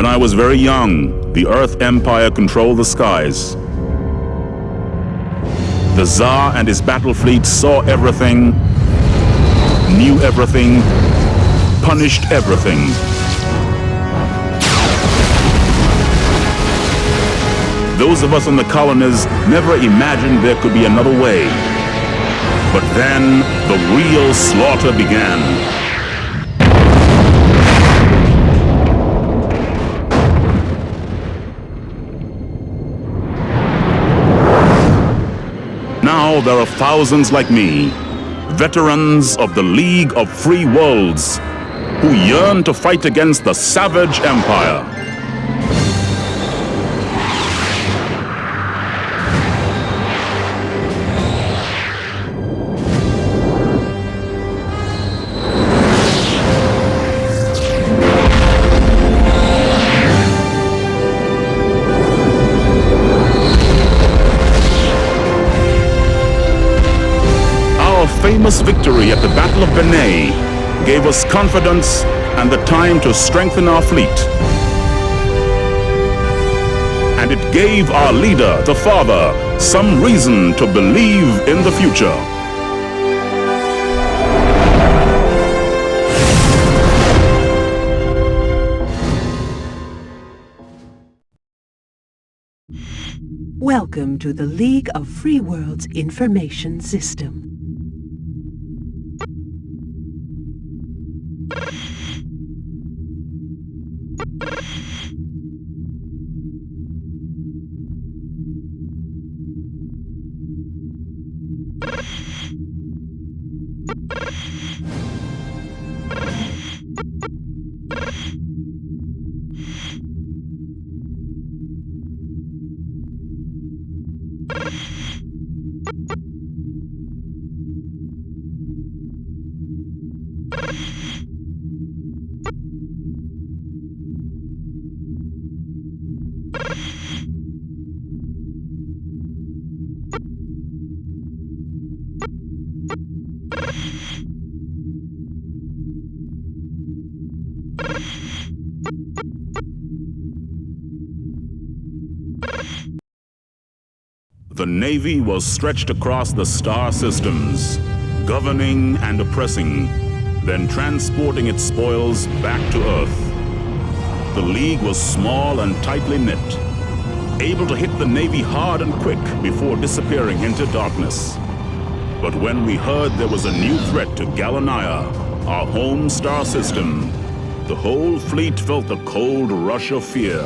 When I was very young, the Earth Empire controlled the skies. The Tsar and his battle fleet saw everything, knew everything, punished everything. Those of us in the colonies never imagined there could be another way. But then, the real slaughter began. Now there are thousands like me, veterans of the League of Free Worlds, who yearn to fight against the savage empire. Famous victory at the Battle of Benet gave us confidence and the time to strengthen our fleet. And it gave our leader, the Father, some reason to believe in the future. Welcome to the League of Free Worlds Information System. The Navy was stretched across the star systems, governing and oppressing, then transporting its spoils back to Earth. The League was small and tightly knit, able to hit the Navy hard and quick before disappearing into darkness. But when we heard there was a new threat to Gallania, our home star system, the whole fleet felt the cold rush of fear.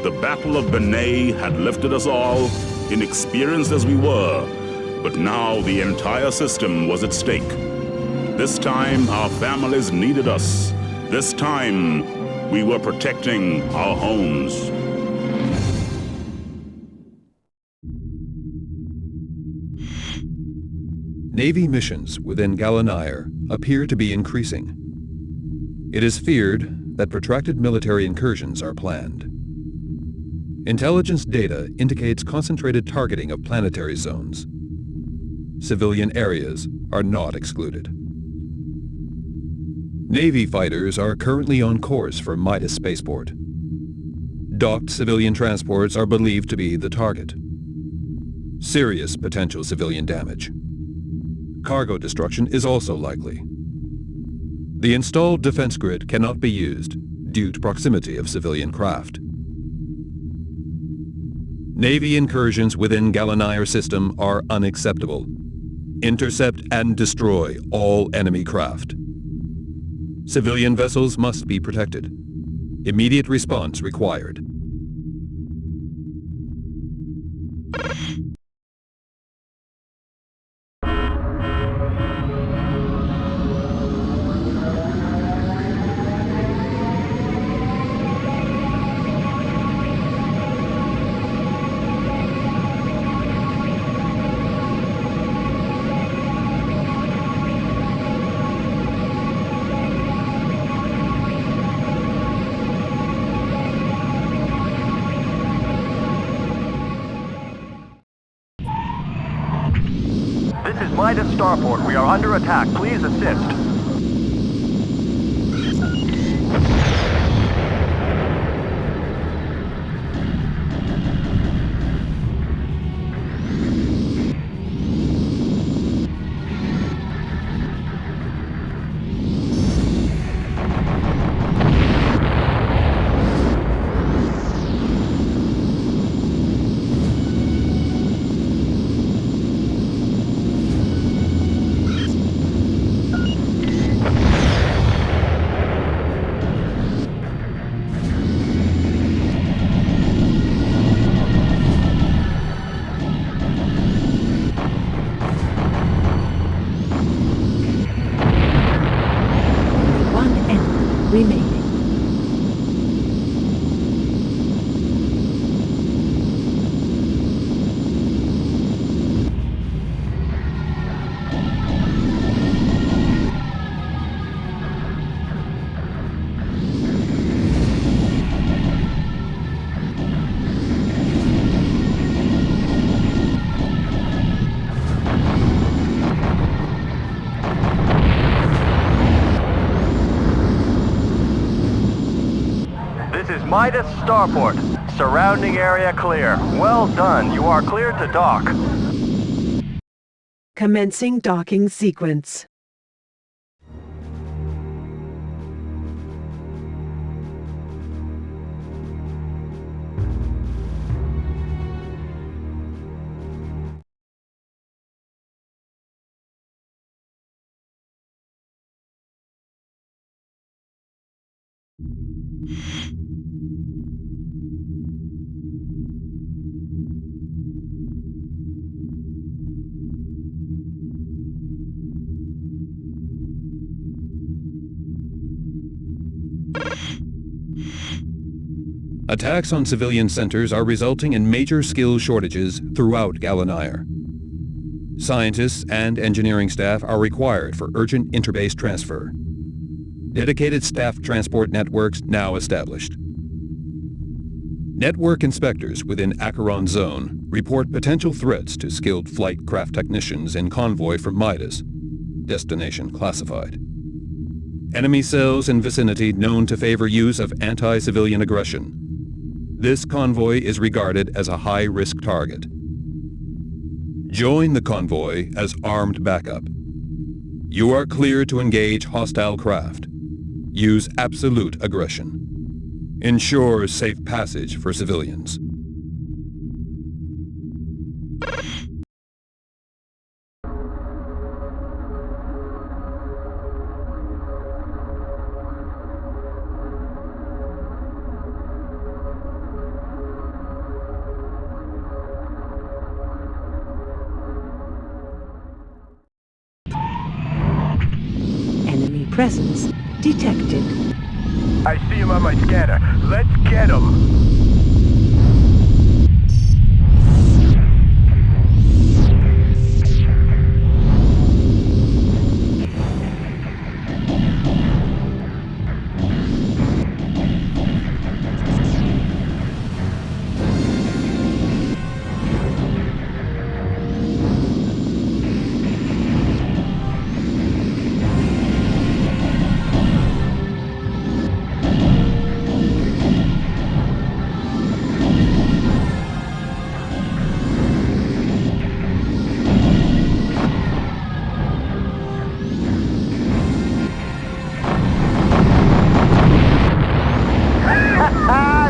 The Battle of Benet had lifted us all, inexperienced as we were, but now the entire system was at stake. This time, our families needed us. This time, we were protecting our homes. Navy missions within Gallania appear to be increasing. It is feared that protracted military incursions are planned. Intelligence data indicates concentrated targeting of planetary zones. Civilian areas are not excluded. Navy fighters are currently on course for Midas Spaceport. Docked civilian transports are believed to be the target. Serious potential civilian damage. Cargo destruction is also likely. The installed defense grid cannot be used due to proximity of civilian craft. Navy incursions within Gallania system are unacceptable. Intercept and destroy all enemy craft. Civilian vessels must be protected. Immediate response required. Midas Starport, we are under attack. Please assist. remaining. Midas Starport. Surrounding area clear. Well done. You are cleared to dock. Commencing docking sequence. Attacks on civilian centers are resulting in major skill shortages throughout Gallinaire. Scientists and engineering staff are required for urgent interbase transfer. Dedicated staff transport networks now established. Network inspectors within Acheron Zone report potential threats to skilled flight craft technicians in convoy from Midas. Destination classified. Enemy cells in vicinity known to favor use of anti-civilian aggression. This convoy is regarded as a high-risk target. Join the convoy as armed backup. You are clear to engage hostile craft. Use absolute aggression. Ensure safe passage for civilians. Enemy presence detected. I see him on my scanner. Let's get him.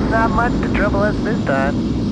Not much to trouble us this time.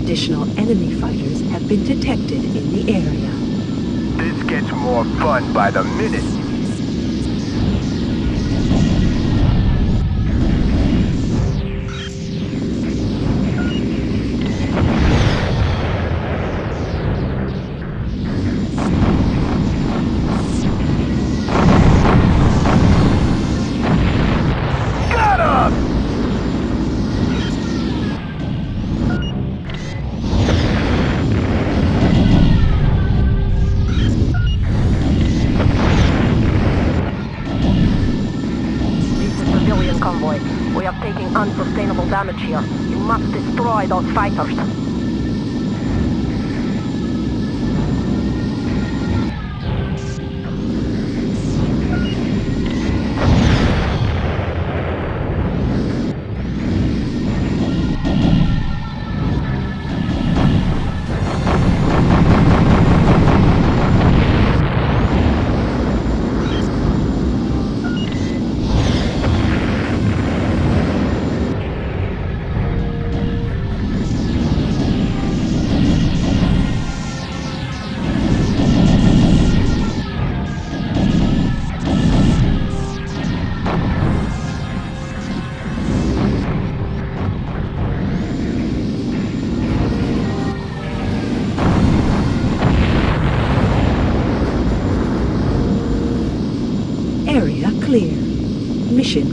Additional enemy fighters have been detected in the area. This gets more fun by the minute. Got him! Convoy. We are taking unsustainable damage here. You must destroy those fighters.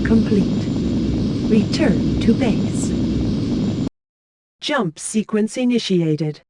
complete. Return to base. Jump sequence initiated.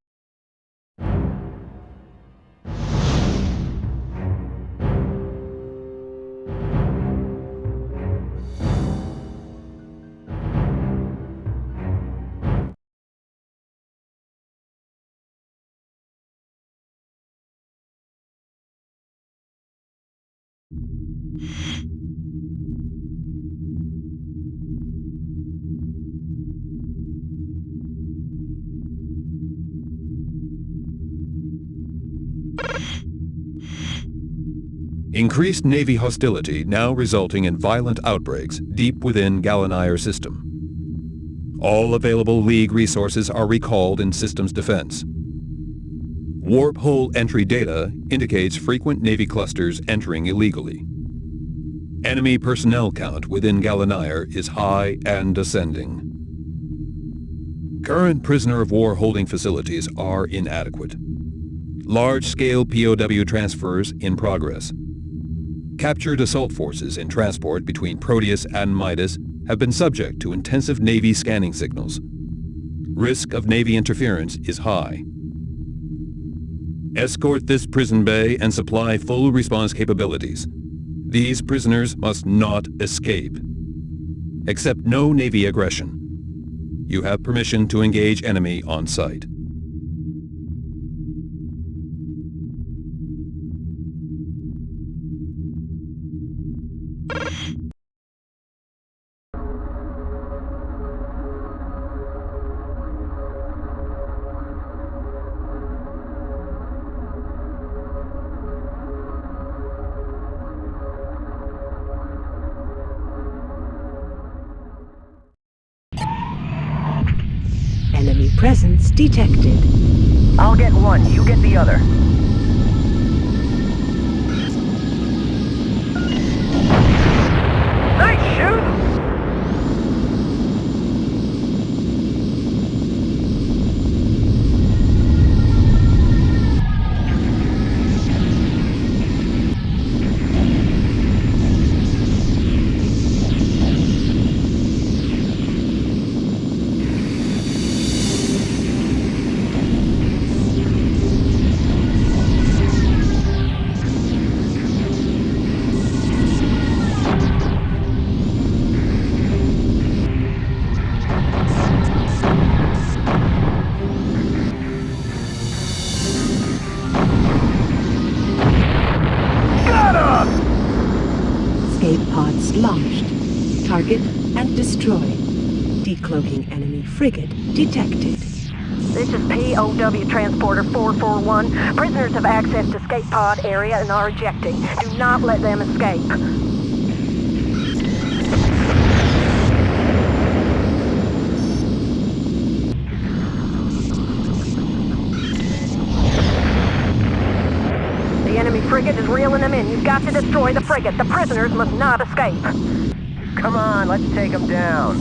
Increased Navy hostility now resulting in violent outbreaks deep within Gallinaire system. All available League resources are recalled in systems defense. Warp hole entry data indicates frequent Navy clusters entering illegally. Enemy personnel count within Gallinaire is high and ascending. Current prisoner of war holding facilities are inadequate. Large-scale POW transfers in progress. Captured assault forces in transport between Proteus and Midas have been subject to intensive Navy scanning signals. Risk of Navy interference is high. Escort this prison bay and supply full response capabilities. These prisoners must not escape. Accept no Navy aggression. You have permission to engage enemy on site. Enemy presence detected. I'll get one, you get the other. Nice shooting! Escape pods launched. Target and destroyed. Decloaking enemy frigate detected. This is POW Transporter 441. Prisoners have access to escape pod area and are ejecting. Do not let them escape. The enemy frigate is reeling them in. You've got to destroy the frigate. The prisoners must not escape. Come on, let's take them down.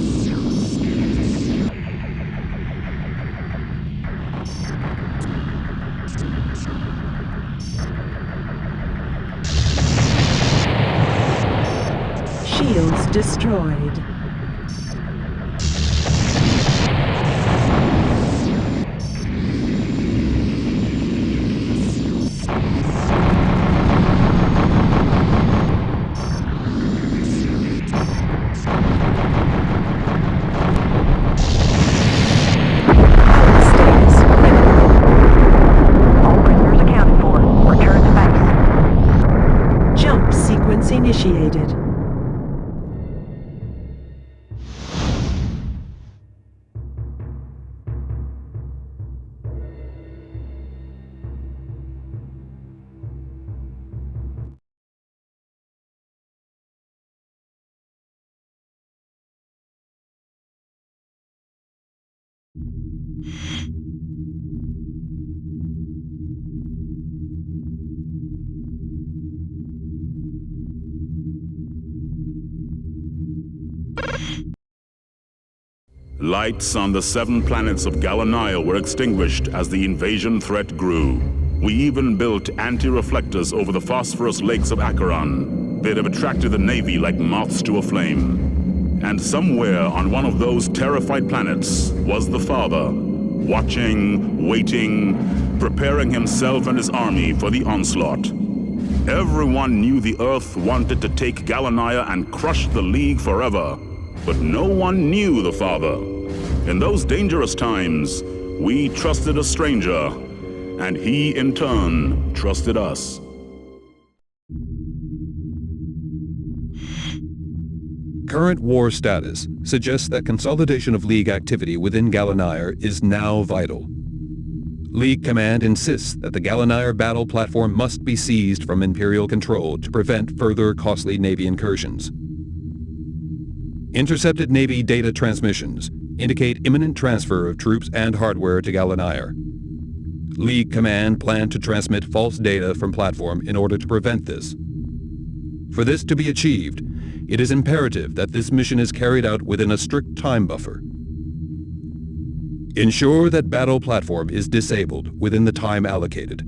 Shields destroyed. Status critical. All prisoners accounted for. Return to base. Jump sequence initiated. Lights on the 7 planets of Gallinaire were extinguished as the invasion threat grew. We even built anti-reflectors over the phosphorus lakes of Acheron. They'd have attracted the Navy like moths to a flame. And somewhere on one of those terrified planets was the father, watching, waiting, preparing himself and his army for the onslaught. Everyone knew the Earth wanted to take Galanaya and crush the League forever, but no one knew the father. In those dangerous times, we trusted a stranger, and he in turn trusted us. Current war status suggests that consolidation of League activity within Galanaya is now vital. League Command insists that the Galanaya battle platform must be seized from Imperial control to prevent further costly Navy incursions. Intercepted Navy data transmissions indicate imminent transfer of troops and hardware to Galanaya. League Command plan to transmit false data from platform in order to prevent this. For this to be achieved, it is imperative that this mission is carried out within a strict time buffer. Ensure that battle platform is disabled within the time allocated.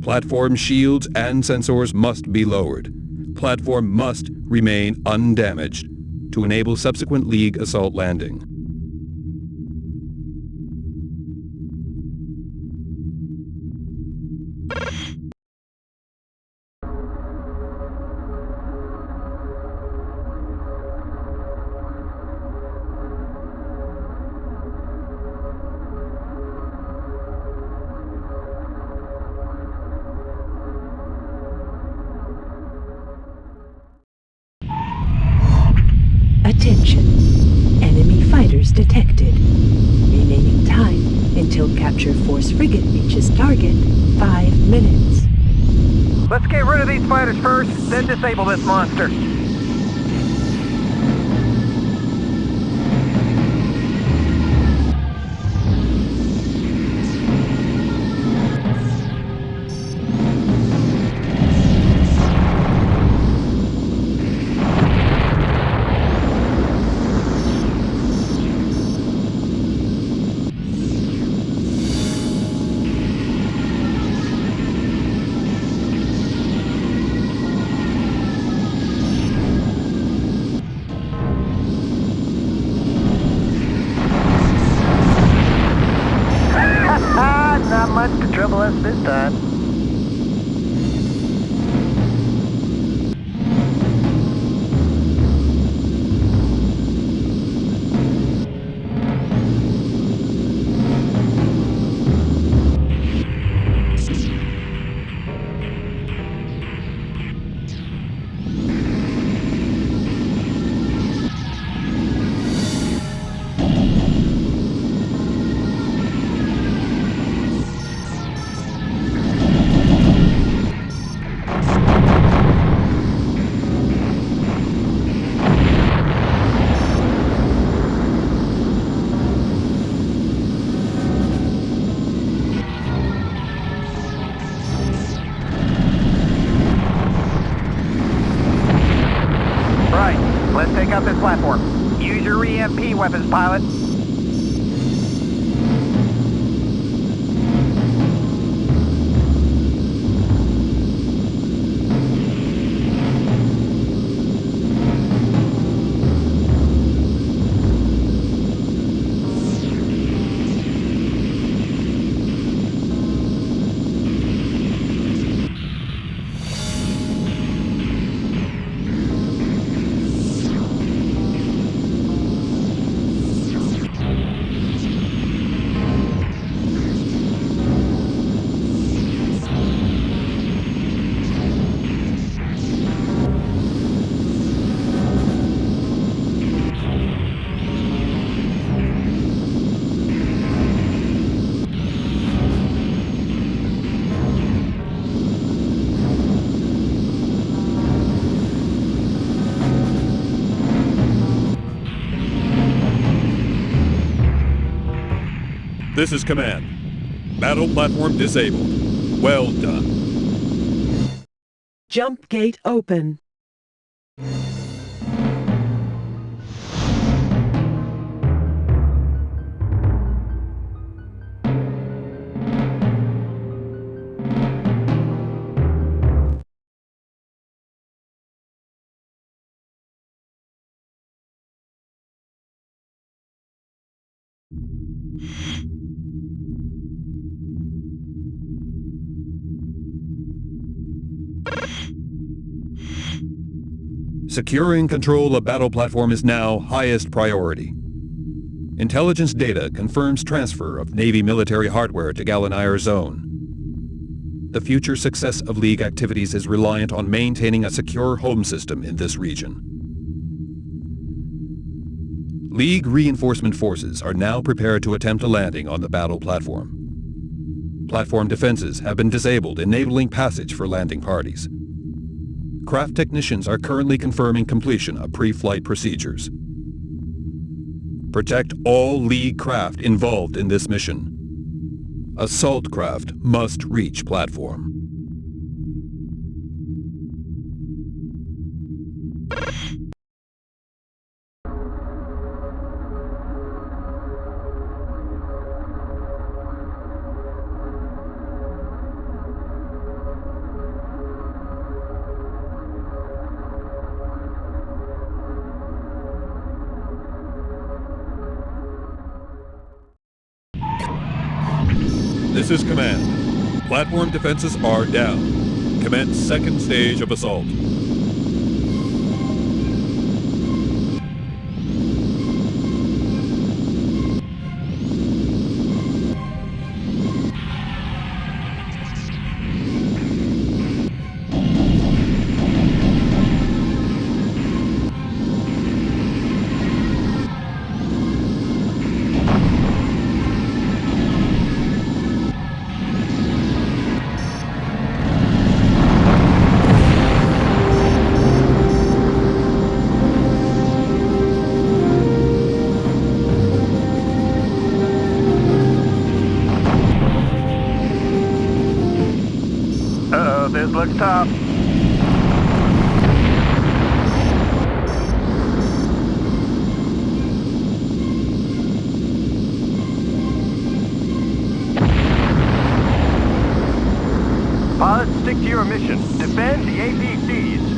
Platform shields and sensors must be lowered. Platform must remain undamaged to enable subsequent League assault landing. Attention. Enemy fighters detected. Remaining time until capture force frigate reaches target, 5 minutes. Let's get rid of these fighters first, then disable this monster. Not much to trouble us this time. Let's take out this platform. Use your EMP weapons, pilot. This is Command. Battle platform disabled. Well done. Jump gate open. Securing control of battle platform is now highest priority. Intelligence data confirms transfer of Navy military hardware to Gallinire Zone. The future success of League activities is reliant on maintaining a secure home system in this region. League reinforcement forces are now prepared to attempt a landing on the battle platform. Platform defenses have been disabled, enabling passage for landing parties. Craft technicians are currently confirming completion of pre-flight procedures. Protect all League craft involved in this mission. Assault craft must reach platform. This is command. Platform defenses are down. Commence second stage of assault. This looks tough. Pilots, stick to your mission. Defend the APCs.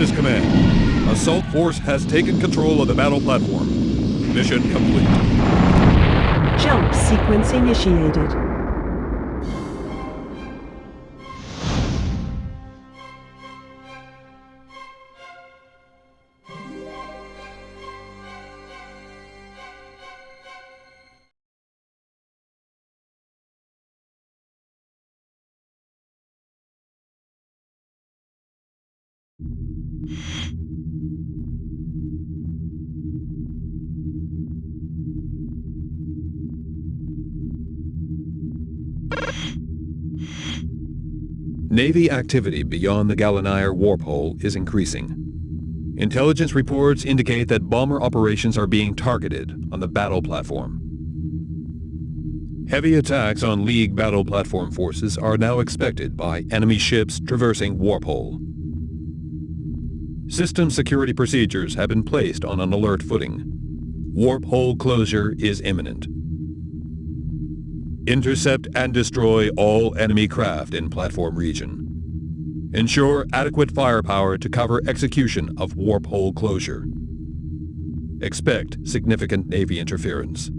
is Command. Assault Force has taken control of the battle platform. Mission complete. Jump sequence initiated. Navy activity beyond the Gallinair warp hole is increasing. Intelligence reports indicate that bomber operations are being targeted on the battle platform. Heavy attacks on League battle platform forces are now expected by enemy ships traversing warp hole. System security procedures have been placed on an alert footing. Warp hole closure is imminent. Intercept and destroy all enemy craft in platform region. Ensure adequate firepower to cover execution of warp hole closure. Expect significant Navy interference.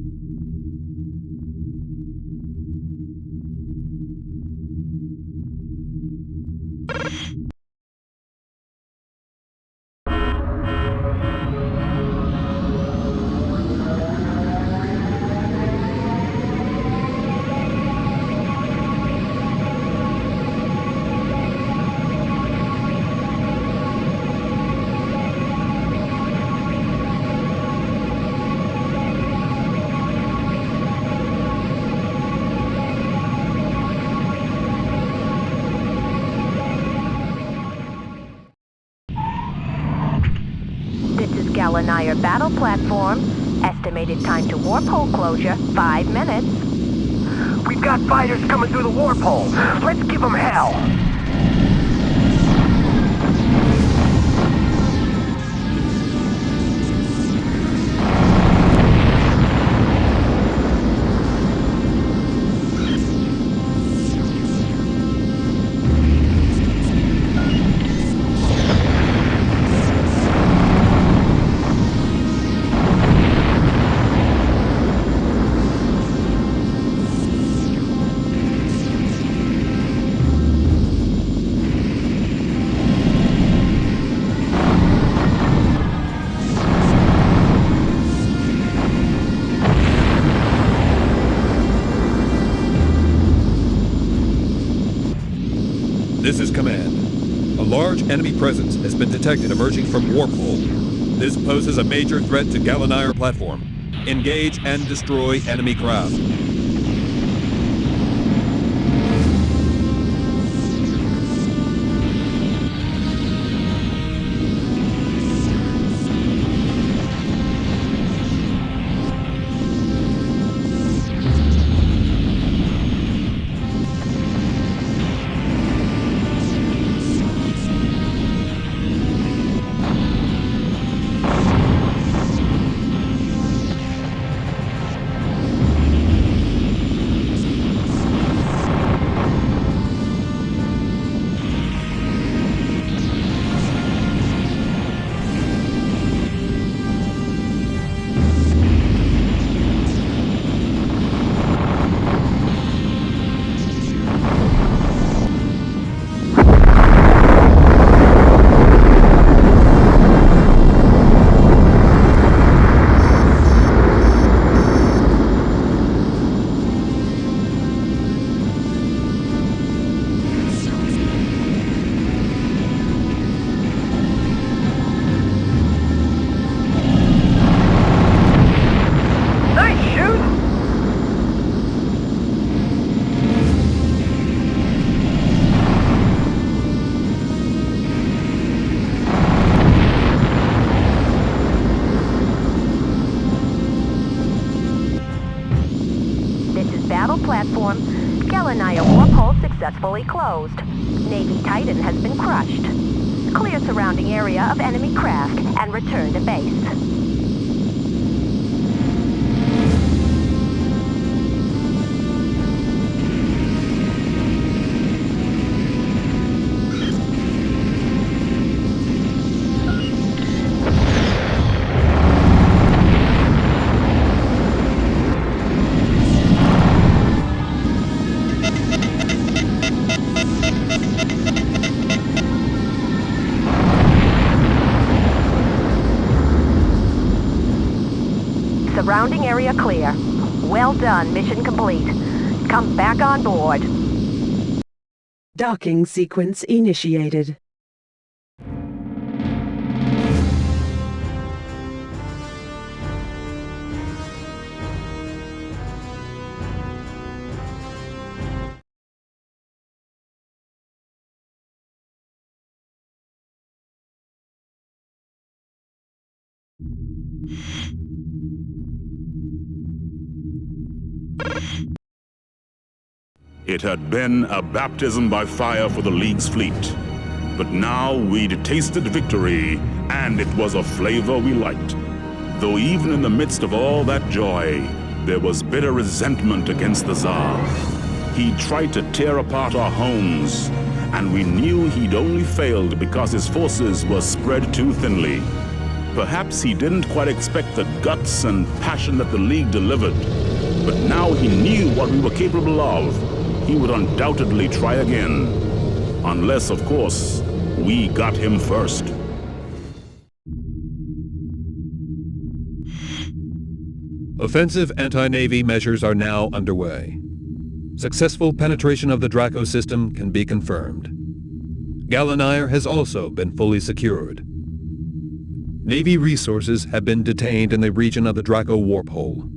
Gallinair battle platform. Estimated time to warp hole closure, 5 minutes. We've got fighters coming through the warp hole. Let's give them hell. This is Command. A large enemy presence has been detected emerging from warp hole. This poses a major threat to Gallinair platform. Engage and destroy enemy craft. Platform. Gallinair warp hole successfully closed. Navy Titan has been crushed. Clear surrounding area of enemy craft and return to base. area clear. Well done, mission complete. Come back on board. Docking sequence initiated. It had been a baptism by fire for the League's fleet. But now we'd tasted victory, and it was a flavor we liked. Though even in the midst of all that joy, there was bitter resentment against the Tsar. He tried to tear apart our homes, and we knew he'd only failed because his forces were spread too thinly. Perhaps he didn't quite expect the guts and passion that the League delivered, but now he knew what we were capable of. He would undoubtedly try again. Unless, of course, we got him first. Offensive anti-Navy measures are now underway. Successful penetration of the Draco system can be confirmed. Gallinair has also been fully secured. Navy resources have been detained in the region of the Draco warp hole.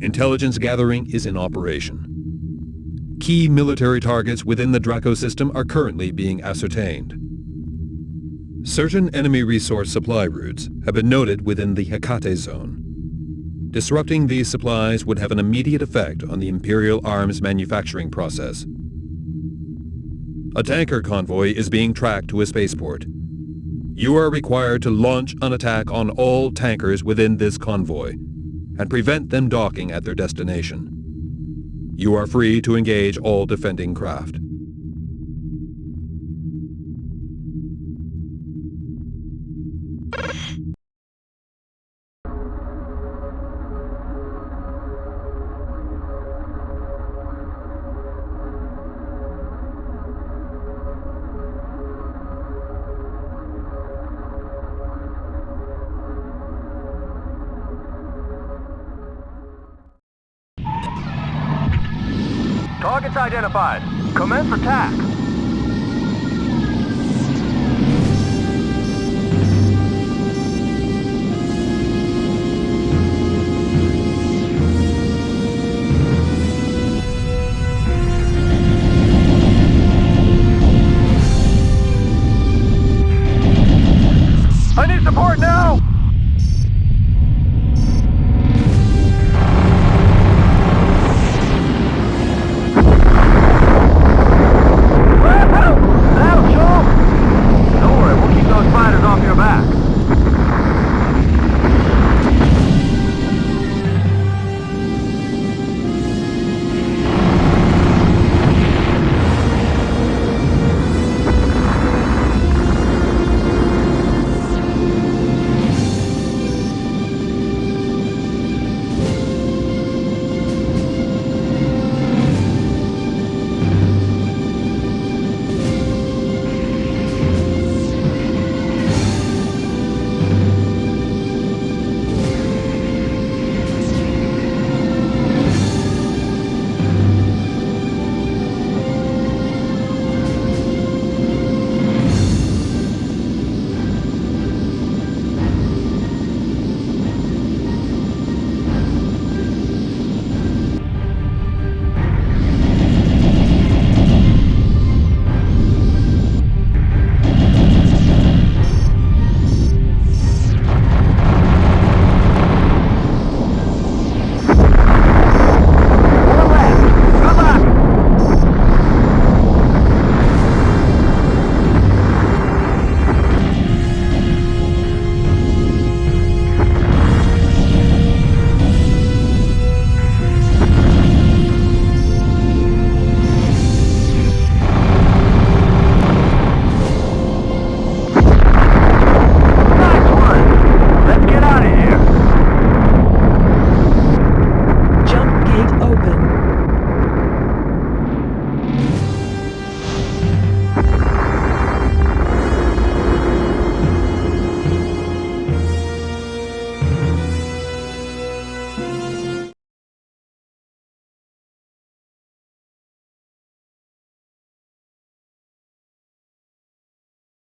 Intelligence gathering is in operation. Key military targets within the Draco system are currently being ascertained. Certain enemy resource supply routes have been noted within the Hecate zone. Disrupting these supplies would have an immediate effect on the Imperial arms manufacturing process. A tanker convoy is being tracked to a spaceport. You are required to launch an attack on all tankers within this convoy and prevent them docking at their destination. You are free to engage all defending craft. Targets identified. Commence attack. I need support now!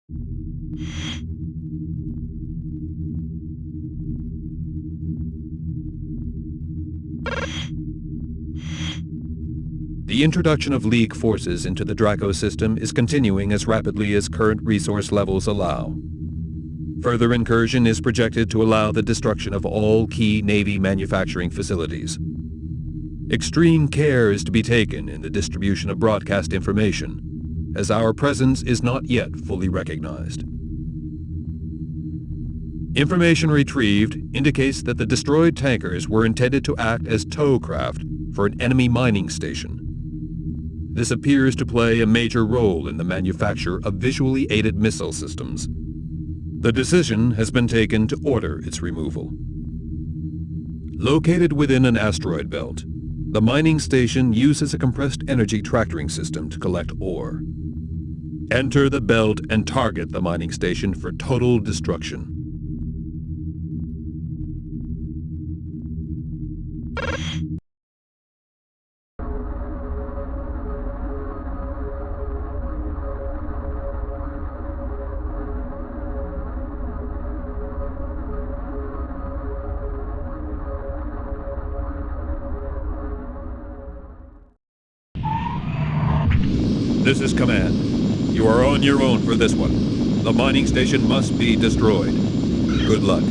The introduction of League forces into the Draco system is continuing as rapidly as current resource levels allow. Further incursion is projected to allow the destruction of all key Navy manufacturing facilities. Extreme care is to be taken in the distribution of broadcast information, as our presence is not yet fully recognized. Information retrieved indicates that the destroyed tankers were intended to act as tow craft for an enemy mining station. This appears to play a major role in the manufacture of visually aided missile systems. The decision has been taken to order its removal. Located within an asteroid belt, the mining station uses a compressed energy tractoring system to collect ore. Enter the belt and target the mining station for total destruction. This is Command. You are on your own for this one. The mining station must be destroyed. Good luck.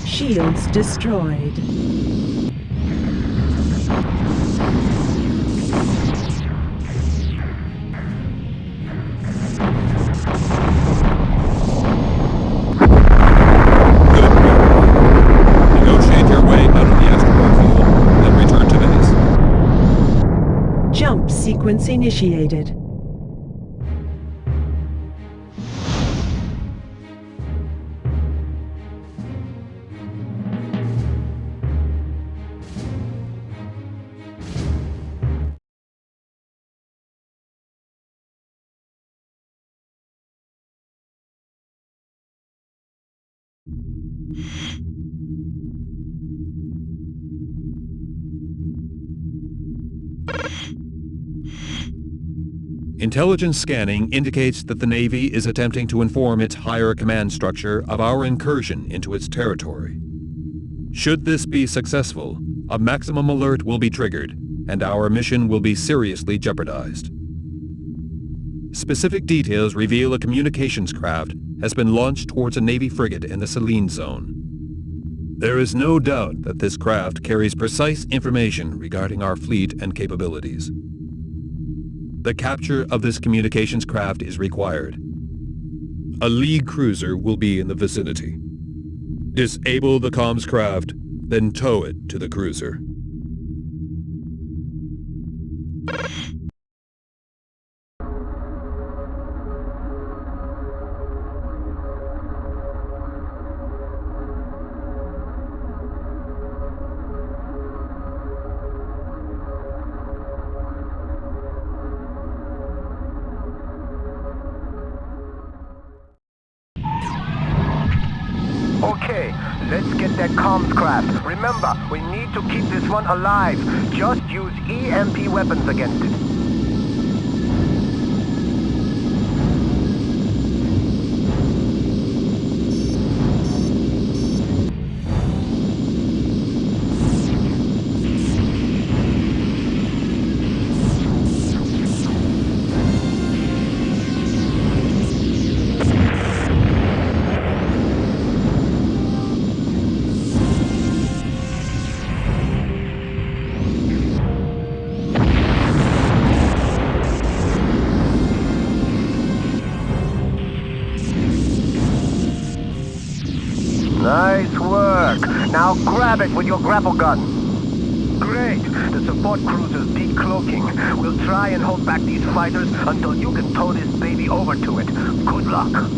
Shields destroyed. Negotiate your way out of the asteroid field, then return to base. Jump sequence initiated. Intelligence scanning indicates that the Navy is attempting to inform its higher command structure of our incursion into its territory. Should this be successful, a maximum alert will be triggered, and our mission will be seriously jeopardized. Specific details reveal a communications craft has been launched towards a Navy frigate in the Selene zone. There is no doubt that this craft carries precise information regarding our fleet and capabilities. The capture of this communications craft is required. A League cruiser will be in the vicinity. Disable the comms craft, then tow it to the cruiser. Okay, let's get that comms craft. Remember, we need to keep this one alive. Just use EMP weapons against it. task. Now grab it with your grapple gun. Great. The support cruiser's decloaking. We'll try and hold back these fighters until you can tow this baby over to it. Good luck.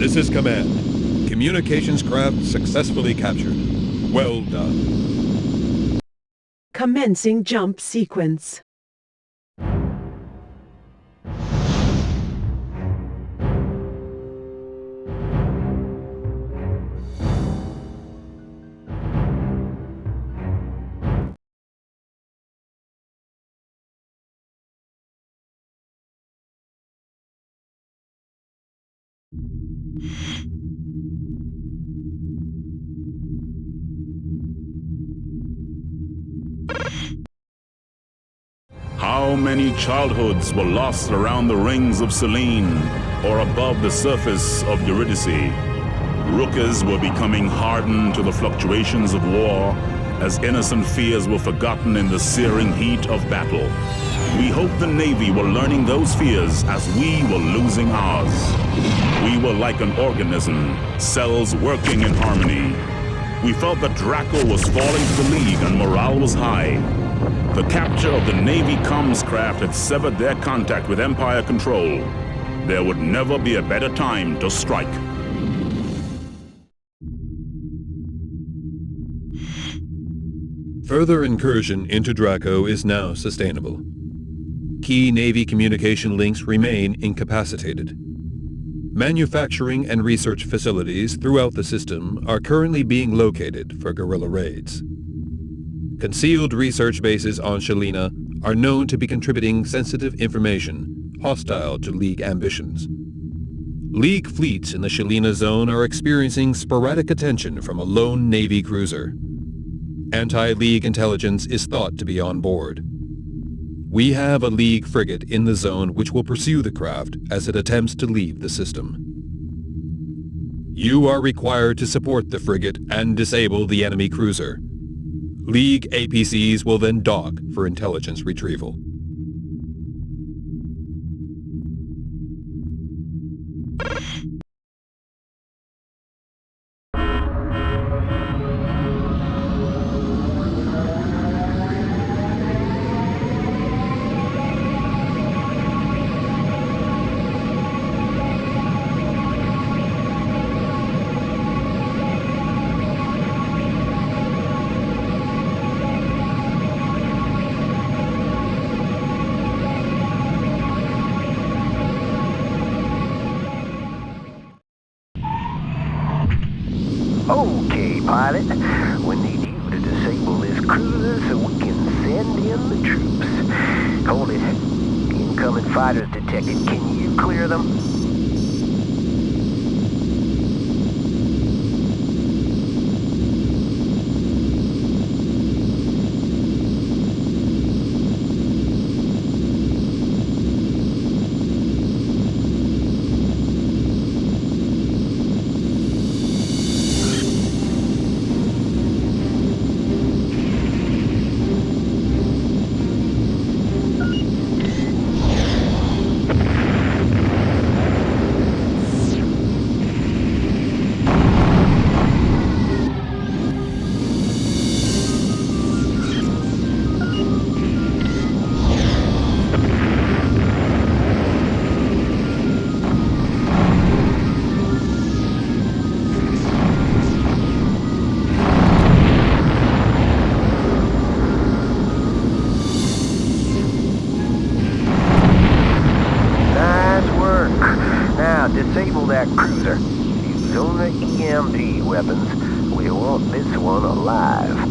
This is Command. Communications craft successfully captured. Well done. Commencing jump sequence. How many childhoods were lost around the rings of Selene or above the surface of Eurydice? Rookers were becoming hardened to the fluctuations of war as innocent fears were forgotten in the searing heat of battle. We hope the Navy were learning those fears as we were losing ours. We were like an organism, cells working in harmony. We felt that Draco was falling to the league and morale was high. The capture of the Navy comms craft had severed their contact with Empire control. There would never be a better time to strike. Further incursion into Draco is now sustainable. Key Navy communication links remain incapacitated. Manufacturing and research facilities throughout the system are currently being located for guerrilla raids. Concealed research bases on Shelina are known to be contributing sensitive information hostile to League ambitions. League fleets in the Shelina zone are experiencing sporadic attention from a lone Navy cruiser. Anti-League intelligence is thought to be on board. We have a League frigate in the zone which will pursue the craft as it attempts to leave the system. You are required to support the frigate and disable the enemy cruiser. League APCs will then dock for intelligence retrieval. Okay, pilot. We need you to disable this cruiser so we can send in the troops. Hold it. Incoming fighters detected. Can you clear them? that cruiser. Use only EMP weapons. We want this one alive.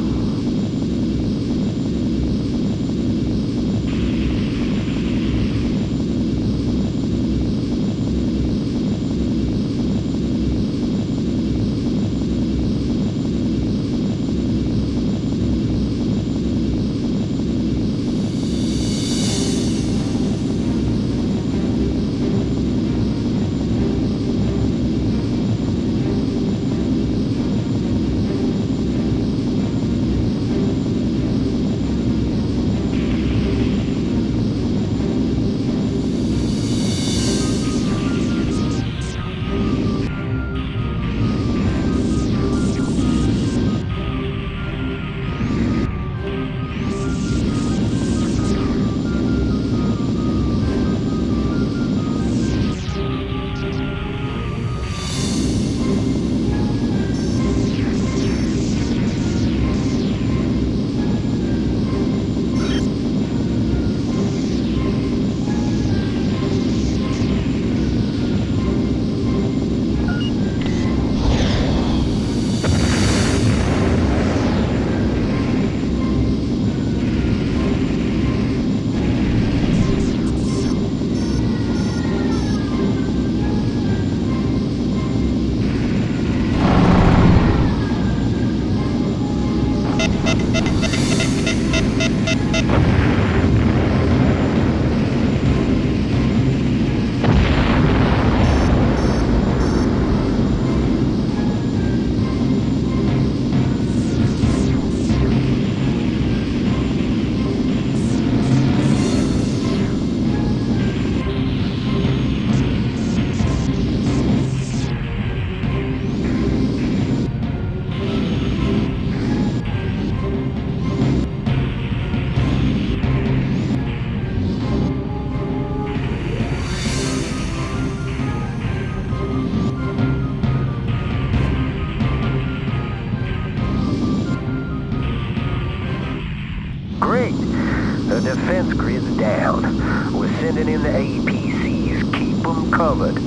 Great. The defense grid's down. We're sending in the APCs. Keep them covered.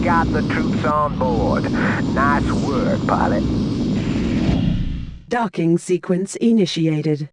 Got the troops on board. Nice work, pilot. Docking sequence initiated.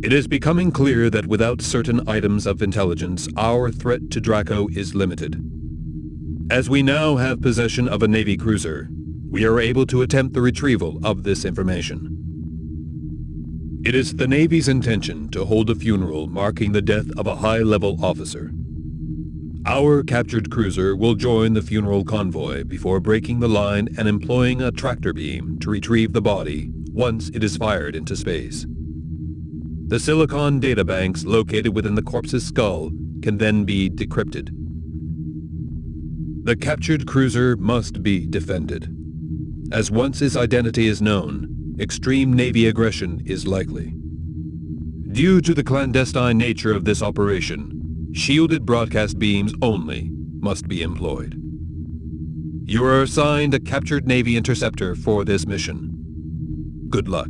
It is becoming clear that without certain items of intelligence, our threat to Draco is limited. As we now have possession of a Navy cruiser, we are able to attempt the retrieval of this information. It is the Navy's intention to hold a funeral marking the death of a high-level officer. Our captured cruiser will join the funeral convoy before breaking the line and employing a tractor beam to retrieve the body once it is fired into space. The silicon databanks located within the corpse's skull can then be decrypted. The captured cruiser must be defended, as once its identity is known, extreme Navy aggression is likely. Due to the clandestine nature of this operation, shielded broadcast beams only must be employed. You are assigned a captured Navy interceptor for this mission. Good luck.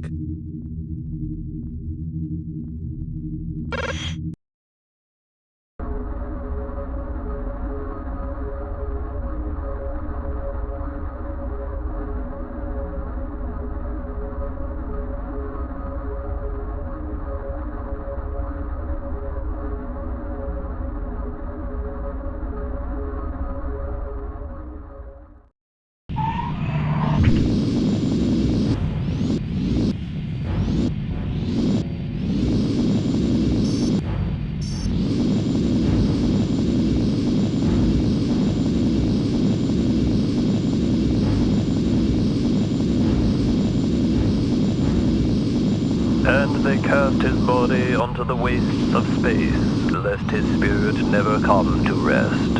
And they cast his body onto the wastes of space, lest his spirit never come to rest.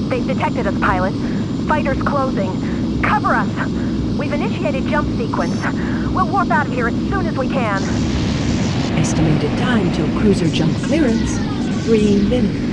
They've detected us, pilot. Fighters closing. Cover us! We've initiated jump sequence. We'll warp out of here as soon as we can. Estimated time till cruiser jump clearance, 3 minutes.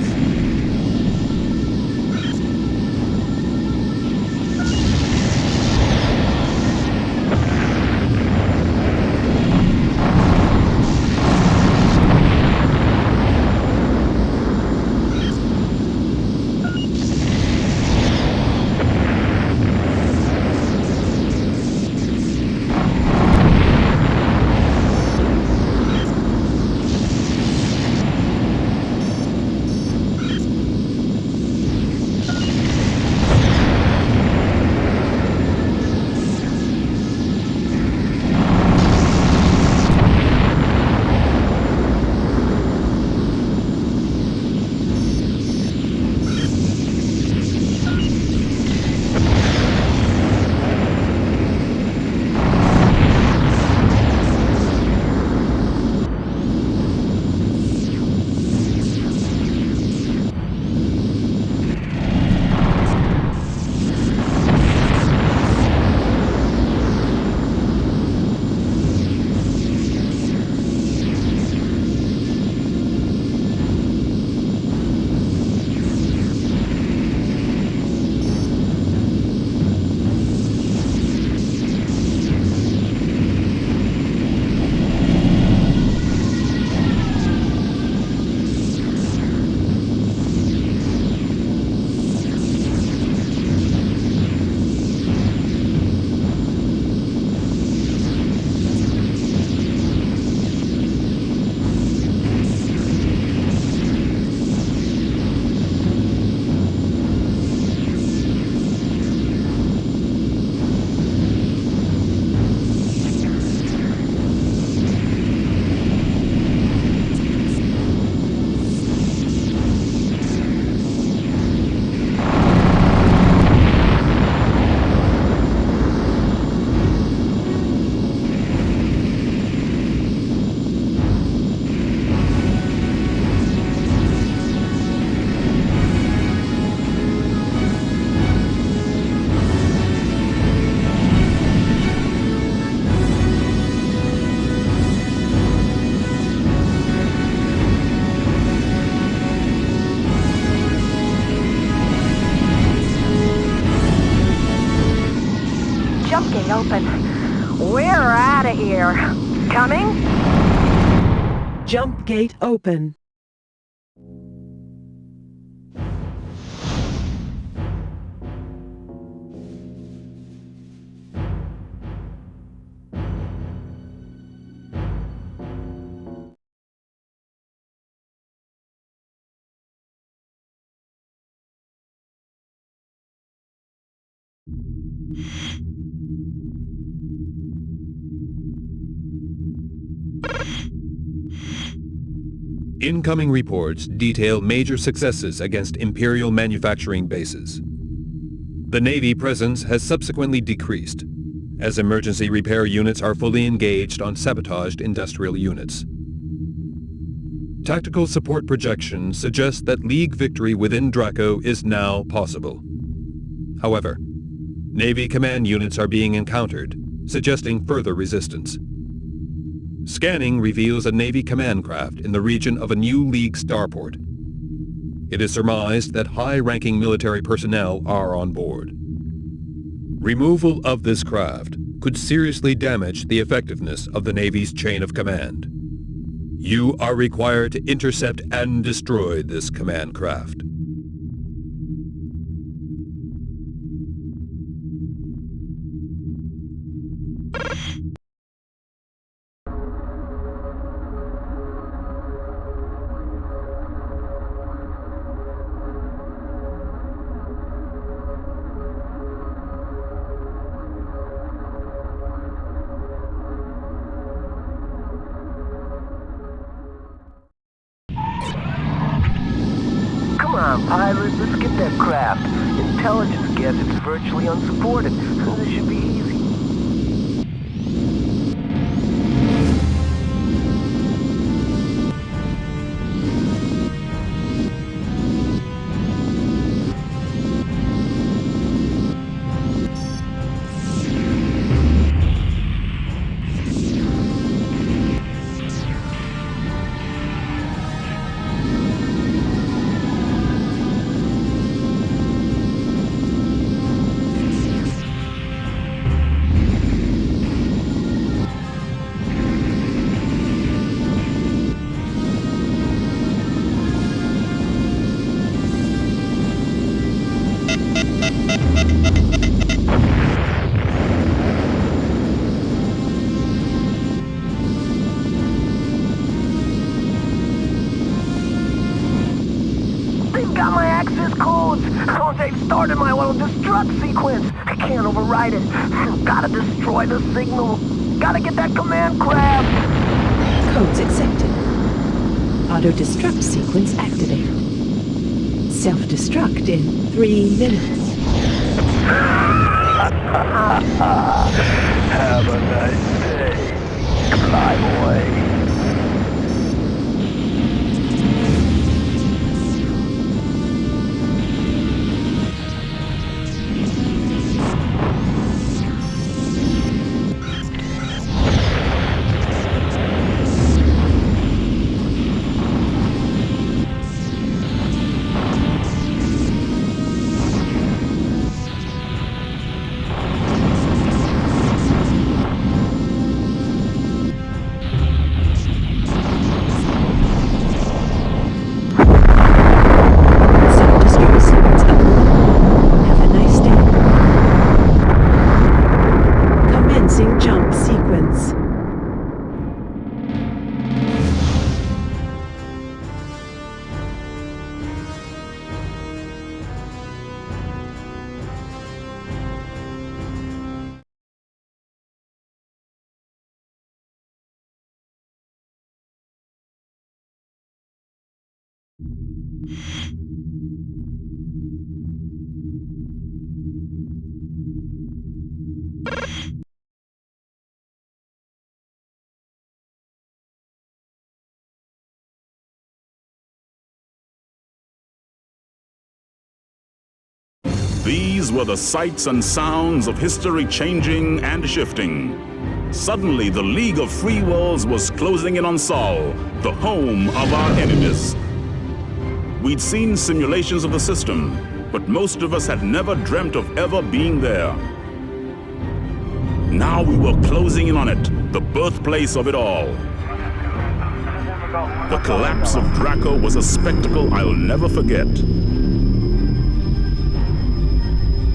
Open. We're out of here. Coming? Jump gate open. Incoming reports detail major successes against Imperial manufacturing bases. The Navy presence has subsequently decreased, as emergency repair units are fully engaged on sabotaged industrial units. Tactical support projections suggest that League victory within Draco is now possible. However, Navy command units are being encountered, suggesting further resistance. Scanning reveals a Navy command craft in the region of a new League starport. It is surmised that high-ranking military personnel are on board. Removal of this craft could seriously damage the effectiveness of the Navy's chain of command. You are required to intercept and destroy this command craft. Come on, pilot, let's get that craft. Intelligence guess it's virtually unsupported. This should be easy. Got my access codes! Oh, they've started my auto-destruct sequence! I can't override it! Gotta destroy the signal! Gotta get that command craft! Codes accepted. Auto-destruct sequence activated. Self-destruct in 3 minutes. Have a nice day, flyboy. Self-destruct sequence uploaded. Have a nice day. Commencing jump sequence. These were the sights and sounds of history changing and shifting. Suddenly, the League of Free Worlds was closing in on Sol, the home of our enemies. We'd seen simulations of the system, but most of us had never dreamt of ever being there. Now we were closing in on it, the birthplace of it all. The collapse of Draco was a spectacle I'll never forget.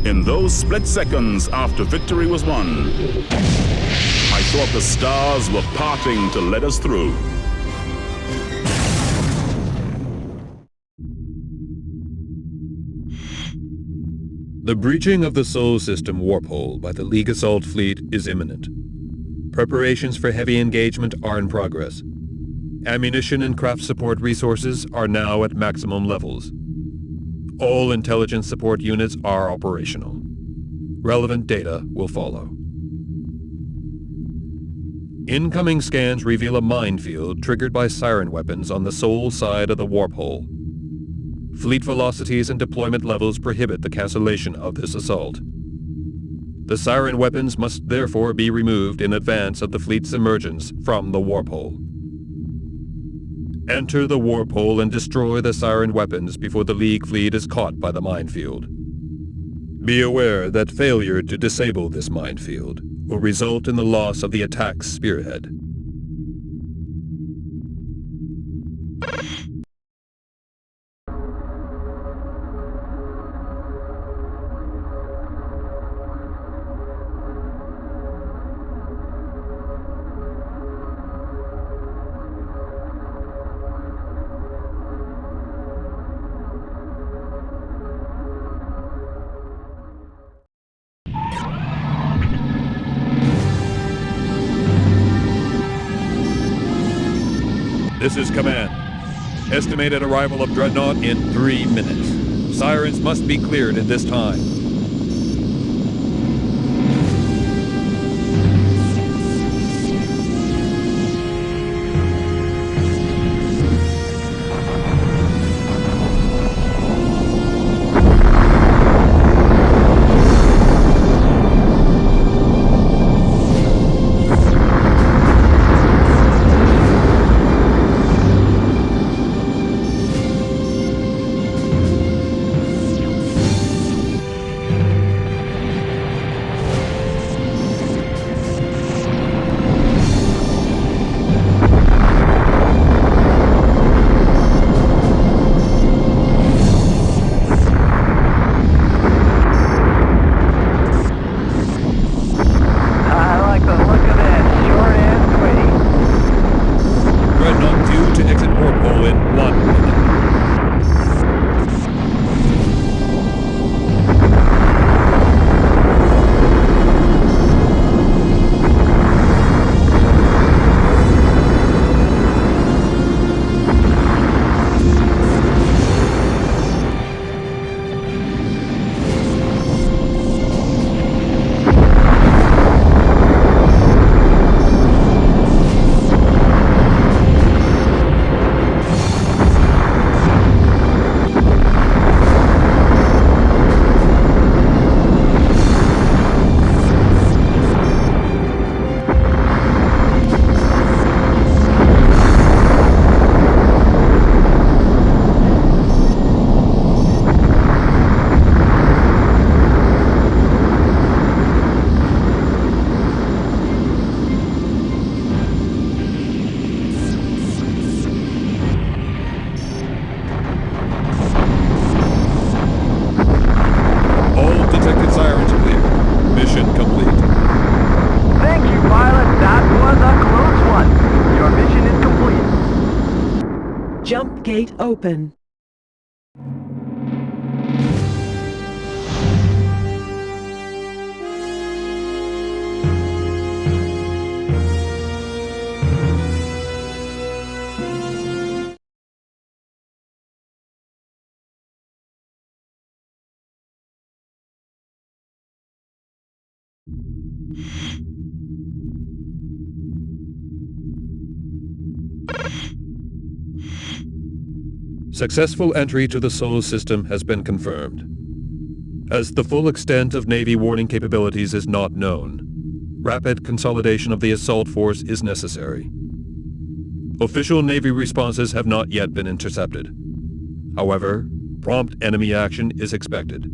In those split seconds after victory was won, I thought the stars were parting to let us through. The breaching of the Sol System warp hole by the League Assault Fleet is imminent. Preparations for heavy engagement are in progress. Ammunition and craft support resources are now at maximum levels. All intelligence support units are operational. Relevant data will follow. Incoming scans reveal a minefield triggered by siren weapons on the Sol side of the warp hole. Fleet velocities and deployment levels prohibit the cancellation of this assault. The siren weapons must therefore be removed in advance of the fleet's emergence from the warp hole. Enter the warp hole and destroy the siren weapons before the League fleet is caught by the minefield. Be aware that failure to disable this minefield will result in the loss of the attack's spearhead. This is Command. Estimated arrival of Dreadnought in 3 minutes. Sirens must be cleared at this time. Jump gate open. Successful entry to the Sol system has been confirmed. As the full extent of Navy warning capabilities is not known, rapid consolidation of the assault force is necessary. Official Navy responses have not yet been intercepted. However, prompt enemy action is expected.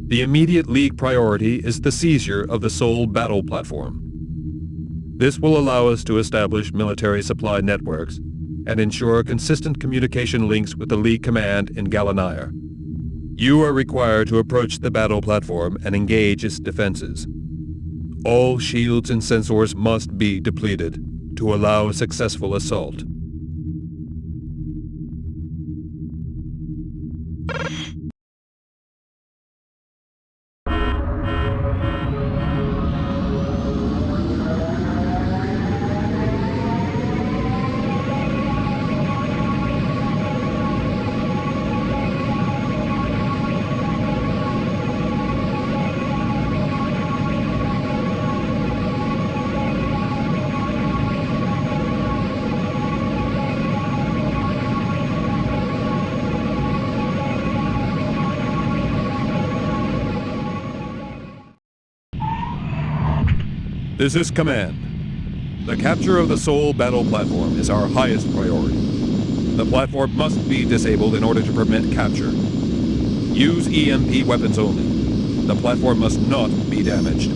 The immediate League priority is the seizure of the Sol battle platform. This will allow us to establish military supply networks and ensure consistent communication links with the League command in Galanaya. You are required to approach the battle platform and engage its defenses. All shields and sensors must be depleted to allow a successful assault. This is Command. The capture of the Sol battle platform is our highest priority. The platform must be disabled in order to permit capture. Use EMP weapons only. The platform must not be damaged.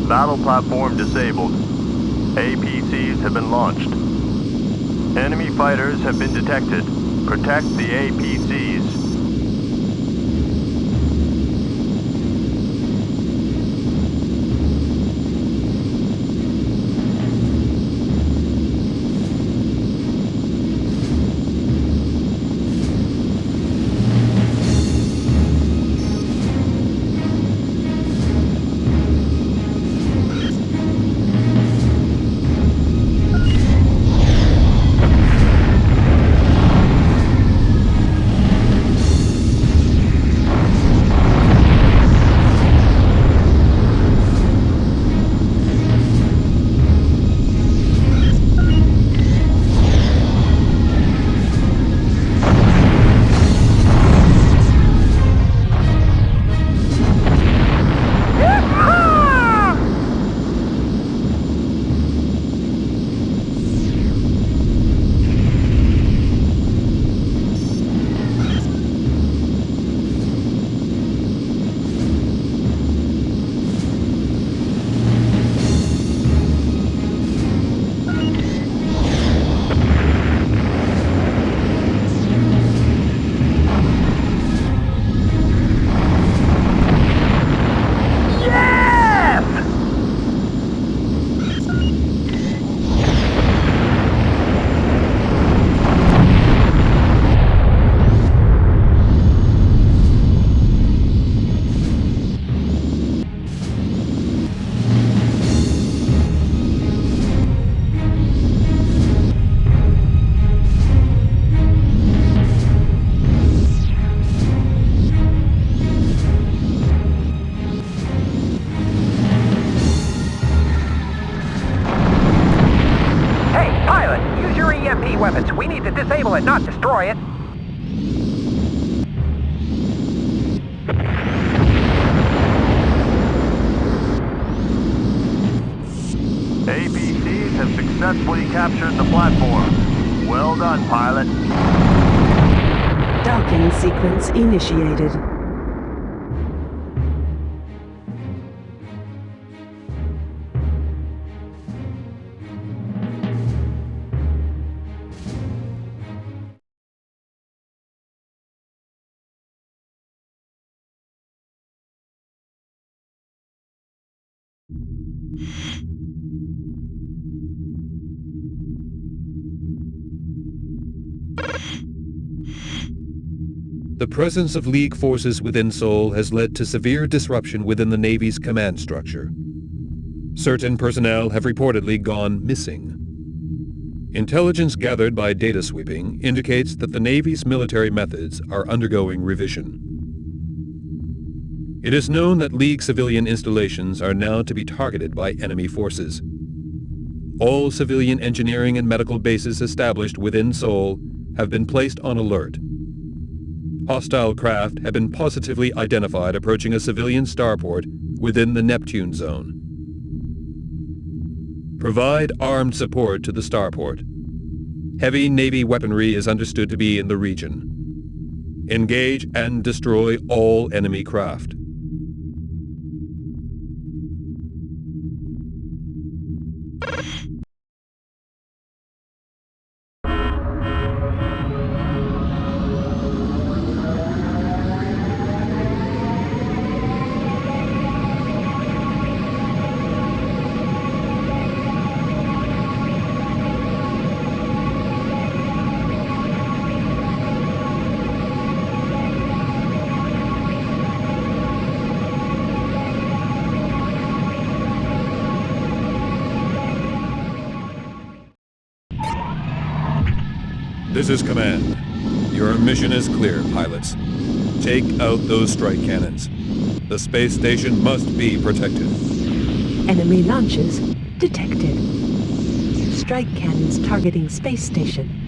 Battle platform disabled. APCs have been launched. Enemy fighters have been detected. Protect the APCs. Weapons. We need to disable it, not destroy it. APCs have successfully captured the platform. Well done, pilot. Docking sequence initiated. The presence of League forces within Sol has led to severe disruption within the Navy's command structure. Certain personnel have reportedly gone missing. Intelligence gathered by data sweeping indicates that the Navy's military methods are undergoing revision. It is known that League civilian installations are now to be targeted by enemy forces. All civilian engineering and medical bases established within Seoul have been placed on alert. Hostile craft have been positively identified approaching a civilian starport within the Neptune zone. Provide armed support to the starport. Heavy Navy weaponry is understood to be in the region. Engage and destroy all enemy craft. This is Command. Your mission is clear, pilots. Take out those strike cannons. The space station must be protected. Enemy launches detected. Strike cannons targeting space station.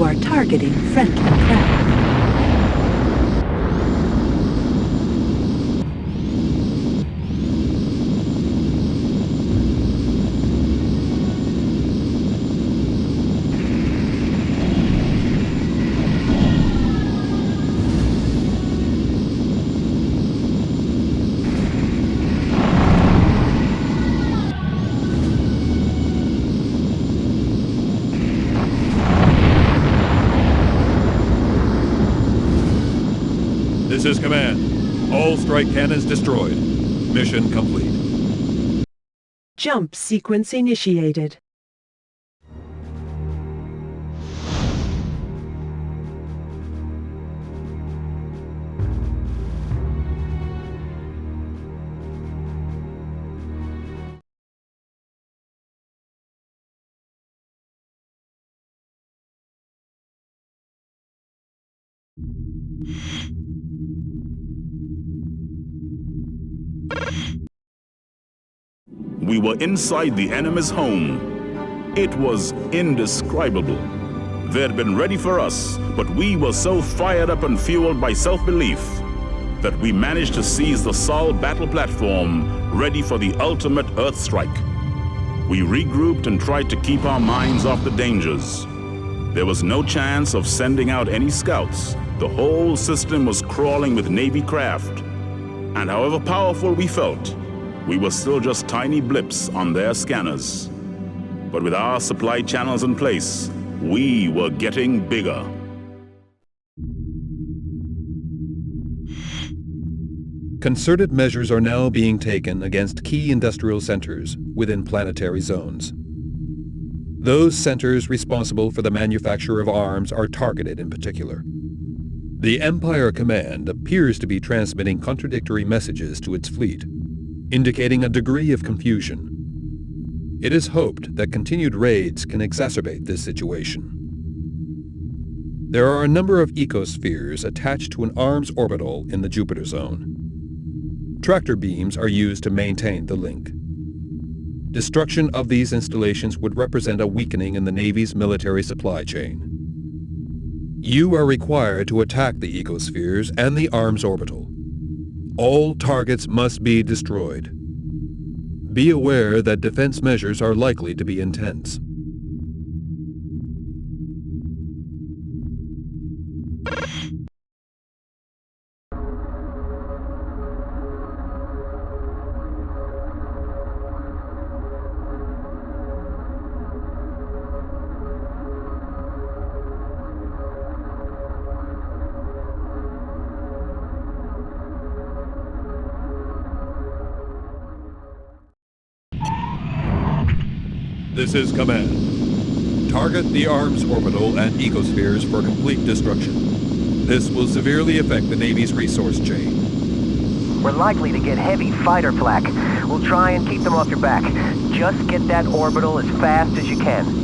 You are targeting friendly craft. This is Command. All strike cannons destroyed. Mission complete. Jump sequence initiated. We were inside the enemy's home. It was indescribable. They'd been ready for us, but we were so fired up and fueled by self-belief that we managed to seize the Sol battle platform, ready for the ultimate Earth strike. We regrouped and tried to keep our minds off the dangers. There was no chance of sending out any scouts. The whole system was crawling with Navy craft. And however powerful we felt, we were still just tiny blips on their scanners. But with our supply channels in place, we were getting bigger. Concerted measures are now being taken against key industrial centers within planetary zones. Those centers responsible for the manufacture of arms are targeted in particular. The Empire Command appears to be transmitting contradictory messages to its fleet, indicating a degree of confusion. It is hoped that continued raids can exacerbate this situation. There are a number of ecospheres attached to an arms orbital in the Jupiter zone. Tractor beams are used to maintain the link. Destruction of these installations would represent a weakening in the Navy's military supply chain. You are required to attack the ecospheres and the arms orbital. All targets must be destroyed. Be aware that defense measures are likely to be intense. This is Command. Target the arms orbital and ecospheres for complete destruction. This will severely affect the Navy's resource chain. We're likely to get heavy fighter flak. We'll try and keep them off your back. Just get that orbital as fast as you can.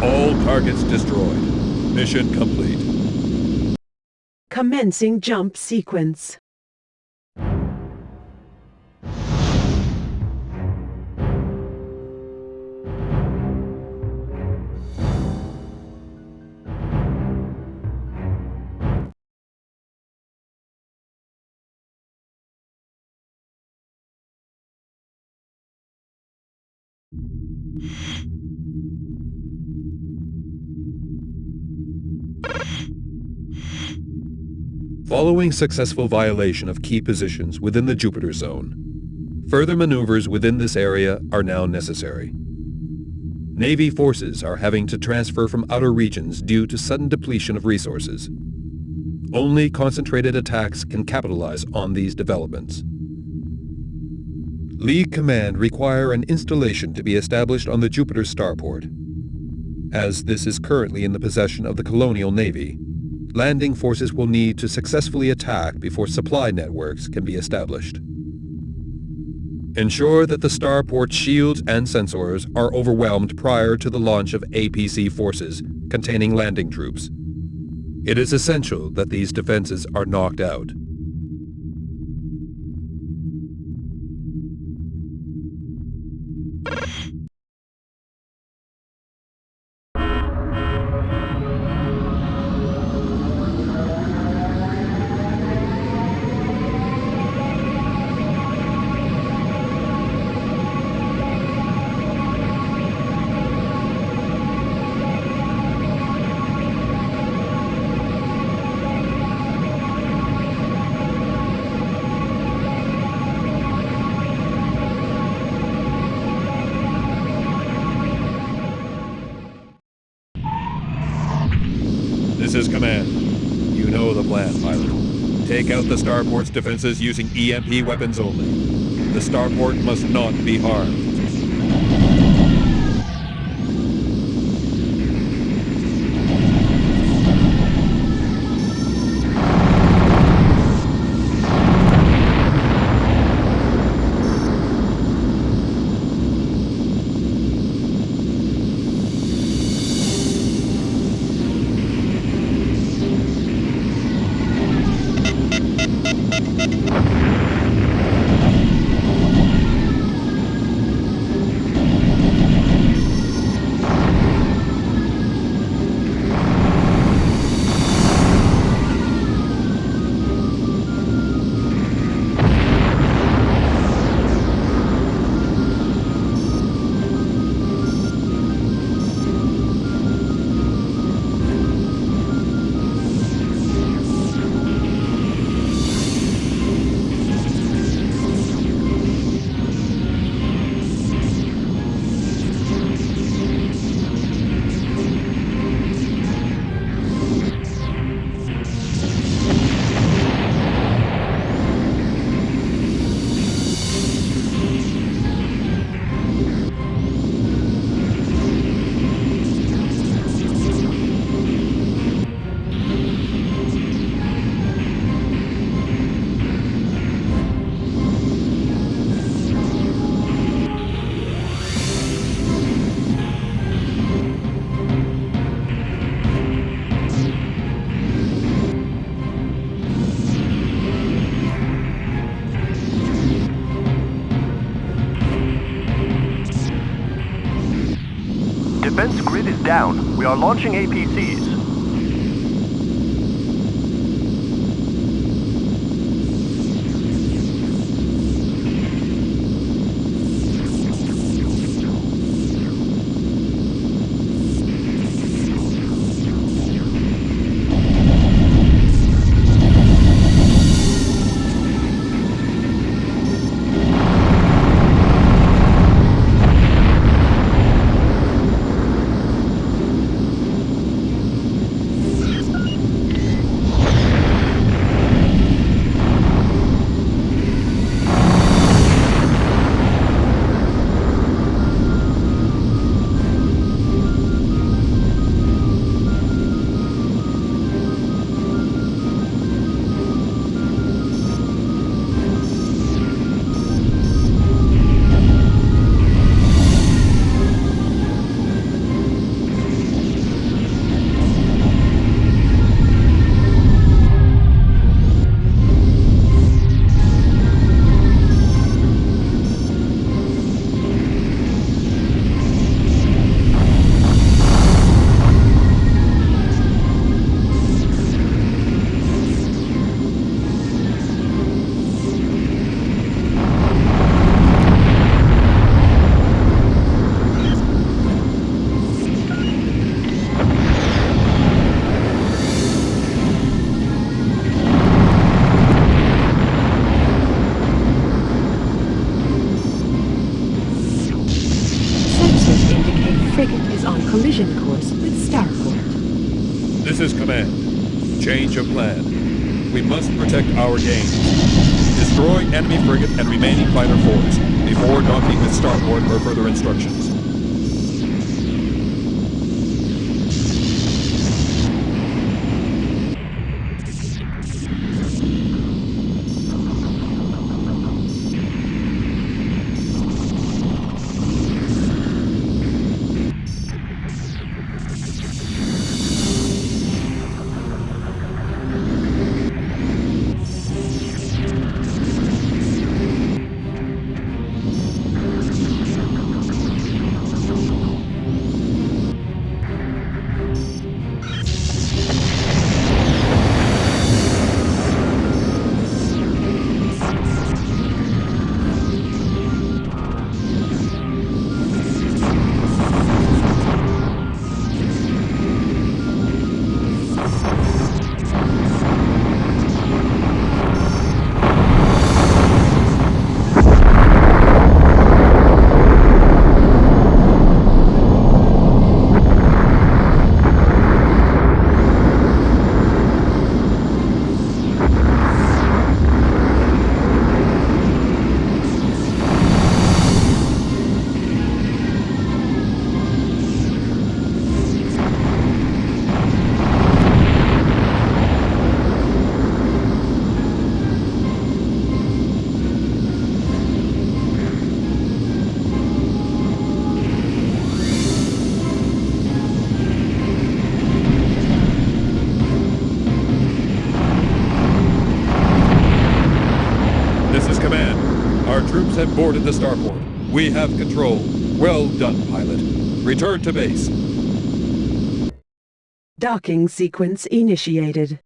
All targets destroyed. Mission complete. Commencing jump sequence. Following successful violation of key positions within the Jupiter zone, further maneuvers within this area are now necessary. Navy forces are having to transfer from outer regions due to sudden depletion of resources. Only concentrated attacks can capitalize on these developments. League Command require an installation to be established on the Jupiter starport. As this is currently in the possession of the Colonial Navy, landing forces will need to successfully attack before supply networks can be established. Ensure that the starport shields and sensors are overwhelmed prior to the launch of APC forces containing landing troops. It is essential that these defenses are knocked out. This is Command. You know the plan, pilot. Take out the starport's defenses using EMP weapons only. The starport must not be harmed. Defense grid is down. We are launching APCs. frigate is on collision course with Starport. This is Command. Change of plan. We must protect our gains. Destroy enemy frigate and remaining fighter force before docking with Starport for further instructions. Troops have boarded the starport. We have control. Well done, pilot. Return to base. Docking sequence initiated.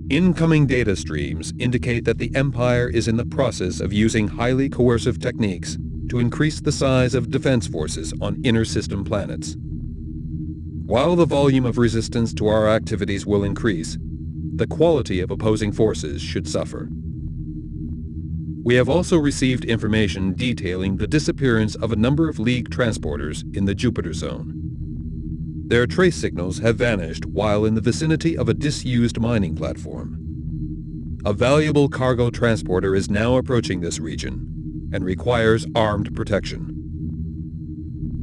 Incoming data streams indicate that the Empire is in the process of using highly coercive techniques to increase the size of defense forces on inner-system planets. While the volume of resistance to our activities will increase, the quality of opposing forces should suffer. We have also received information detailing the disappearance of a number of League transporters in the Jupiter zone. Their trace signals have vanished while in the vicinity of a disused mining platform. A valuable cargo transporter is now approaching this region and requires armed protection.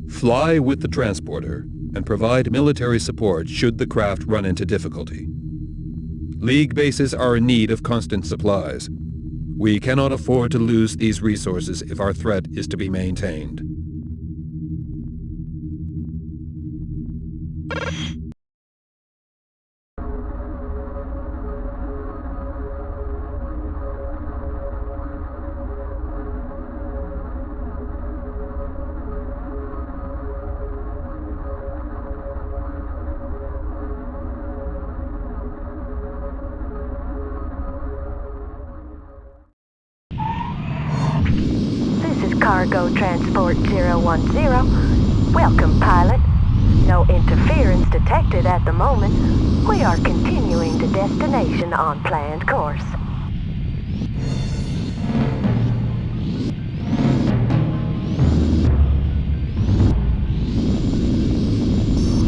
Fly with the transporter and provide military support should the craft run into difficulty. League bases are in need of constant supplies. We cannot afford to lose these resources if our threat is to be maintained. Cargo Transport 010. Welcome, pilot. No interference detected at the moment. We are continuing to destination on planned course.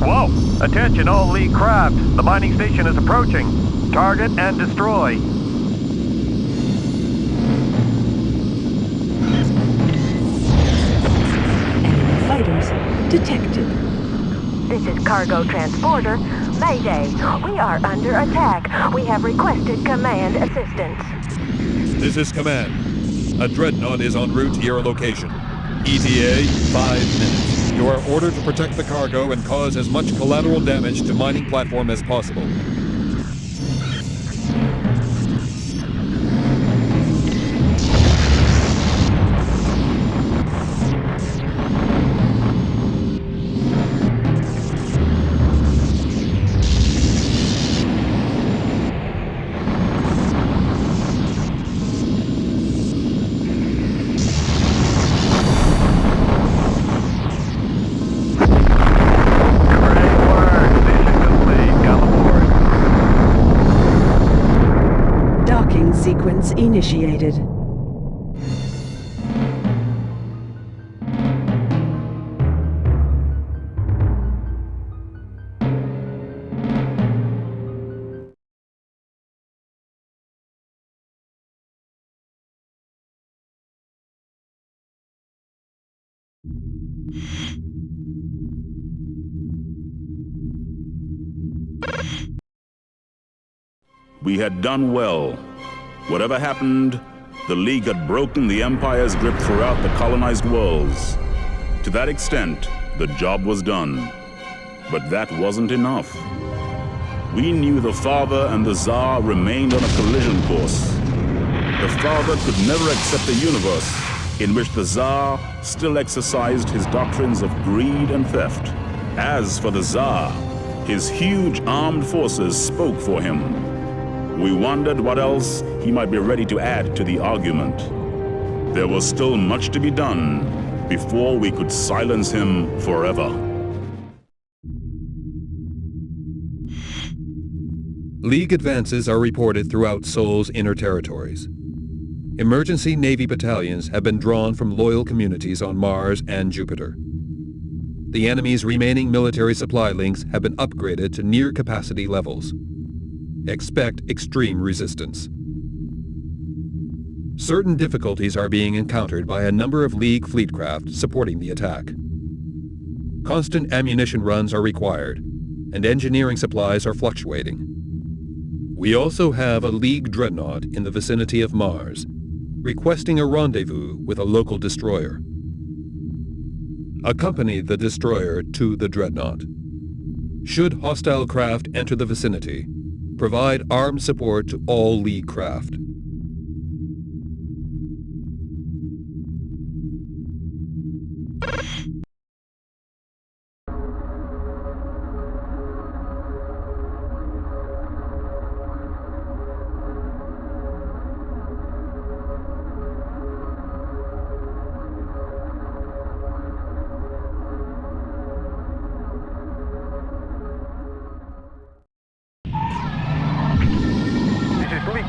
Whoa! Attention all League craft. The mining station is approaching. Target and destroy. Fighters detected. This is Cargo Transporter. Mayday. We are under attack. We have requested command assistance. This is Command. A dreadnought is en route to your location. ETA, 5 minutes. You are ordered to protect the cargo and cause as much collateral damage to mining platform as possible. sequence initiated. We had done well. Whatever happened, the League had broken the Empire's grip throughout the colonized worlds. To that extent, the job was done. But that wasn't enough. We knew the Father and the Tsar remained on a collision course. The Father could never accept a universe in which the Tsar still exercised his doctrines of greed and theft. As for the Tsar, his huge armed forces spoke for him. We wondered what else he might be ready to add to the argument. There was still much to be done before we could silence him forever. League advances are reported throughout Sol's inner territories. Emergency Navy battalions have been drawn from loyal communities on Mars and Jupiter. The enemy's remaining military supply links have been upgraded to near-capacity levels. Expect extreme resistance. Certain difficulties are being encountered by a number of League fleetcraft supporting the attack. Constant ammunition runs are required, and engineering supplies are fluctuating. We also have a League dreadnought in the vicinity of Mars, requesting a rendezvous with a local destroyer. Accompany the destroyer to the dreadnought. Should hostile craft enter the vicinity, provide armed support to all League craft.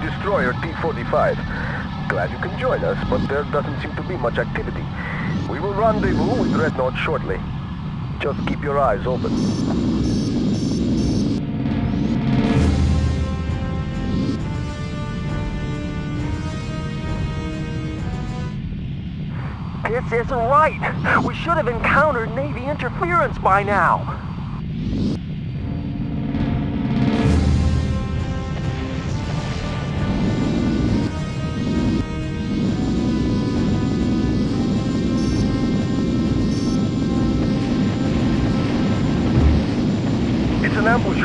Destroyer T-45. Glad you can join us, but there doesn't seem to be much activity. We will rendezvous with Dreadnought shortly. Just keep your eyes open. This isn't right. We should have encountered Navy interference by now. Ambush.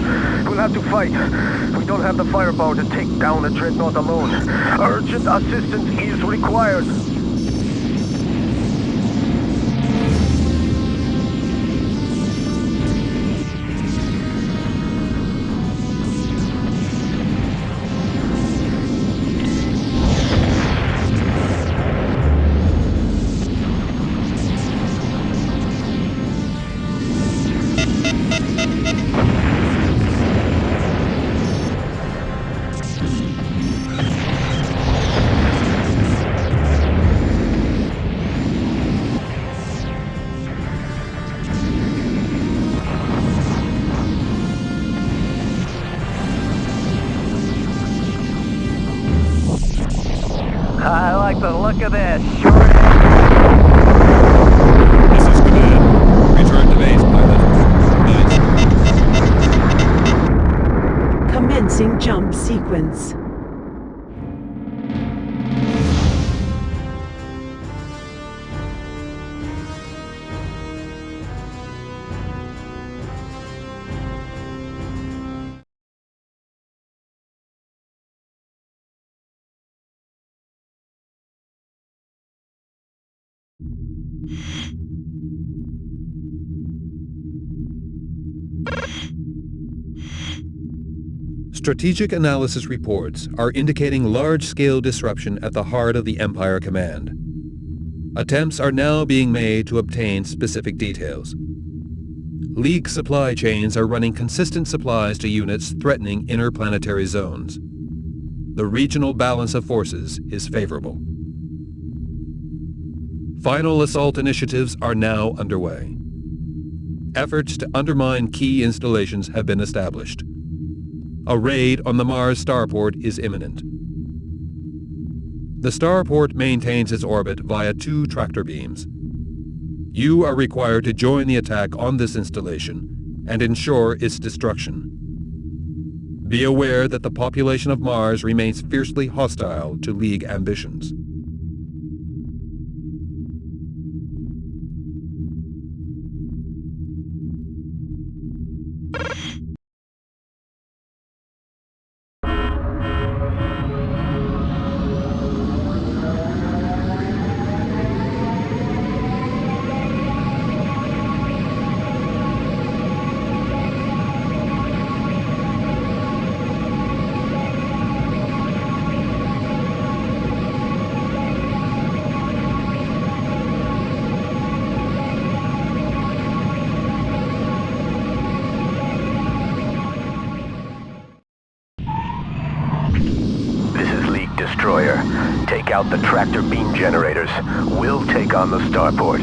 We'll have to fight. We don't have the firepower to take down a dreadnought alone. Urgent assistance is required. I like the look of this. This is Command. Return to base, pilot. Nice. Commencing jump sequence. Strategic analysis reports are indicating large-scale disruption at the heart of the Empire Command. Attempts are now being made to obtain specific details. League supply chains are running consistent supplies to units threatening interplanetary zones. the regional balance of forces is favorable. Final assault initiatives are now underway. Efforts to undermine key installations have been established. A raid on the Mars starport is imminent. The starport maintains its orbit via 2 tractor beams. You are required to join the attack on this installation and ensure its destruction. Be aware that the population of Mars remains fiercely hostile to League ambitions. Destroyer. Take out the tractor beam generators. We'll take on the starport.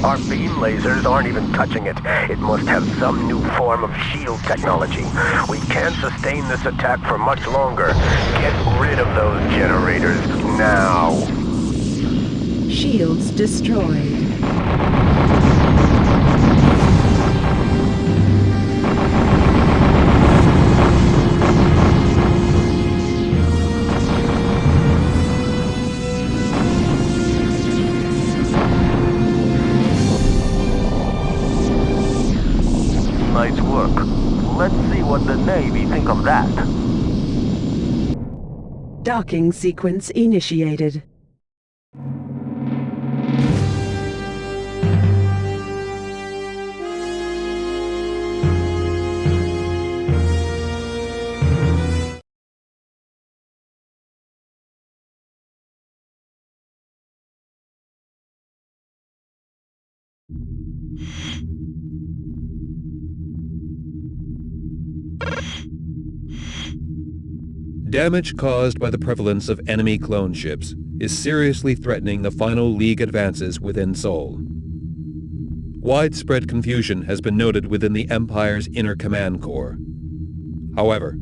Our beam lasers aren't even touching it. It must have some new form of shield technology. We can't sustain this attack for much longer. Get rid of those generators now. Shields destroyed. Nice work. Let's see what the Navy think of that. Docking sequence initiated. Damage caused by the prevalence of enemy clone ships is seriously threatening the final League advances within Sol. Widespread confusion has been noted within the Empire's inner command corps. However,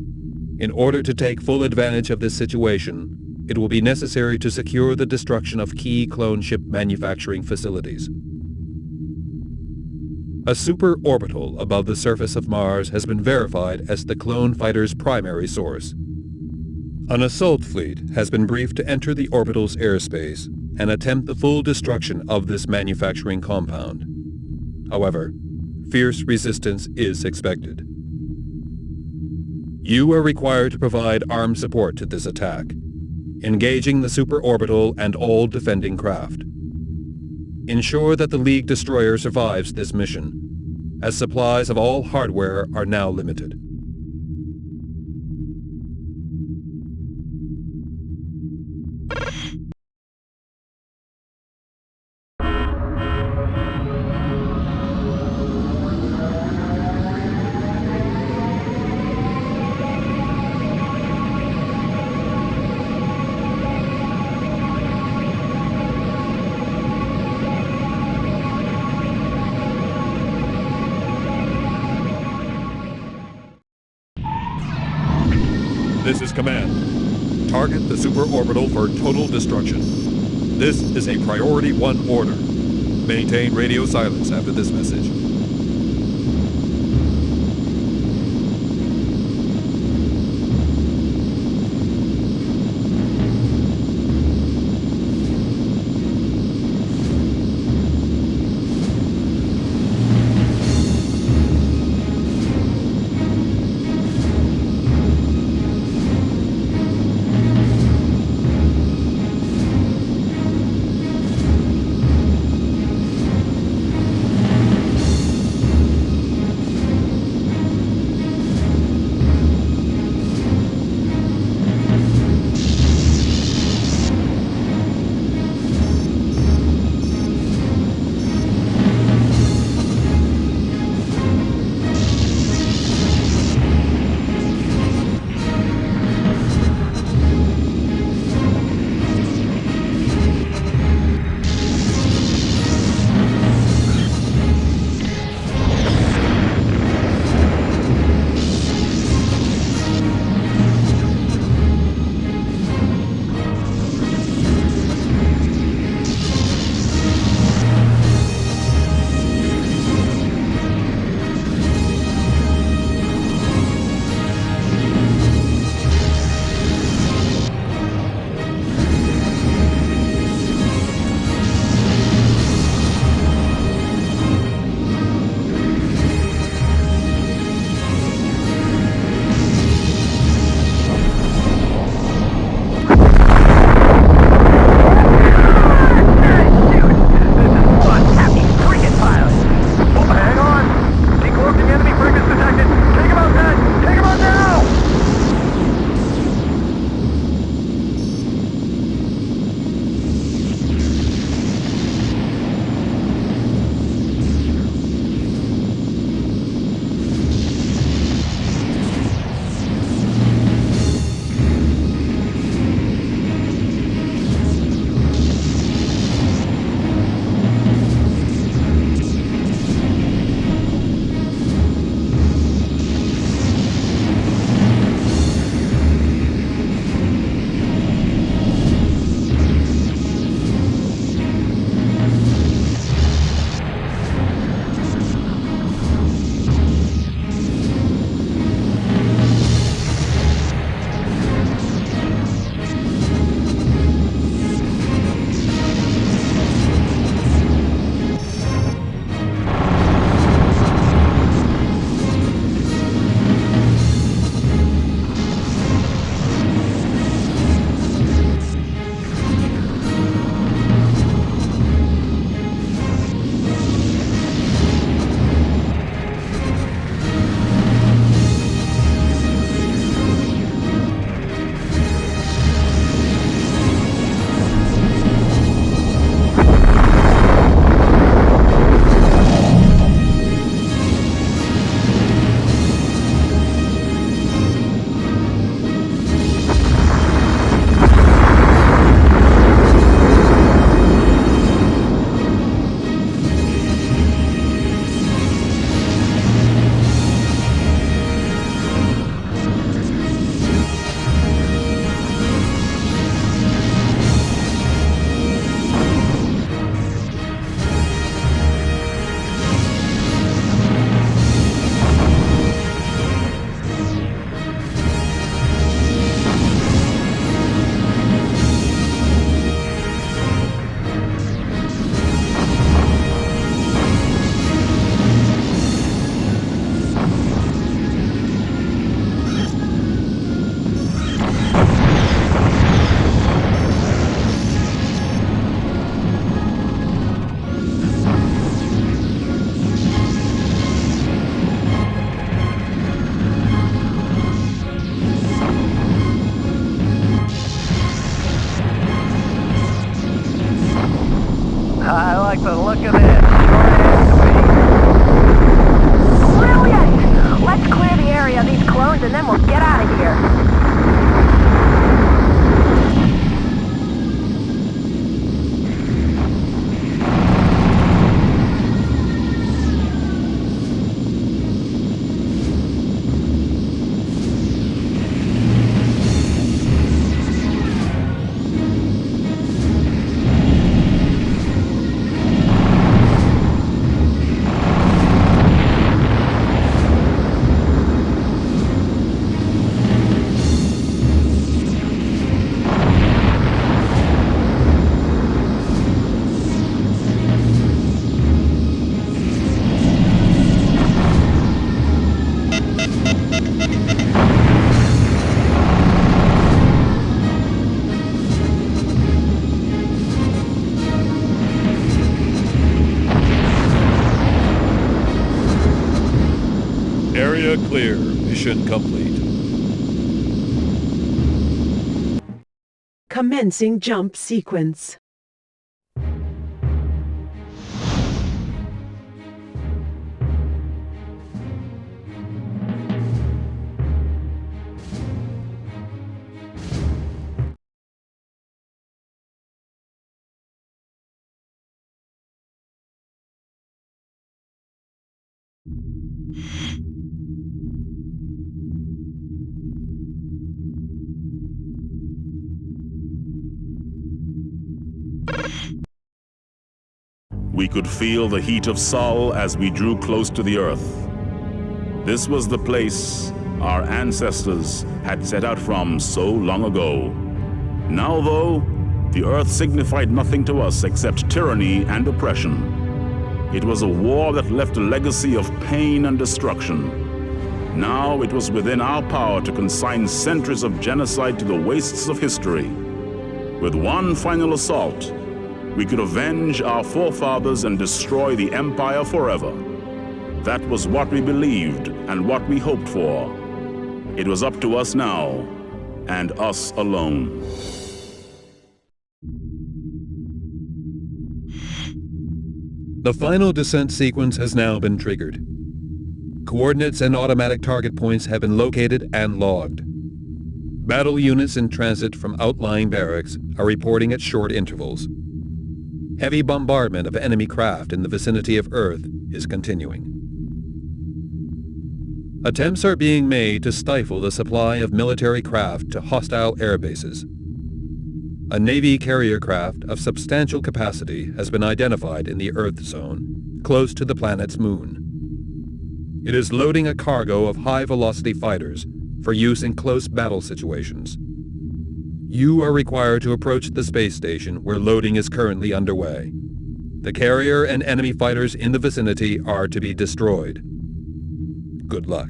in order to take full advantage of this situation, it will be necessary to secure the destruction of key clone ship manufacturing facilities. A super-orbital above the surface of Mars has been verified as the clone fighter's primary source. An assault fleet has been briefed to enter the orbital's airspace and attempt the full destruction of this manufacturing compound. However, fierce resistance is expected. You are required to provide armed support to this attack, engaging the superorbital and all defending craft. Ensure that the League destroyer survives this mission, as supplies of all hardware are now limited. This is command. Target the superorbital for total destruction. This is a Priority 1 order. Maintain radio silence after this message. like the look of this. Brilliant! Let's clear the area of these clones and then we'll get out of here. Clear. Mission complete. Commencing jump sequence. We could feel the heat of Sol as we drew close to the Earth. This was the place our ancestors had set out from so long ago. Now, though, the Earth signified nothing to us except tyranny and oppression. It was a war that left a legacy of pain and destruction. Now it was within our power to consign centuries of genocide to the wastes of history. With one final assault, we could avenge our forefathers and destroy the Empire forever. That was what we believed and what we hoped for. It was up to us now, and us alone. The final descent sequence has now been triggered. Coordinates and automatic target points have been located and logged. Battle units in transit from outlying barracks are reporting at short intervals. Heavy bombardment of enemy craft in the vicinity of Earth is continuing. Attempts are being made to stifle the supply of military craft to hostile air bases. A Navy carrier craft of substantial capacity has been identified in the Earth zone, close to the planet's moon. It is loading a cargo of high-velocity fighters for use in close battle situations. You are required to approach the space station where loading is currently underway. The carrier and enemy fighters in the vicinity are to be destroyed. Good luck.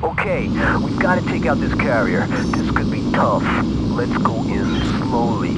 Okay, we've got to take out this carrier. This could be tough. Let's go in slowly.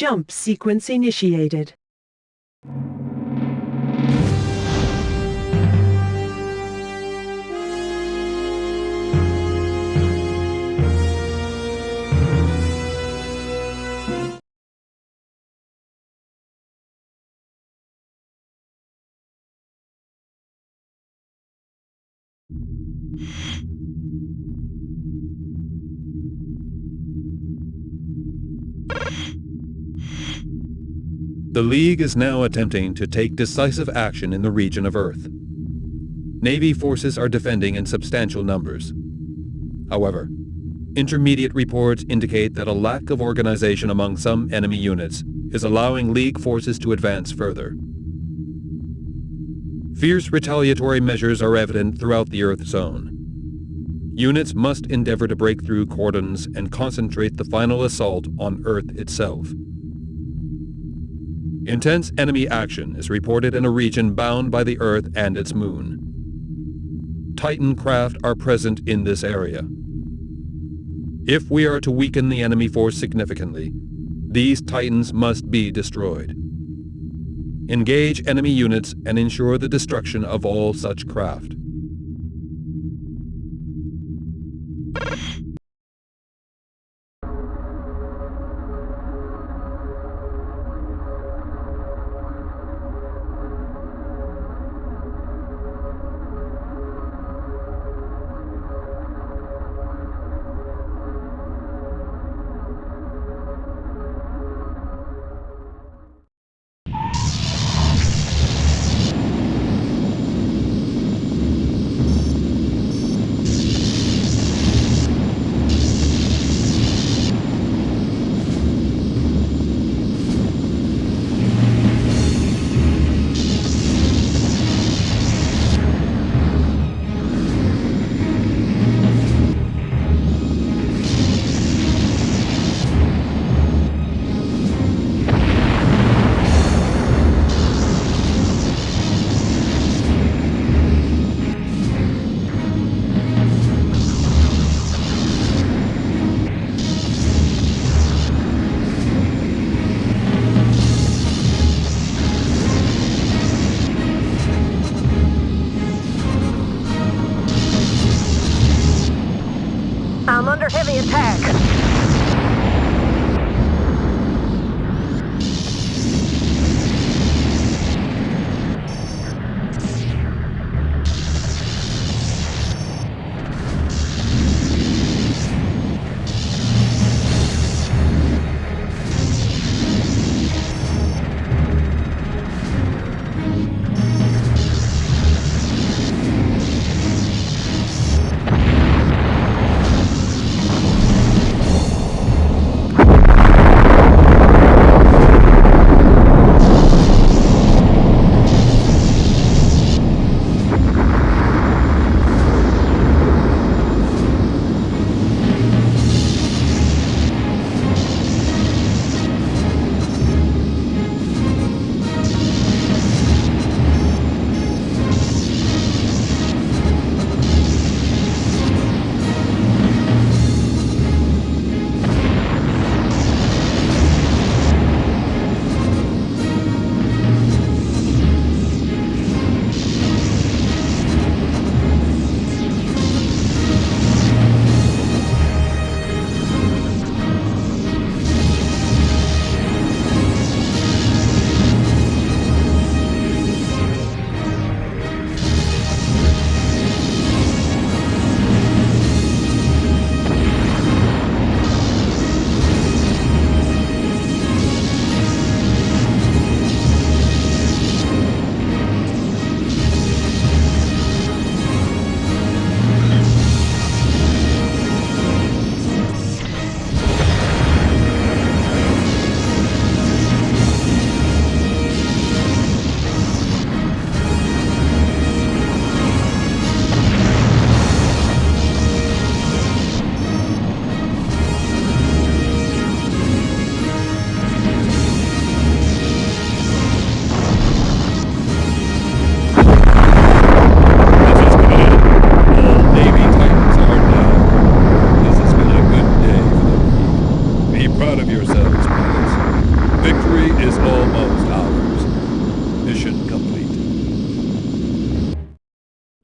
Jump sequence initiated. The League is now attempting to take decisive action in the region of Earth. Navy forces are defending in substantial numbers. However, intermediate reports indicate that a lack of organization among some enemy units is allowing League forces to advance further. Fierce retaliatory measures are evident throughout the Earth zone. Units must endeavor to break through cordons and concentrate the final assault on Earth itself. Intense enemy action is reported in a region bound by the Earth and its moon. Titan craft are present in this area. If we are to weaken the enemy force significantly, these Titans must be destroyed. Engage enemy units and ensure the destruction of all such craft. I'm under heavy attack.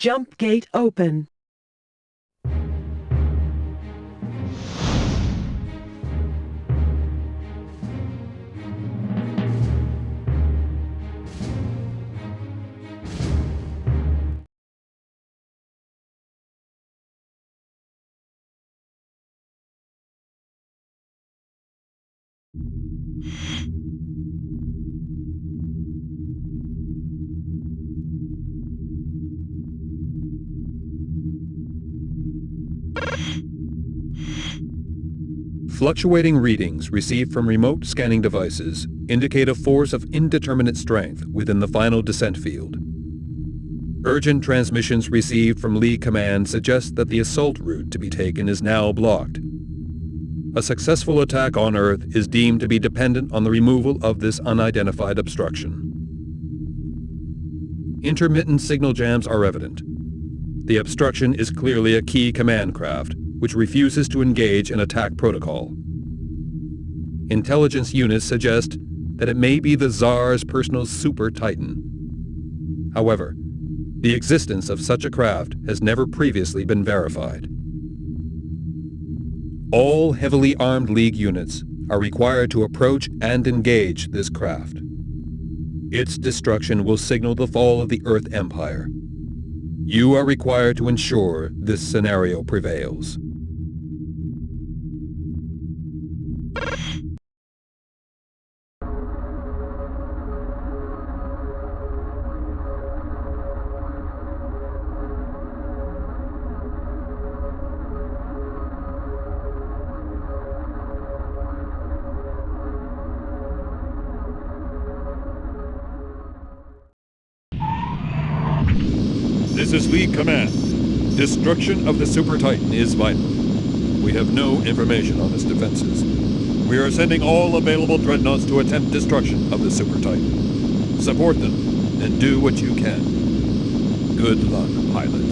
Jump gate open. Fluctuating readings received from remote scanning devices indicate a force of indeterminate strength within the final descent field. Urgent transmissions received from Lee Command suggest that the assault route to be taken is now blocked. A successful attack on Earth is deemed to be dependent on the removal of this unidentified obstruction. Intermittent signal jams are evident. The obstruction is clearly a key command craft, which refuses to engage in attack protocol. Intelligence units suggest that it may be the Tsar's personal Super Titan. However, the existence of such a craft has never previously been verified. All heavily armed League units are required to approach and engage this craft. Its destruction will signal the fall of the Earth Empire. You are required to ensure this scenario prevails. This is League Command. Destruction of the Super Titan is vital. We have no information on its defenses. We are sending all available dreadnoughts to attempt destruction of the Super Titan. Support them, and do what you can. Good luck, pilot.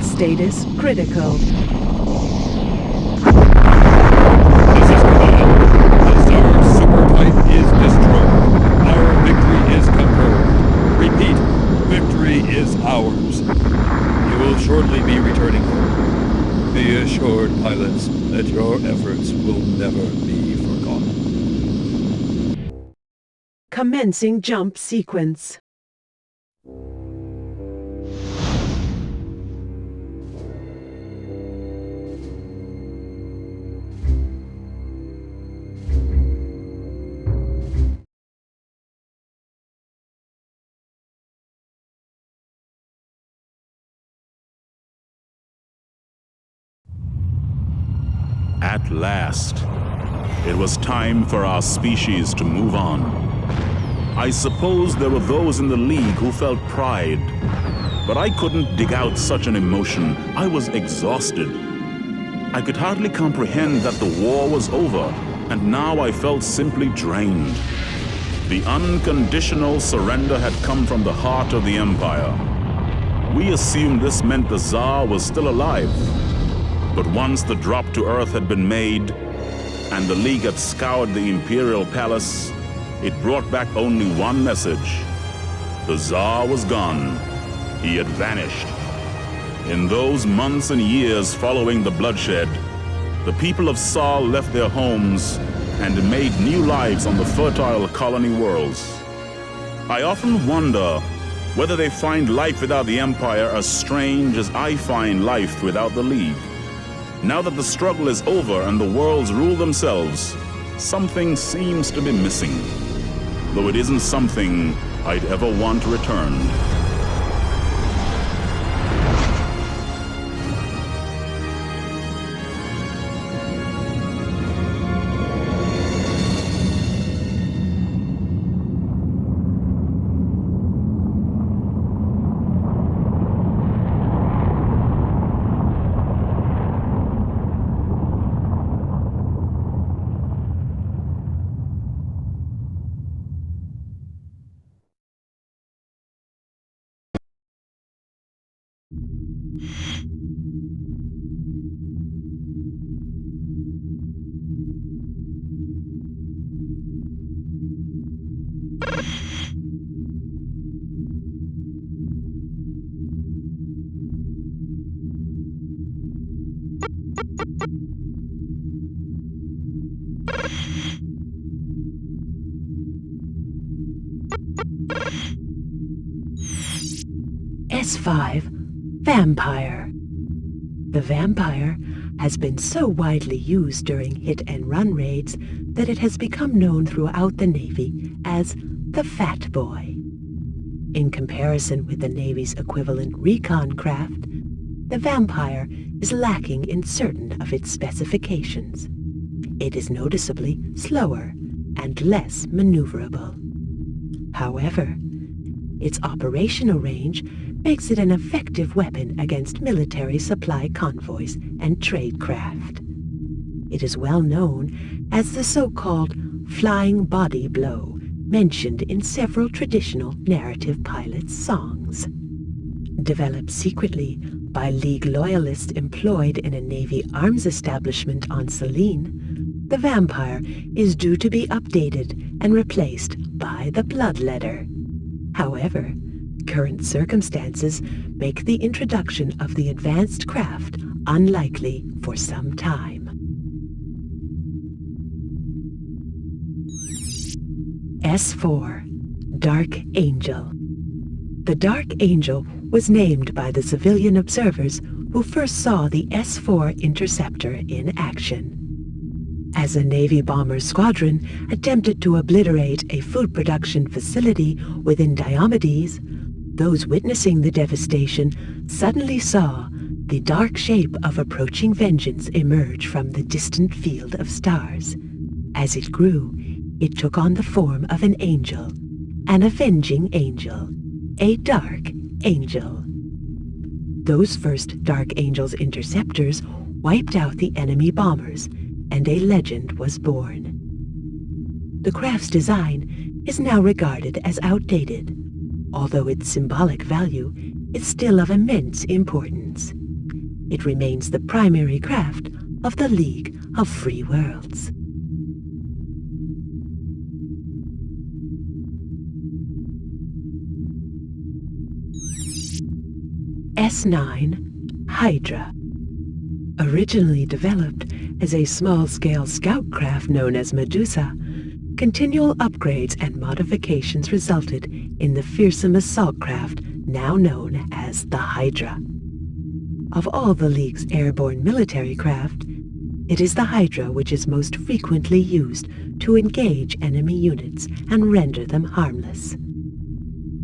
Status critical. This is Command. The Tsar's Super Titan is destroyed. Our victory is confirmed. Repeat, victory is ours. You will shortly be returning home. Be assured, pilots, that your efforts will never be forgotten. Commencing jump sequence. At last, it was time for our species to move on. I suppose there were those in the League who felt pride, but I couldn't dig out such an emotion. I was exhausted. I could hardly comprehend that the war was over, and now I felt simply drained. The unconditional surrender had come from the heart of the Empire. We assumed this meant the Tsar was still alive. But once the drop to Earth had been made, and the League had scoured the Imperial Palace, it brought back only one message. The Tsar was gone. He had vanished. In those months and years following the bloodshed, the people of Sol left their homes and made new lives on the fertile colony worlds. I often wonder whether they find life without the Empire as strange as I find life without the League. Now that the struggle is over and the worlds rule themselves, something seems to be missing, though it isn't something I'd ever want returned. S5 Vampire. The Vampire has been so widely used during hit-and-run raids that it has become known throughout the Navy as the Fat Boy. In comparison with the Navy's equivalent recon craft, the Vampire is lacking in certain of its specifications. It is noticeably slower and less maneuverable. However, its operational range makes it an effective weapon against military supply convoys and trade craft. It is well known as the so-called flying body blow, mentioned in several traditional narrative pilots' songs. Developed secretly by League loyalists employed in a Navy arms establishment on Selene, the Vampire is due to be updated and replaced by the Bloodletter. However, current circumstances make the introduction of the advanced craft unlikely for some time. S4 Dark Angel. The Dark Angel was named by the civilian observers who first saw the S4 interceptor in action. As a Navy bomber squadron attempted to obliterate a food production facility within Diomedes, those witnessing the devastation suddenly saw the dark shape of approaching vengeance emerge from the distant field of stars. As it grew, it took on the form of an angel, an avenging angel, a Dark Angel. Those first Dark Angel's interceptors wiped out the enemy bombers, and a legend was born. The craft's design is now regarded as outdated, although its symbolic value is still of immense importance. It remains the primary craft of the League of Free Worlds. S9 Hydra. Originally developed as a small-scale scout craft known as Medusa, continual upgrades and modifications resulted in the fearsome assault craft now known as the Hydra. Of all the League's airborne military craft, it is the Hydra which is most frequently used to engage enemy units and render them harmless.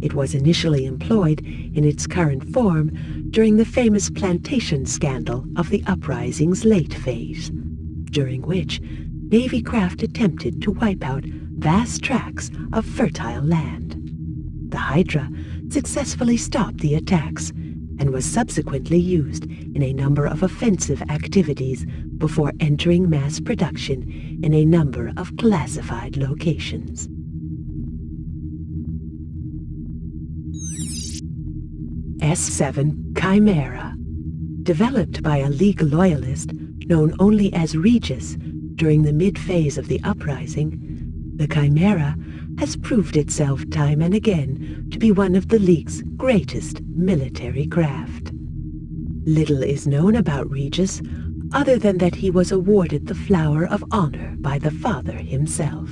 It was initially employed in its current form during the famous plantation scandal of the Uprising's late phase. during which Navy craft attempted to wipe out vast tracts of fertile land. The Hydra successfully stopped the attacks and was subsequently used in a number of offensive activities before entering mass production in a number of classified locations. S7 Chimera. Developed by a League loyalist known only as Regis during the mid-phase of the uprising, the Chimera has proved itself time and again to be one of the League's greatest military craft. Little is known about Regis other than that he was awarded the Flower of Honor by the Father himself.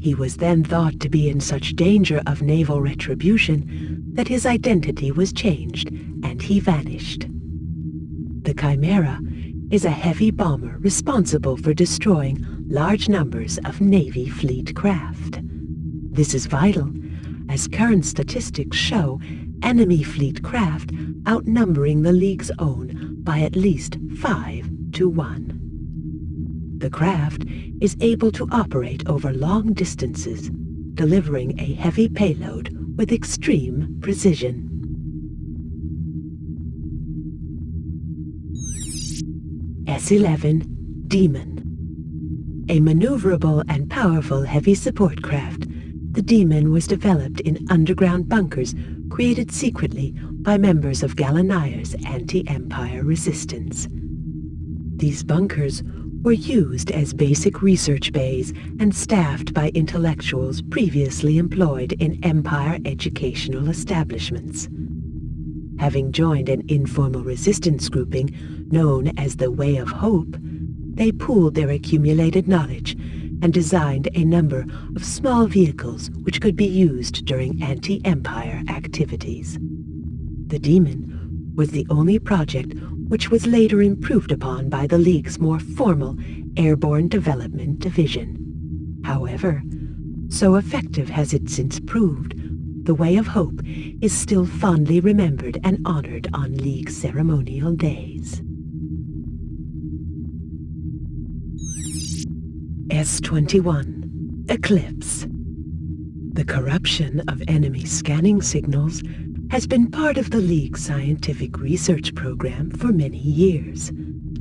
He was then thought to be in such danger of naval retribution that his identity was changed and he vanished. The Chimera is a heavy bomber responsible for destroying large numbers of Navy fleet craft. This is vital, as current statistics show enemy fleet craft outnumbering the League's own by at least 5 to 1. The craft is able to operate over long distances, delivering a heavy payload with extreme precision. S11 Demon. A maneuverable and powerful heavy support craft, the Demon was developed in underground bunkers created secretly by members of Gallinaya's anti-Empire resistance. These bunkers were used as basic research bays and staffed by intellectuals previously employed in Empire educational establishments. Having joined an informal resistance grouping known as the Way of Hope, they pooled their accumulated knowledge and designed a number of small vehicles which could be used during anti-Empire activities. The Demon was the only project which was later improved upon by the League's more formal Airborne Development Division. However, so effective has it since proved, the Way of Hope is still fondly remembered and honored on League ceremonial days. S21 Eclipse. The corruption of enemy scanning signals has been part of the League's scientific research program for many years.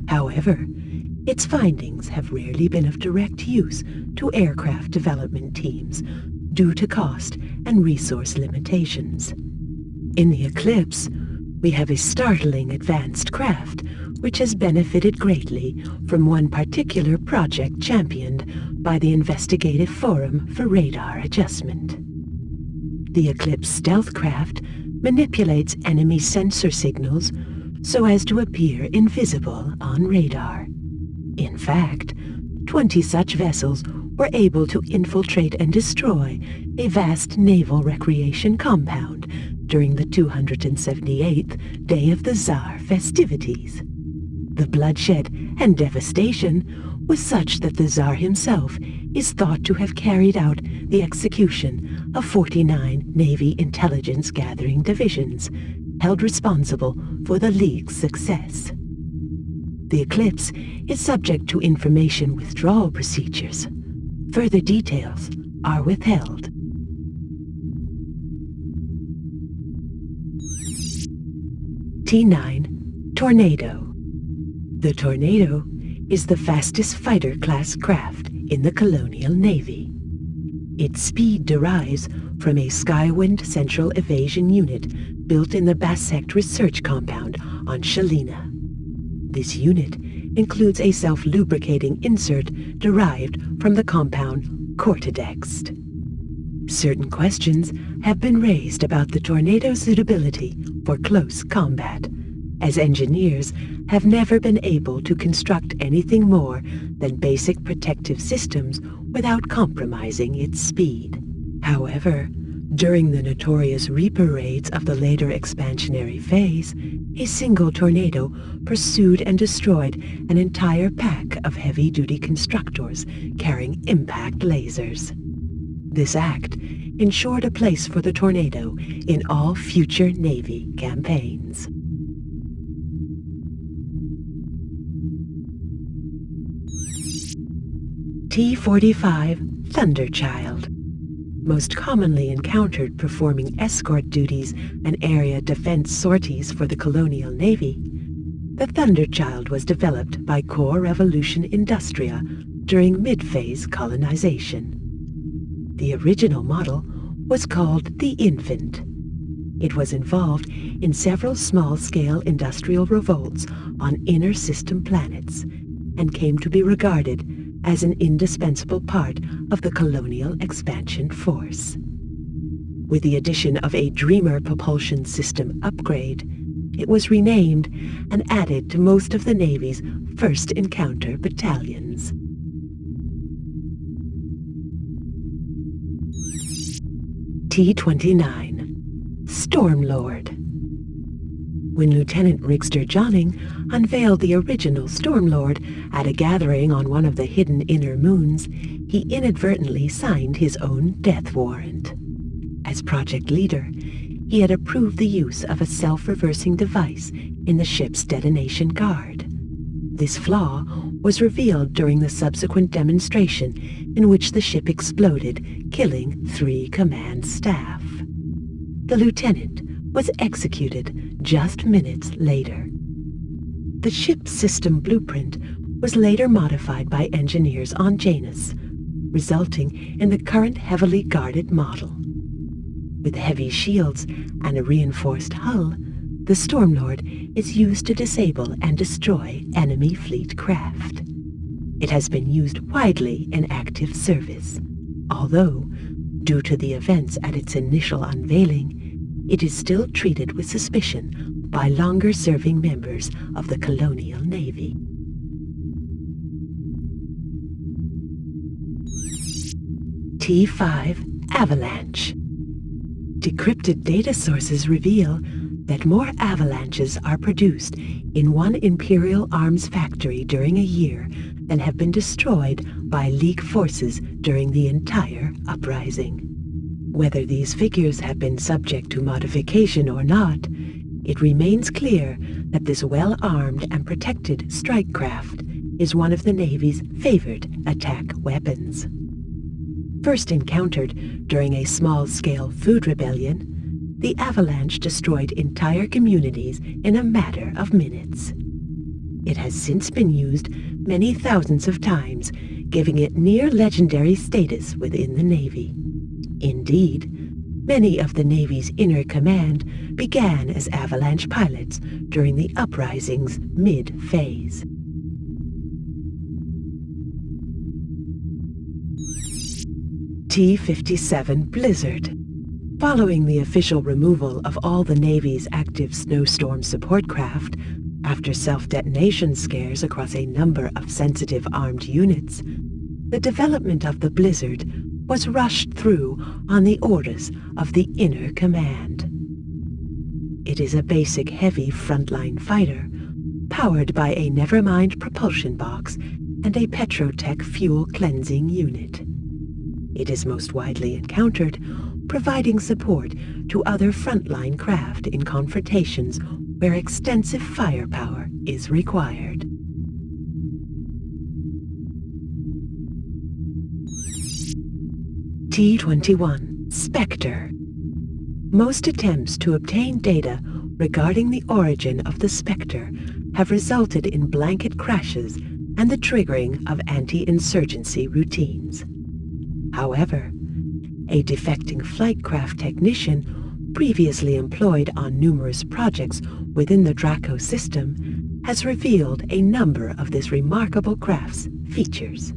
However, its findings have rarely been of direct use to aircraft development teams due to cost and resource limitations. In the Eclipse, we have a startling advanced craft which has benefited greatly from one particular project championed by the Investigative Forum for Radar Adjustment. The Eclipse stealth craft manipulates enemy sensor signals so as to appear invisible on radar. In fact, 20 such vessels were able to infiltrate and destroy a vast naval recreation compound during the 278th day of the Tsar festivities. The bloodshed and devastation was such that the Tsar himself is thought to have carried out the execution of 49 Navy intelligence gathering divisions, held responsible for the League's success. The Eclipse is subject to information withdrawal procedures. Further details are withheld. T9 Tornado. The Tornado is the fastest fighter-class craft in the Colonial Navy. Its speed derives from a Skywind Central Evasion Unit built in the Bassect Research Compound on Shalina. This unit includes a self-lubricating insert derived from the compound Cortidext. Certain questions have been raised about the Tornado's suitability for close combat, as engineers have never been able to construct anything more than basic protective systems without compromising its speed. However, during the notorious Reaper raids of the later expansionary phase, a single tornado pursued and destroyed an entire pack of heavy-duty constructors carrying impact lasers. This act ensured a place for the Tornado in all future Navy campaigns. T-45 Thunderchild. Most commonly encountered performing escort duties and area defense sorties for the Colonial Navy, the Thunderchild was developed by Core Revolution Industria during mid-phase colonization. The original model was called the Infant. It was involved in several small-scale industrial revolts on inner system planets and came to be regarded as an indispensable part of the colonial expansion force. With the addition of a Dreamer propulsion system upgrade, it was renamed and added to most of the Navy's first encounter battalions. T-29 Stormlord. When Lieutenant Rigster Johning unveiled the original Stormlord at a gathering on one of the hidden inner moons, he inadvertently signed his own death warrant. As project leader, he had approved the use of a self-reversing device in the ship's detonation guard. This flaw was revealed during the subsequent demonstration in which the ship exploded, killing 3 command staff. The lieutenant was executed just minutes later. The ship's system blueprint was later modified by engineers on Janus, resulting in the current heavily guarded model. With heavy shields and a reinforced hull, the Stormlord is used to disable and destroy enemy fleet craft. It has been used widely in active service, although, due to the events at its initial unveiling, it is still treated with suspicion by longer-serving members of the Colonial Navy. T-5 Avalanche. Decrypted data sources reveal that more avalanches are produced in one Imperial Arms factory during a year than have been destroyed by League forces during the entire uprising. Whether these figures have been subject to modification or not, it remains clear that this well-armed and protected strike craft is one of the Navy's favored attack weapons. First encountered during a small-scale food rebellion, the avalanche destroyed entire communities in a matter of minutes. It has since been used many thousands of times, giving it near-legendary status within the Navy. Indeed, many of the Navy's inner command began as avalanche pilots during the uprising's mid-phase. T-57 Blizzard. Following the official removal of all the Navy's active snowstorm support craft, after self-detonation scares across a number of sensitive armed units, the development of the Blizzard was rushed through on the orders of the Inner Command. It is a basic heavy frontline fighter, powered by a Nevermind propulsion box and a Petrotech fuel cleansing unit. It is most widely encountered, providing support to other frontline craft in confrontations where extensive firepower is required. T-21 Spectre. Most attempts to obtain data regarding the origin of the Spectre have resulted in blanket crashes and the triggering of anti-insurgency routines. However, a defecting flight craft technician previously employed on numerous projects within the Draco system has revealed a number of this remarkable craft's features.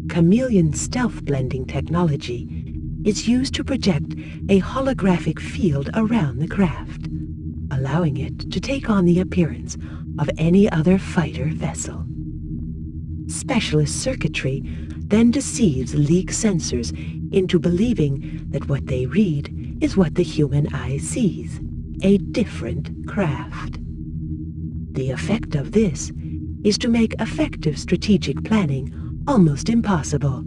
Chameleon stealth blending technology is used to project a holographic field around the craft, allowing it to take on the appearance of any other fighter vessel. Specialist circuitry then deceives League sensors into believing that what they read is what the human eye sees, a different craft. The effect of this is to make effective strategic planning almost impossible,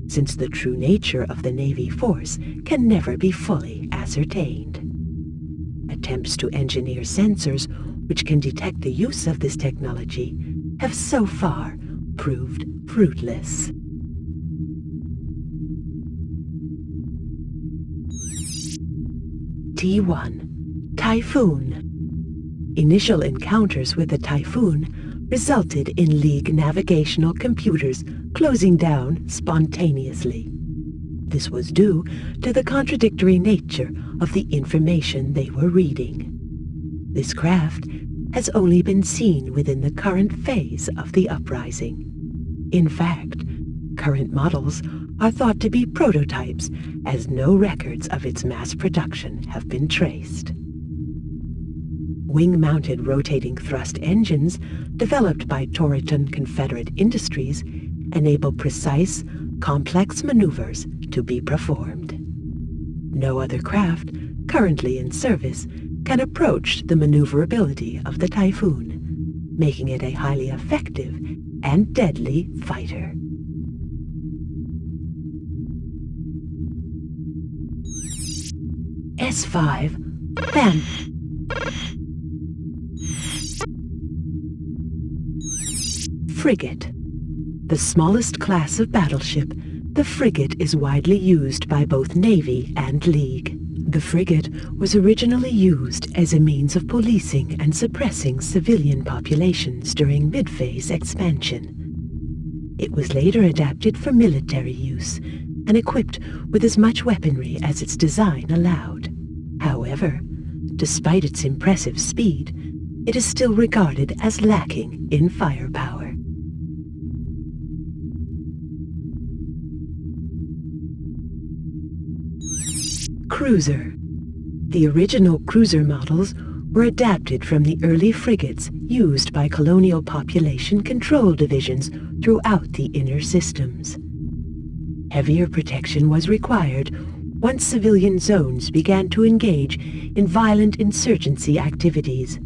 since the true nature of the Navy force can never be fully ascertained. Attempts to engineer sensors which can detect the use of this technology have so far proved fruitless. T1. Typhoon. Initial encounters with the Typhoon resulted in League navigational computers closing down spontaneously. This was due to the contradictory nature of the information they were reading. This craft has only been seen within the current phase of the uprising. In fact, current models are thought to be prototypes, as no records of its mass production have been traced. Wing-mounted rotating thrust engines, developed by Torreton Confederate Industries, enable precise, complex maneuvers to be performed. No other craft currently in service can approach the maneuverability of the Typhoon, making it a highly effective and deadly fighter. S5 Frigate. The smallest class of battleship, the frigate is widely used by both Navy and League. The frigate was originally used as a means of policing and suppressing civilian populations during mid-phase expansion. It was later adapted for military use and equipped with as much weaponry as its design allowed. However, despite its impressive speed, it is still regarded as lacking in firepower. Cruiser. The original cruiser models were adapted from the early frigates used by colonial population control divisions throughout the inner systems. Heavier protection was required once civilian zones began to engage in violent insurgency activities,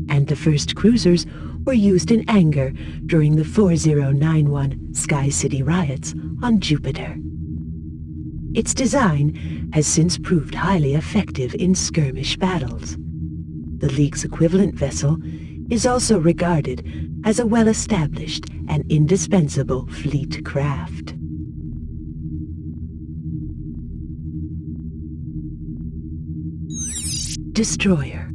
and the first cruisers were used in anger during the 4091 Sky City riots on Jupiter. Its design has since proved highly effective in skirmish battles. The League's equivalent vessel is also regarded as a well-established and indispensable fleet craft. Destroyer.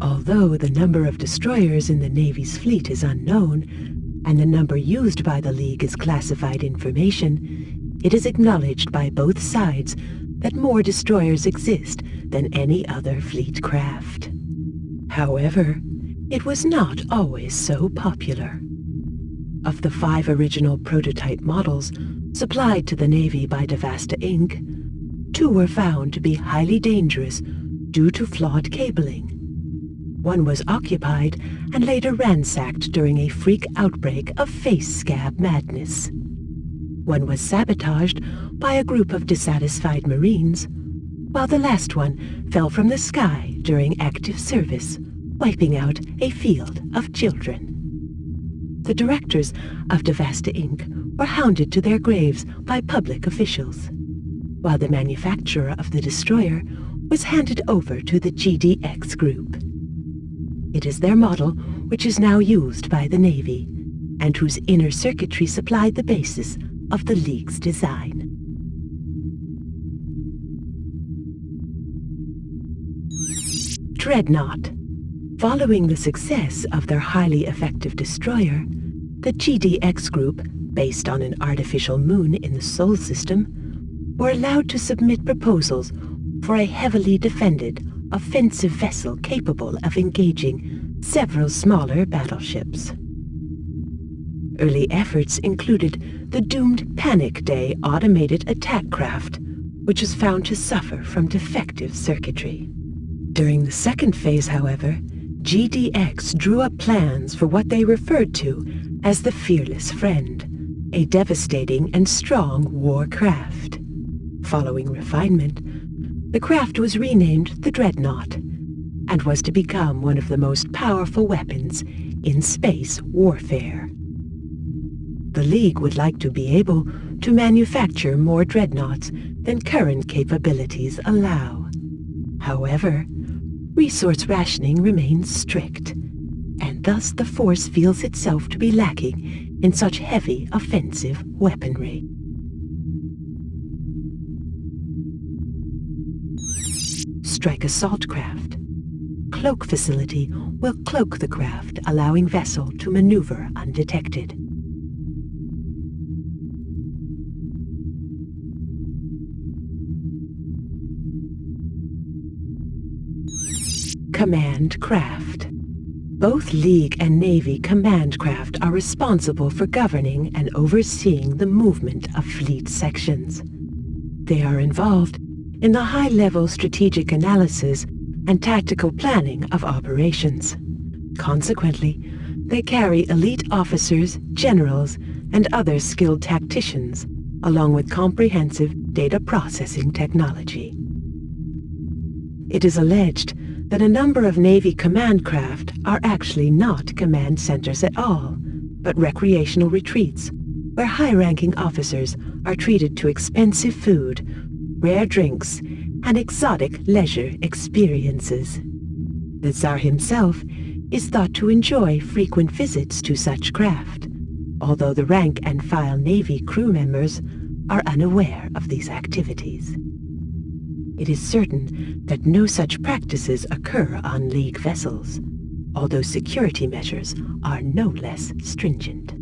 Although the number of destroyers in the Navy's fleet is unknown, and the number used by the League is classified information, it is acknowledged by both sides that more destroyers exist than any other fleet craft. However, it was not always so popular. Of the 5 original prototype models supplied to the Navy by Devasta Inc., 2 were found to be highly dangerous due to flawed cabling. One was occupied and later ransacked during a freak outbreak of face scab madness. One was sabotaged by a group of dissatisfied Marines, while the last one fell from the sky during active service, wiping out a field of children. The directors of Devasta Inc. were hounded to their graves by public officials, while the manufacturer of the destroyer was handed over to the GDX group. It is their model which is now used by the Navy, and whose inner circuitry supplied the basis of the League's design. Dreadnought. Following the success of their highly effective destroyer, the GDX group, based on an artificial moon in the Sol system, were allowed to submit proposals for a heavily defended, offensive vessel capable of engaging several smaller battleships. Early efforts included the doomed Panic Day automated attack craft, which was found to suffer from defective circuitry. During the second phase, however, GDX drew up plans for what they referred to as the Fearless Friend, a devastating and strong war craft. Following refinement, the craft was renamed the Dreadnought, and was to become one of the most powerful weapons in space warfare. The League would like to be able to manufacture more dreadnoughts than current capabilities allow. However, resource rationing remains strict, and thus the Force feels itself to be lacking in such heavy offensive weaponry. Strike assault craft. Cloak facility will cloak the craft, allowing vessel to maneuver undetected. Command craft. Both League and Navy command craft are responsible for governing and overseeing the movement of fleet sections. They are involved in the high-level strategic analysis and tactical planning of operations. Consequently, they carry elite officers, generals, and other skilled tacticians, along with comprehensive data processing technology. It is alleged that a number of Navy command craft are actually not command centers at all, but recreational retreats, where high-ranking officers are treated to expensive food, rare drinks, and exotic leisure experiences. The Tsar himself is thought to enjoy frequent visits to such craft, although the rank-and-file Navy crew members are unaware of these activities. It is certain that no such practices occur on League vessels, although security measures are no less stringent.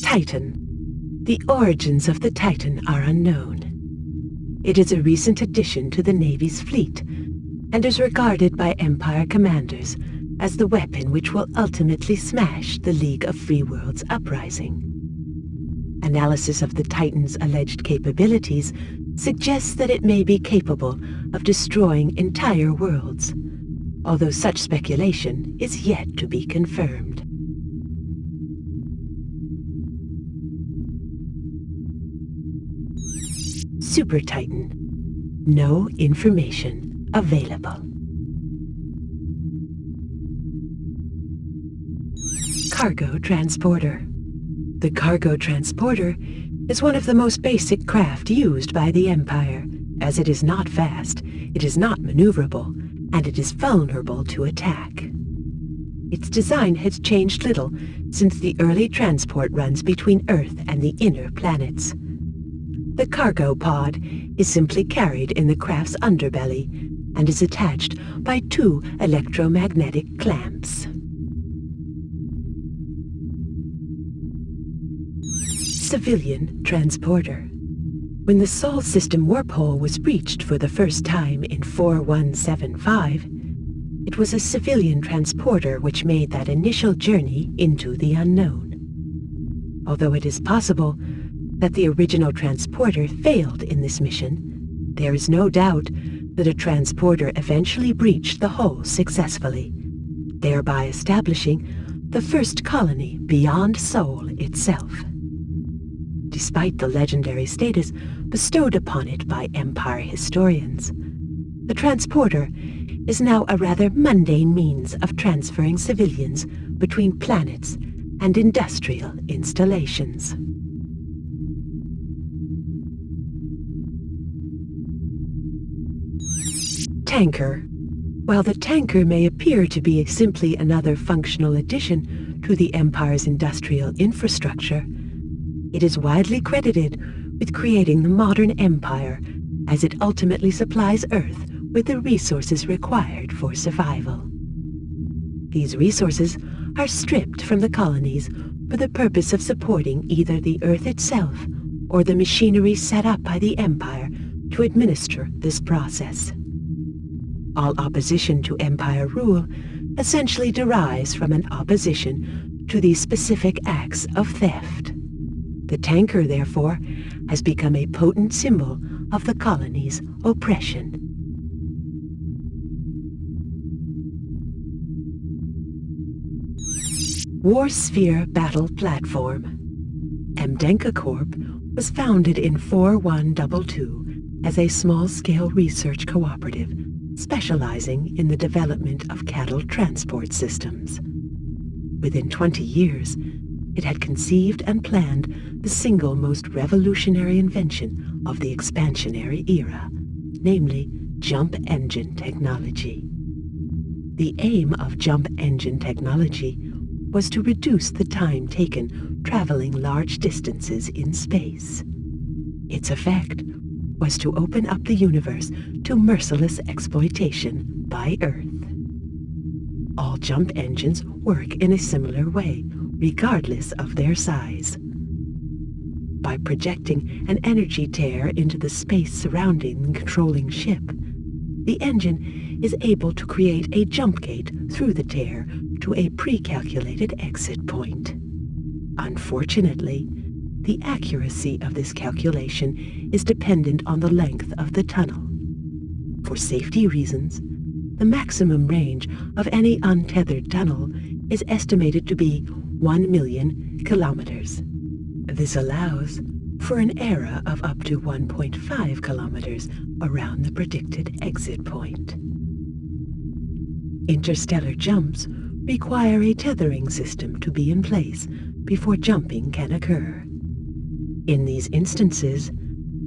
Titan. The origins of the Titan are unknown. It is a recent addition to the Navy's fleet, and is regarded by Empire commanders as the weapon which will ultimately smash the League of Free Worlds uprising. Analysis of the Titan's alleged capabilities suggests that it may be capable of destroying entire worlds, although such speculation is yet to be confirmed. Super Titan. No information available. Cargo Transporter. The cargo transporter is one of the most basic craft used by the Empire, as it is not fast, it is not maneuverable, and it is vulnerable to attack. Its design has changed little since the early transport runs between Earth and the inner planets. The cargo pod is simply carried in the craft's underbelly and is attached by 2 electromagnetic clamps. Civilian transporter. When the Sol system warp hole was breached for the first time in 4175, it was a civilian transporter which made that initial journey into the unknown. Although it is possible that the original transporter failed in this mission, there is no doubt that a transporter eventually breached the hull successfully, thereby establishing the first colony beyond Sol itself. Despite the legendary status bestowed upon it by Empire historians, the transporter is now a rather mundane means of transferring civilians between planets and industrial installations. Tanker. While the tanker may appear to be simply another functional addition to the Empire's industrial infrastructure, it is widely credited with creating the modern empire, as it ultimately supplies Earth with the resources required for survival. These resources are stripped from the colonies for the purpose of supporting either the Earth itself or the machinery set up by the Empire to administer this process. All opposition to Empire rule essentially derives from an opposition to these specific acts of theft. The tanker, therefore, has become a potent symbol of the colony's oppression. Warsphere Battle Platform. Mdenka Corp was founded in 4122 as a small-scale research cooperative specializing in the development of cattle transport systems. Within 20 years, it had conceived and planned the single most revolutionary invention of the expansionary era, namely jump engine technology. The aim of jump engine technology was to reduce the time taken traveling large distances in space. Its effect was to open up the universe to merciless exploitation by Earth. All jump engines work in a similar way, regardless of their size. By projecting an energy tear into the space surrounding the controlling ship, the engine is able to create a jump gate through the tear to a pre-calculated exit point. Unfortunately, the accuracy of this calculation is dependent on the length of the tunnel. For safety reasons, the maximum range of any untethered tunnel is estimated to be 1 million kilometers. This allows for an error of up to 1.5 kilometers around the predicted exit point. Interstellar jumps require a tethering system to be in place before jumping can occur. In these instances,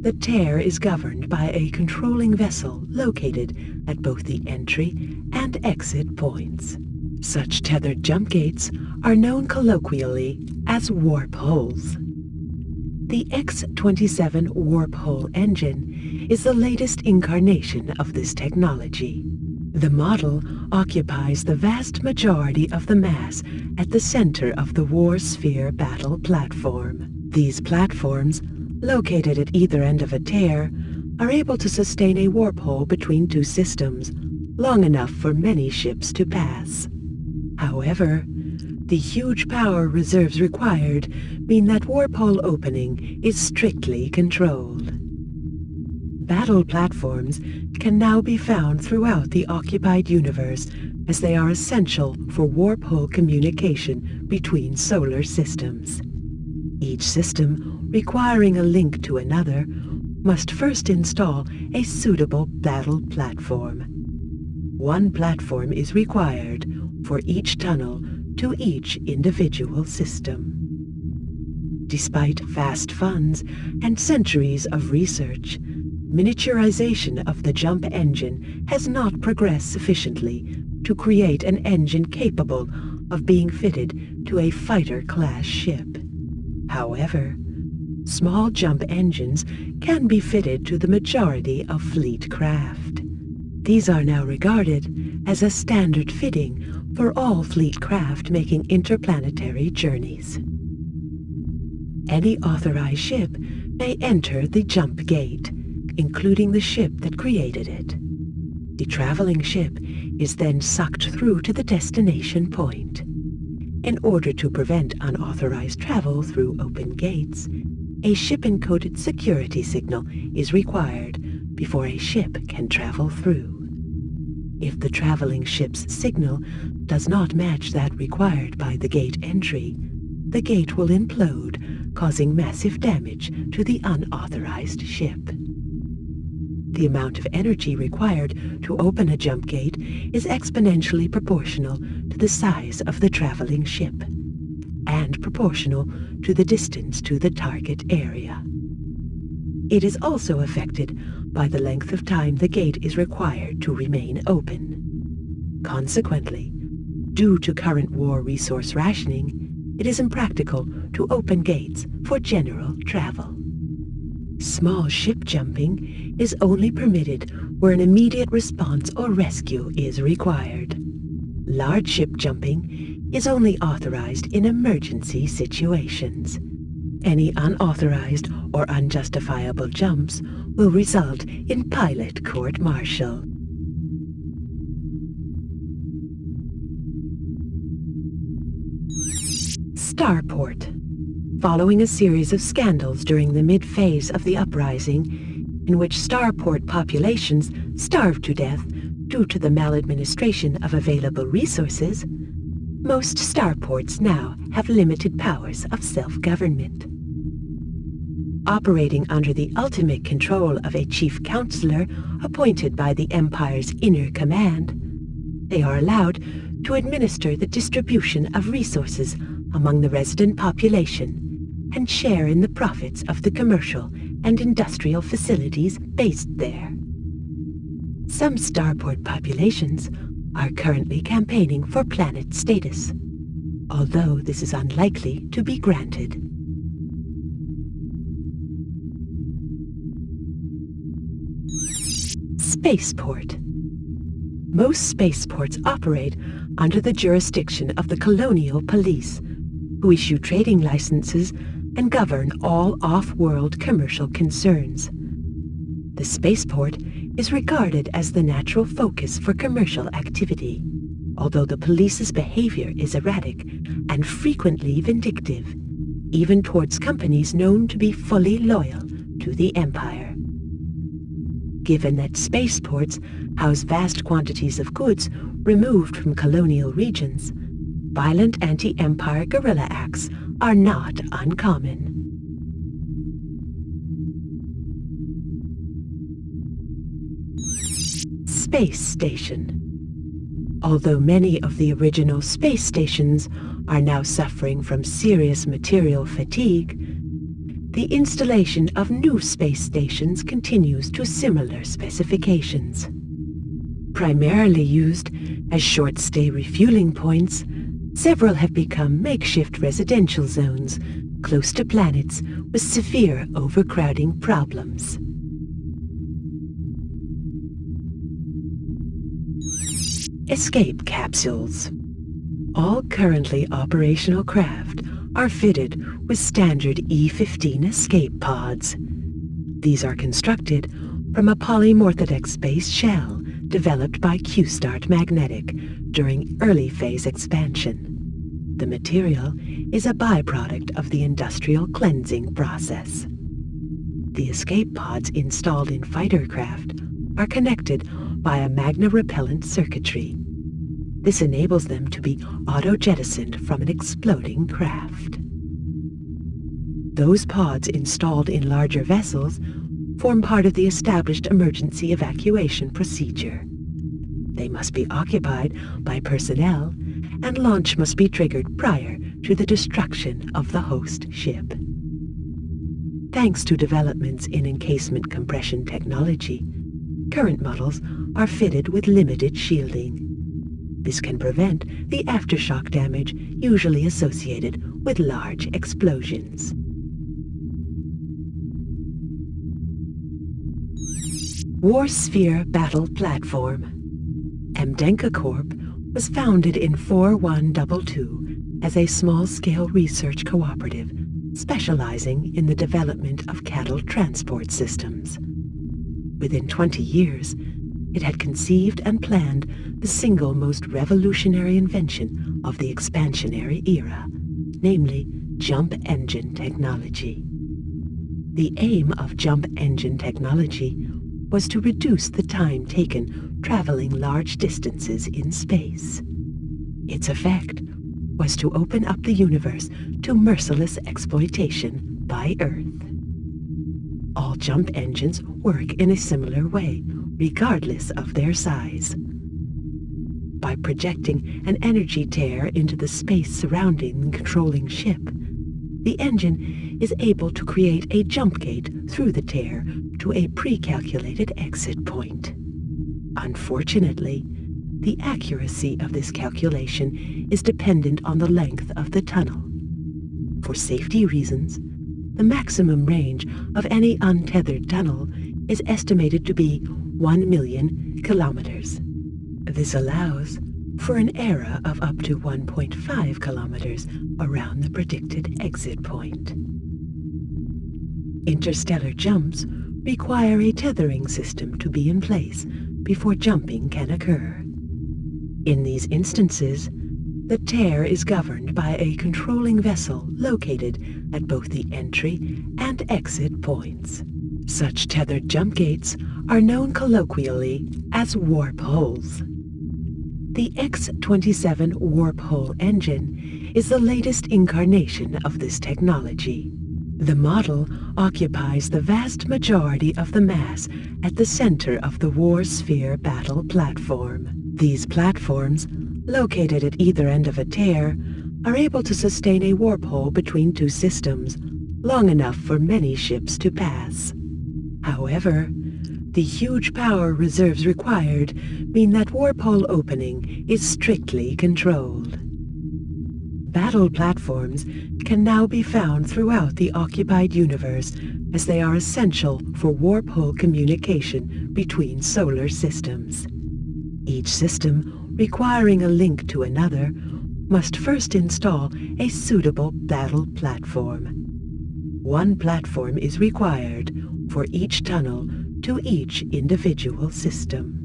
the tear is governed by a controlling vessel located at both the entry and exit points. Such tethered jump gates are known colloquially as warp holes. The X-27 warp hole engine is the latest incarnation of this technology. The model occupies the vast majority of the mass at the center of the War Sphere battle platform. These platforms, located at either end of a tear, are able to sustain a warp hole between two systems, long enough for many ships to pass. However, the huge power reserves required mean that warp hole opening is strictly controlled. Battle platforms can now be found throughout the occupied universe, as they are essential for warp hole communication between solar systems. Each system, requiring a link to another, must first install a suitable battle platform. One platform is required for each tunnel to each individual system. Despite vast funds and centuries of research, miniaturization of the jump engine has not progressed sufficiently to create an engine capable of being fitted to a fighter-class ship. However, small jump engines can be fitted to the majority of fleet craft. These are now regarded as a standard fitting for all fleet craft making interplanetary journeys. Any authorized ship may enter the jump gate, including the ship that created it. The traveling ship is then sucked through to the destination point. In order to prevent unauthorized travel through open gates, a ship-encoded security signal is required before a ship can travel through. If the traveling ship's signal does not match that required by the gate entry, the gate will implode, causing massive damage to the unauthorized ship. The amount of energy required to open a jump gate is exponentially proportional to the size of the traveling ship, and proportional to the distance to the target area. It is also affected by the length of time the gate is required to remain open. Consequently, due to current war resource rationing, it is impractical to open gates for general travel. Small ship jumping is only permitted where an immediate response or rescue is required. Large ship jumping is only authorized in emergency situations. Any unauthorized or unjustifiable jumps will result in pilot court-martial. Starport. Following a series of scandals during the mid-phase of the uprising, in which starport populations starved to death due to the maladministration of available resources, most starports now have limited powers of self-government. Operating under the ultimate control of a chief counselor appointed by the Empire's inner command, they are allowed to administer the distribution of resources among the resident population and share in the profits of the commercial and industrial facilities based there. Some starport populations are currently campaigning for planet status, although this is unlikely to be granted. Spaceport. Most spaceports operate under the jurisdiction of the Colonial Police, who issue trading licenses and govern all off-world commercial concerns. The spaceport is regarded as the natural focus for commercial activity, although the police's behavior is erratic and frequently vindictive, even towards companies known to be fully loyal to the Empire. Given that spaceports house vast quantities of goods removed from colonial regions, violent anti-Empire guerrilla acts are not uncommon. Space Station. Although many of the original space stations are now suffering from serious material fatigue, the installation of new space stations continues to similar specifications. Primarily used as short-stay refueling points, several have become makeshift residential zones close to planets with severe overcrowding problems. Escape capsules. All currently operational craft are fitted with standard E-15 escape pods. These are constructed from a polymorphidex base shell developed by Q-Start Magnetic during early phase expansion. The material is a byproduct of the industrial cleansing process. The escape pods installed in fighter craft are connected by a magna-repellent circuitry. This enables them to be auto-jettisoned from an exploding craft. Those pods installed in larger vessels form part of the established emergency evacuation procedure. They must be occupied by personnel, and launch must be triggered prior to the destruction of the host ship. Thanks to developments in encasement compression technology, current models are fitted with limited shielding. This can prevent the aftershock damage usually associated with large explosions. Warsphere Battle Platform. Mdenka Corp was founded in 4122 as a small-scale research cooperative specializing in the development of cattle transport systems. Within 20 years, it had conceived and planned the single most revolutionary invention of the expansionary era, namely jump engine technology. The aim of jump engine technology was to reduce the time taken traveling large distances in space. Its effect was to open up the universe to merciless exploitation by Earth. All jump engines work in a similar way, regardless of their size. By projecting an energy tear into the space surrounding the controlling ship, the engine is able to create a jump gate through the tear to a pre-calculated exit point. Unfortunately, the accuracy of this calculation is dependent on the length of the tunnel. For safety reasons, the maximum range of any untethered tunnel is estimated to be 1 million kilometers. This allows for an error of up to 1.5 kilometers around the predicted exit point. Interstellar jumps require a tethering system to be in place before jumping can occur. In these instances, the tear is governed by a controlling vessel located at both the entry and exit points. Such tethered jump gates are known colloquially as warp holes. The X-27 warp hole engine is the latest incarnation of this technology. The model occupies the vast majority of the mass at the center of the Warsphere battle platform. These platforms, located at either end of a tear, are able to sustain a warp hole between two systems, long enough for many ships to pass. However, The huge power reserves required mean that warp hole opening is strictly controlled. Battle platforms can now be found throughout the occupied universe, as they are essential for warp hole communication between solar systems. Each system, requiring a link to another, must first install a suitable battle platform. One platform is required for each tunnel to each individual system.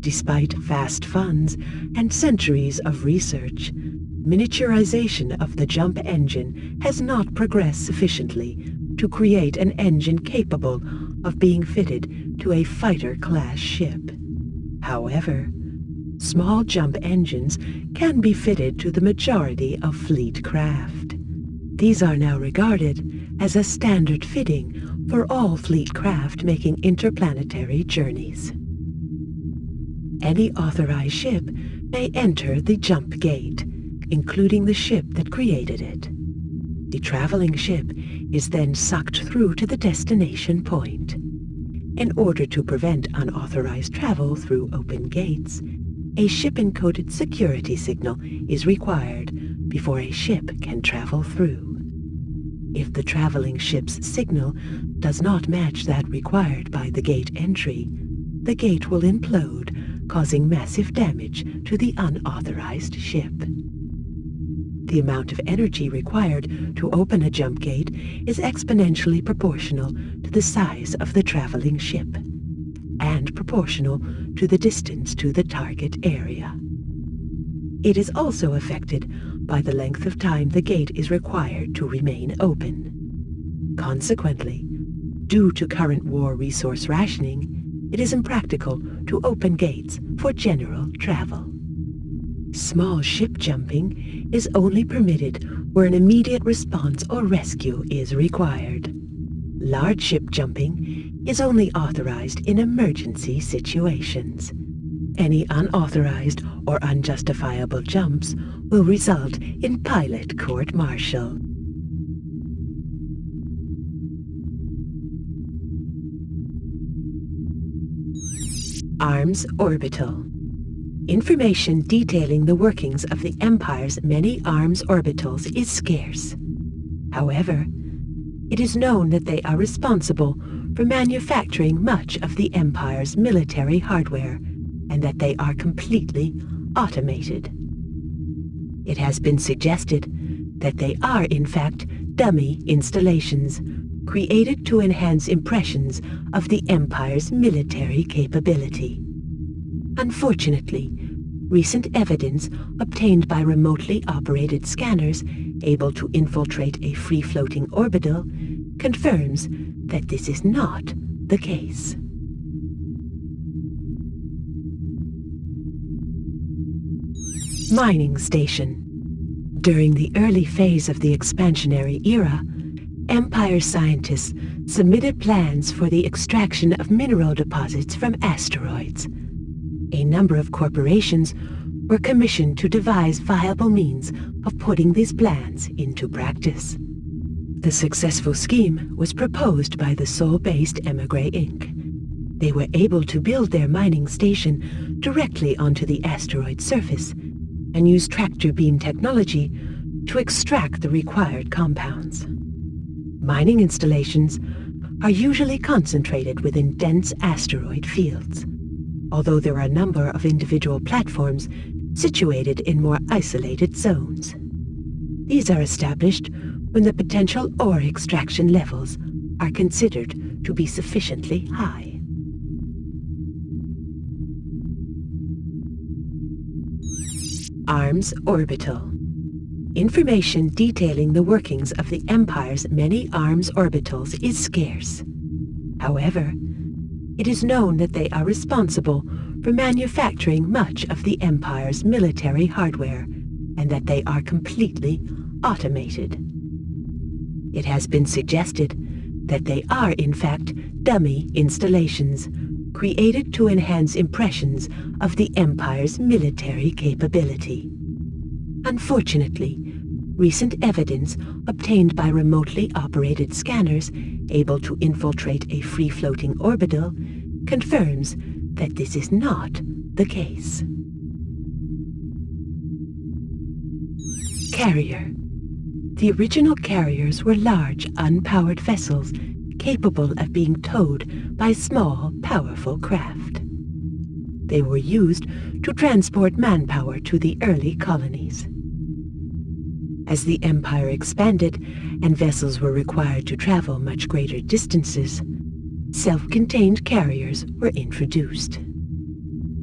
Despite vast funds and centuries of research, miniaturization of the jump engine has not progressed sufficiently to create an engine capable of being fitted to a fighter-class ship. However, small jump engines can be fitted to the majority of fleet craft. These are now regarded as a standard fitting for all fleet craft making interplanetary journeys. Any authorized ship may enter the jump gate, including the ship that created it. The traveling ship is then sucked through to the destination point. In order to prevent unauthorized travel through open gates, a ship-encoded security signal is required before a ship can travel through. If the traveling ship's signal does not match that required by the gate entry, the gate will implode, causing massive damage to the unauthorized ship. The amount of energy required to open a jump gate is exponentially proportional to the size of the traveling ship, and proportional to the distance to the target area. It is also affected by the length of time the gate is required to remain open. Consequently, due to current war resource rationing, it is impractical to open gates for general travel. Small ship jumping is only permitted where an immediate response or rescue is required. Large ship jumping is only authorized in emergency situations. Any unauthorized or unjustifiable jumps will result in pilot court-martial. Arms Orbital. Information detailing the workings of the Empire's many arms orbitals is scarce. However, it is known that they are responsible for manufacturing much of the Empire's military hardware, and that they are completely automated. It has been suggested that they are in fact dummy installations created to enhance impressions of the Empire's military capability. Unfortunately, recent evidence obtained by remotely operated scanners able to infiltrate a free-floating orbital confirms that this is not the case. Mining Station. During the early phase of the expansionary era, Empire scientists submitted plans for the extraction of mineral deposits from asteroids. A number of corporations were commissioned to devise viable means of putting these plans into practice. The successful scheme was proposed by the Sol-based Emigre Inc. They were able to build their mining station directly onto the asteroid surface and use tractor beam technology to extract the required compounds. Mining installations are usually concentrated within dense asteroid fields, although there are a number of individual platforms situated in more isolated zones. These are established when the potential ore extraction levels are considered to be sufficiently high. Arms Orbital. Information detailing the workings of the Empire's many arms orbitals is scarce. However, it is known that they are responsible for manufacturing much of the Empire's military hardware, and that they are completely automated. It has been suggested that they are in fact dummy installations created to enhance impressions of the Empire's military capability. Unfortunately, Recent evidence obtained by remotely operated scanners able to infiltrate a free-floating orbital confirms that this is not the case. Carrier. The original carriers were large, unpowered vessels capable of being towed by small, powerful craft. They were used to transport manpower to the early colonies. As the Empire expanded and vessels were required to travel much greater distances, self-contained carriers were introduced.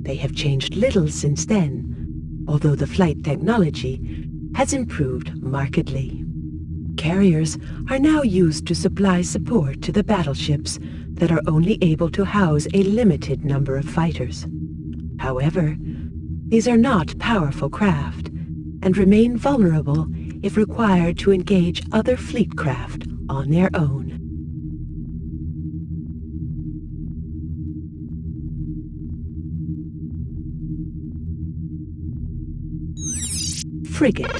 They have changed little since then, although the flight technology has improved markedly. Carriers are now used to supply support to the battleships that are only able to house a limited number of fighters. However, these are not powerful craft and remain vulnerable if required to engage other fleet craft on their own. Frigate.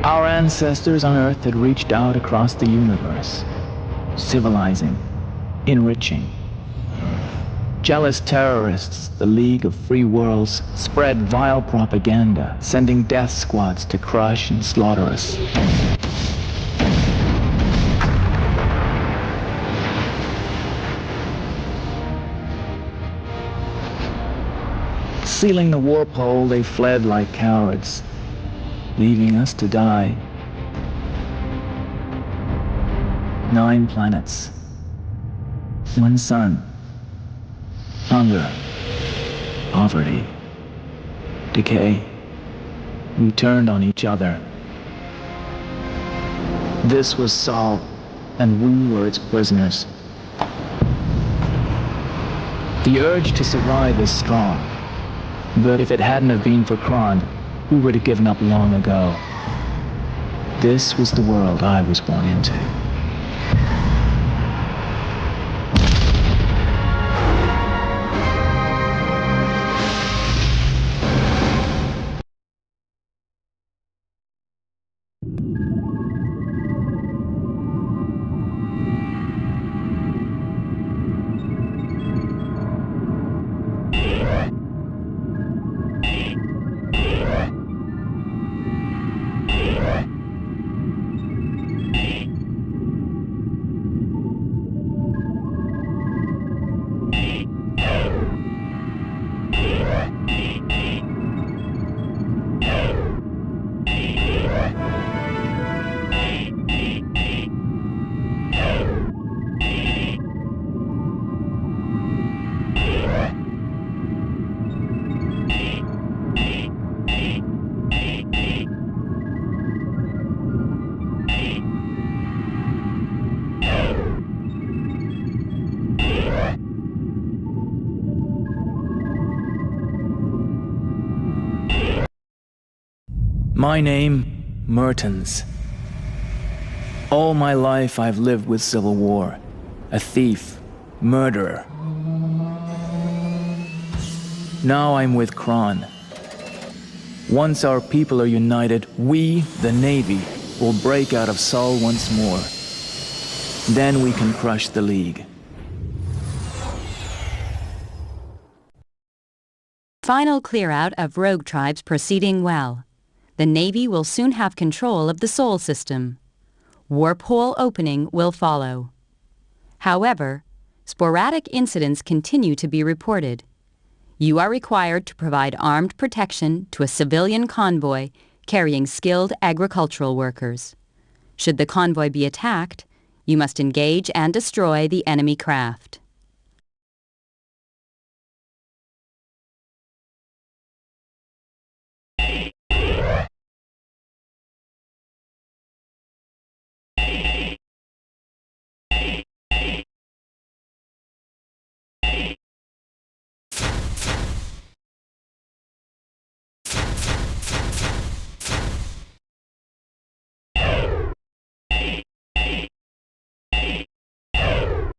Our ancestors on Earth had reached out across the universe, civilizing, enriching. Jealous terrorists, the League of Free Worlds, spread vile propaganda, sending death squads to crush and slaughter us. Sealing the warp hole, they fled like cowards, leaving us to die. 9 planets, 1 sun, hunger, poverty, decay. We turned on each other. This was Sol, and we were its prisoners. The urge to survive is strong, but if it hadn't have been for Kron, we would have given up long ago. This was the world I was born into. My name, Mertens. All my life I've lived with civil war. A thief, murderer. Now I'm with Kron. Once our people are united, we, the Navy, will break out of Sol once more. Then we can crush the League. Final clear-out of rogue tribes proceeding well. The Navy will soon have control of the Sol system. Warp hole opening will follow. However, sporadic incidents continue to be reported. You are required to provide armed protection to a civilian convoy carrying skilled agricultural workers. Should the convoy be attacked, you must engage and destroy the enemy craft.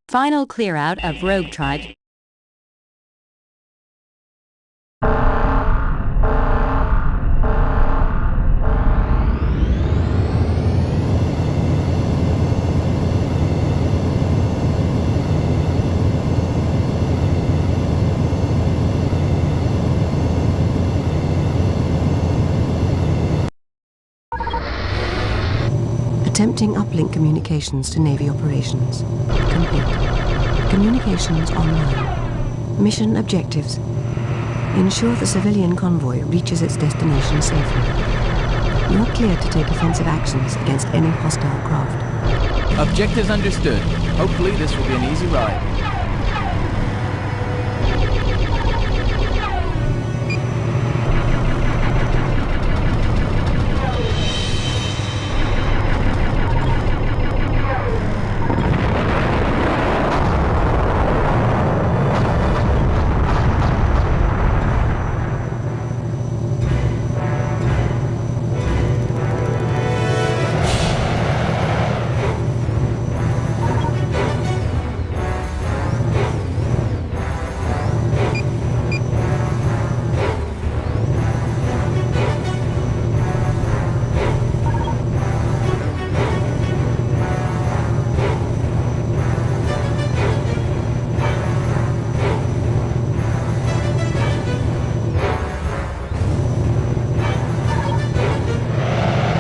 Final clear-out of rogue tribes. Attempting uplink communications to Navy operations. Complete. Communications online. Mission objectives. Ensure the civilian convoy reaches its destination safely. You are cleared to take offensive actions against any hostile craft. Objectives understood. Hopefully this will be an easy ride.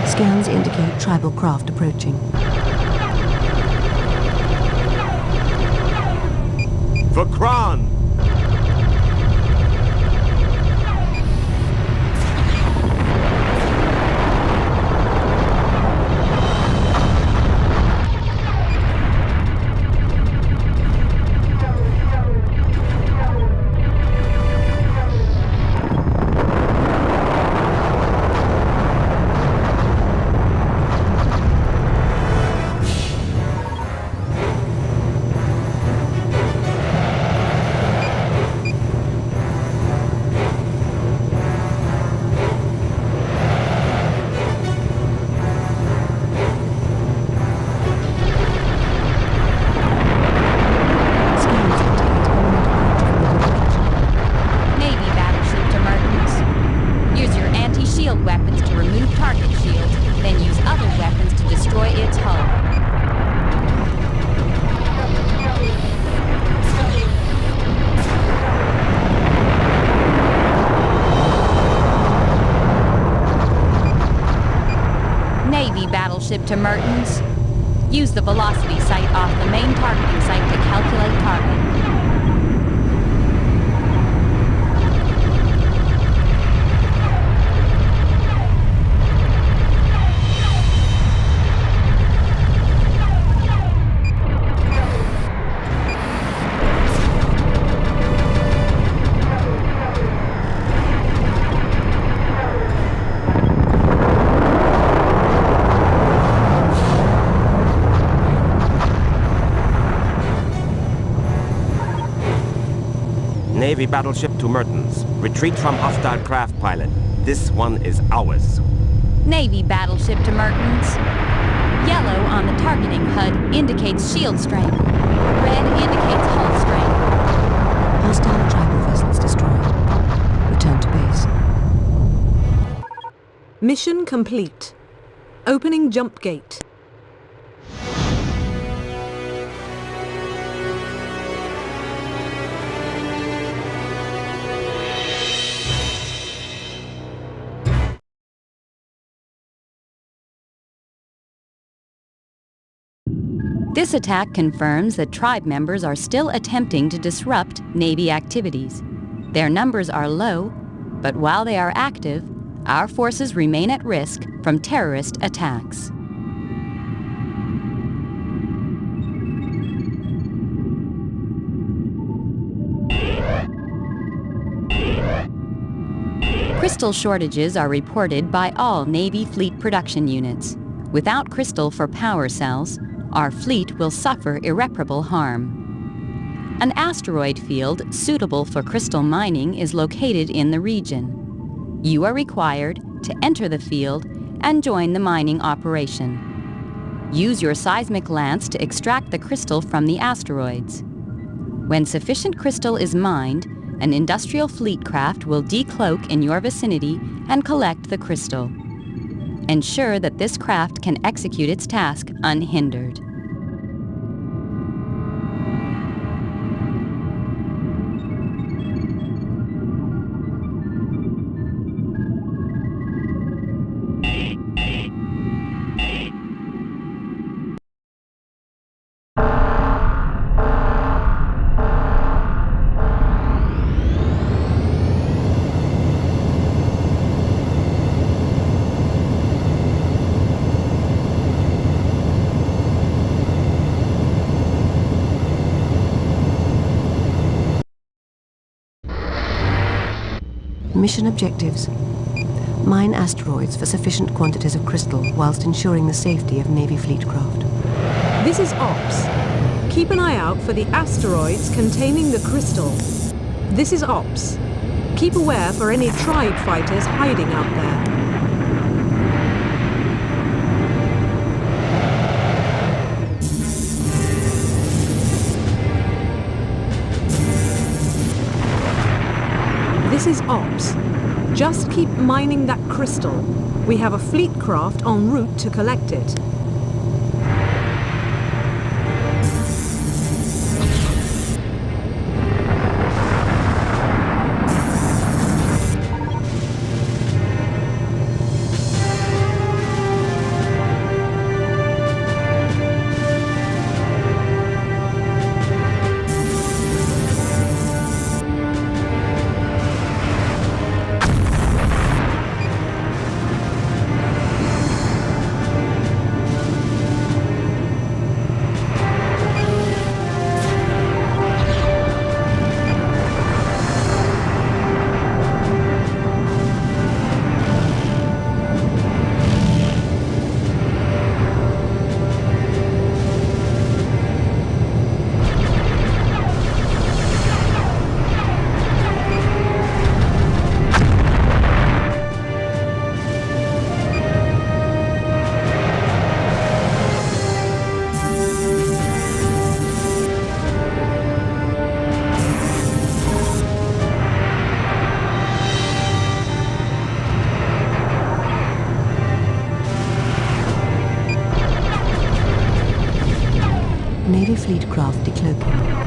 Scans indicate tribal craft approaching. For Kron! Battleship to Mertens. Use the velocity sight off the main targeting site to calculate target. Navy battleship to Mertens. Retreat from hostile craft, pilot. This one is ours. Navy battleship to Mertens. Yellow on the targeting HUD indicates shield strength. Red indicates hull strength. Hostile tribal vessels destroyed. Return to base. Mission complete. Opening jump gate. This attack confirms that tribe members are still attempting to disrupt Navy activities. Their numbers are low, but while they are active, our forces remain at risk from terrorist attacks. Crystal shortages are reported by all Navy fleet production units. Without crystal for power cells, our fleet will suffer irreparable harm. An asteroid field suitable for crystal mining is located in the region. You are required to enter the field and join the mining operation. Use your seismic lance to extract the crystal from the asteroids. When sufficient crystal is mined, an industrial fleet craft will decloak in your vicinity and collect the crystal. Ensure that this craft can execute its task unhindered. Mission objectives. Mine asteroids for sufficient quantities of crystal whilst ensuring the safety of Navy fleet craft. This is Ops. Keep an eye out for the asteroids containing the crystal. This is Ops. Keep aware for any tribe fighters hiding out there. This is Ops. Just keep mining that crystal. We have a fleet craft en route to collect it. Navy fleet craft decloaking.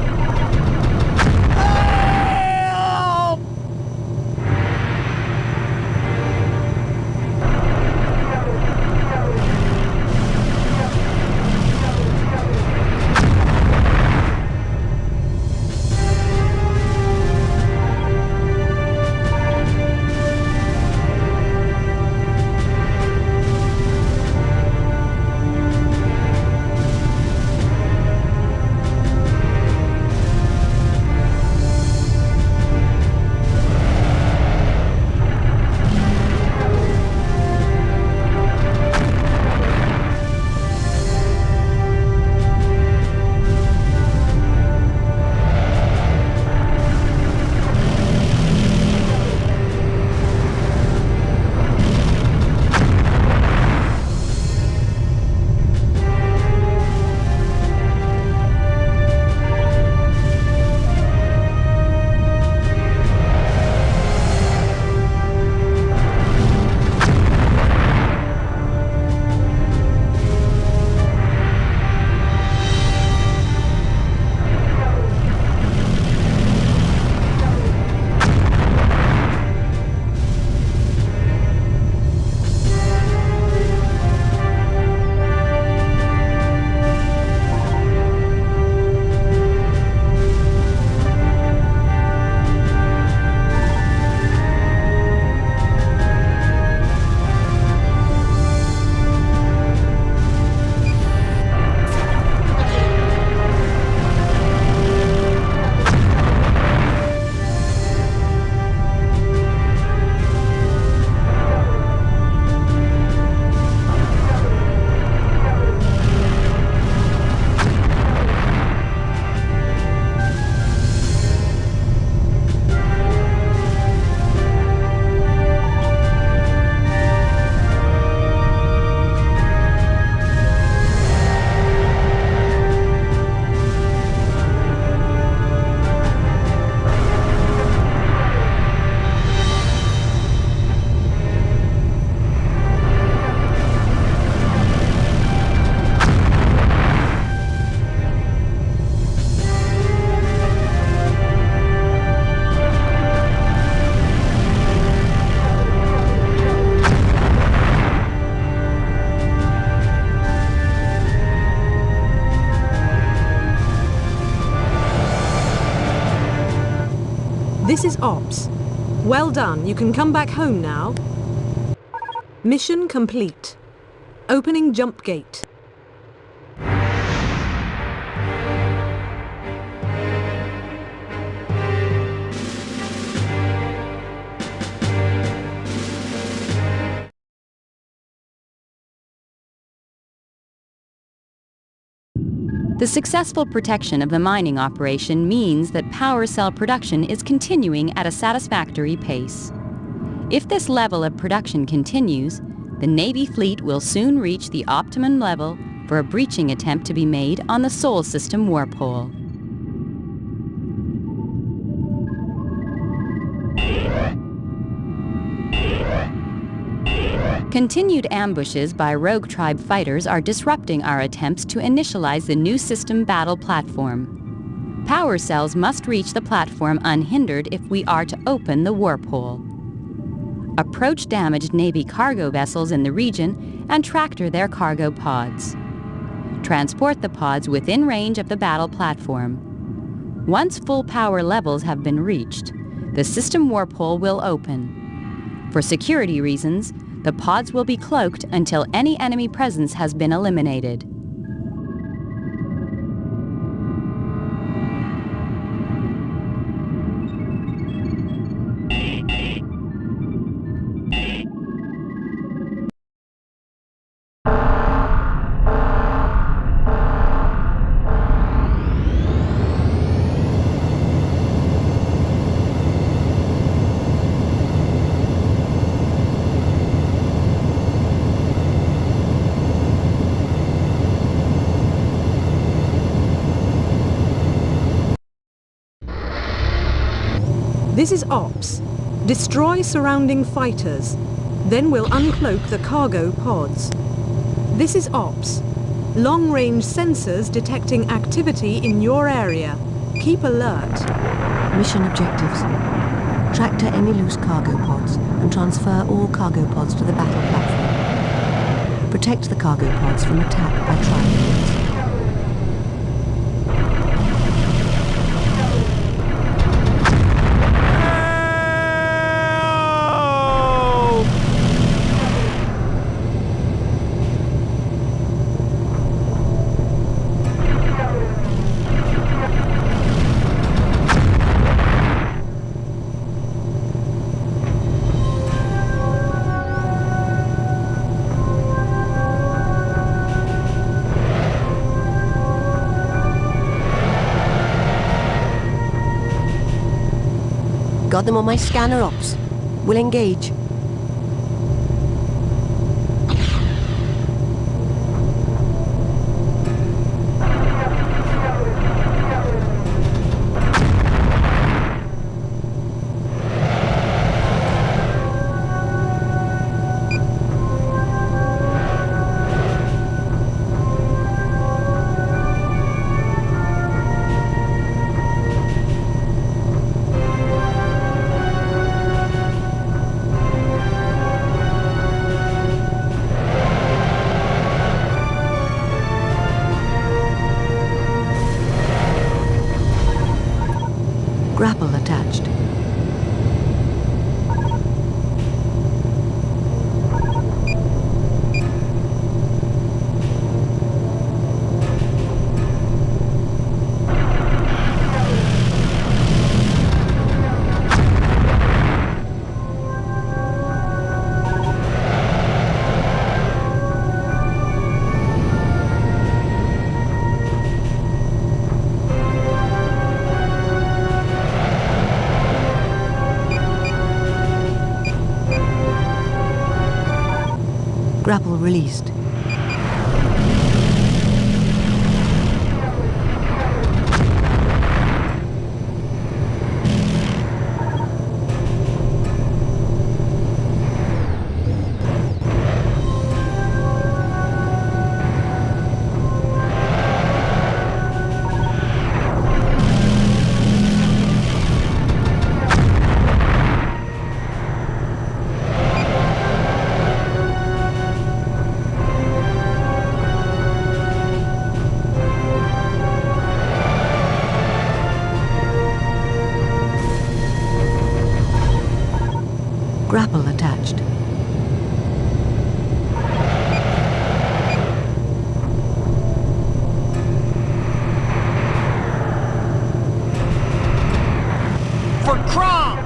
This is Ops. Well done, you can come back home now. Mission complete. Opening jump gate. The successful protection of the mining operation means that power cell production is continuing at a satisfactory pace. If this level of production continues, the Navy fleet will soon reach the optimum level for a breaching attempt to be made on the Sol System warp hole. Continued ambushes by Rogue Tribe fighters are disrupting our attempts to initialize the new system battle platform. Power cells must reach the platform unhindered if we are to open the warp hole. Approach damaged Navy cargo vessels in the region and tractor their cargo pods. Transport the pods within range of the battle platform. Once full power levels have been reached, the system warp hole will open. For security reasons, the pods will be cloaked until any enemy presence has been eliminated. This is Ops. Destroy surrounding fighters. Then we'll uncloak the cargo pods. This is Ops. Long-range sensors detecting activity in your area. Keep alert. Mission objectives. Tractor any loose cargo pods and transfer all cargo pods to the battle platform. Protect the cargo pods from attack by trilogies. Got them on my scanner, Ops. We'll engage. Grapple attached. Grapple released. Grapple attached. For Crom!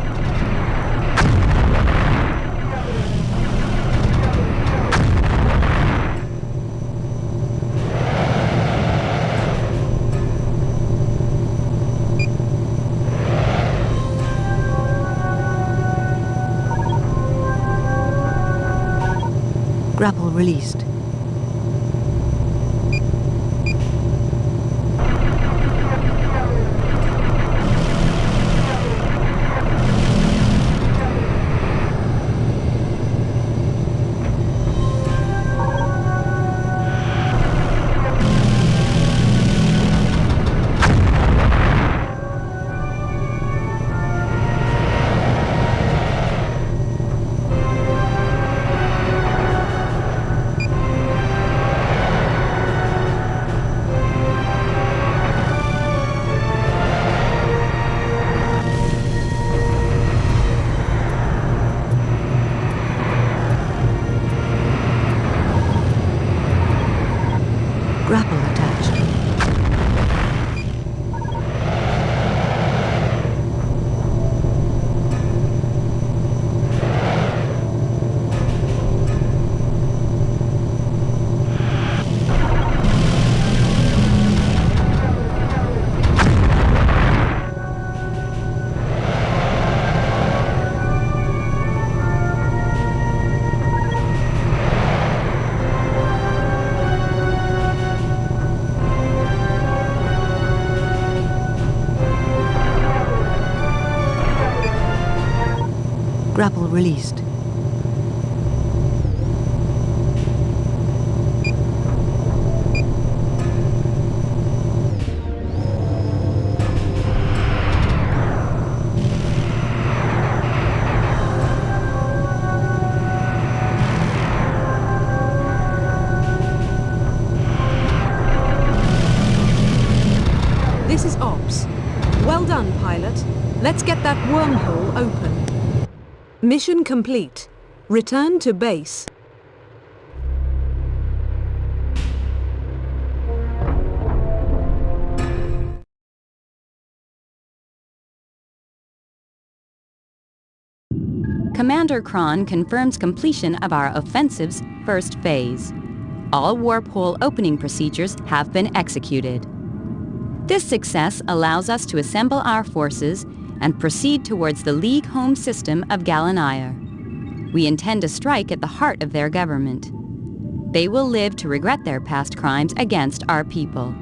Grapple released. Grapple attached. Grapple released. This is Ops. Well done, pilot. Let's get that wormhole open. Mission complete. Return to base. Commander Kron confirms completion of our offensive's first phase. All warp hole opening procedures have been executed. This success allows us to assemble our forces and proceed towards the League home system of Galanaya. We intend to strike at the heart of their government. They will live to regret their past crimes against our people.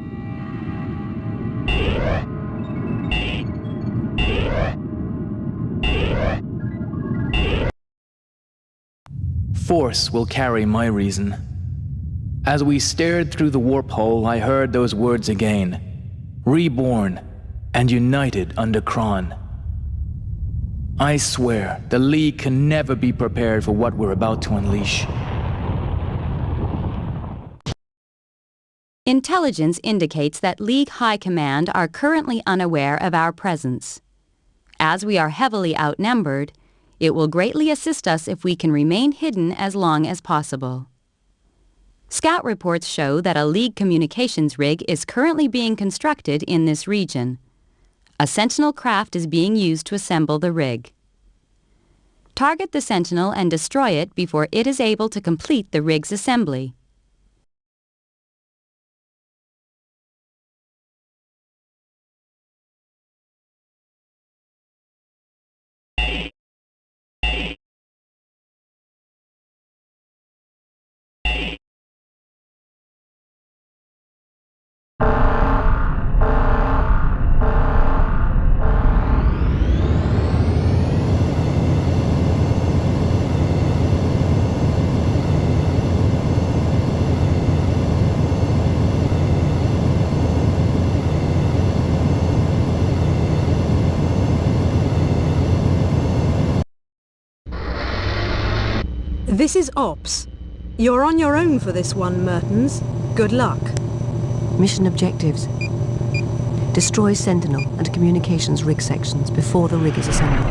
Force will carry my reason. As we stared through the warp hole, I heard those words again. Reborn and united under Kron. I swear, the League can never be prepared for what we're about to unleash. Intelligence indicates that League High Command are currently unaware of our presence. As we are heavily outnumbered, it will greatly assist us if we can remain hidden as long as possible. Scout reports show that a League communications rig is currently being constructed in this region. A Sentinel craft is being used to assemble the rig. Target the Sentinel and destroy it before it is able to complete the rig's assembly. This is Ops. You're on your own for this one, Mertens. Good luck. Mission objectives. Destroy Sentinel and communications rig sections before the rig is assembled.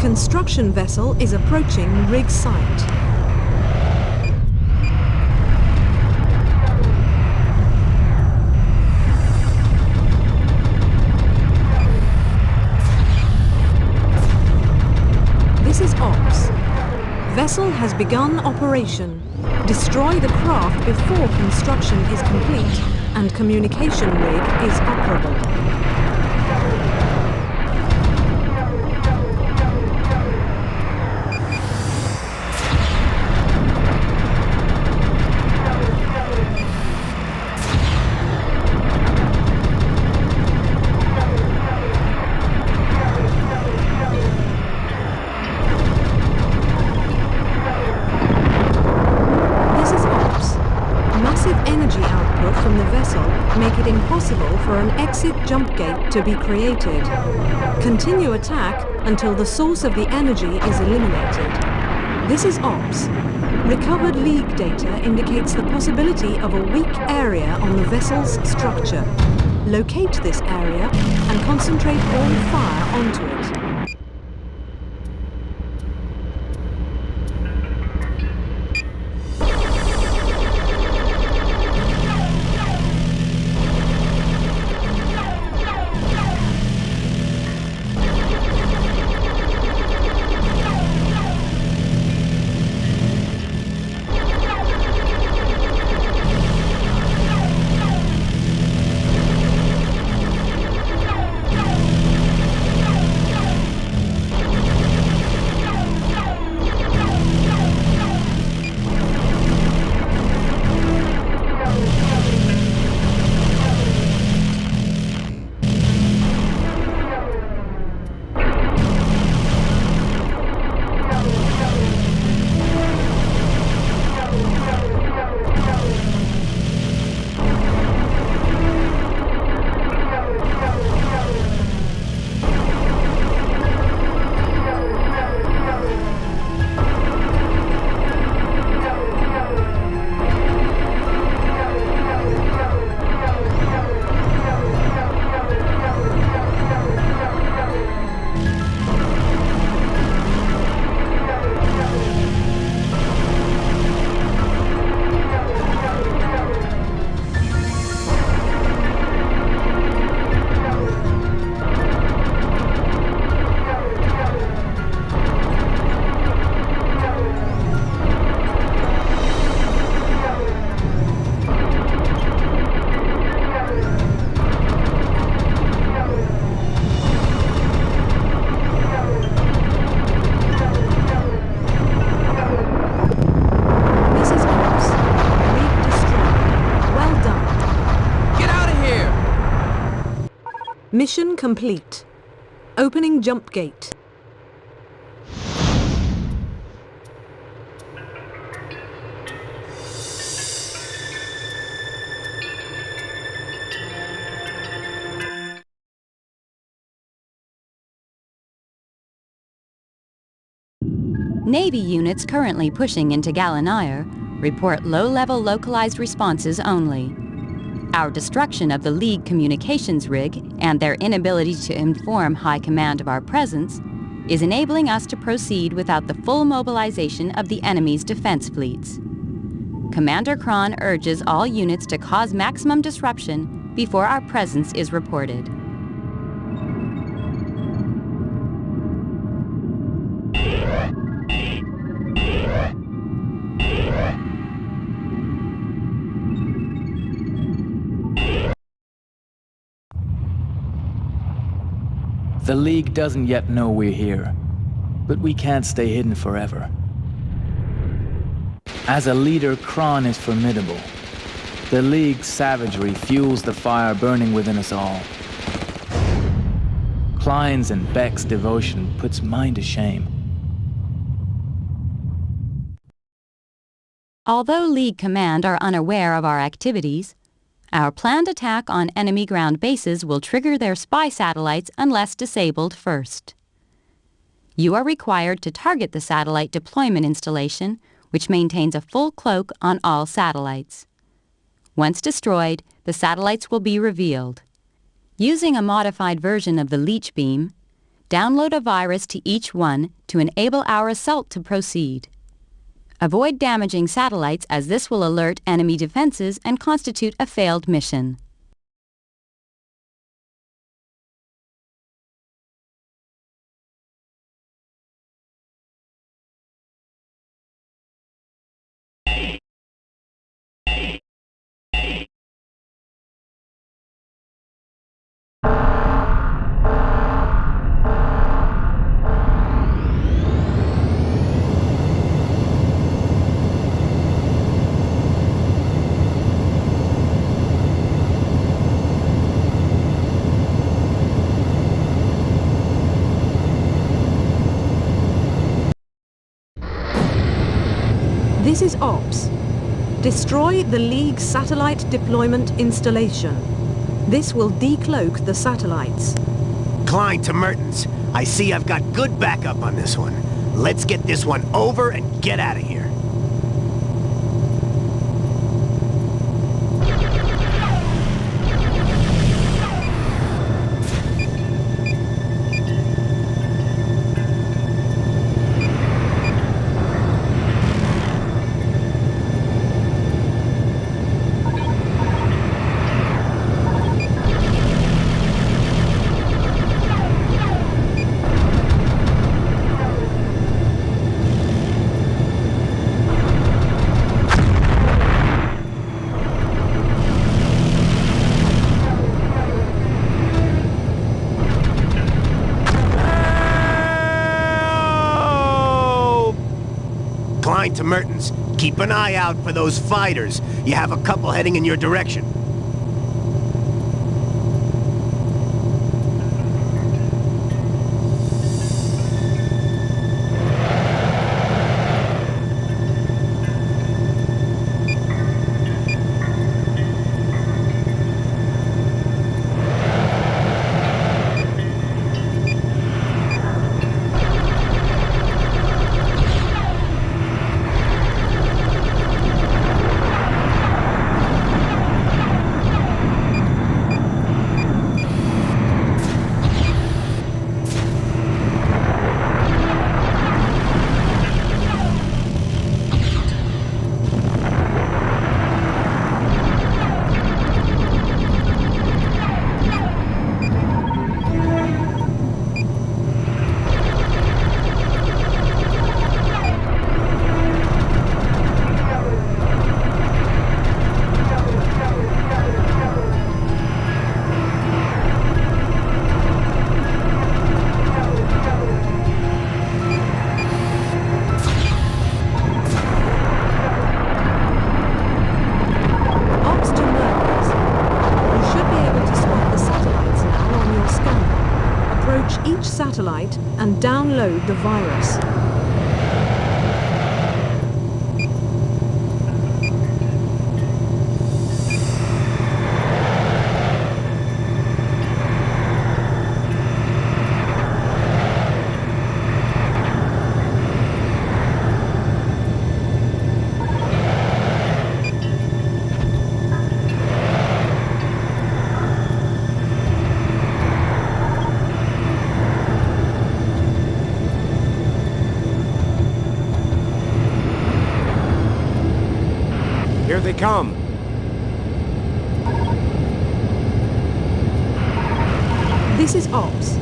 Construction vessel is approaching rig site. This is Ops. Vessel has begun operation. Destroy the craft before construction is complete and communication rig is operable. Make it impossible for an exit jump gate to be created. Continue attack until the source of the energy is eliminated. This is Ops. Recovered League data indicates the possibility of a weak area on the vessel's structure. Locate this area and concentrate all fire onto it. Mission complete. Opening jump gate. Navy units currently pushing into Gallinaire report low-level localized responses only. Our destruction of the League communications rig and their inability to inform High Command of our presence is enabling us to proceed without the full mobilization of the enemy's defense fleets. Commander Kron urges all units to cause maximum disruption before our presence is reported. The League doesn't yet know we're here, but we can't stay hidden forever. As a leader, Kron is formidable. The League's savagery fuels the fire burning within us all. Klein's and Beck's devotion puts mine to shame. Although League Command are unaware of our activities, our planned attack on enemy ground bases will trigger their spy satellites unless disabled first. You are required to target the satellite deployment installation, which maintains a full cloak on all satellites. Once destroyed, the satellites will be revealed. Using a modified version of the leech beam, Download a virus to each one to enable our assault to proceed. Avoid damaging satellites as this will alert enemy defenses and constitute a failed mission. This is Ops. Destroy the League satellite deployment installation. This will decloak the satellites. Klein to Mertens. I see I've got good backup on this one. Let's get this one over and get out of here. To Mertens, keep an eye out for those fighters. You have a couple heading in your direction. Satellite and download the virus. Here they come. This is Ops.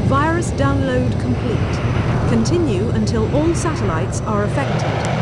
Virus download complete. Continue until all satellites are affected.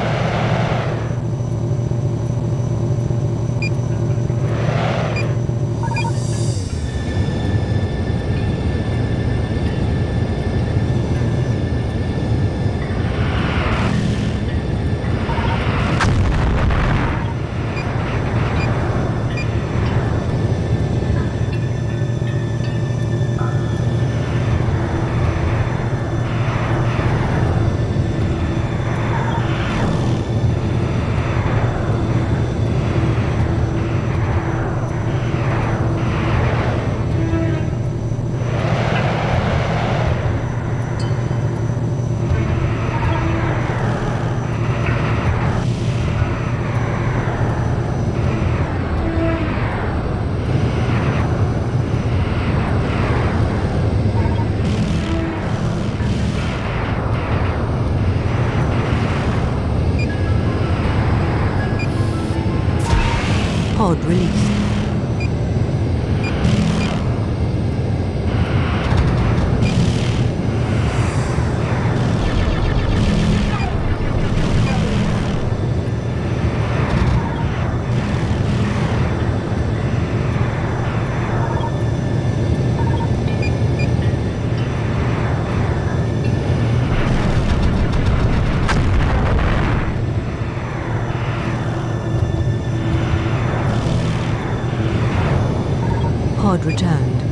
Pod returned.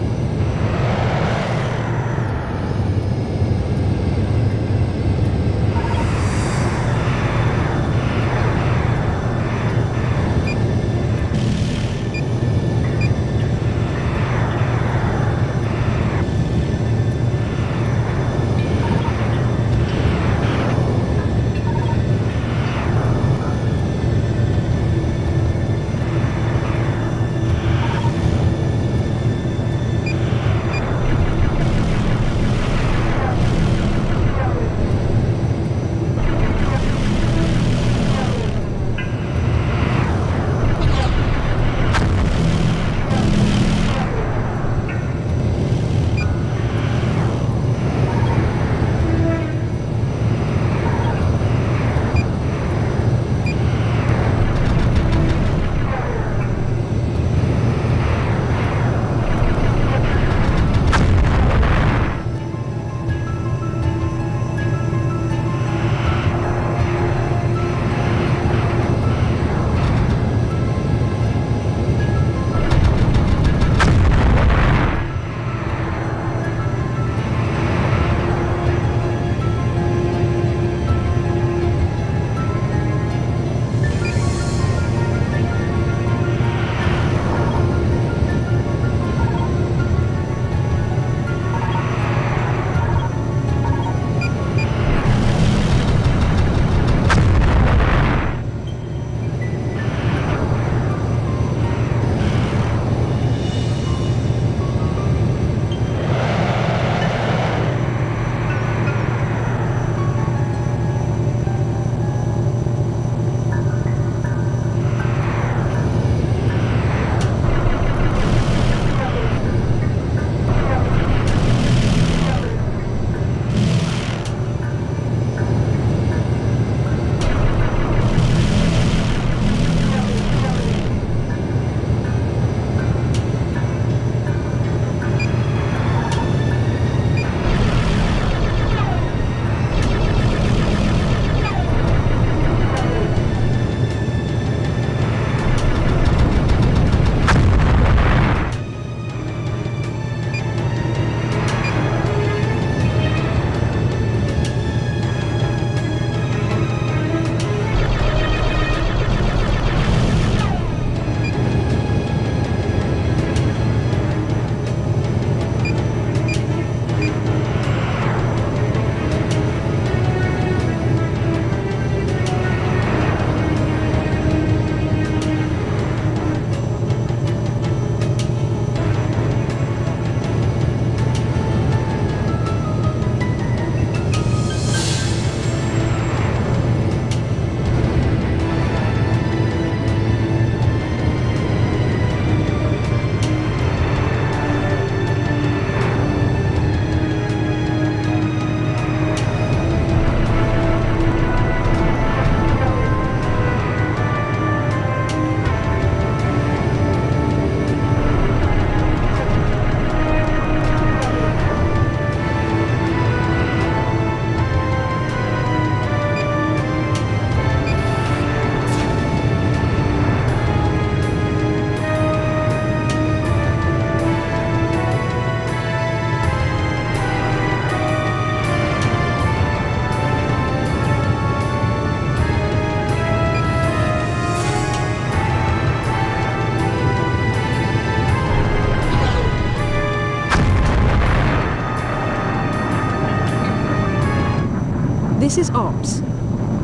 This is Ops.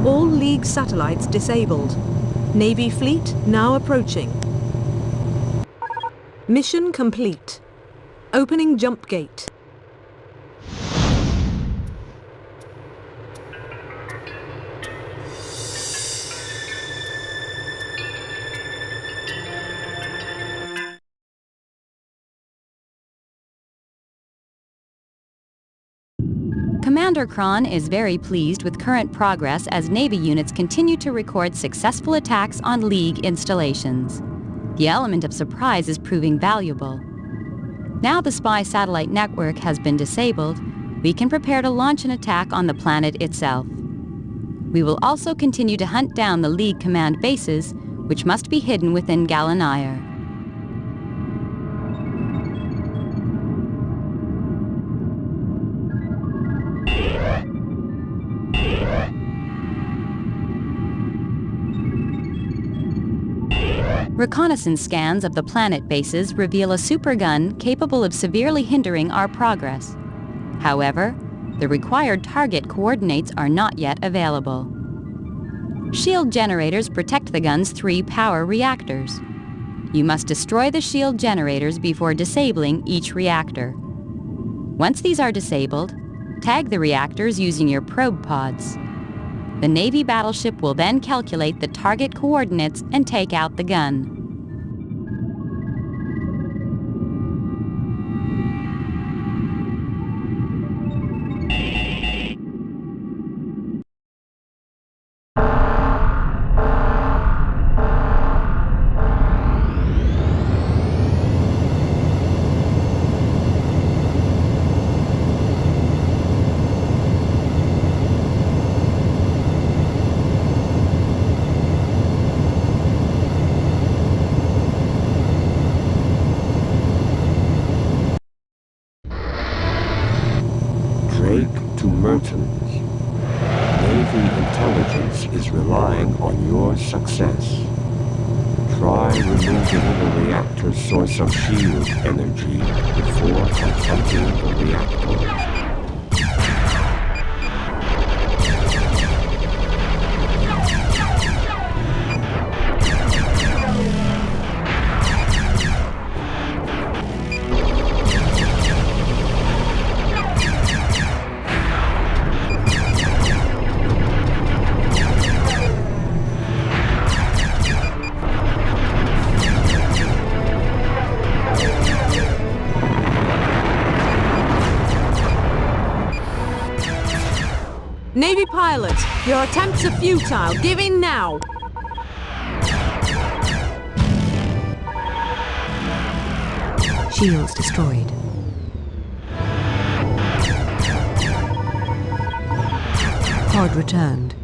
All League satellites disabled. Navy fleet now approaching. Mission complete. Opening jump gate. Commander Kron is very pleased with current progress as Navy units continue to record successful attacks on League installations. The element of surprise is proving valuable. Now the spy satellite network has been disabled, we can prepare to launch an attack on the planet itself. We will also continue to hunt down the League command bases, which must be hidden within Gallinaire. Reconnaissance scans of the planet bases reveal a supergun capable of severely hindering our progress. However, the required target coordinates are not yet available. Shield generators protect the gun's 3 power reactors. You must destroy the shield generators before disabling each reactor. Once these are disabled, tag the reactors using your probe pods. The Navy battleship will then calculate the target coordinates and take out the gun. To Mertens. Navy intelligence is relying on your success. Try removing the reactor's source of shield energy before confronting the reactor. Navy pilot, your attempts are futile. Give in now! Shields destroyed. Pod returned.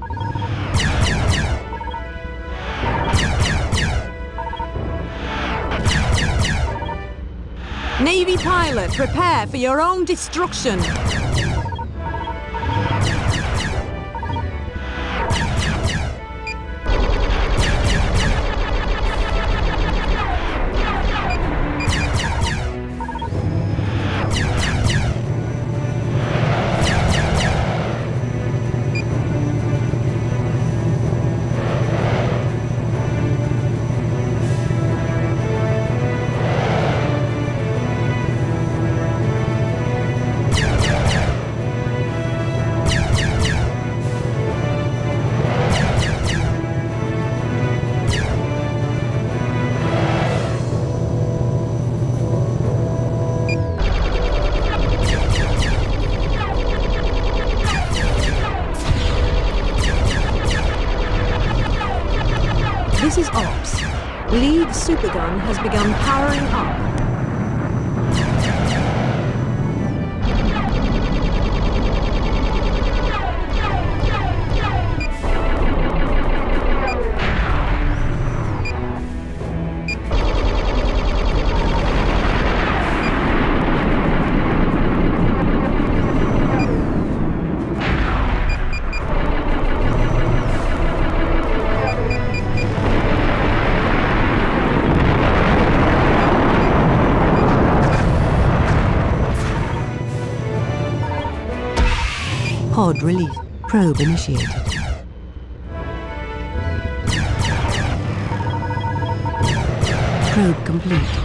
Navy pilot, prepare for your own destruction! This is Ops. Lead Supergun has begun powering up. Pod release. Probe initiated. Probe complete.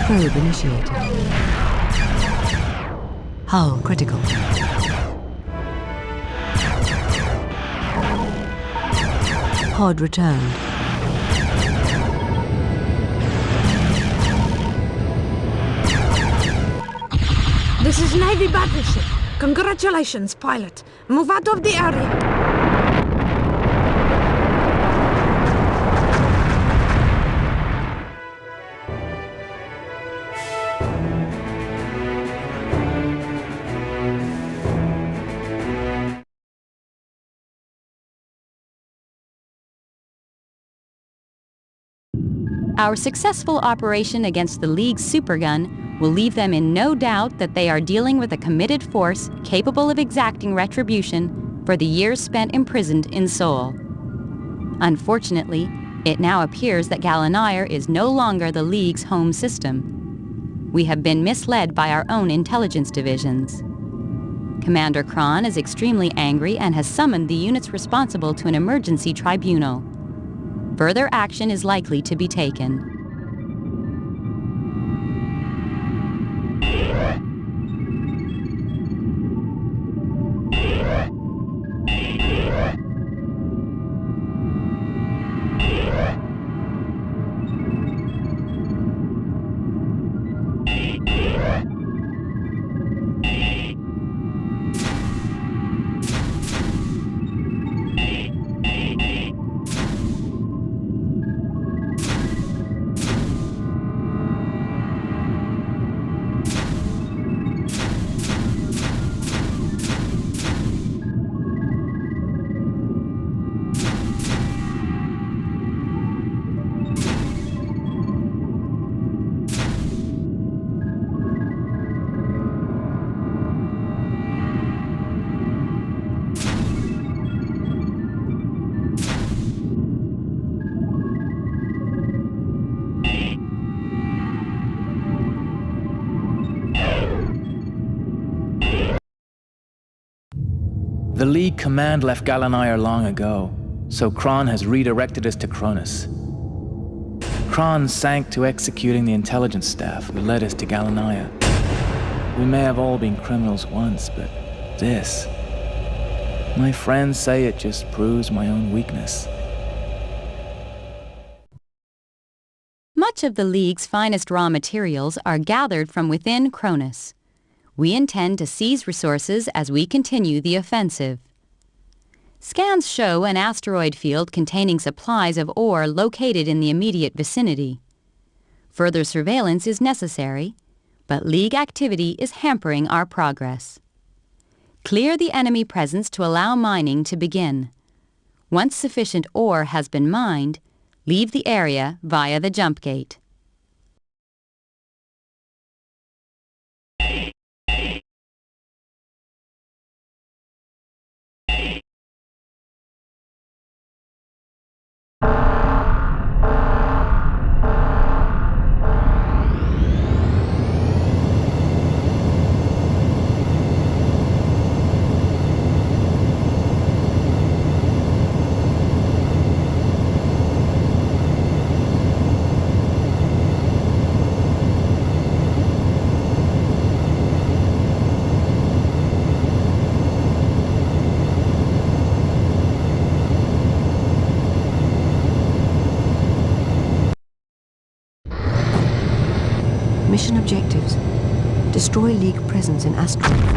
Probe initiated. Hull critical. Pod returned. This is Navy battleship. Congratulations, pilot. Move out of the area. Our successful operation against the League's supergun will leave them in no doubt that they are dealing with a committed force capable of exacting retribution for the years spent imprisoned in Seoul. Unfortunately, it now appears that Galanire is no longer the League's home system. We have been misled by our own intelligence divisions. Commander Kron is extremely angry and has summoned the units responsible to an emergency tribunal. Further action is likely to be taken. The League command left Galanire long ago, so Kron has redirected us to Cronus. Kron sank to executing the intelligence staff who led us to Galanire. We may have all been criminals once, but this... my friends say it just proves my own weakness. Much of the League's finest raw materials are gathered from within Cronus. We intend to seize resources as we continue the offensive. Scans show an asteroid field containing supplies of ore located in the immediate vicinity. Further surveillance is necessary, but League activity is hampering our progress. Clear the enemy presence to allow mining to begin. Once sufficient ore has been mined, leave the area via the jump gate. Mission objectives. Destroy League presence in asteroid field.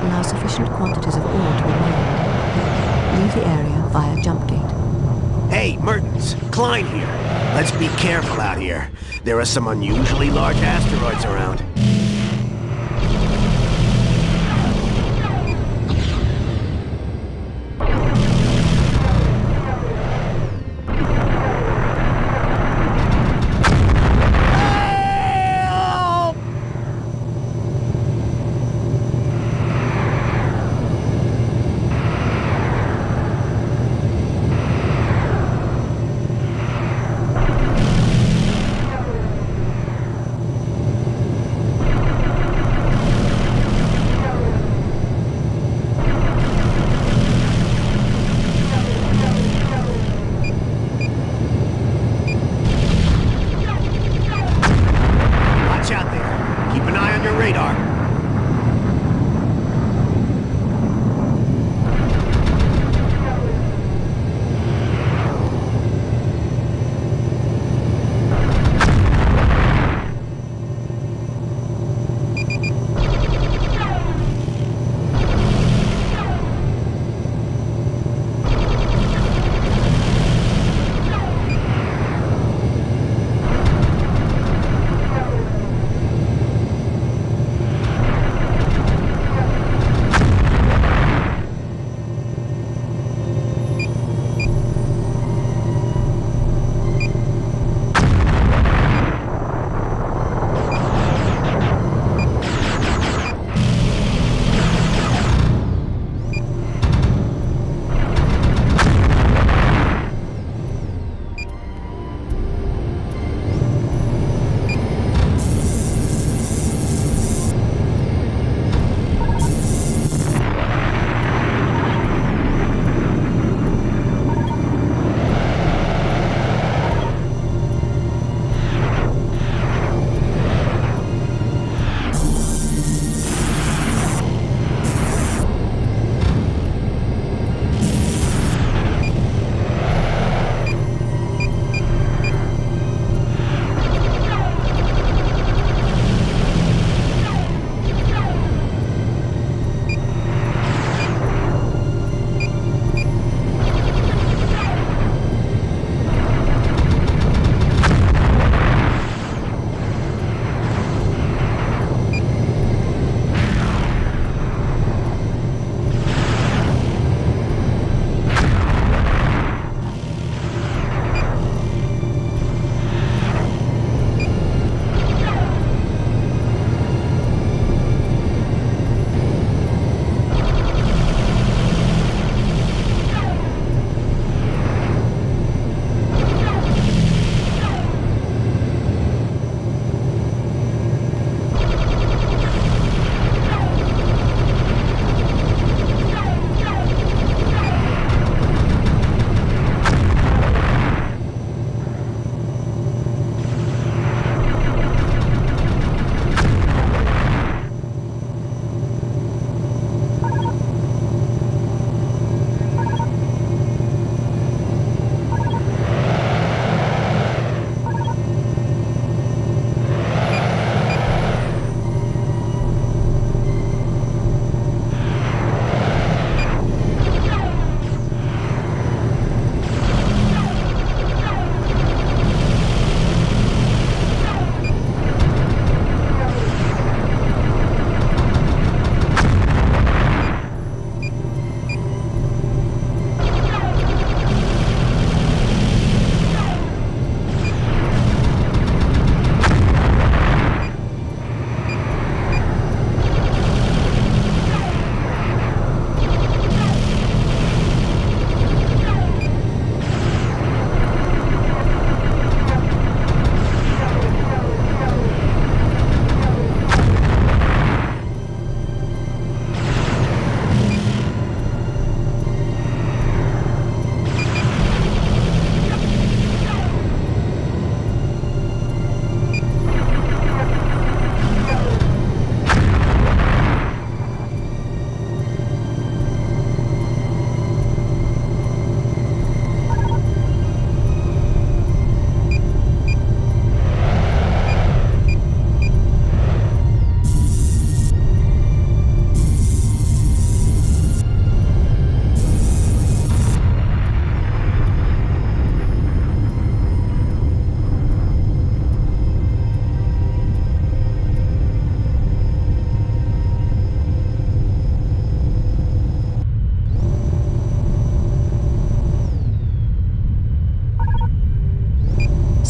Allow sufficient quantities of ore to be mined. Leave the area via jump gate. Hey, Mertens, Klein here. Let's be careful out here. There are some unusually large asteroids around.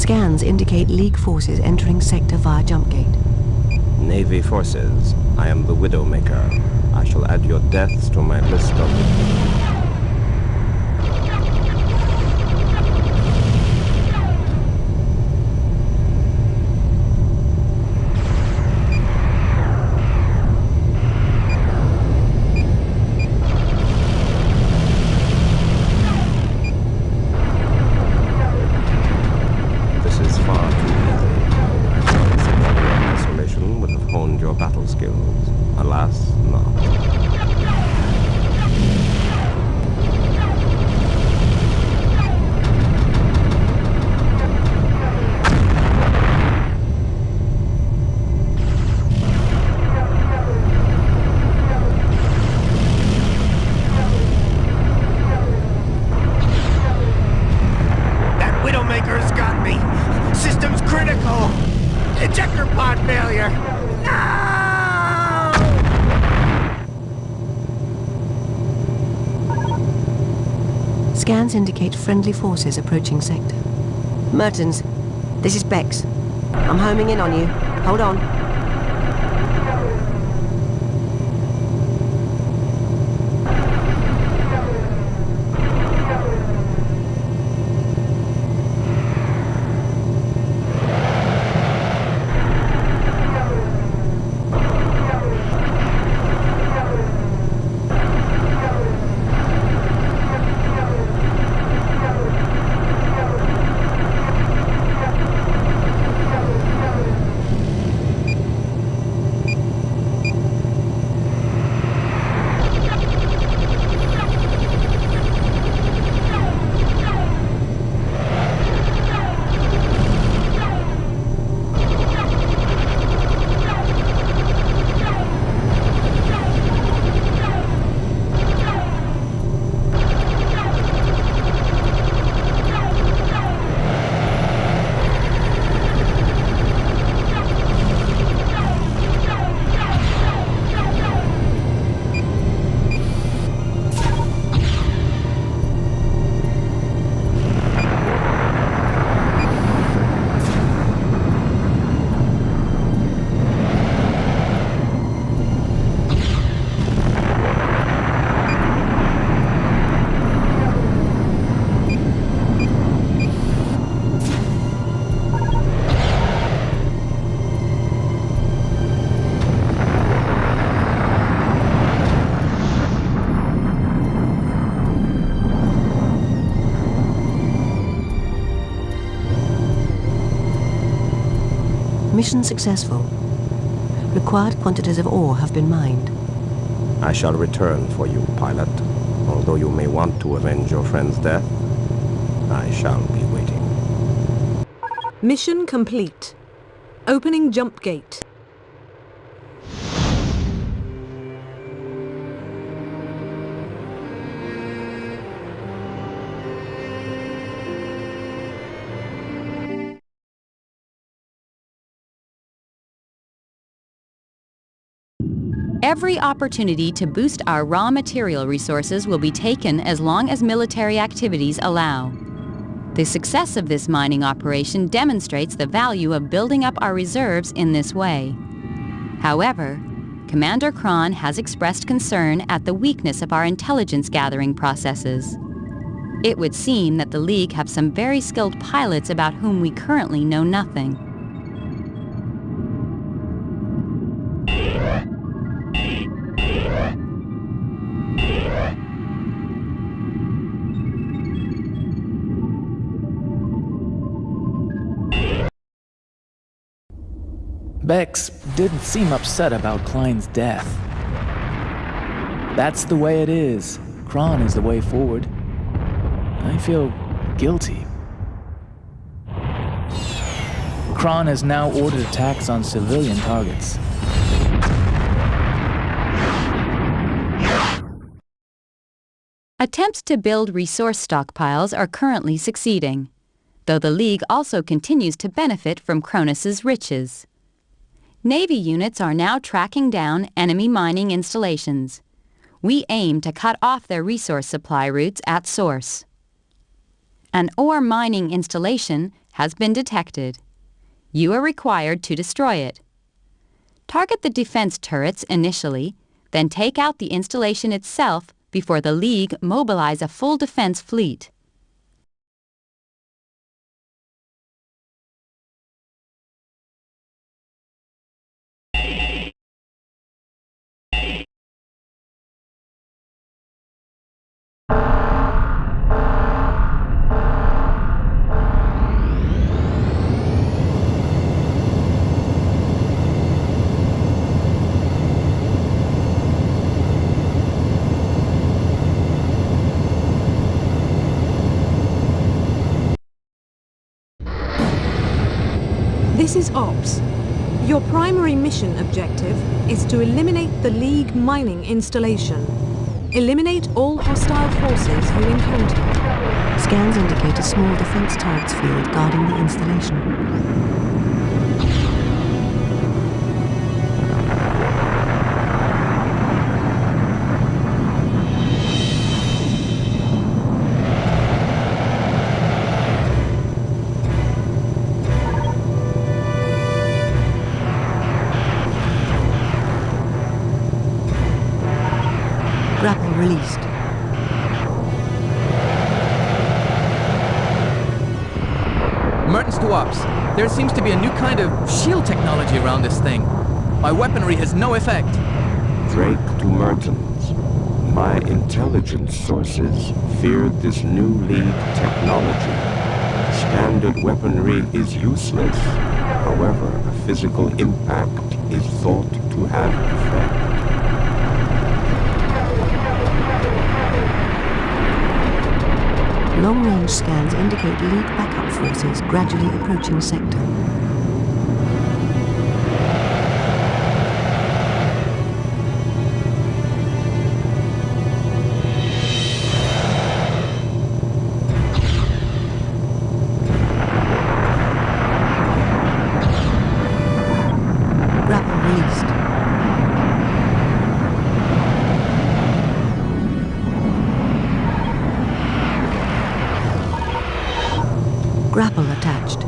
Scans indicate League forces entering sector via jump gate. Navy forces, I am the Widowmaker. I shall add your deaths to my list of victims. Scans indicate friendly forces approaching sector. Mertens, this is Bex. I'm homing in on you. Hold on. Mission successful. Required quantities of ore have been mined. I shall return for you, pilot. Although you may want to avenge your friend's death, I shall be waiting. Mission complete. Opening jump gate. Every opportunity to boost our raw material resources will be taken as long as military activities allow. The success of this mining operation demonstrates the value of building up our reserves in this way. However, Commander Kron has expressed concern at the weakness of our intelligence gathering processes. It would seem that the League have some very skilled pilots about whom we currently know nothing. Bex didn't seem upset about Klein's death. That's the way it is. Kron is the way forward. I feel guilty. Kron has now ordered attacks on civilian targets. Attempts to build resource stockpiles are currently succeeding, though the League also continues to benefit from Cronus's riches. Navy units are now tracking down enemy mining installations. We aim to cut off their resource supply routes at source. An ore mining installation has been detected. You are required to destroy it. Target the defense turrets initially, then take out the installation itself before the League mobilize a full defense fleet. This is Ops. Your primary mission objective is to eliminate the League mining installation. Eliminate all hostile forces you encounter. Scans indicate a small defense turrets field guarding the installation. Grapple released. Mertens to Ops. There seems to be a new kind of shield technology around this thing. My weaponry has no effect. Drake to Mertens. My intelligence sources feared this new League technology. Standard weaponry is useless. However, a physical impact is thought to have effect. Long-range scans indicate League backup forces gradually approaching sector. Grapple released. Grapple attached.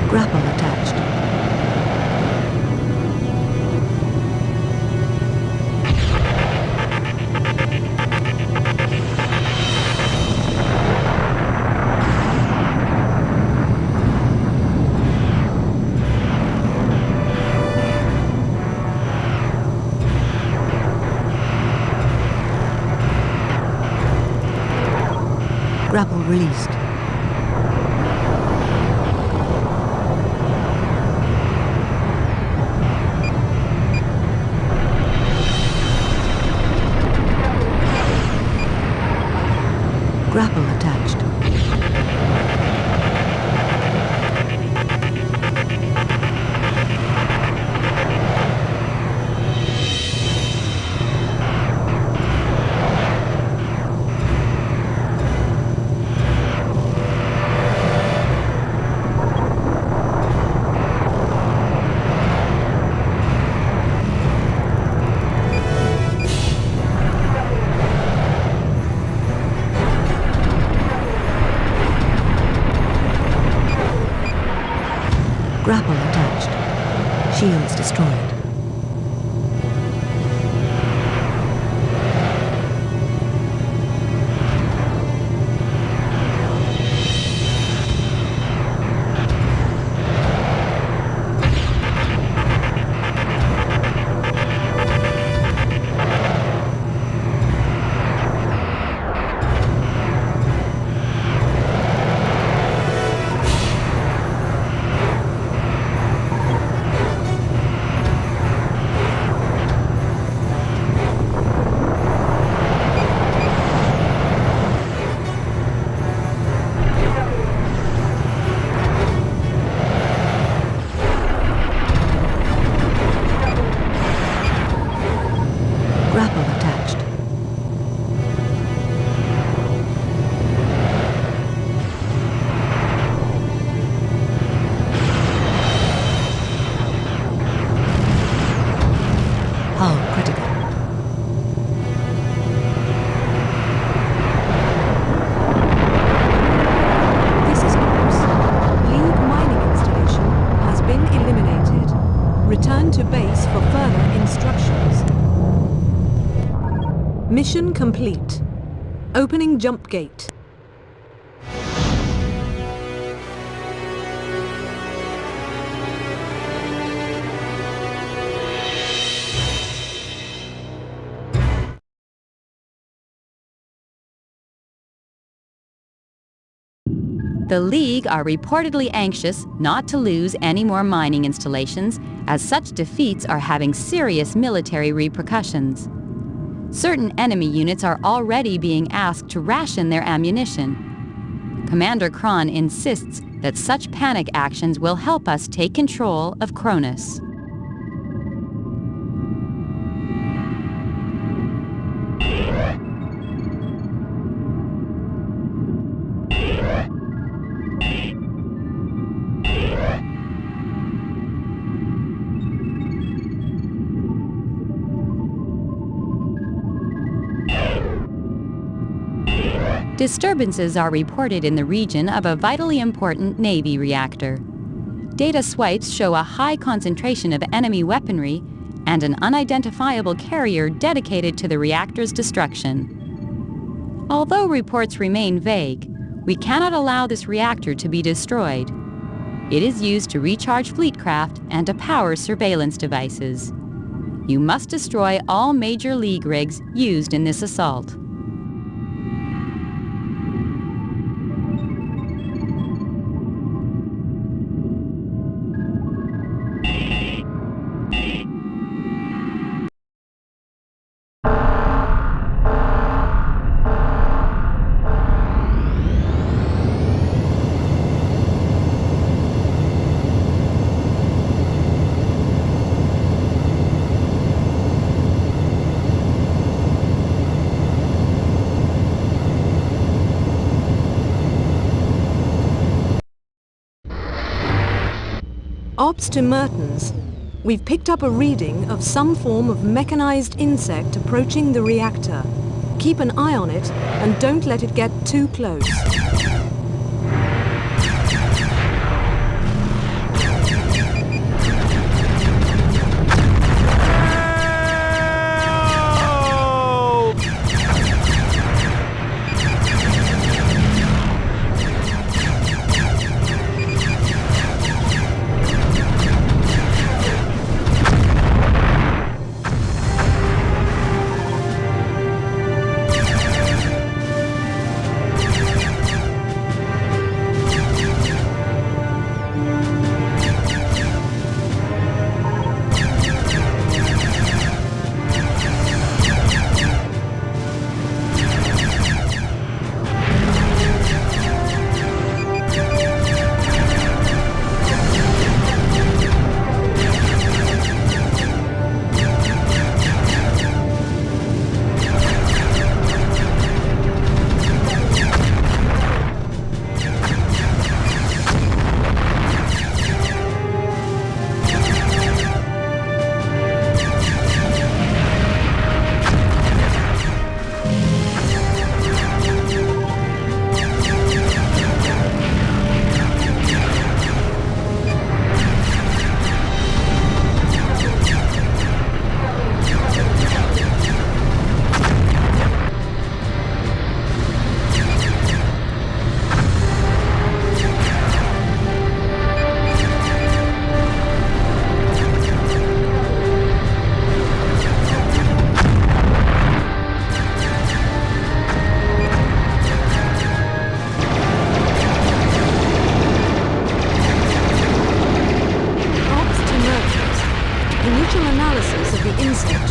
Grapple attached. Grapple released. Grapple attached. Grapple attached. Shields destroyed. Mission complete. Opening jump gate. The League are reportedly anxious not to lose any more mining installations, as such defeats are having serious military repercussions. Certain enemy units are already being asked to ration their ammunition. Commander Kron insists that such panic actions will help us take control of Cronus. Disturbances are reported in the region of a vitally important Navy reactor. Data swipes show a high concentration of enemy weaponry and an unidentifiable carrier dedicated to the reactor's destruction. Although reports remain vague, we cannot allow this reactor to be destroyed. It is used to recharge fleet craft and to power surveillance devices. You must destroy all major League rigs used in this assault. Ops to Mertens. We've picked up a reading of some form of mechanized insect approaching the reactor. Keep an eye on it and don't let it get too close.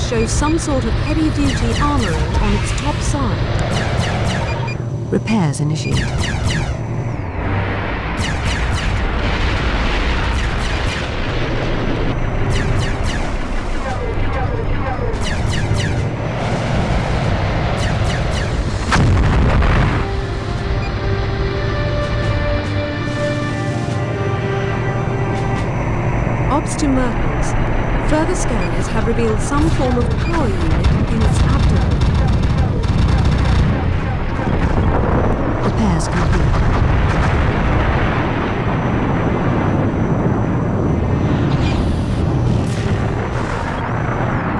Shows some sort of heavy-duty armoring on its top side. Repairs initiated. Ops to Mertens. Further scanners have revealed some form of power unit in its abdomen. Repairs complete.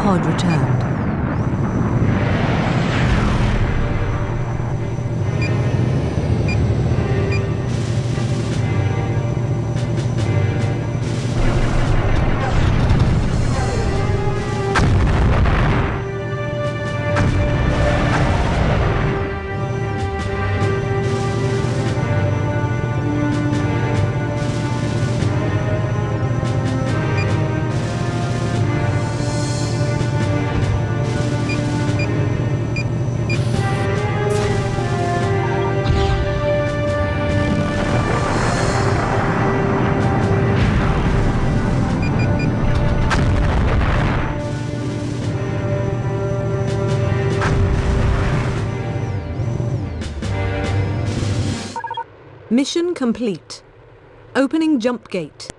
Pod returned. Mission complete. Opening jump gate.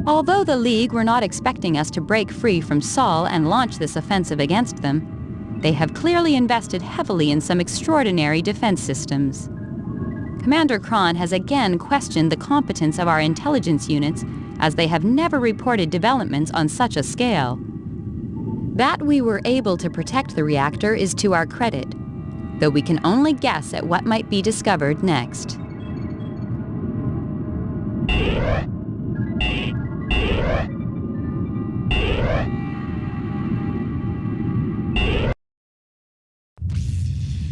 Although the League were not expecting us to break free from Sol and launch this offensive against them, they have clearly invested heavily in some extraordinary defense systems. Commander Kron has again questioned the competence of our intelligence units, as they have never reported developments on such a scale. That we were able to protect the reactor is to our credit, though we can only guess at what might be discovered next.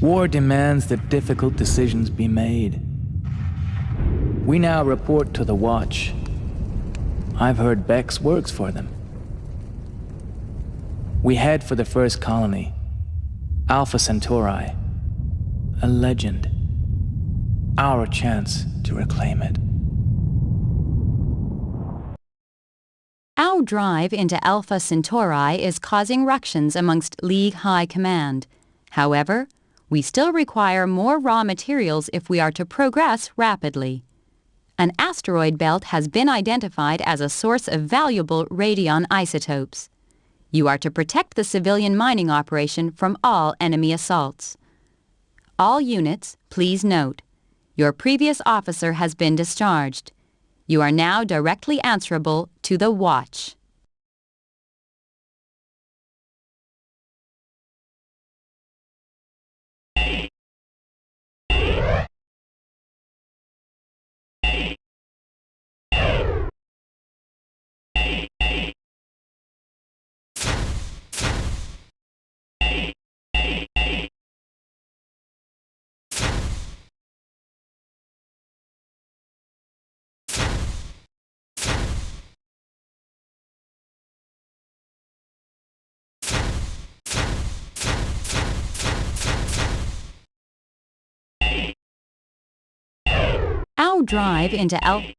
War demands that difficult decisions be made. We now report to the Watch. I've heard Bex works for them. We head for the first colony, Alpha Centauri, a legend. Our chance to reclaim it. Our drive into Alpha Centauri is causing ructions amongst League High Command. However, we still require more raw materials if we are to progress rapidly. An asteroid belt has been identified as a source of valuable radion isotopes. You are to protect the civilian mining operation from all enemy assaults. All units, please note, your previous officer has been discharged. You are now directly answerable to the Watch. Our drive into Alpha...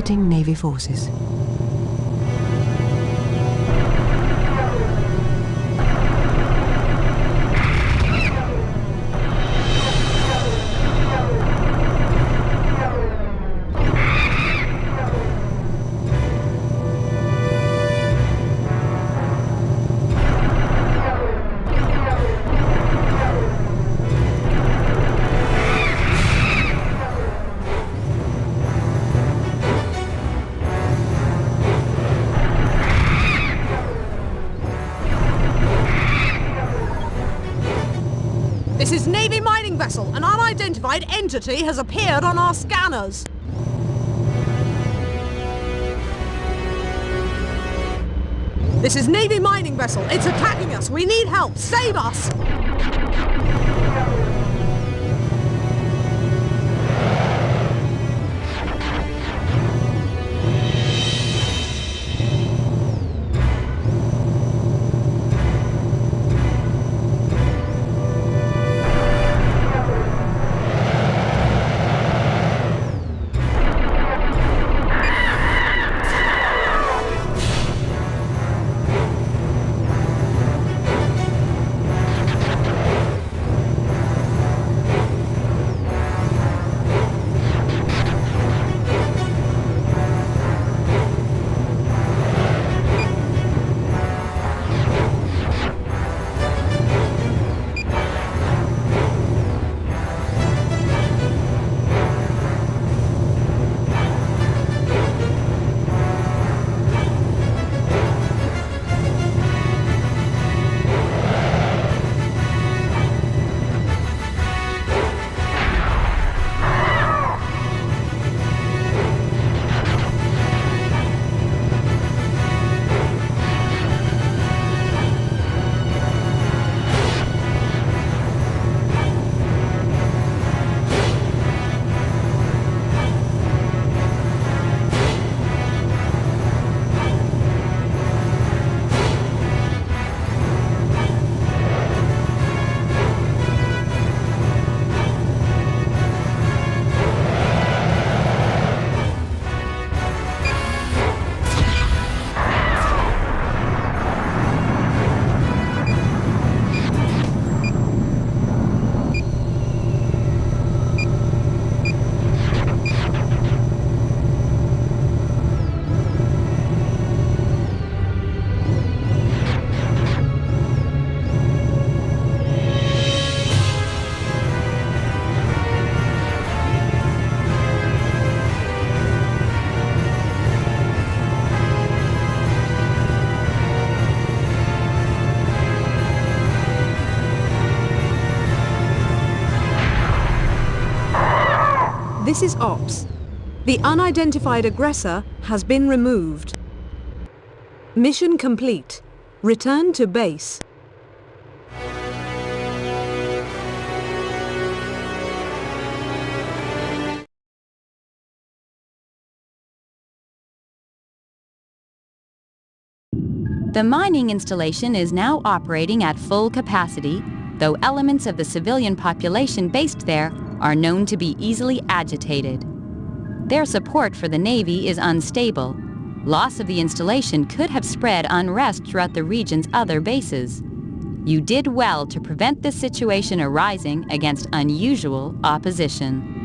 Detecting Navy forces. This is Navy mining vessel. An unidentified entity has appeared on our scanners. This is Navy mining vessel. It's attacking us. We need help. Save us! This is Ops. The unidentified aggressor has been removed. Mission complete. Return to base. The mining installation is now operating at full capacity, though elements of the civilian population based there are known to be easily agitated. Their support for the Navy is unstable. Loss of the installation could have spread unrest throughout the region's other bases. You did well to prevent this situation arising against unusual opposition.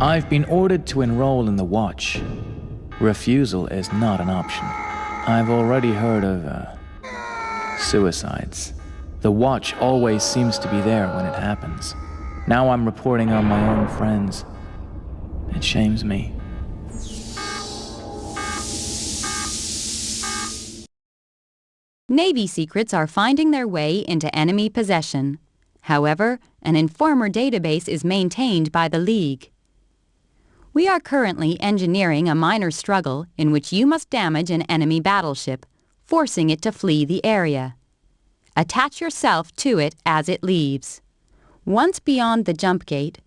I've been ordered to enroll in the Watch. Refusal is not an option. I've already heard of, suicides. The Watch always seems to be there when it happens. Now I'm reporting on my own friends. It shames me. Navy secrets are finding their way into enemy possession. However, an informer database is maintained by the League. We are currently engineering a minor struggle in which you must damage an enemy battleship, forcing it to flee the area. Attach yourself to it as it leaves. Once beyond the jump gate,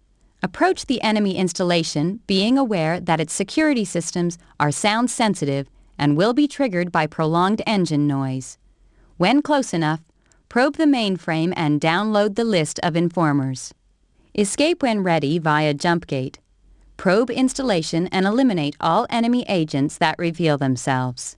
approach the enemy installation being aware that its security systems are sound sensitive and will be triggered by prolonged engine noise. When close enough, probe the mainframe and download the list of informers. Escape when ready via jump gate. Probe installation and eliminate all enemy agents that reveal themselves.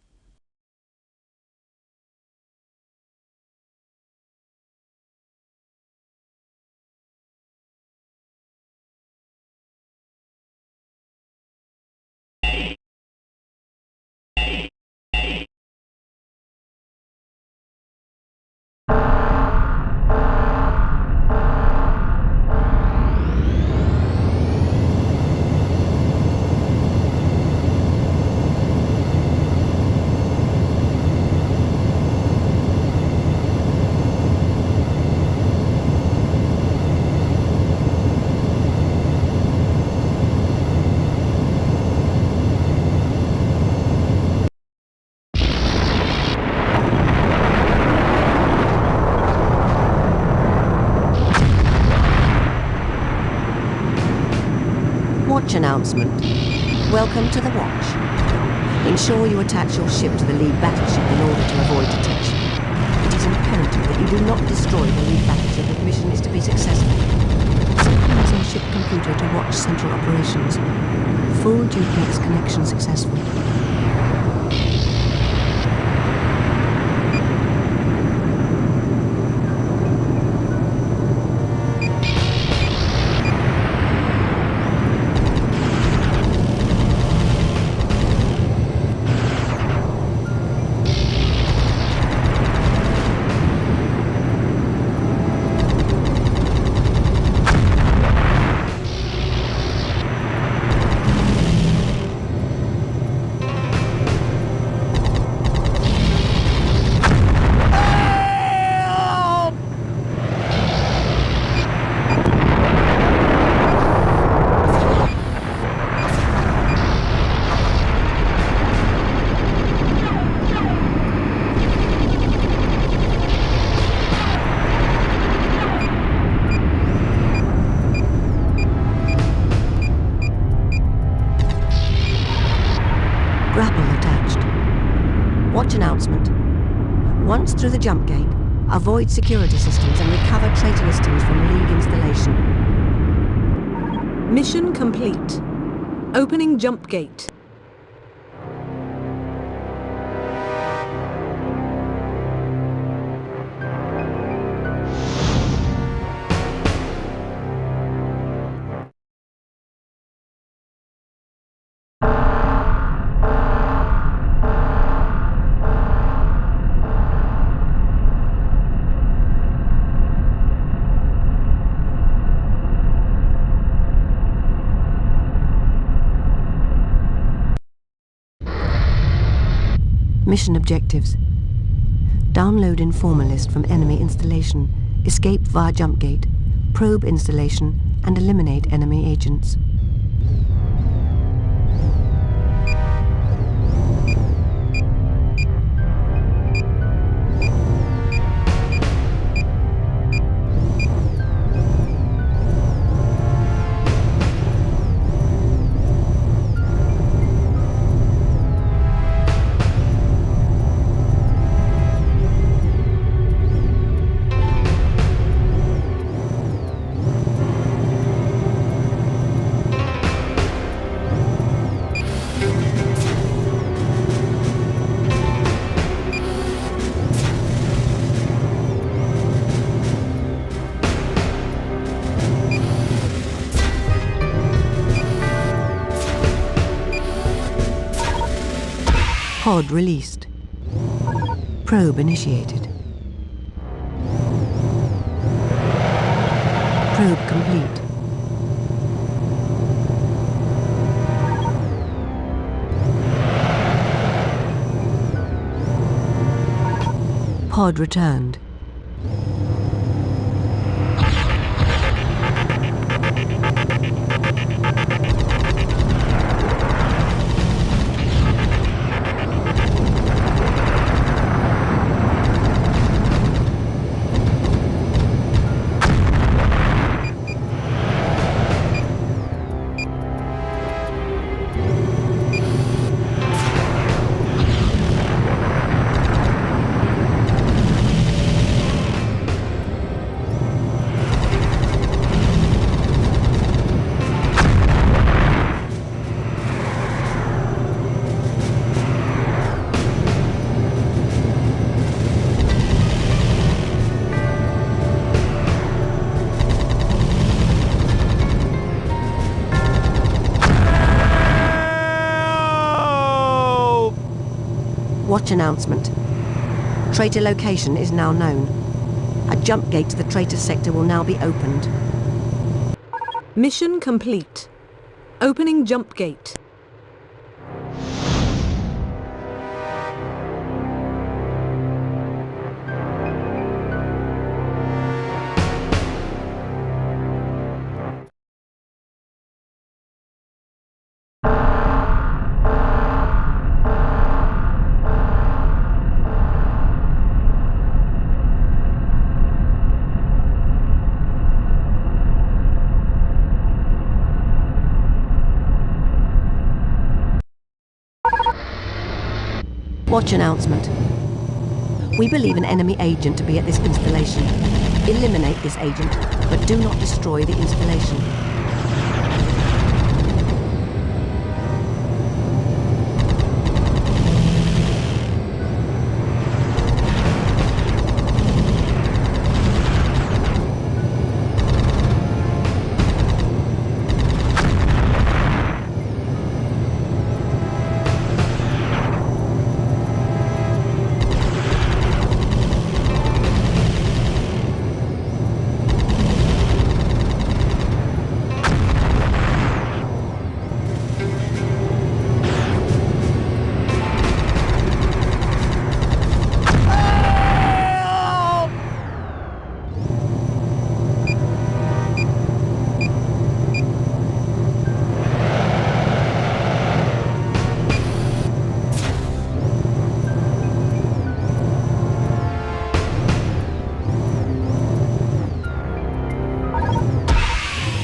Watch announcement. Welcome to the Watch. Ensure you attach your ship to the lead battleship in order to avoid detection. It is imperative that you do not destroy the lead battleship if mission is to be successful. Using ship computer to watch central operations. Full duplex connection successful. Announcement. Once through the jump gate, avoid security systems and recover traitor listings from League installation. Mission complete. Opening jump gate. Mission objectives. Download informer list from enemy installation, escape via jump gate, probe installation, and eliminate enemy agents. Pod released. Probe initiated. Probe complete. Pod returned. Watch announcement. Traitor location is now known. A jump gate to the traitor sector will now be opened. Mission complete. Opening jump gate. Watch announcement. We believe an enemy agent to be at this installation. Eliminate this agent, but do not destroy the installation.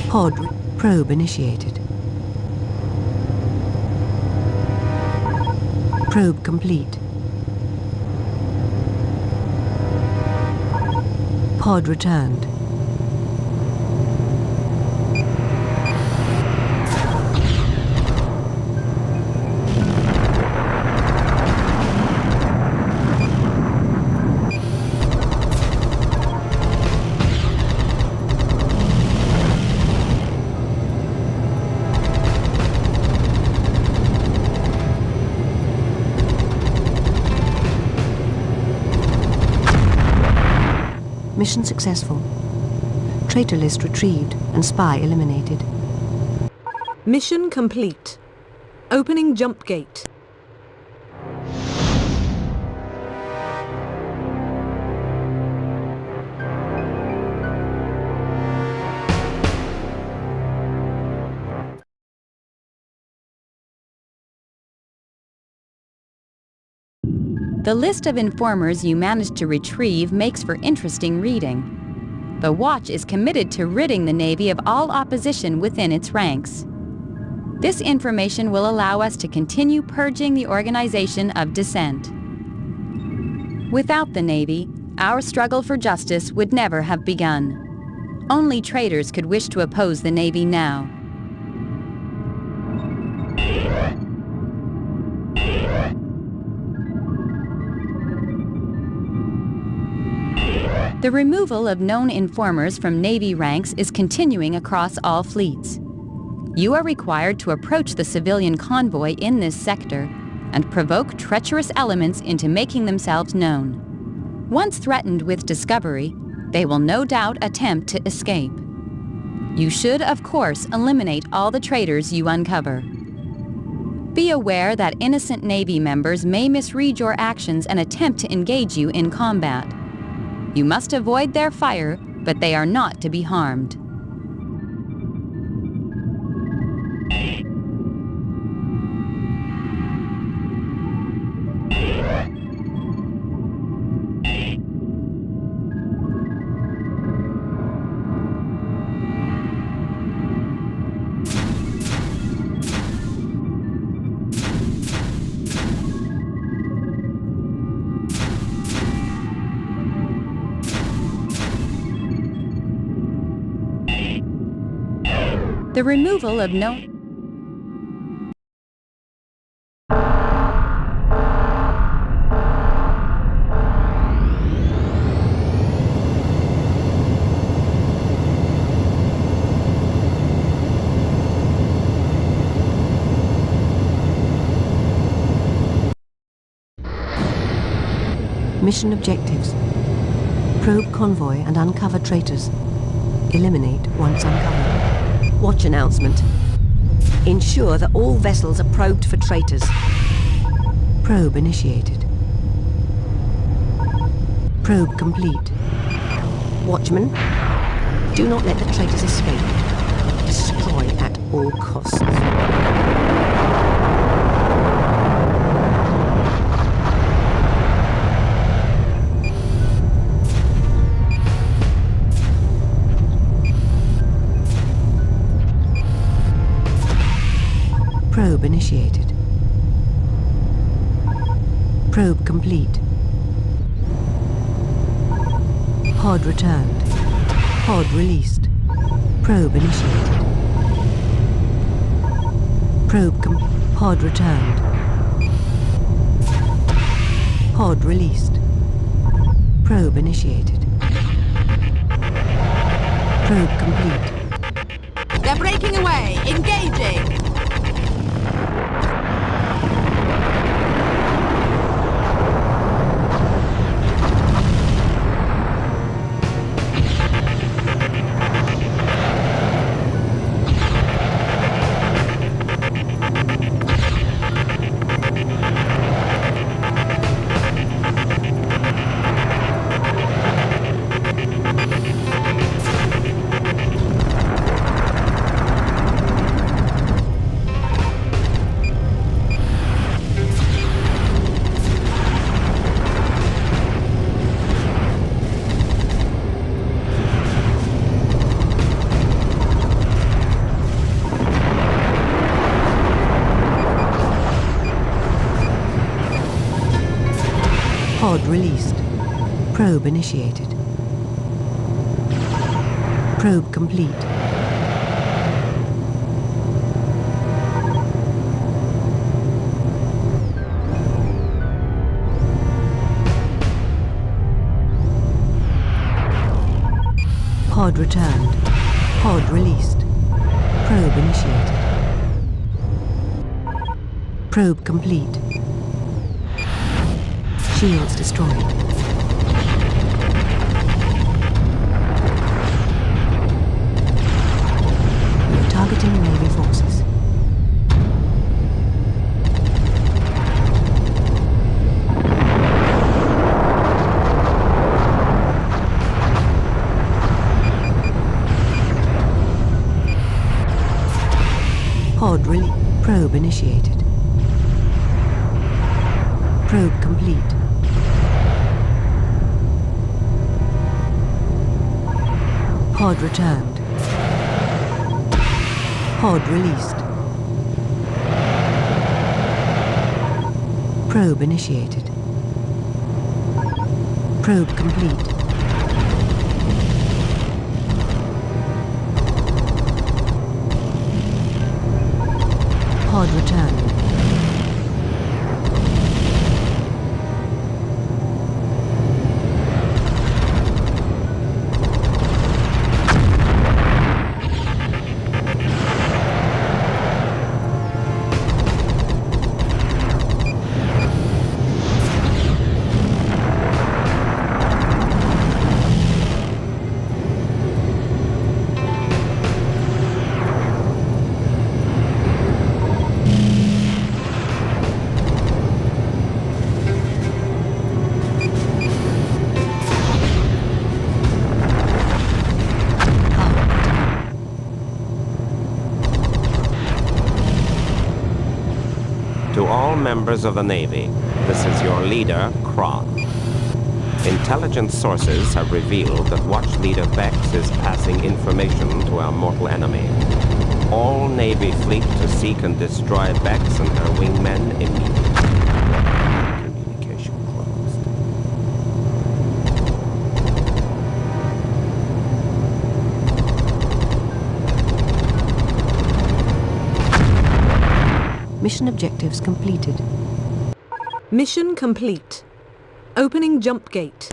Pod probe initiated. Probe complete. Pod returned. Mission successful. Traitor list retrieved and spy eliminated. Mission complete. Opening jump gate. The list of informers you managed to retrieve makes for interesting reading. The Watch is committed to ridding the Navy of all opposition within its ranks. This information will allow us to continue purging the organization of dissent. Without the Navy, our struggle for justice would never have begun. Only traitors could wish to oppose the Navy now. The removal of known informers from Navy ranks is continuing across all fleets. You are required to approach the civilian convoy in this sector and provoke treacherous elements into making themselves known. Once threatened with discovery, they will no doubt attempt to escape. You should, of course, eliminate all the traitors you uncover. Be aware that innocent Navy members may misread your actions and attempt to engage you in combat. You must avoid their fire, but they are not to be harmed. The removal of known Mission objectives. Probe convoy and uncover traitors. Eliminate once uncovered. Watch announcement. Ensure that all vessels are probed for traitors. Probe initiated. Probe complete. Watchman, do not let the traitors escape. Destroy at all costs. Probe initiated. Probe complete. Pod returned. Pod released. Probe initiated. Pod returned. Pod released. Probe initiated. Probe complete. They're breaking away! Engaging! Pod released. Probe initiated. Probe complete. Pod returned. Pod released. Probe initiated. Probe complete. Shields destroyed. We're targeting Navy forces. Pod release. Probe initiated. Probe complete. Pod returned. Pod released. Probe initiated. Probe complete. Pod returned. members of the Navy. This is your leader, Kron. Intelligence sources have revealed that Watch Leader Bex is passing information to our mortal enemy. All Navy fleet to seek and destroy Bex and her wingmen immediately. Communication closed. Mission objectives completed. Mission complete. Opening jump gate.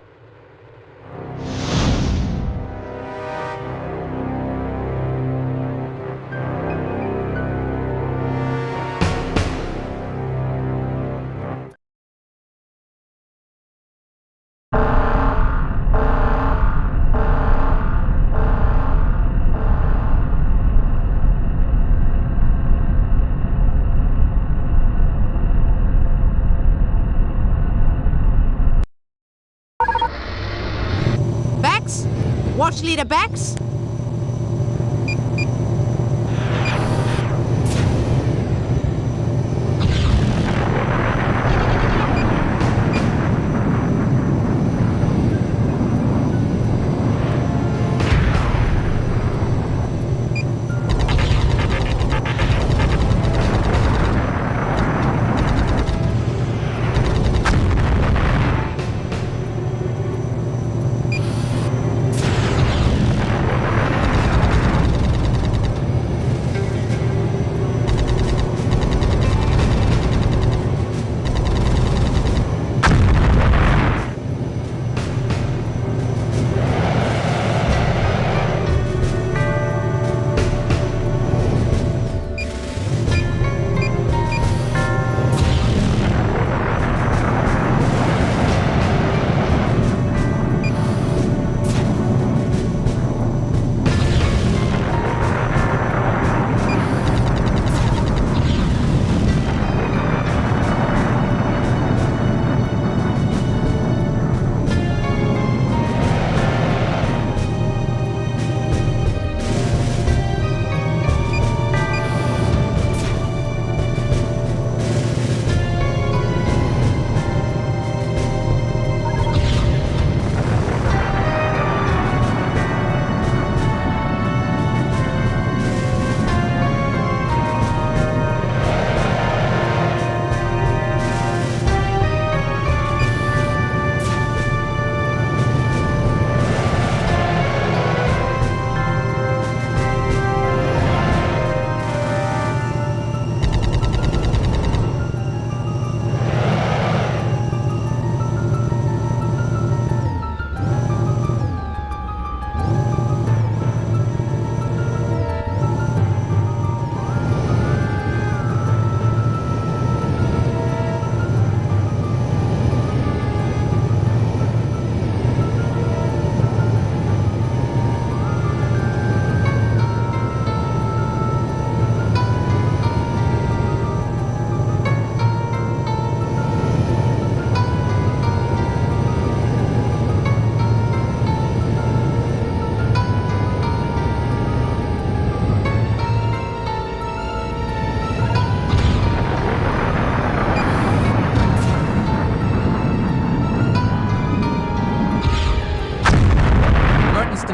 Bex? Watch Leader Bex?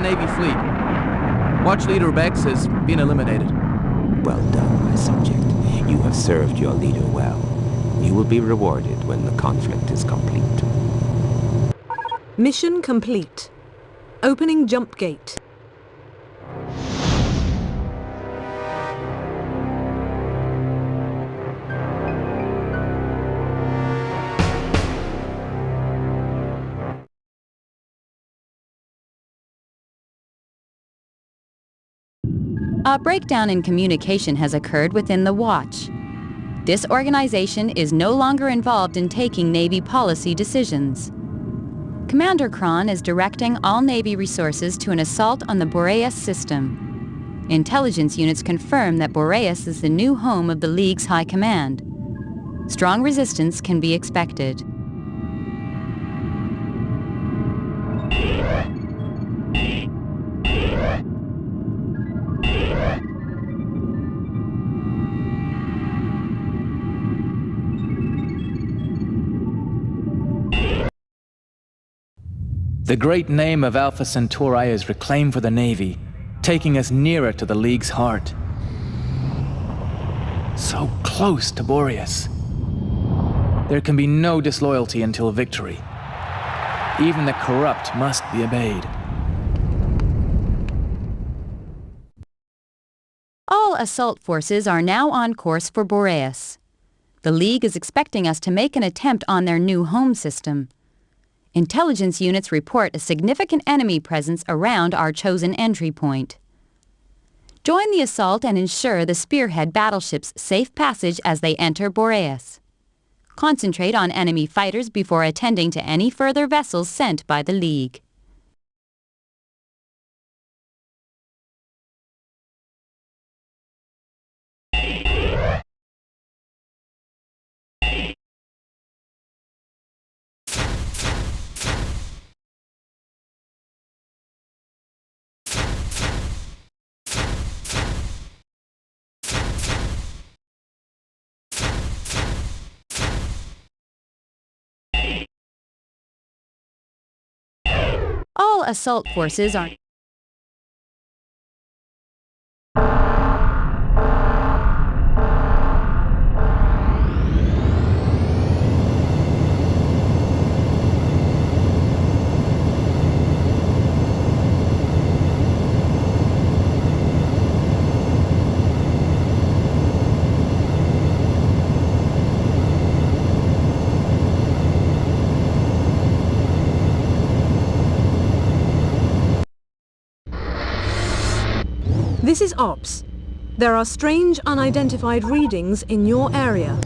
Navy fleet. Watch Leader Bex has been eliminated. Well done, my subject. You have served your leader well. You will be rewarded when the conflict is complete. Mission complete. Opening jump gate. A breakdown in communication has occurred within the Watch. This organization is no longer involved in taking Navy policy decisions. Commander Kron is directing all Navy resources to an assault on the Boreas system. Intelligence units confirm that Boreas is the new home of the League's High Command. Strong resistance can be expected. The great name of Alpha Centauri is reclaimed for the Navy, taking us nearer to the League's heart. So close to Boreas. There can be no disloyalty until victory. Even the corrupt must be obeyed. All assault forces are now on course for Boreas. The League is expecting us to make an attempt on their new home system. Intelligence units report a significant enemy presence around our chosen entry point. Join the assault and ensure the Spearhead battleship's safe passage as they enter Boreas. Concentrate on enemy fighters before attending to any further vessels sent by the League. All assault forces are... This is Ops. There are strange unidentified readings in your area.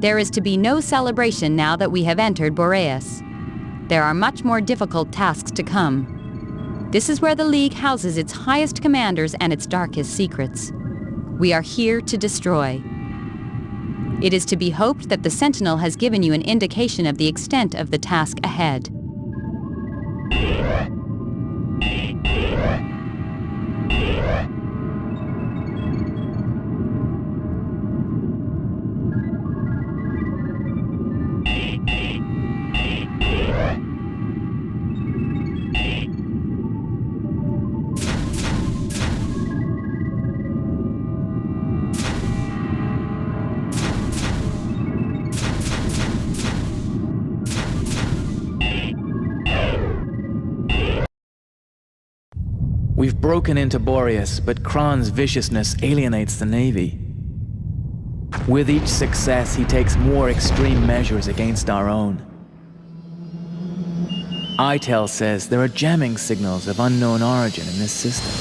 There is to be no celebration now that we have entered Boreas. There are much more difficult tasks to come. This is where the League houses its highest commanders and its darkest secrets. We are here to destroy. It is to be hoped that the Sentinel has given you an indication of the extent of the task ahead. We've broken into Boreas, but Kron's viciousness alienates the Navy. With each success, he takes more extreme measures against our own. ITEL says there are jamming signals of unknown origin in this system.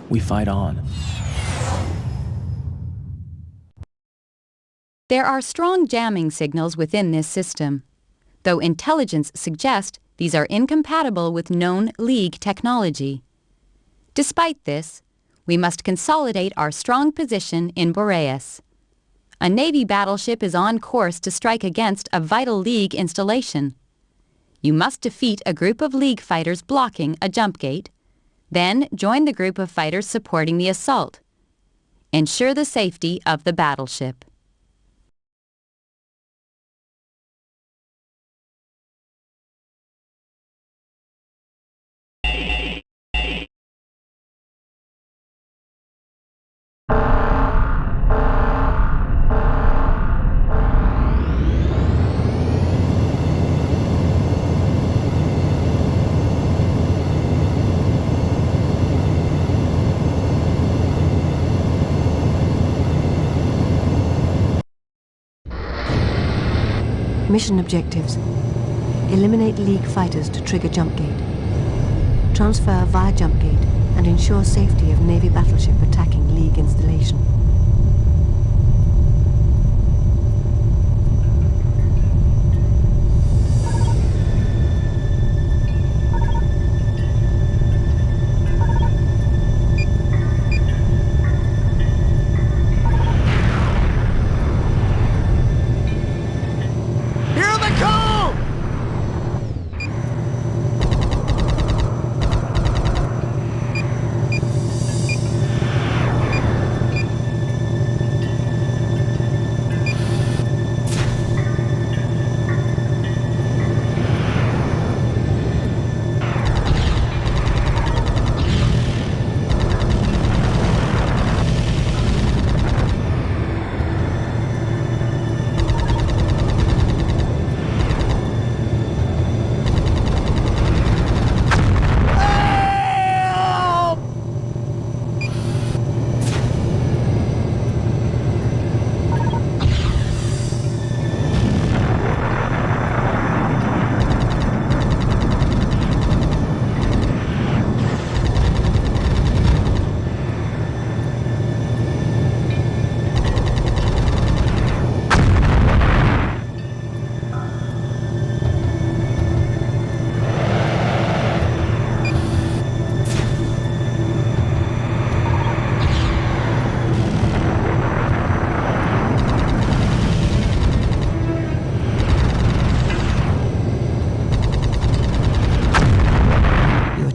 We fight on. There are strong jamming signals within this system, though intelligence suggests these are incompatible with known League technology. Despite this, we must consolidate our strong position in Boreas. A Navy battleship is on course to strike against a vital League installation. You must defeat a group of League fighters blocking a jump gate, then join the group of fighters supporting the assault. Ensure the safety of the battleship. Mission objectives. Eliminate League fighters to trigger jump gate. Transfer via jump gate and ensure safety of Navy battleship attacking League installation.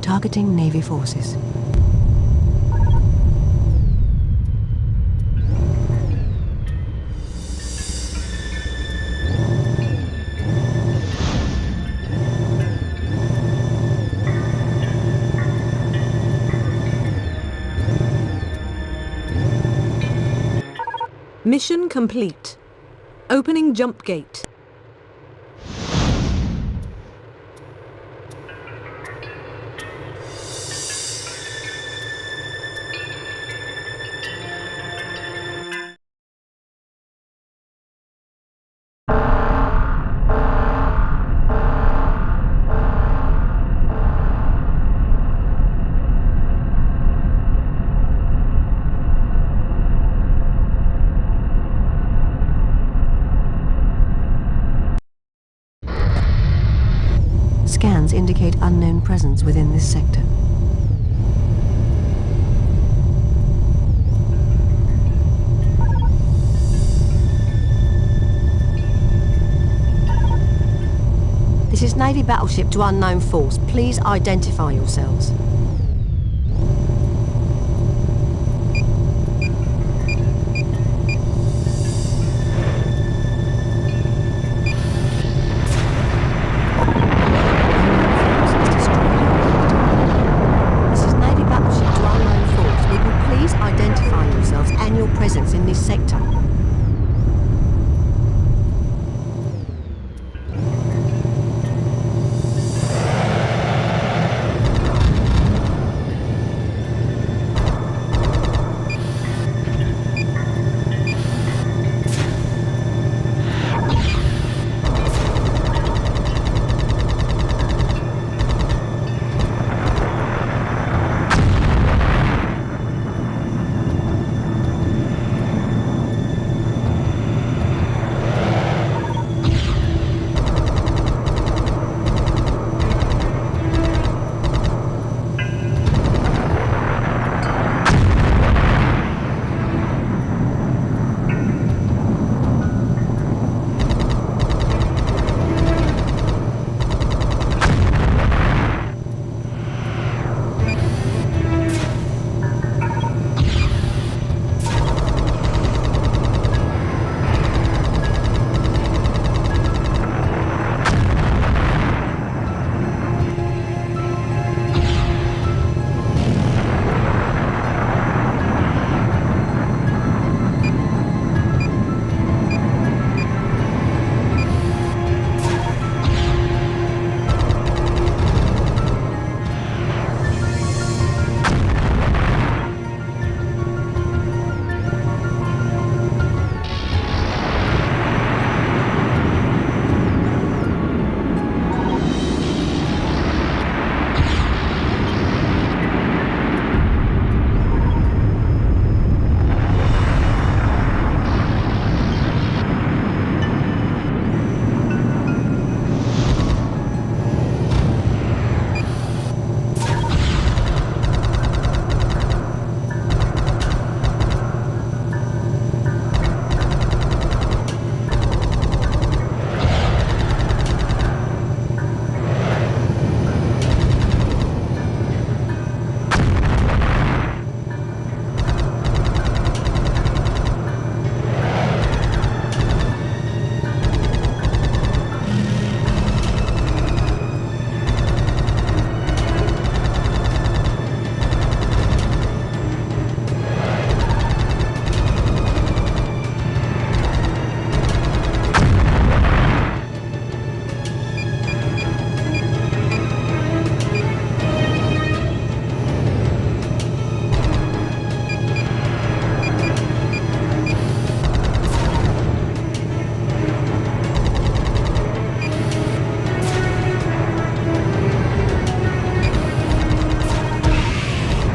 Targeting Navy forces. Mission complete. Opening jump gate. scans indicate unknown presence within this sector. This is Navy battleship to unknown force. Please identify yourselves. This is Navy battleship to unknown force. Will you please identify yourselves and your presence in this sector?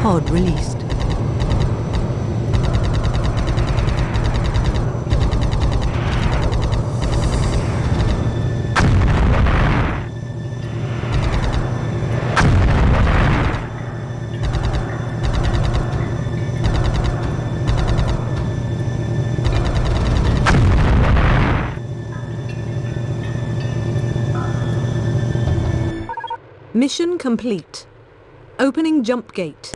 Pod released. Mission complete. Opening jump gate.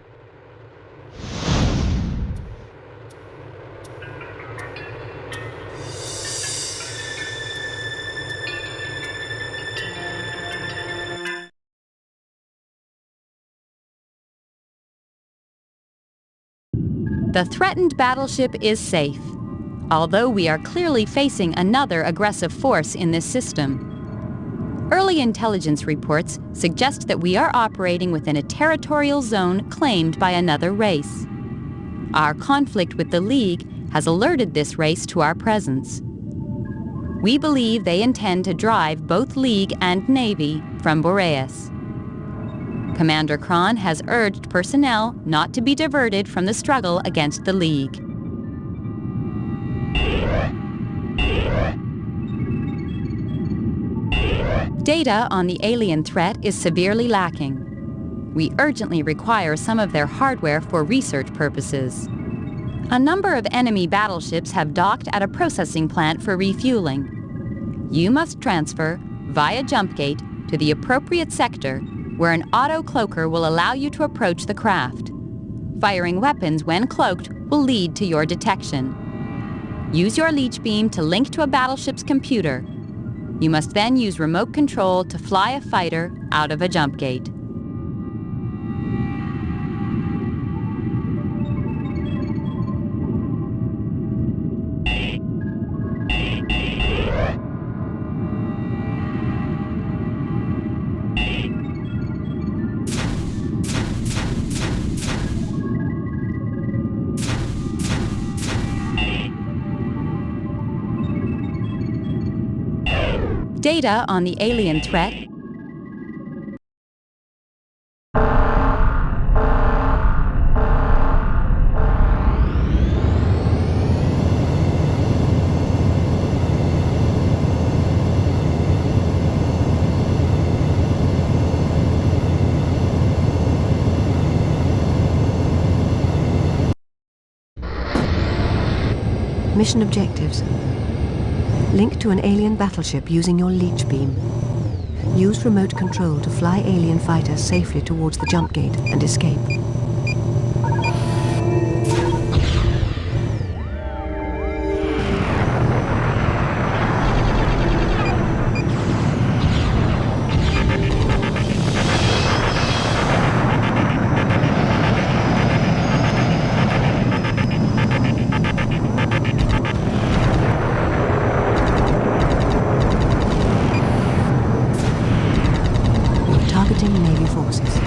The threatened battleship is safe, although we are clearly facing another aggressive force in this system. Early intelligence reports suggest that we are operating within a territorial zone claimed by another race. Our conflict with the League has alerted this race to our presence. We believe they intend to drive both League and Navy from Boreas. Commander Kron has urged personnel not to be diverted from the struggle against the League. Data on the alien threat is severely lacking. We urgently require some of their hardware for research purposes. A number of enemy battleships have docked at a processing plant for refueling. You must transfer, via jump gate, to the appropriate sector, where an auto-cloaker will allow you to approach the craft. Firing weapons when cloaked will lead to your detection. Use your leech beam to link to a battleship's computer. You must then use remote control to fly a fighter out of a jump gate. Data on the alien threat Mission objectives. Link to an alien battleship using your leech beam. Use remote control to fly alien fighters safely towards the jump gate and escape. Navy forces.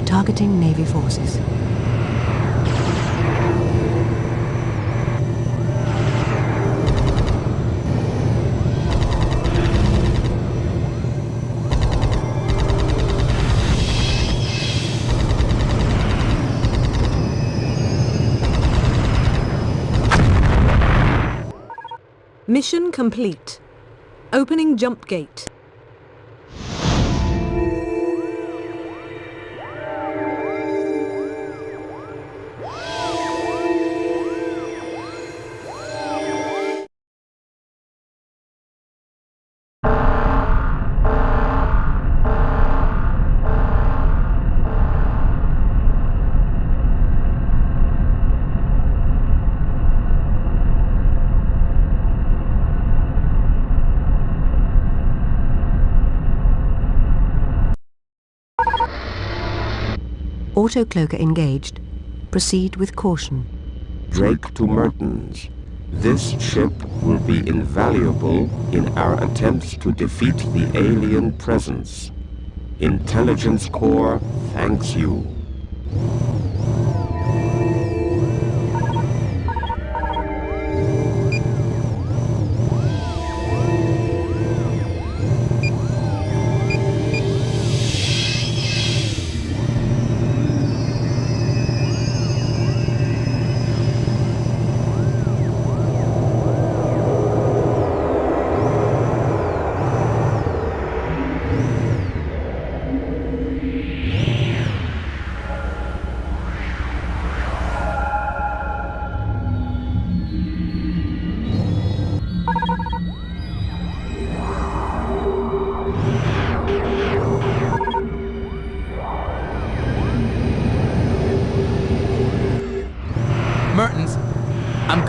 Targeting Navy forces. Mission complete. Opening jump gate. Auto-cloaker engaged. Proceed with caution. Drake to Mertens. This ship will be invaluable in our attempts to defeat the alien presence. Intelligence Corps thanks you.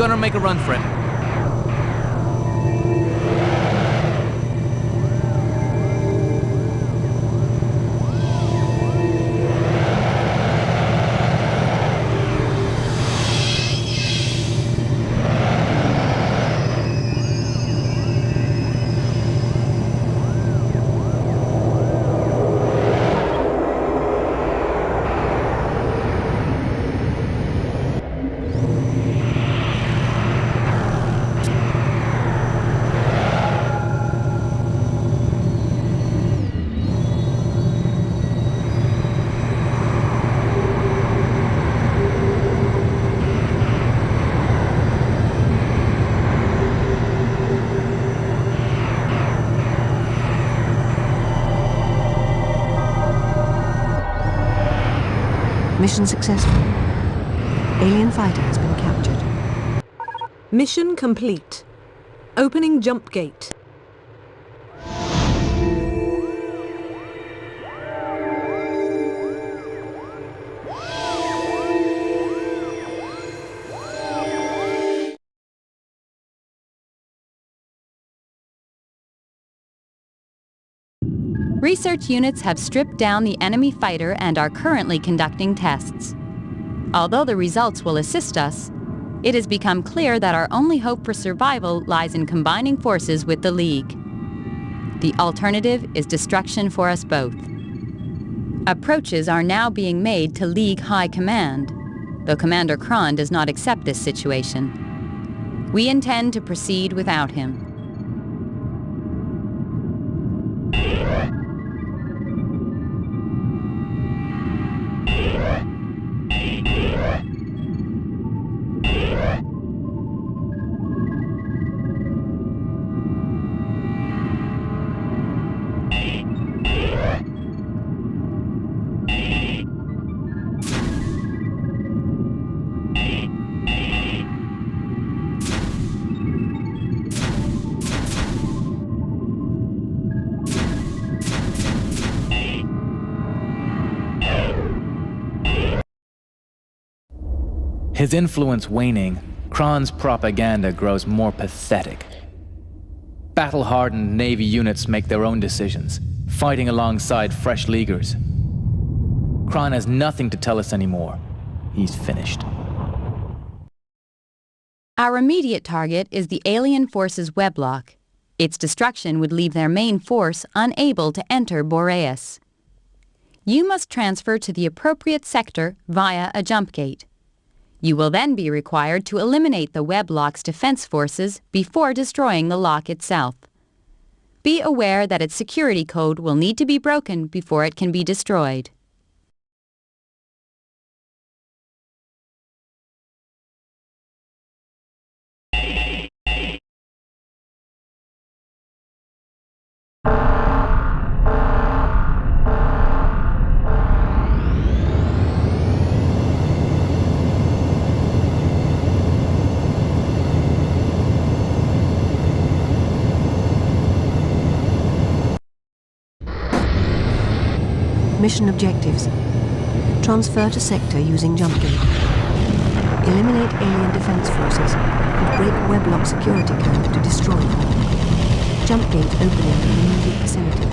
gonna make a run for it. Mission successful. Alien fighter has been captured. Mission complete. Opening jump gate. Research units have stripped down the enemy fighter and are currently conducting tests. Although the results will assist us, it has become clear that our only hope for survival lies in combining forces with the League. The alternative is destruction for us both. Approaches are now being made to League High Command, though Commander Kron does not accept this situation. We intend to proceed without him. His influence waning, Kron's propaganda grows more pathetic. Battle-hardened Navy units make their own decisions, fighting alongside fresh Leaguers. Kron has nothing to tell us anymore. He's finished. Our immediate target is the alien force's weblock. Its destruction would leave their main force unable to enter Boreas. You must transfer to the appropriate sector via a jump gate. You will then be required to eliminate the weblock's defense forces before destroying the lock itself. Be aware that its security code will need to be broken before it can be destroyed. Mission objectives. Transfer to sector using jump gate. Eliminate alien defense forces and break weblock security code to destroy them. Jump gate opening in immediate vicinity.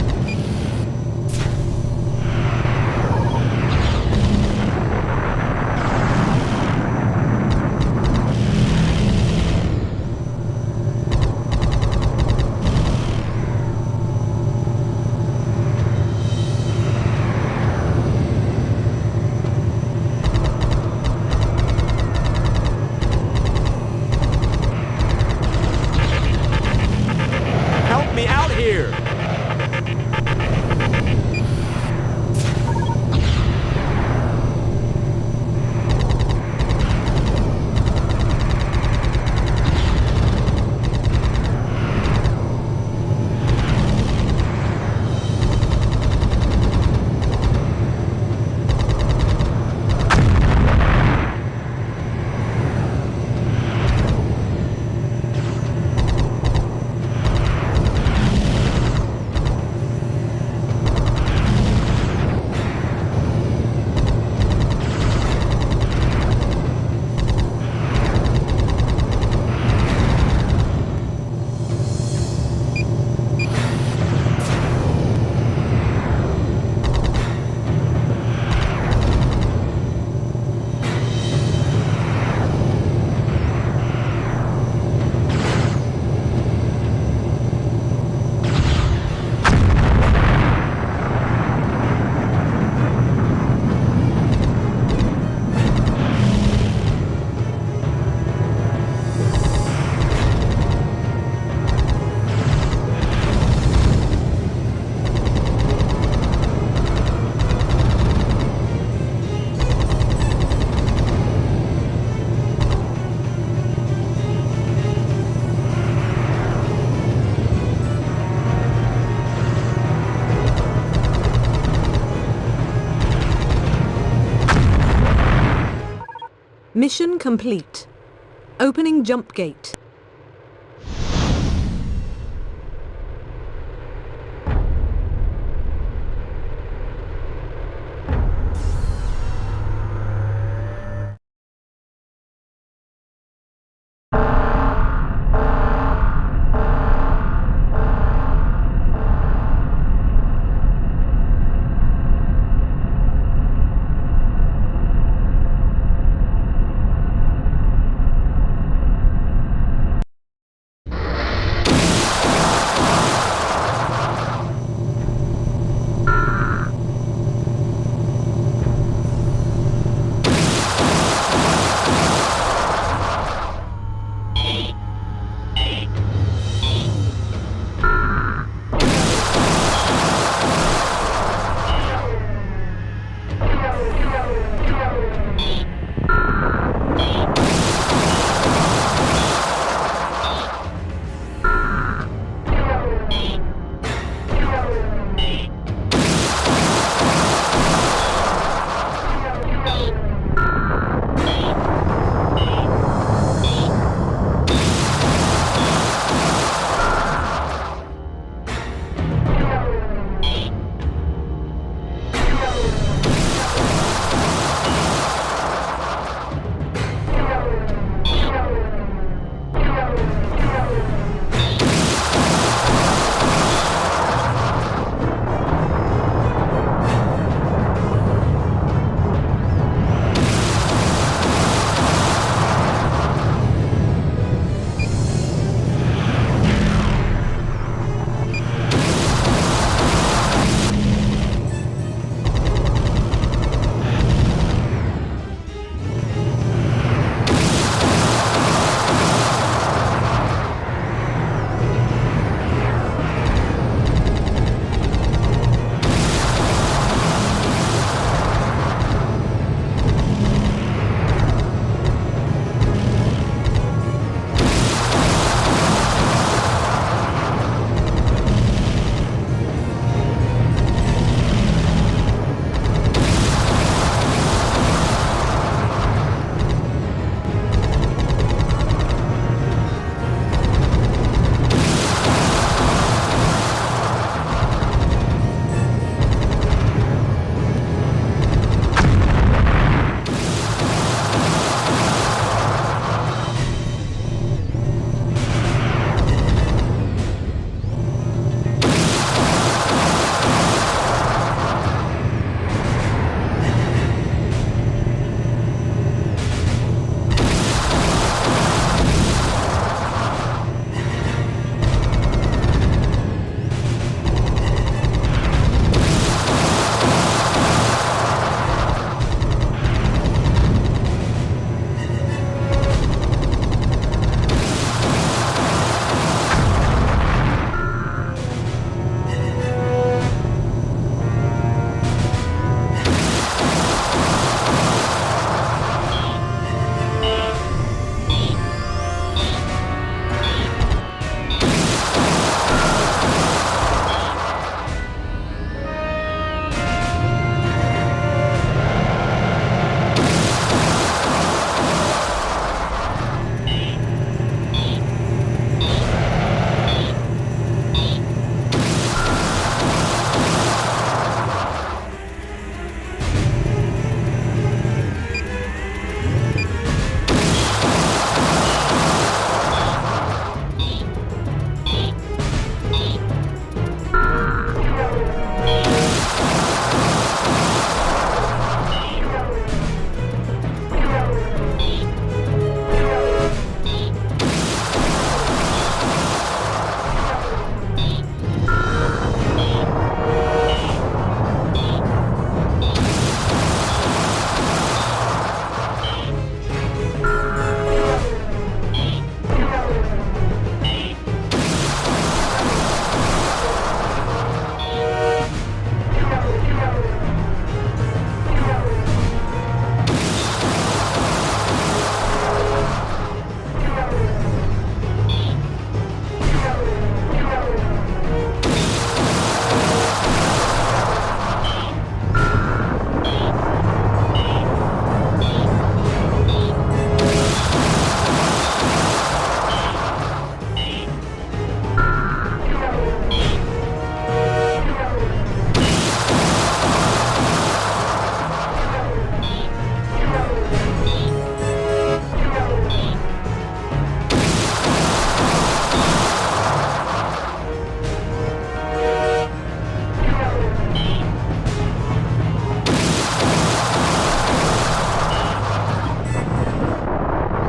Help me out here! Mission complete. Opening jump gate.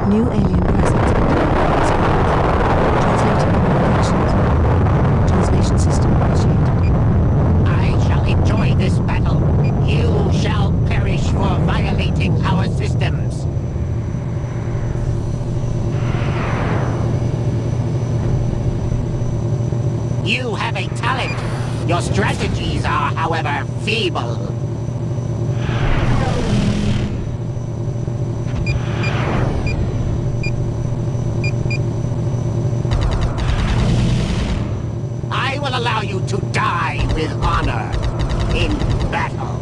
New alien presence. Translating communications. Translation system initiated. I shall enjoy this battle. You shall perish for violating our systems. You have a talent. Your strategies are, however, feeble. I will allow you to die with honor in battle.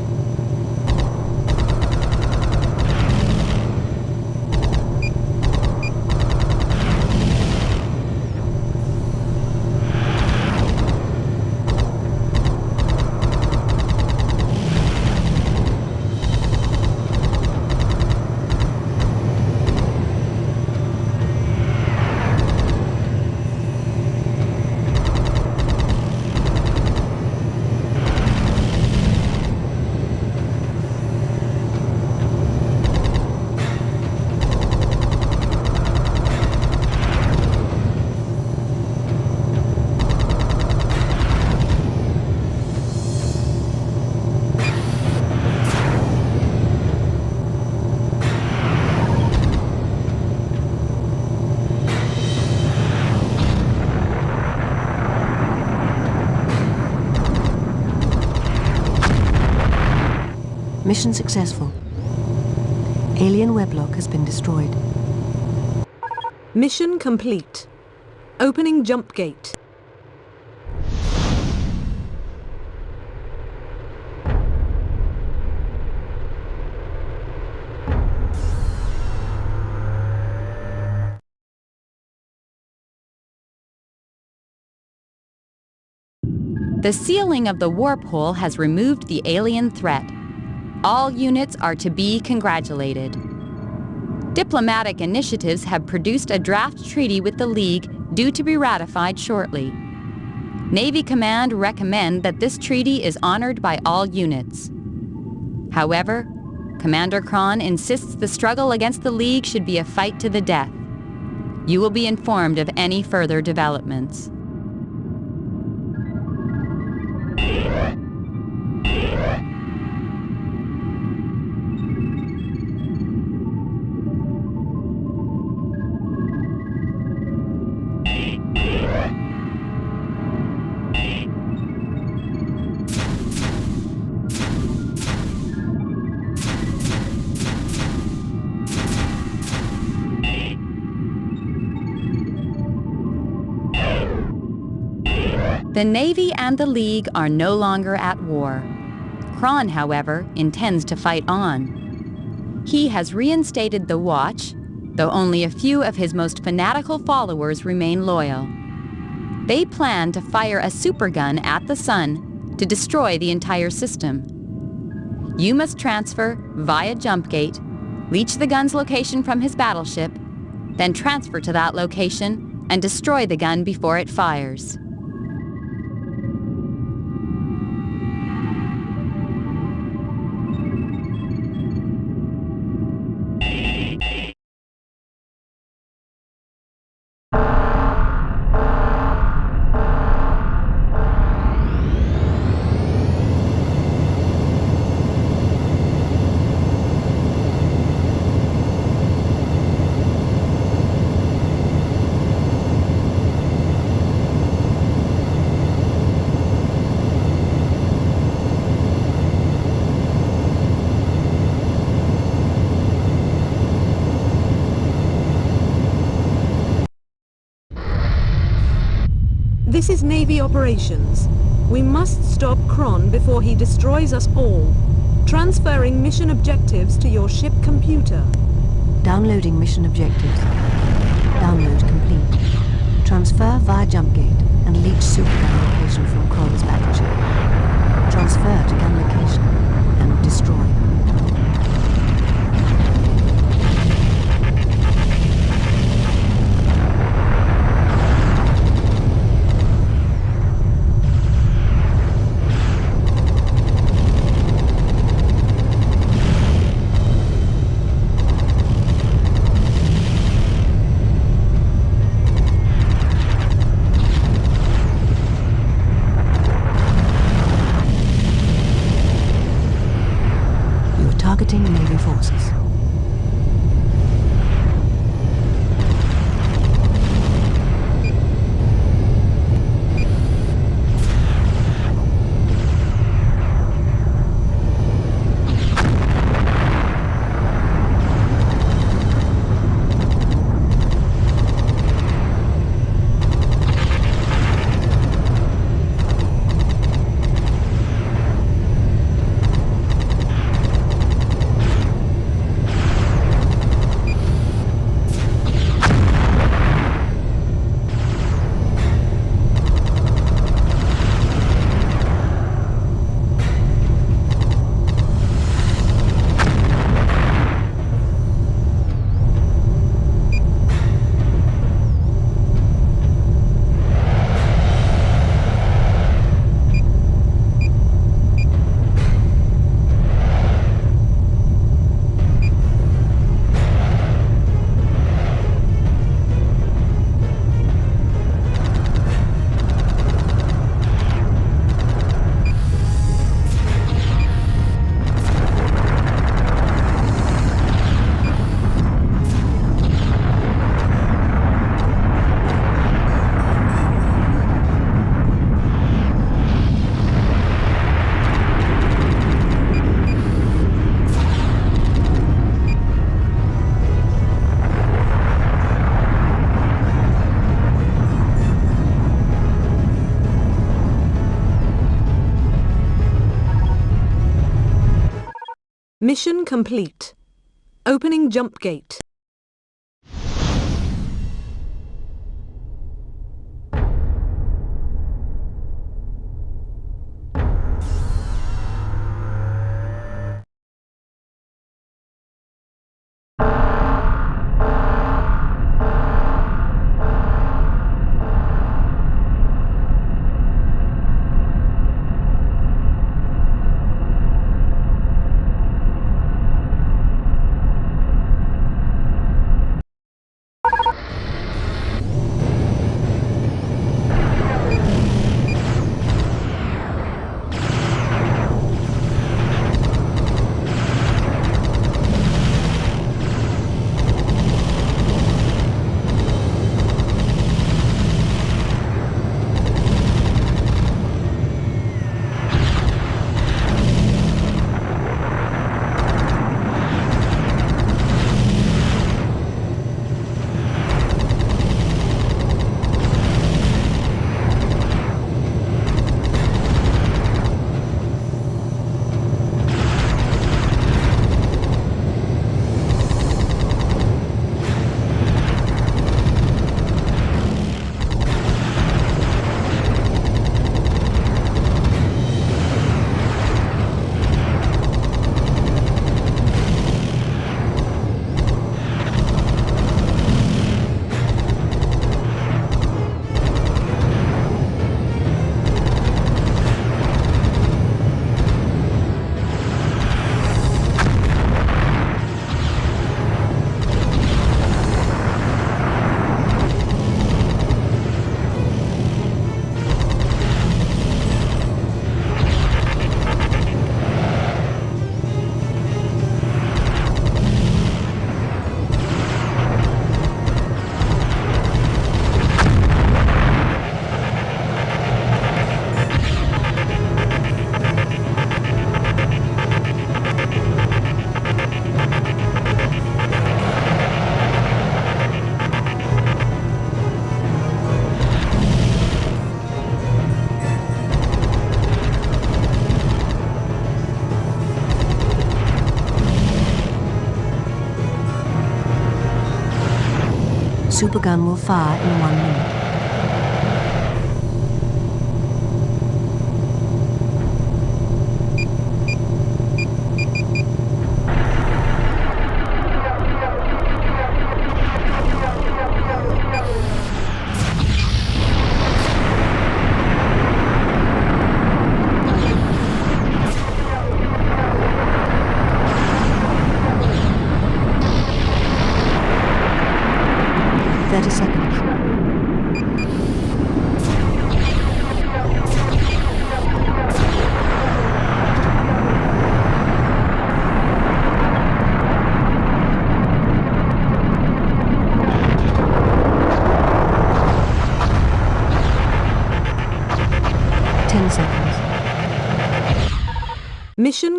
Mission successful. Alien weblog has been destroyed. Mission complete. Opening jump gate. The sealing of the warp hole has removed the alien threat. All units are to be congratulated. Diplomatic initiatives have produced a draft treaty with the League due to be ratified shortly. Navy Command recommend that this treaty is honored by all units. However, Commander Kron insists the struggle against the League should be a fight to the death. You will be informed of any further developments. The Navy and the League are no longer at war. Kron, however, intends to fight on. He has reinstated the Watch, though only a few of his most fanatical followers remain loyal. They plan to fire a supergun at the Sun to destroy the entire system. You must transfer via jump gate, leech the gun's location from his battleship, then transfer to that location and destroy the gun before it fires. This is Navy operations. We must stop Kron before he destroys us all. Transferring mission objectives to your ship computer. Downloading mission objectives. Download complete. Transfer via jump gate and leech supergun location from Kron's battleship. Transfer to gun location and destroy. Targeting Navy forces. Mission complete. Opening jump gate. Supergun will fire in 1 minute. Seconds.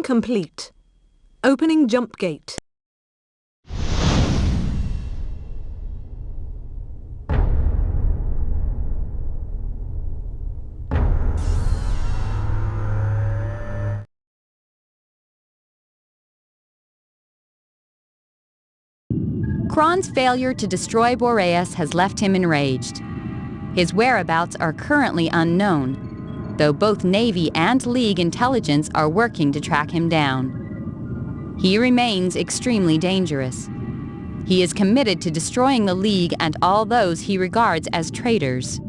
complete. Opening jump gate. Kron's failure to destroy Boreas has left him enraged. His whereabouts are currently unknown, though both Navy and League intelligence are working to track him down. He remains extremely dangerous. He is committed to destroying the League and all those he regards as traitors.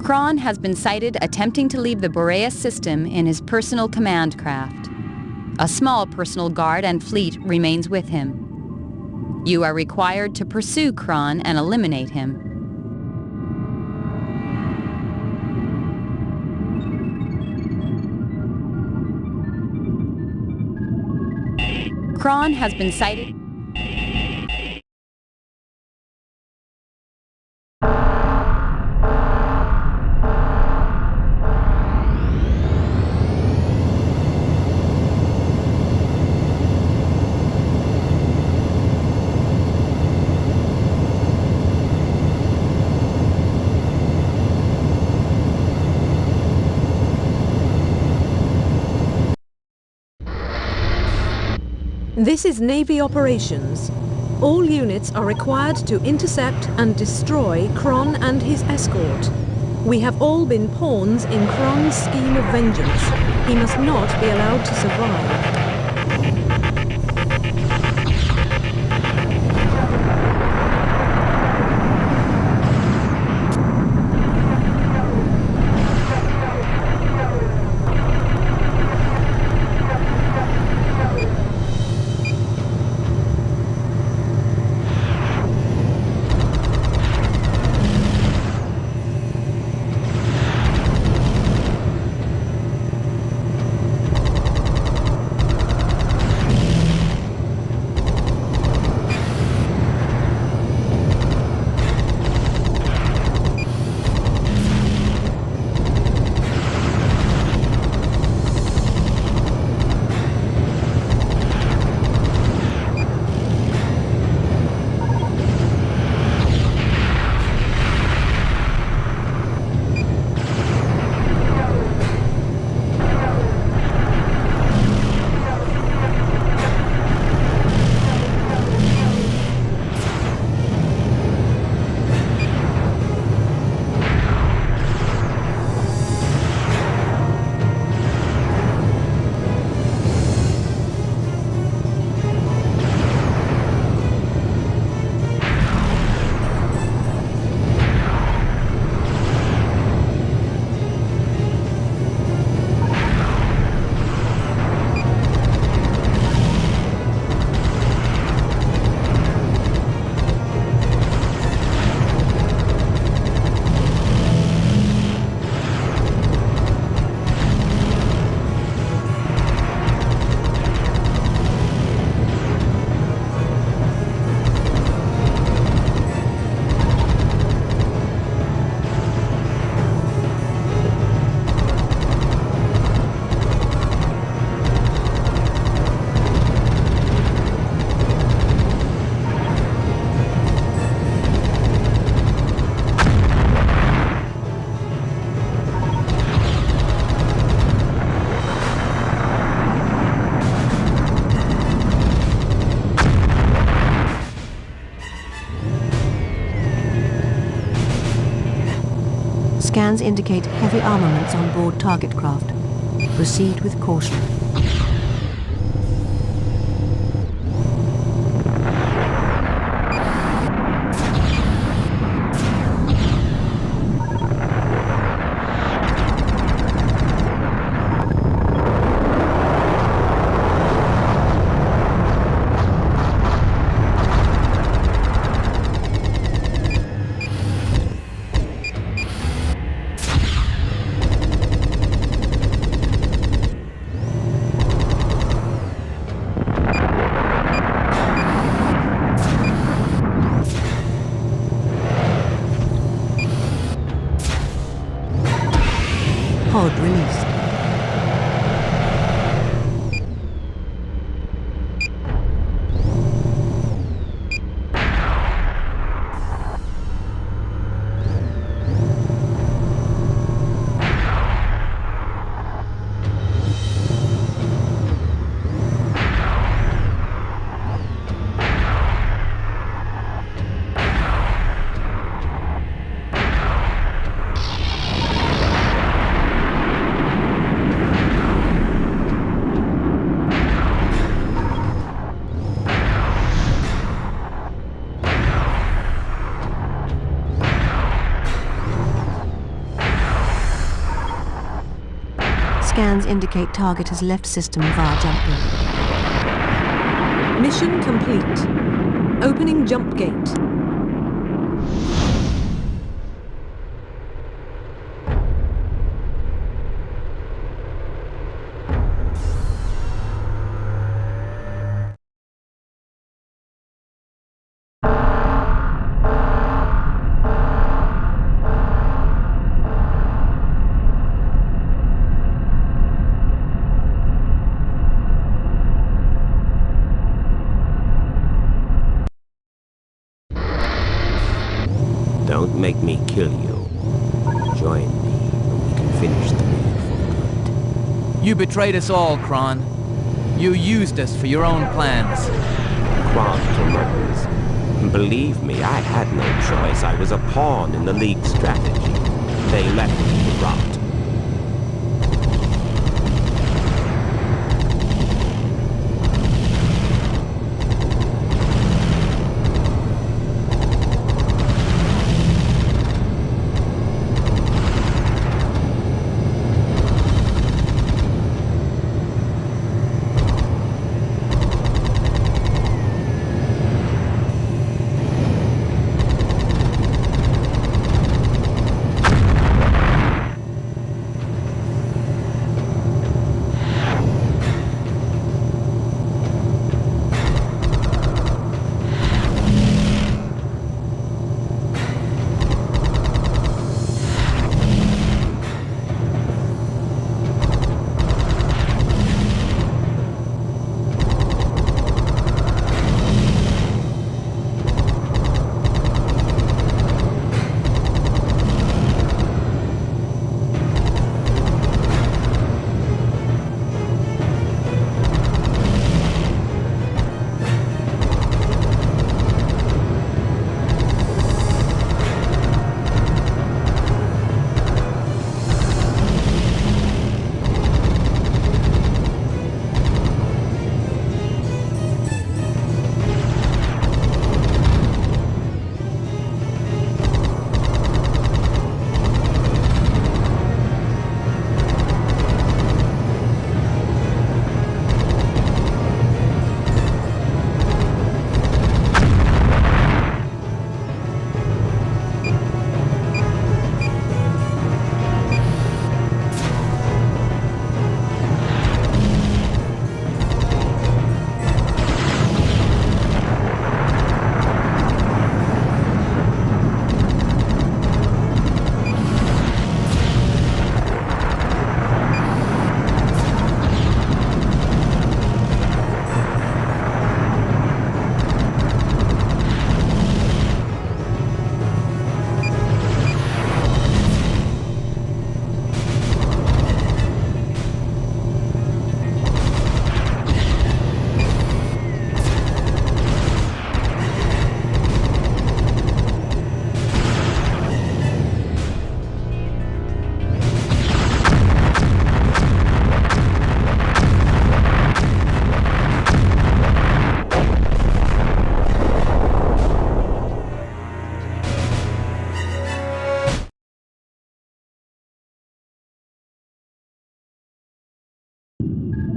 Kron has been sighted attempting to leave the Boreas system in his personal command craft. A small personal guard and fleet remains with him. You are required to pursue Kron and eliminate him. Kron has been sighted. This is Navy operations. All units are required to intercept and destroy Kron and his escort. We have all been pawns in Kron's scheme of vengeance. He must not be allowed to survive. Scans indicate heavy armaments on board target craft. Proceed with caution. Scans indicate target has left system via jump gate. Mission complete. Opening jump gate. Don't make me kill you. Join me, and we can finish the league for good. You betrayed us all, Kron. You used us for your own plans. Kron to Mertens. Believe me, I had no choice. I was a pawn in the League's strategy. They left me to rot.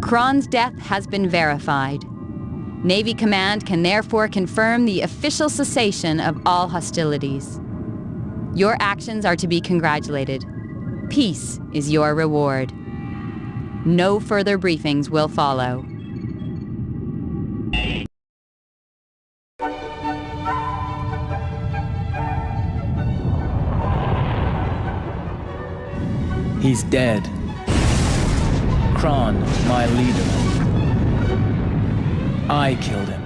Kron's death has been verified. Navy Command can therefore confirm the official cessation of all hostilities. Your actions are to be congratulated. Peace is your reward. No further briefings will follow. He's dead. Kron, my leader. I killed him.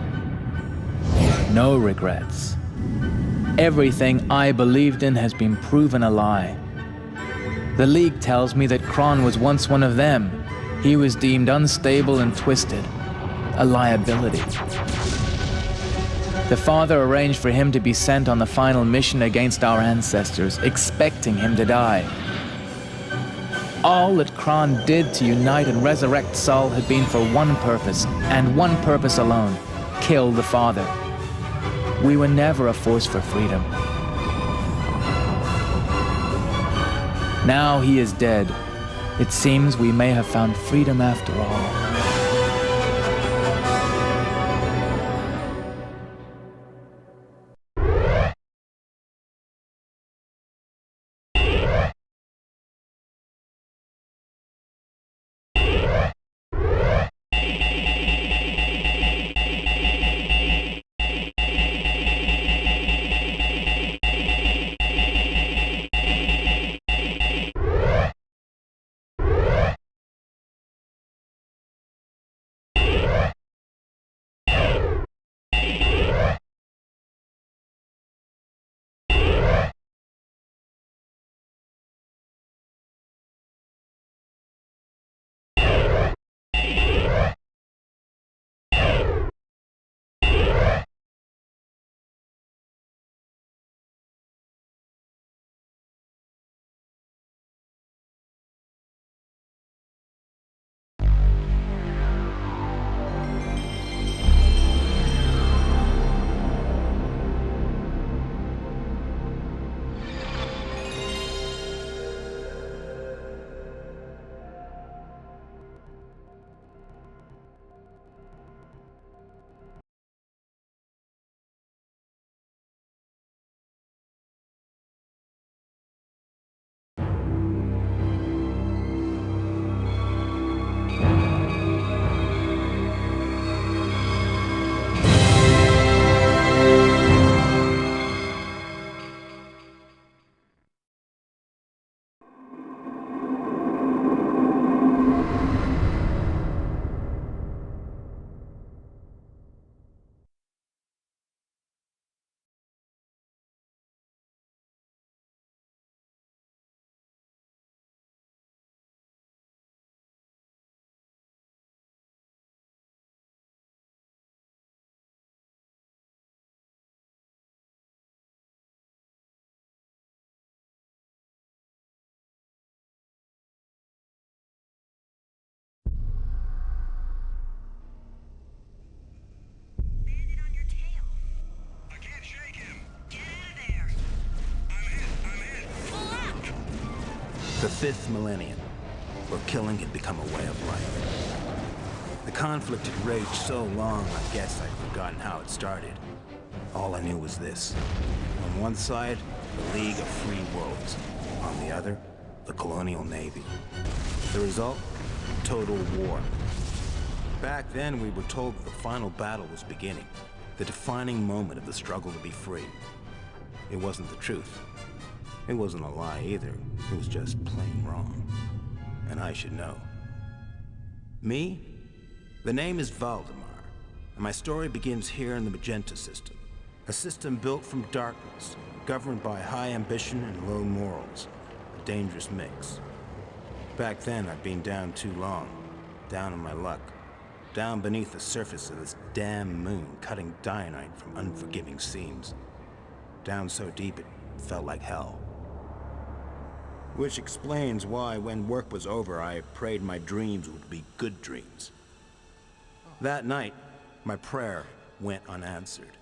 No regrets. Everything I believed in has been proven a lie. The League tells me that Kron was once one of them. He was deemed unstable and twisted, a liability. The Father arranged for him to be sent on the final mission against our ancestors, expecting him to die. All that Kron did to unite and resurrect Sol had been for one purpose, and one purpose alone: kill the Father. We were never a force for freedom. Now he is dead. It seems we may have found freedom after all. The 5th millennium, where killing had become a way of life. The conflict had raged so long, I guess I'd forgotten how it started. All I knew was this. On one side, the League of Free Worlds. On the other, the Colonial Navy. The result? Total war. Back then, we were told that the final battle was beginning. The defining moment of the struggle to be free. It wasn't the truth. It wasn't a lie either. It was just plain wrong. And I should know. Me? The name is Valdemar, and my story begins here in the Magenta system. A system built from darkness, governed by high ambition and low morals. A dangerous mix. Back then, I'd been down too long. Down on my luck. Down beneath the surface of this damn moon, cutting dynamite from unforgiving seams. Down so deep it felt like hell. Which explains why, when work was over, I prayed my dreams would be good dreams. That night, my prayer went unanswered.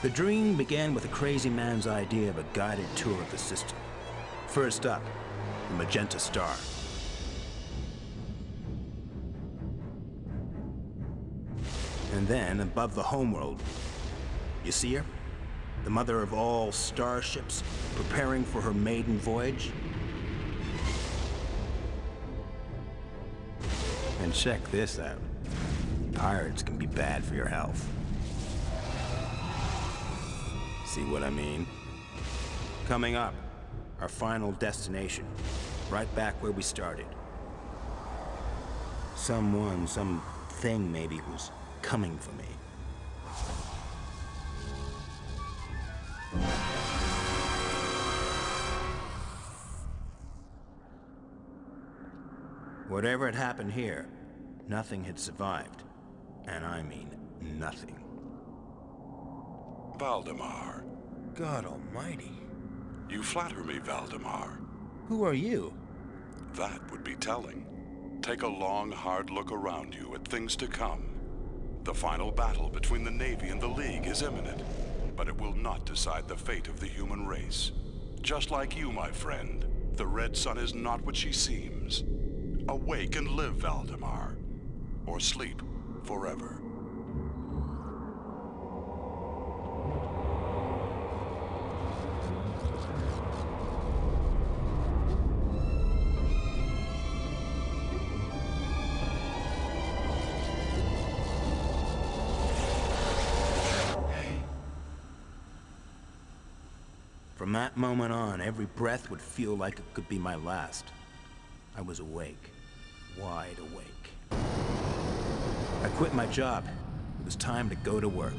The dream began with a crazy man's idea of a guided tour of the system. First up, the Magenta Star. And then, above the homeworld, you see her? The mother of all starships, preparing for her maiden voyage? And check this out. Pirates can be bad for your health. See what I mean? Coming up, our final destination. Right back where we started. Someone, something maybe, was coming for me. Whatever had happened here, nothing had survived. And I mean nothing. Valdemar. God almighty. You flatter me, Valdemar. Who are you? That would be telling. Take a long, hard look around you at things to come. The final battle between the Navy and the League is imminent, but it will not decide the fate of the human race. Just like you, my friend, The red sun is not what she seems. Awake and live, Valdemar. Or sleep forever. From that moment on, every breath would feel like it could be my last. I was awake. Wide awake. I quit my job. It was time to go to work.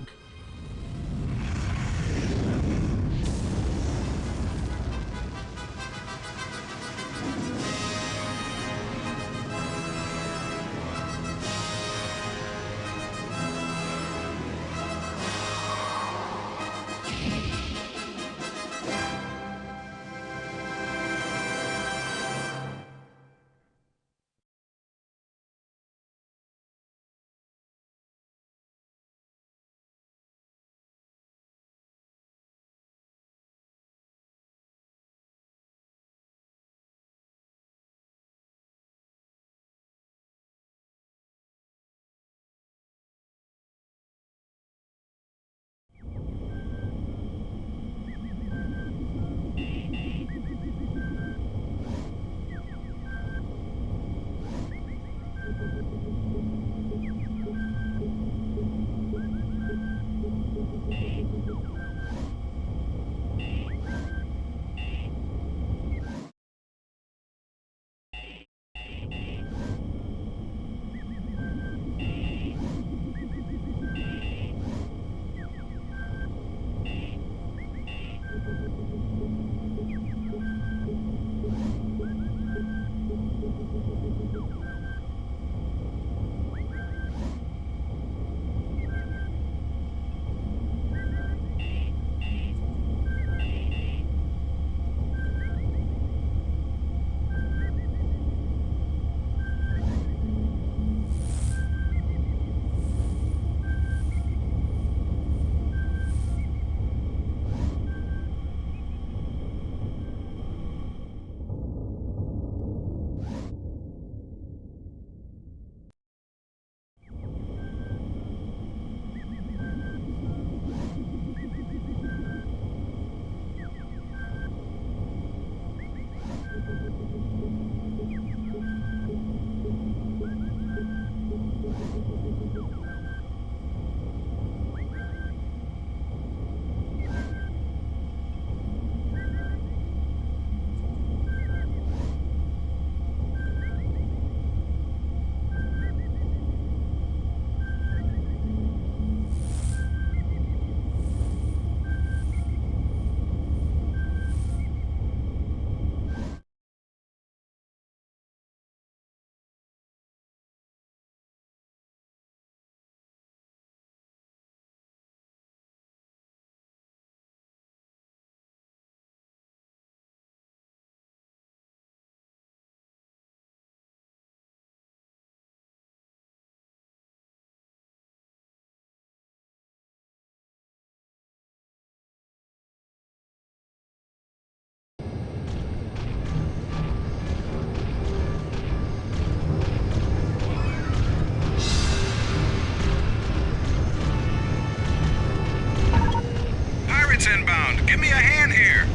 Inbound. Give me a hand here.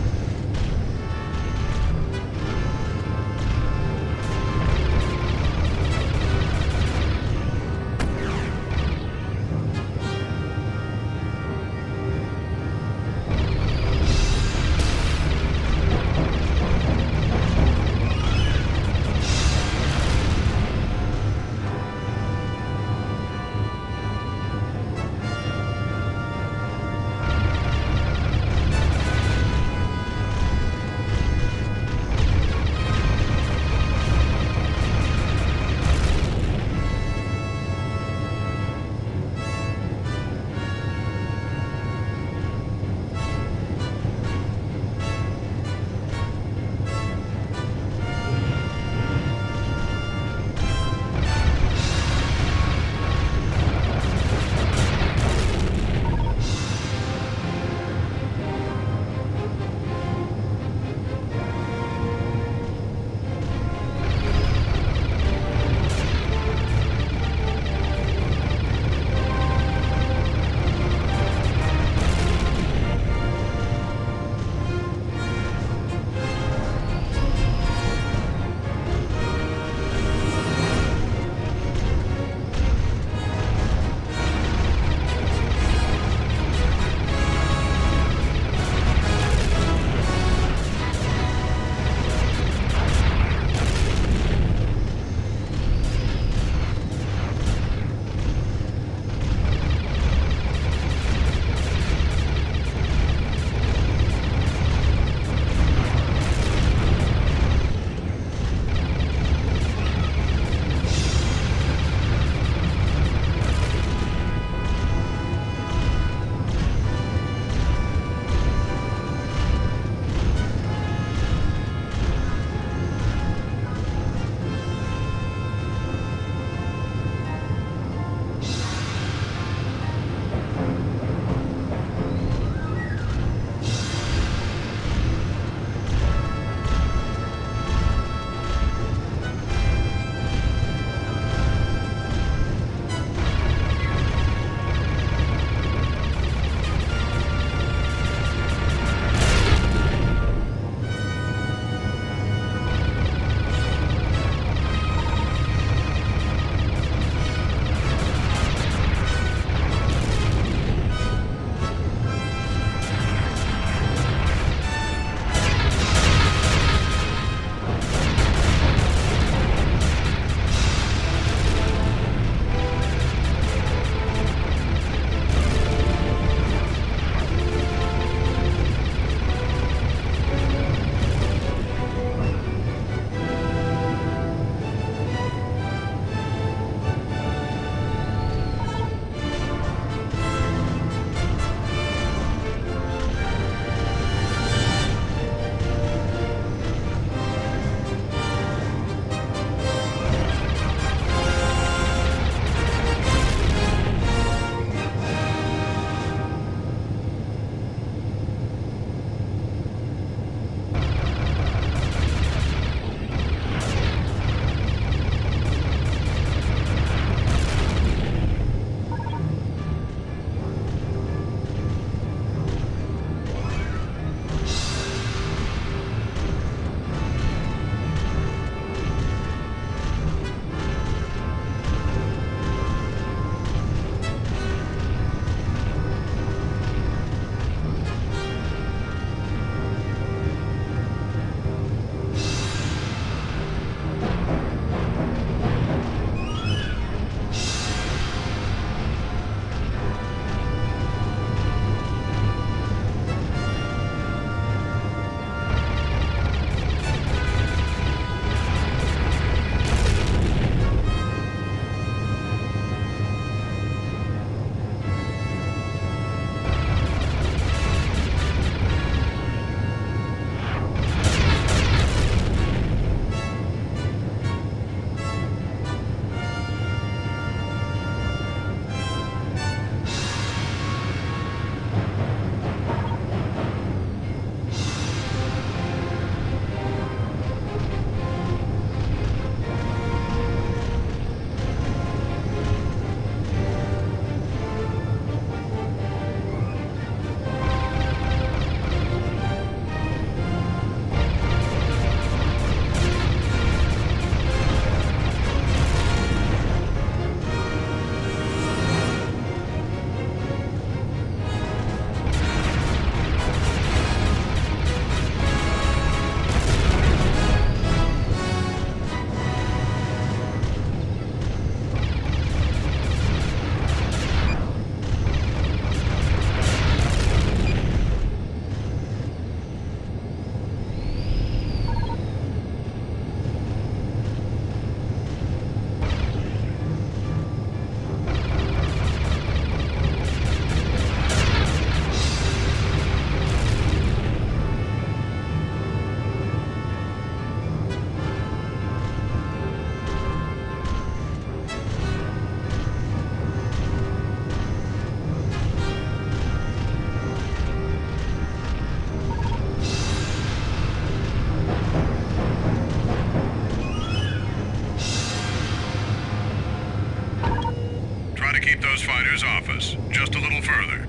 further.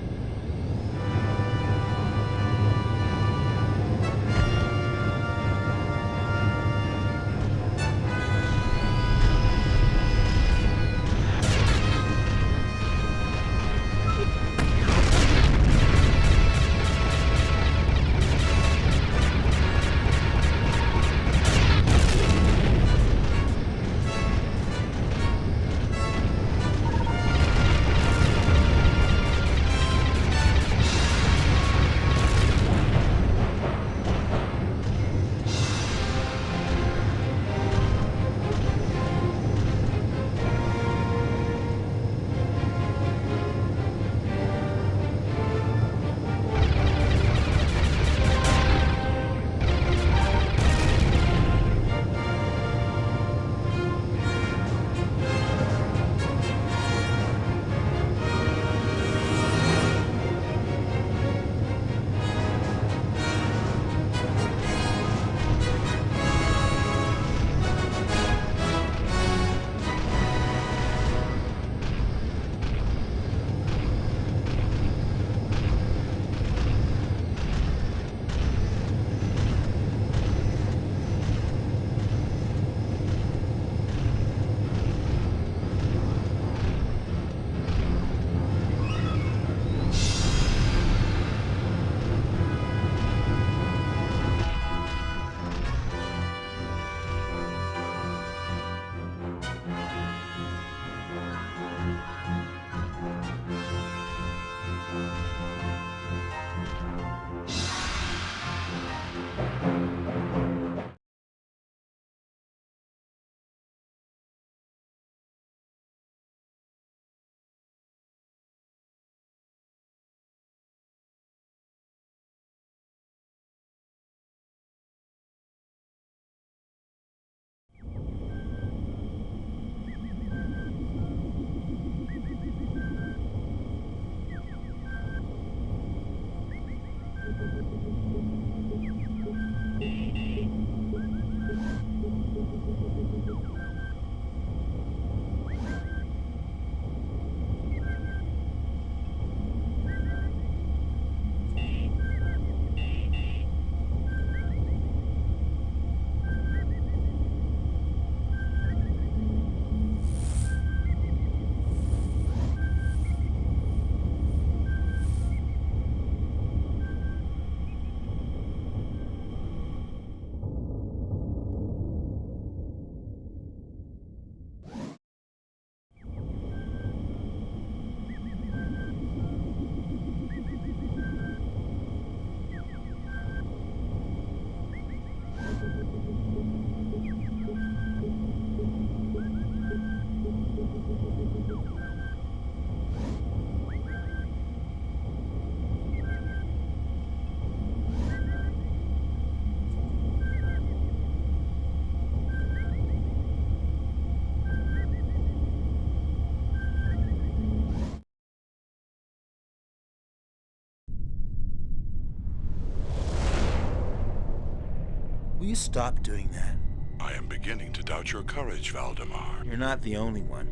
Will you stop doing that? I am beginning to doubt your courage, Valdemar. You're not the only one.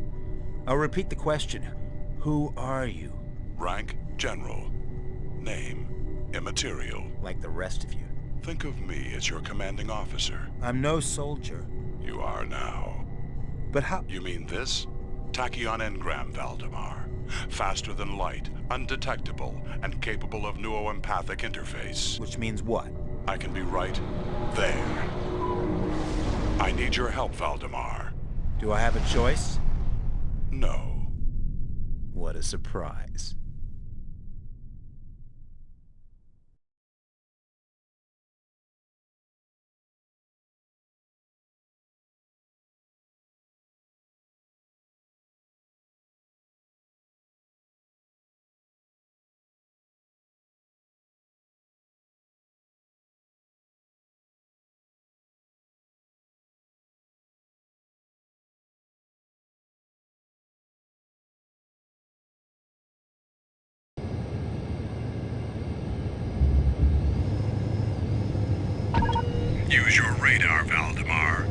I'll repeat the question. Who are you? Rank, General. Name, immaterial. Like the rest of you. Think of me as your commanding officer. I'm no soldier. You are now. But how— You mean this? Tachyon engram, Valdemar. Faster than light, undetectable, and capable of neuroempathic interface. Which means what? I can be right there. I need your help, Valdemar. Do I have a choice? No. What a surprise. Use your radar, Valdemar.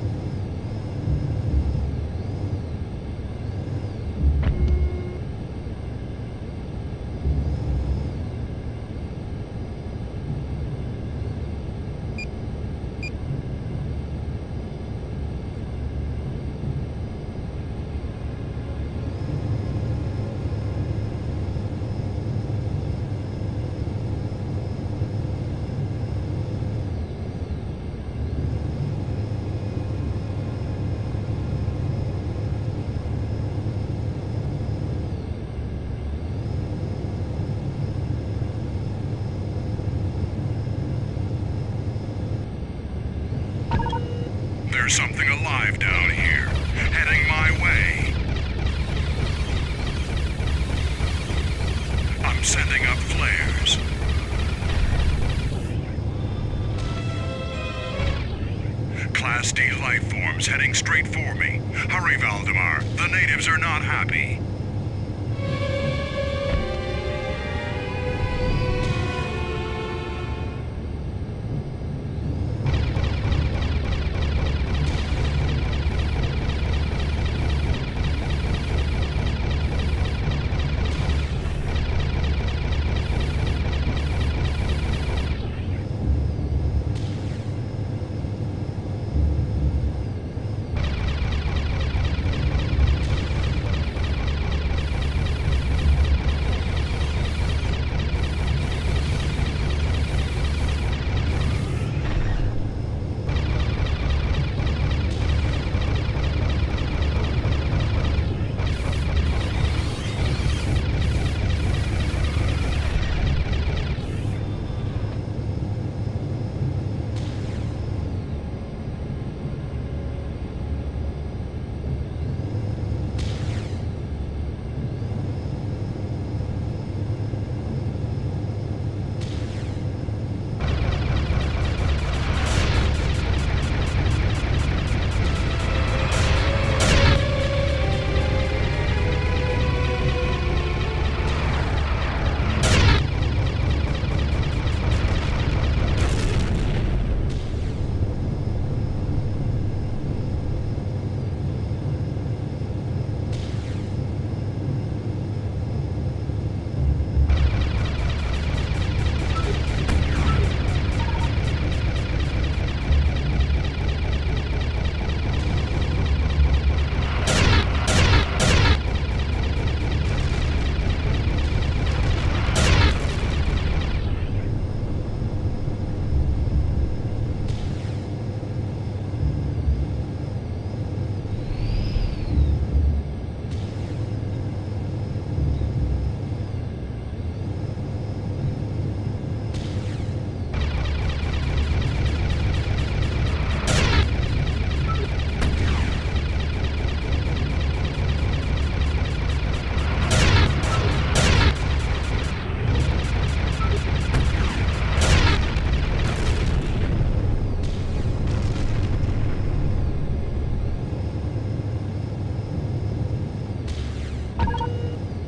I'm sending up flares. Class D life forms heading straight for me. Hurry, Valdemar. The natives are not happy.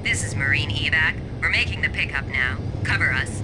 This is Marine Evac. We're making the pickup now. Cover us.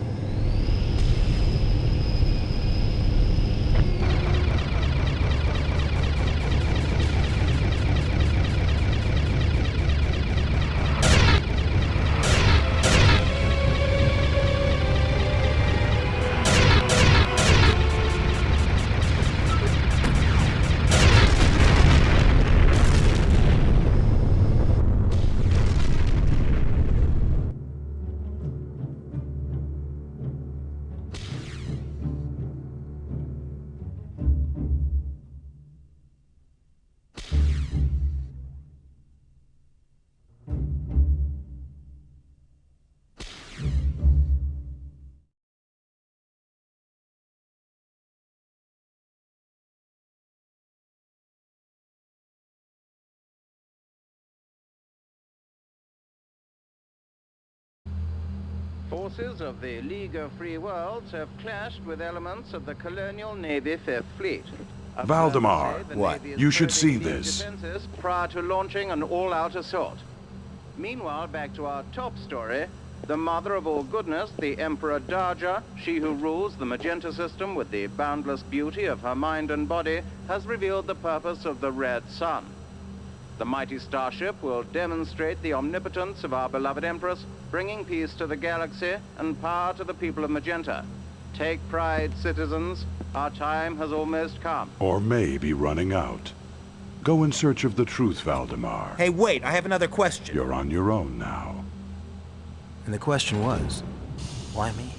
Forces of the League of Free Worlds have clashed with elements of the Colonial Navy Fifth Fleet. Valdemar, what? You should see this. Defenses prior to launching an all-out assault. Meanwhile, back to our top story. The mother of all goodness, the Emperor Darja, she who rules the Magenta system with the boundless beauty of her mind and body, has revealed the purpose of the Red Sun. The mighty starship will demonstrate the omnipotence of our beloved Empress, bringing peace to the galaxy and power to the people of Magenta. Take pride, citizens. Our time has almost come. Or may be running out. Go in search of the truth, Valdemar. Hey, wait, I have another question. You're on your own now. And the question was, why me?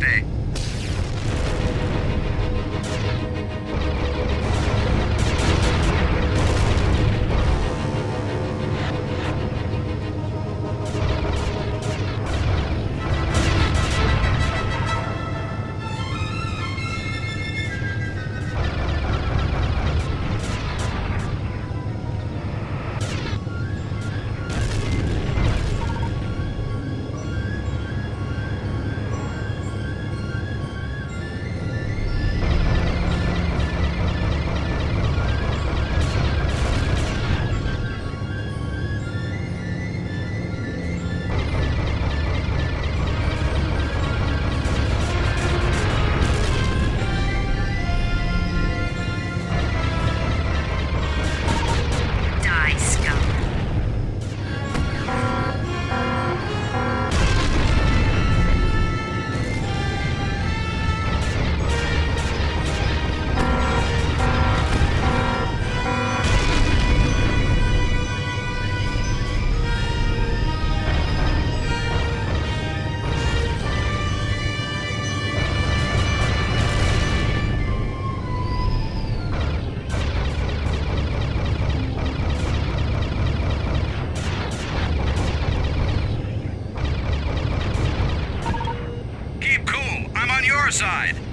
UHD. Side.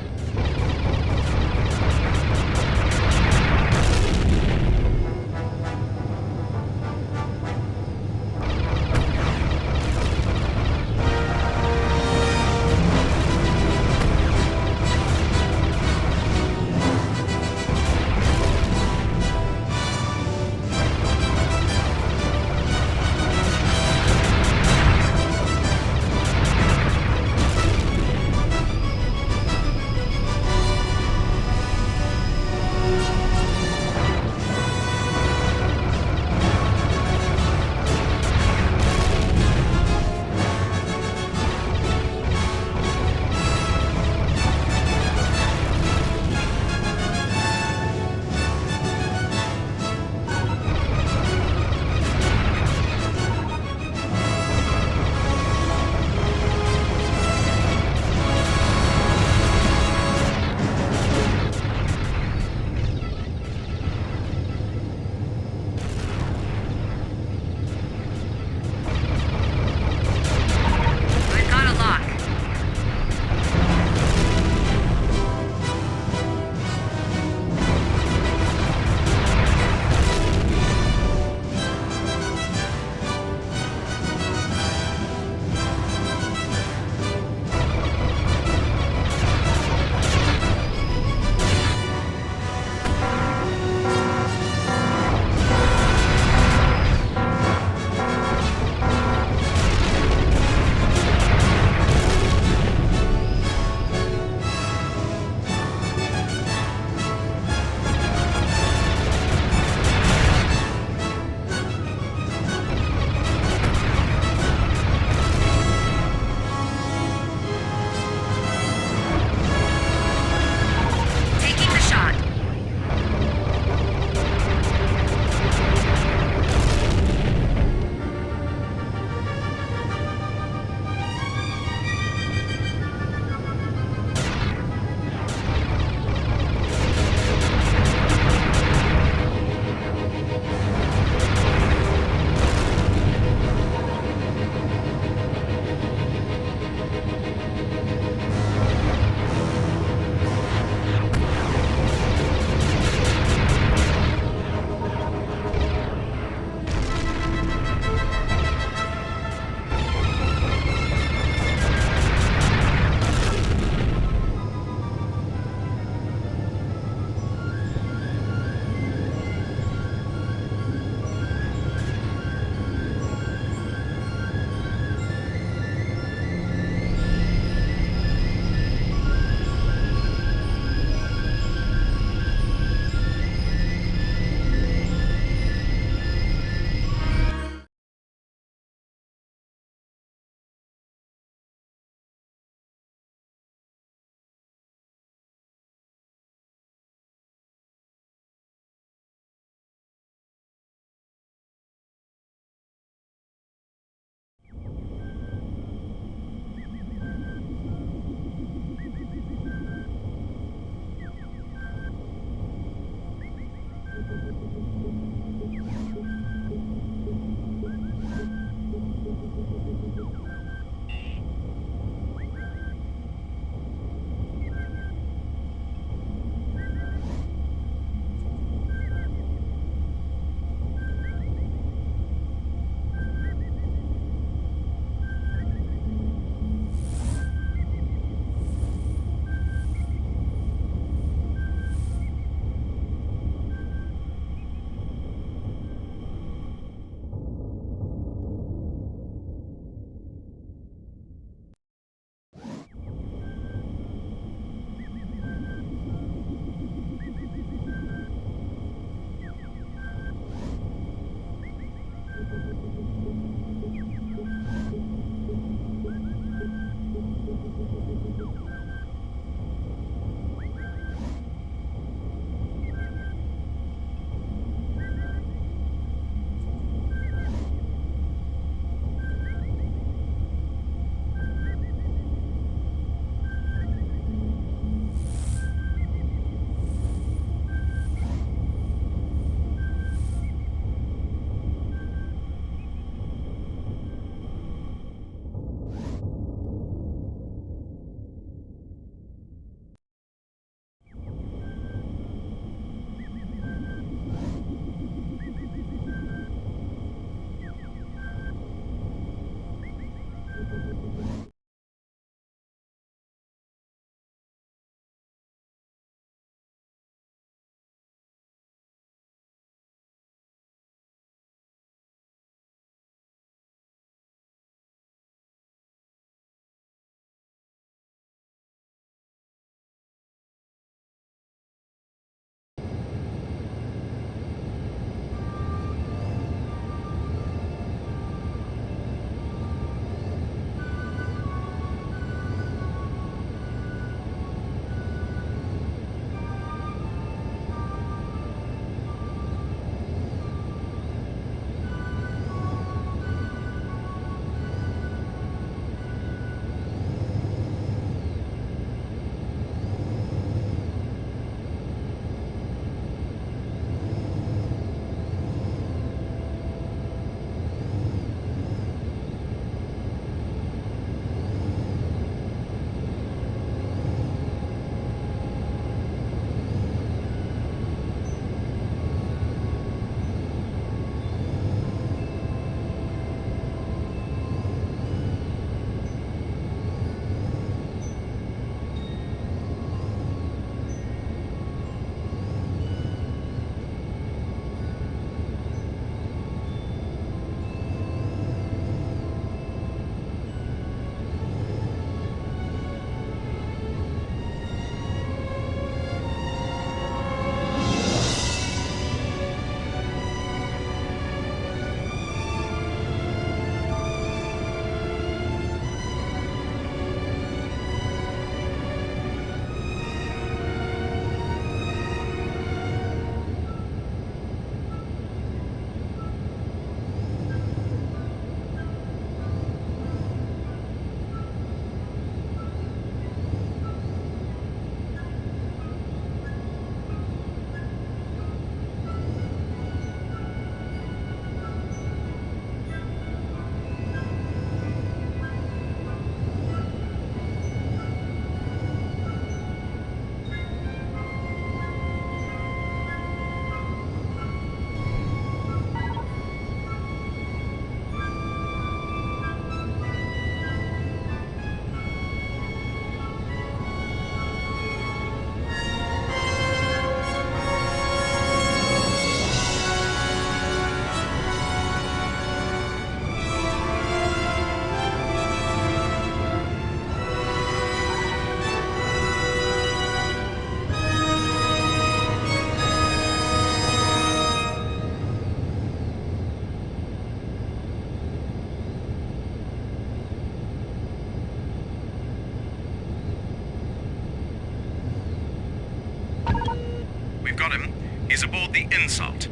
enemies aboard the Insult.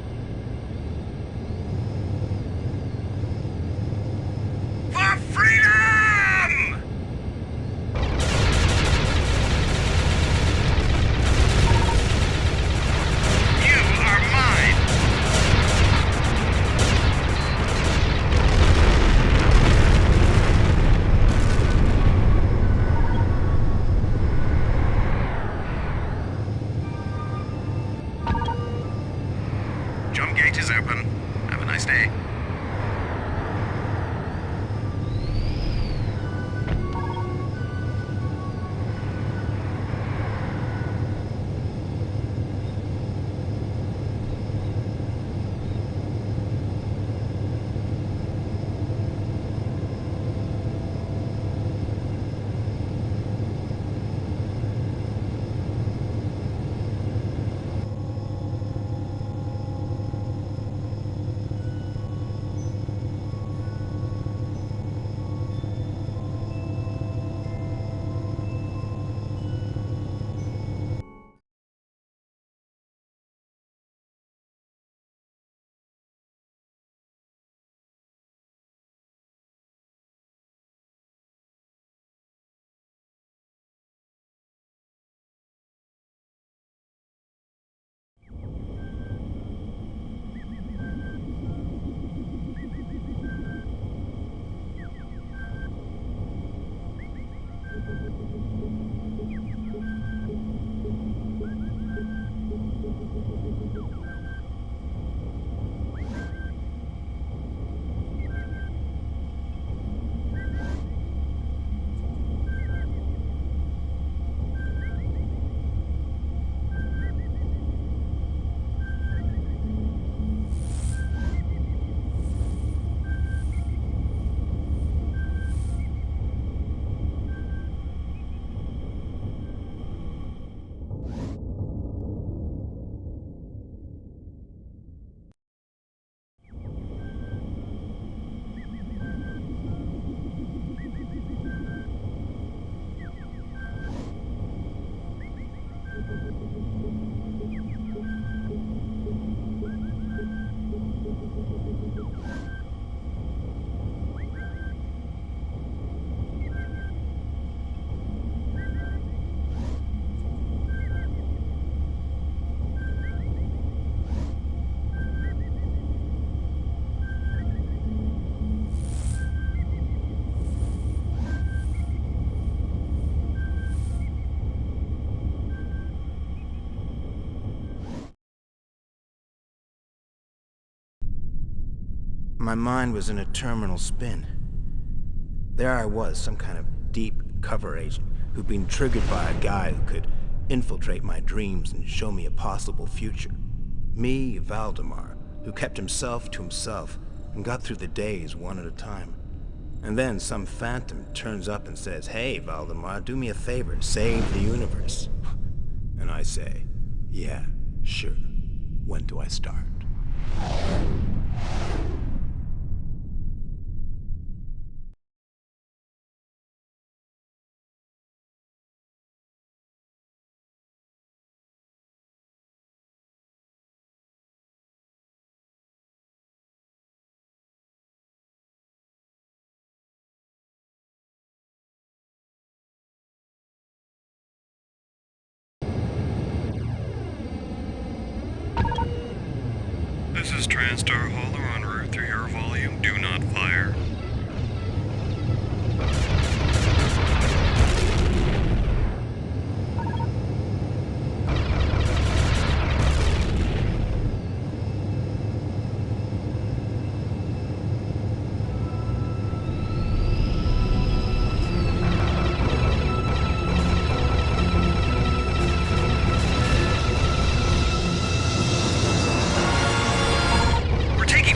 For freedom! You are mine! Jump gate is open. Have a nice day. My mind was in a terminal spin. There I was, some kind of deep cover agent who'd been triggered by a guy who could infiltrate my dreams and show me a possible future. Me, Valdemar, who kept himself to himself and got through the days one at a time. And then some phantom turns up and says, "Hey, Valdemar, do me a favor, save the universe." And I say, "Yeah, sure. When do I start?" This is TranStar Hauler en route through your volume. Do not fire. We're taking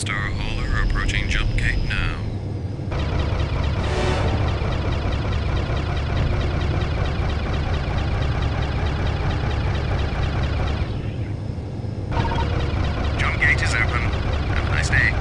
Star Hauler approaching jump gate now. Jump gate is open. Have a nice day.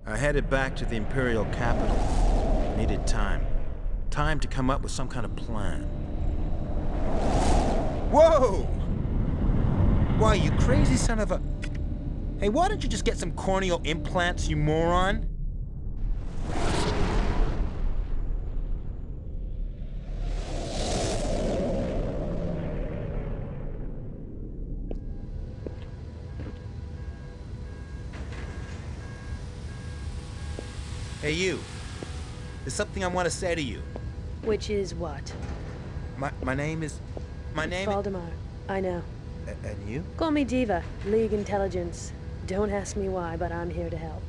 I headed back to the Imperial capital. Needed time. Time to come up with some kind of plan. Whoa! Why, you crazy son of a... Hey, why don't you just get some corneal implants, you moron? Hey, you. There's something I want to say to you. Which is what? My name is... Valdemar. I know. And you? Call me Diva. League Intelligence. Don't ask me why, but I'm here to help.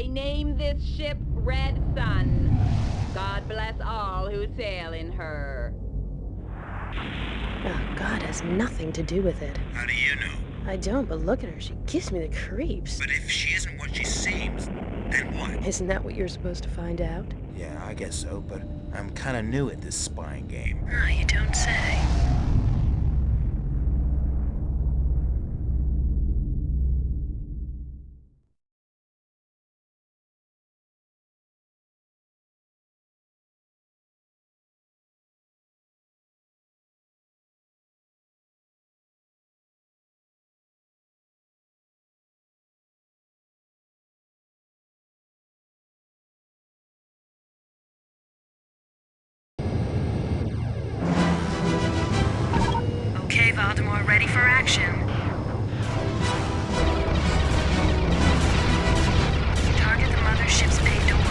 I name this ship Red Sun. God bless all who sail in her. Oh, God has nothing to do with it. How do you know? I don't, but look at her. She gives me the creeps. But if she isn't what she seems, then what? Isn't that what you're supposed to find out? Yeah, I guess so, but I'm kinda new at this spying game. Oh, you don't say. Okay, Valdemar, ready for action. Target the mothership's bay doors.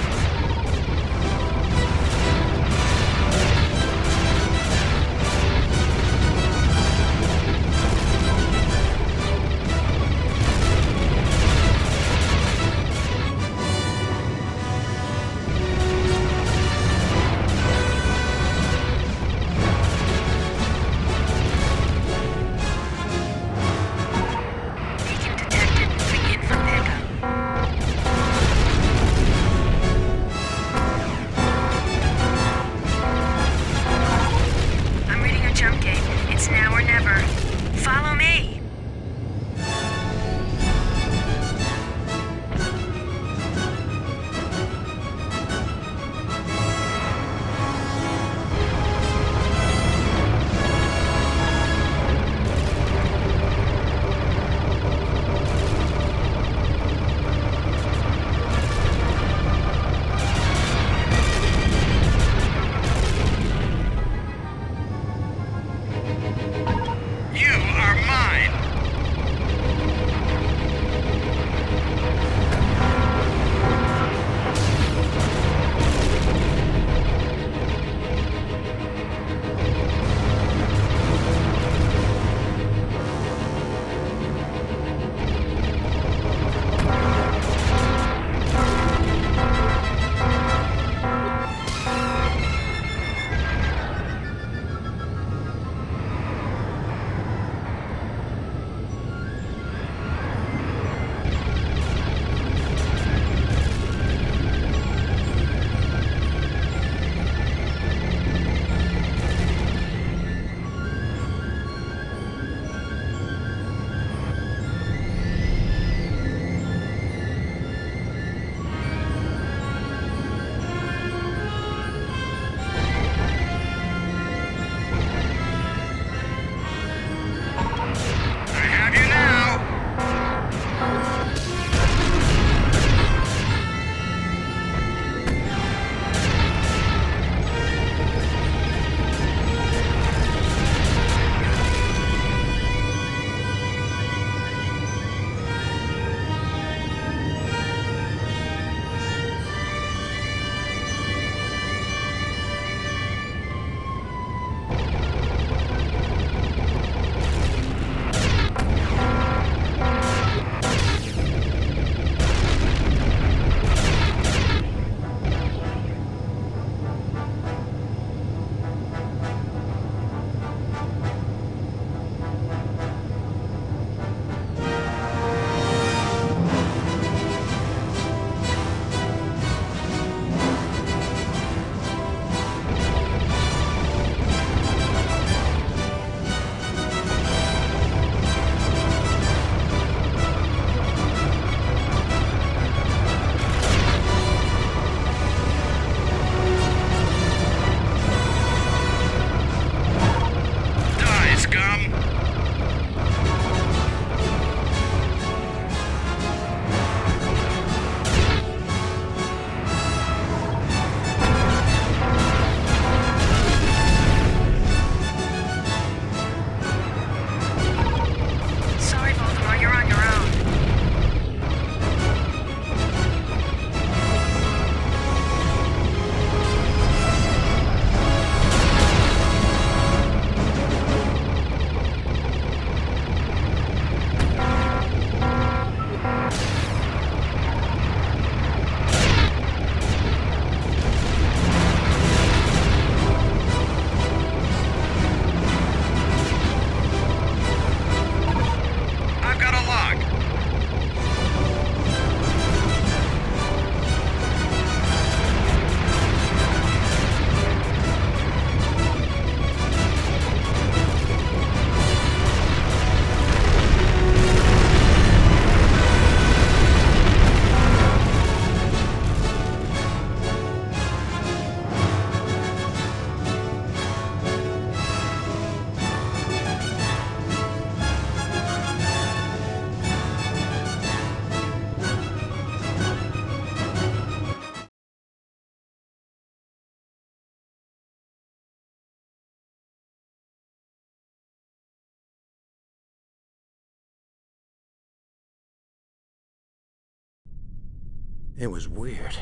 It was weird.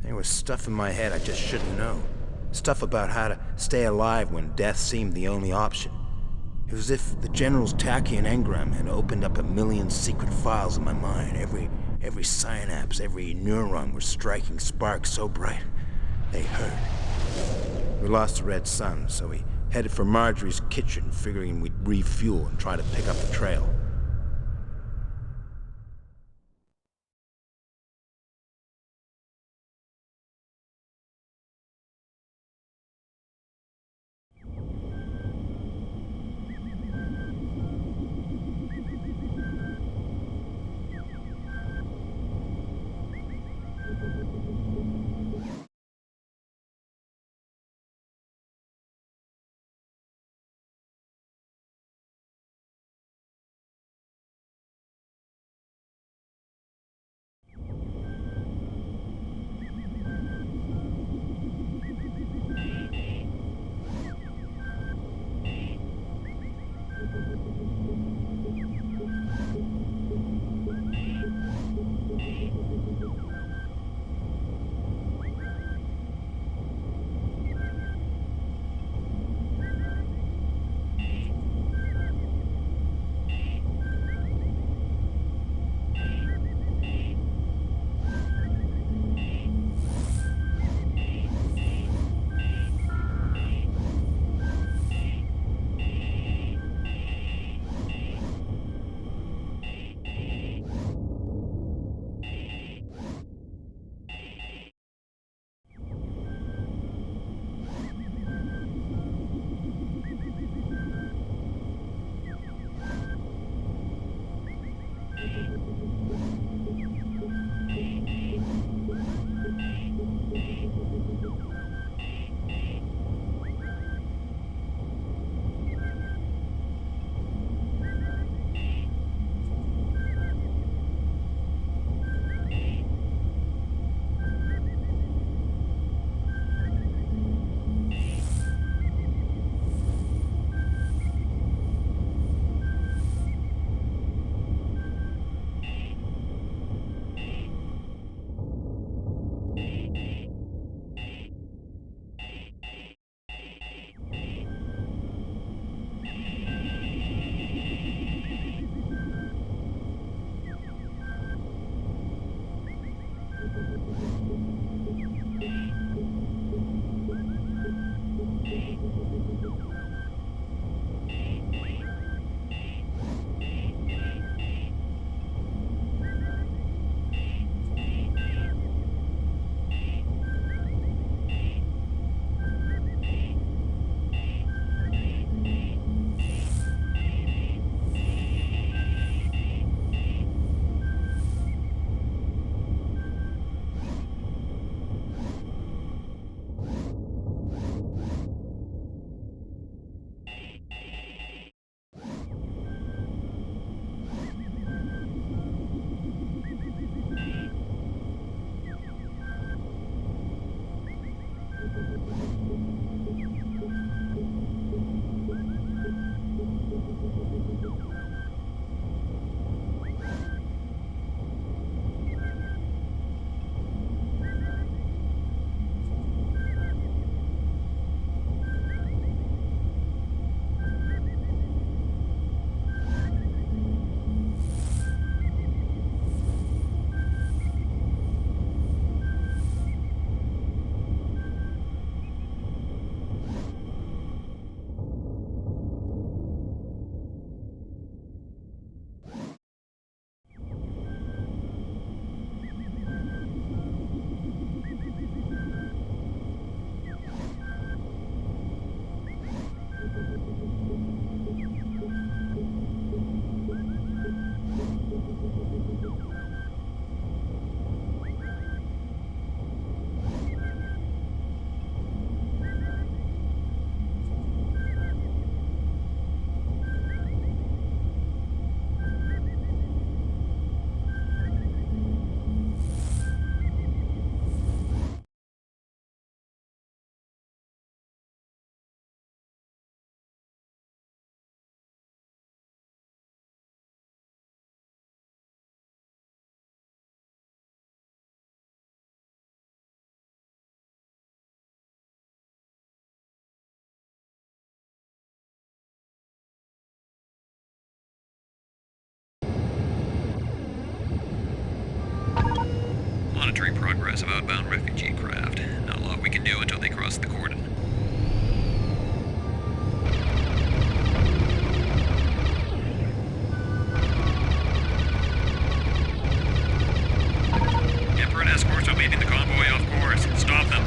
There was stuff in my head I just shouldn't know. Stuff about how to stay alive when death seemed the only option. It was as if the General's Tachyon engram had opened up a million secret files in my mind. Every synapse, every neuron were striking sparks so bright, they hurt. We lost the Red Sun, so we headed for Marjorie's kitchen, figuring we'd refuel and try to pick up the trail. progress of outbound refugee craft. Not a lot we can do until they cross the cordon. Emperor and escorts are leading the convoy off course. Stop them.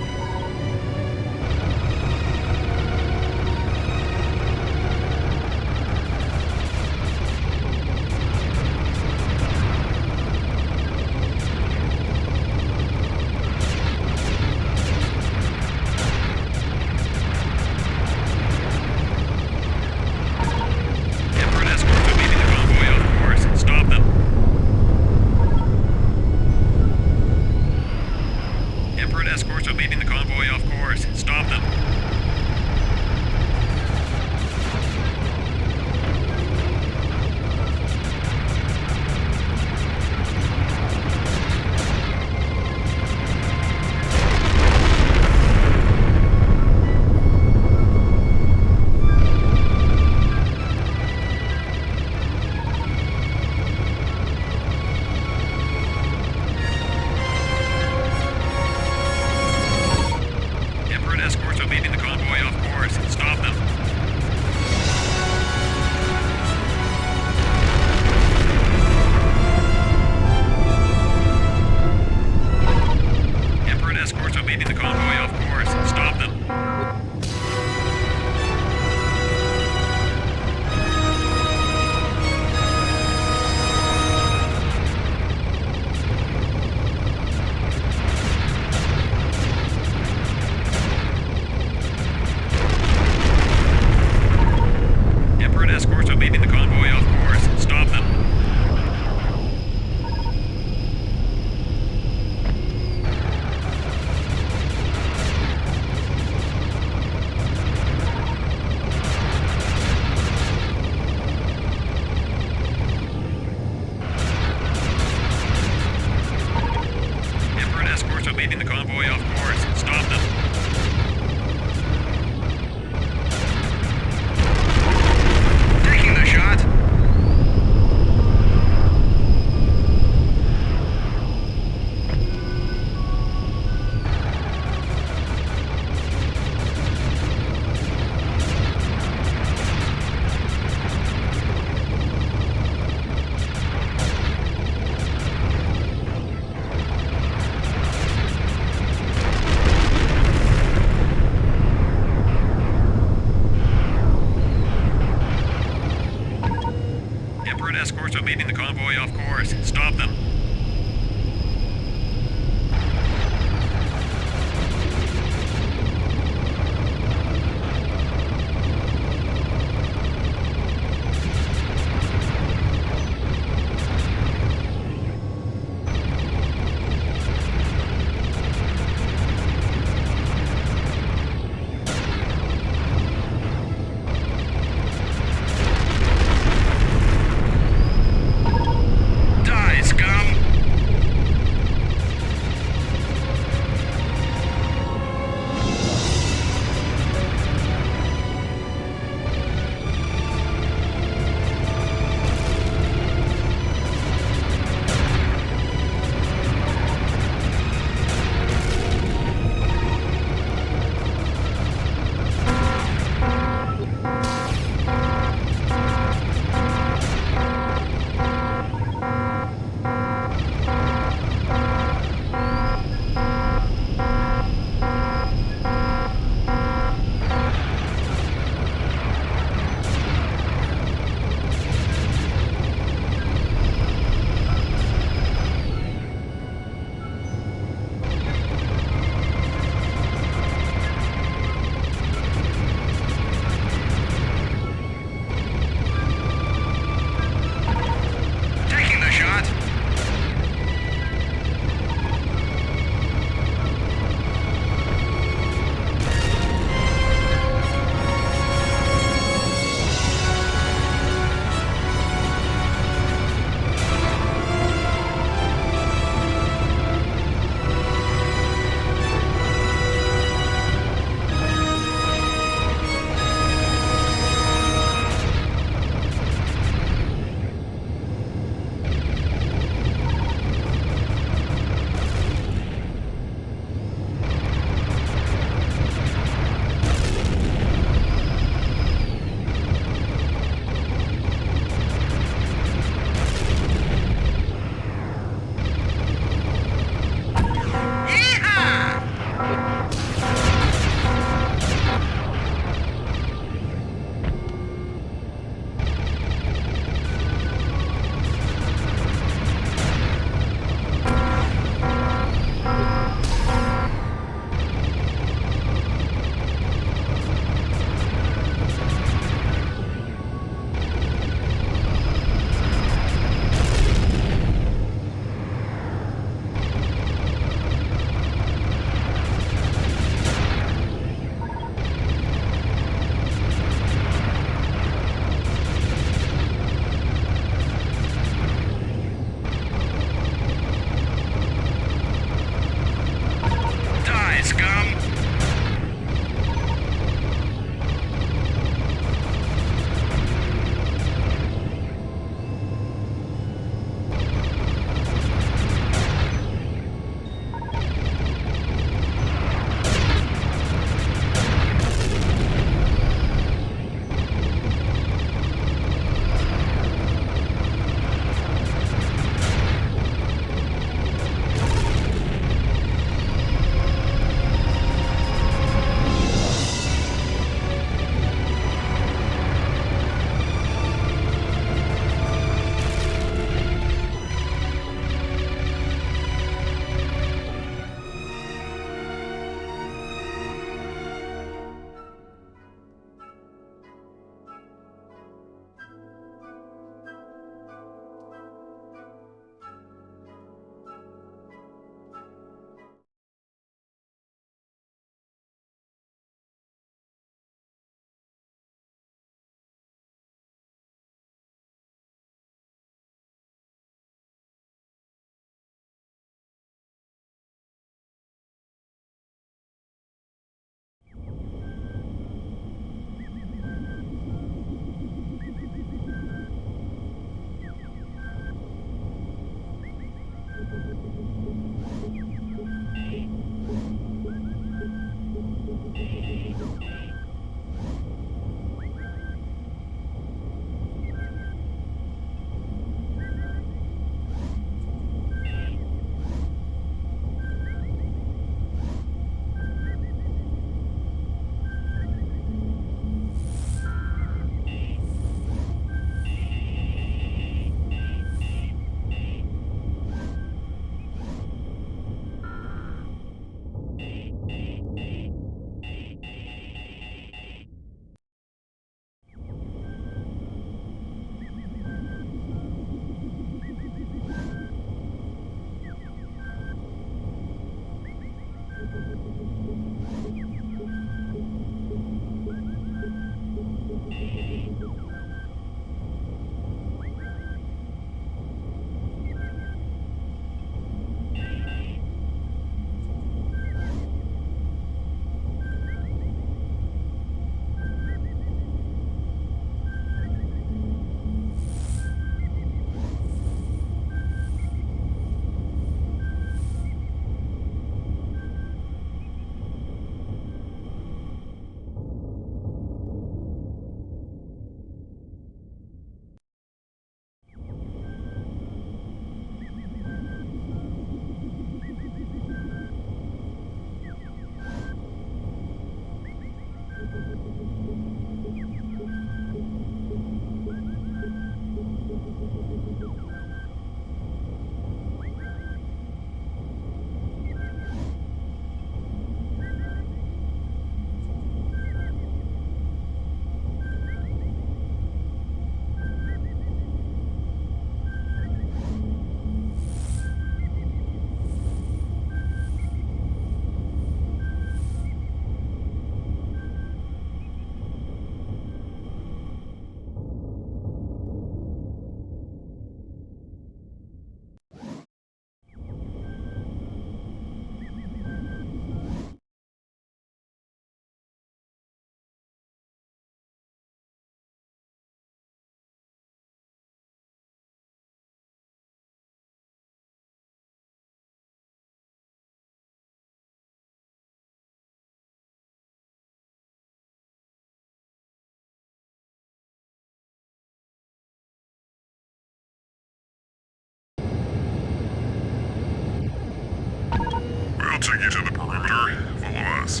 take you to the perimeter. Follow us.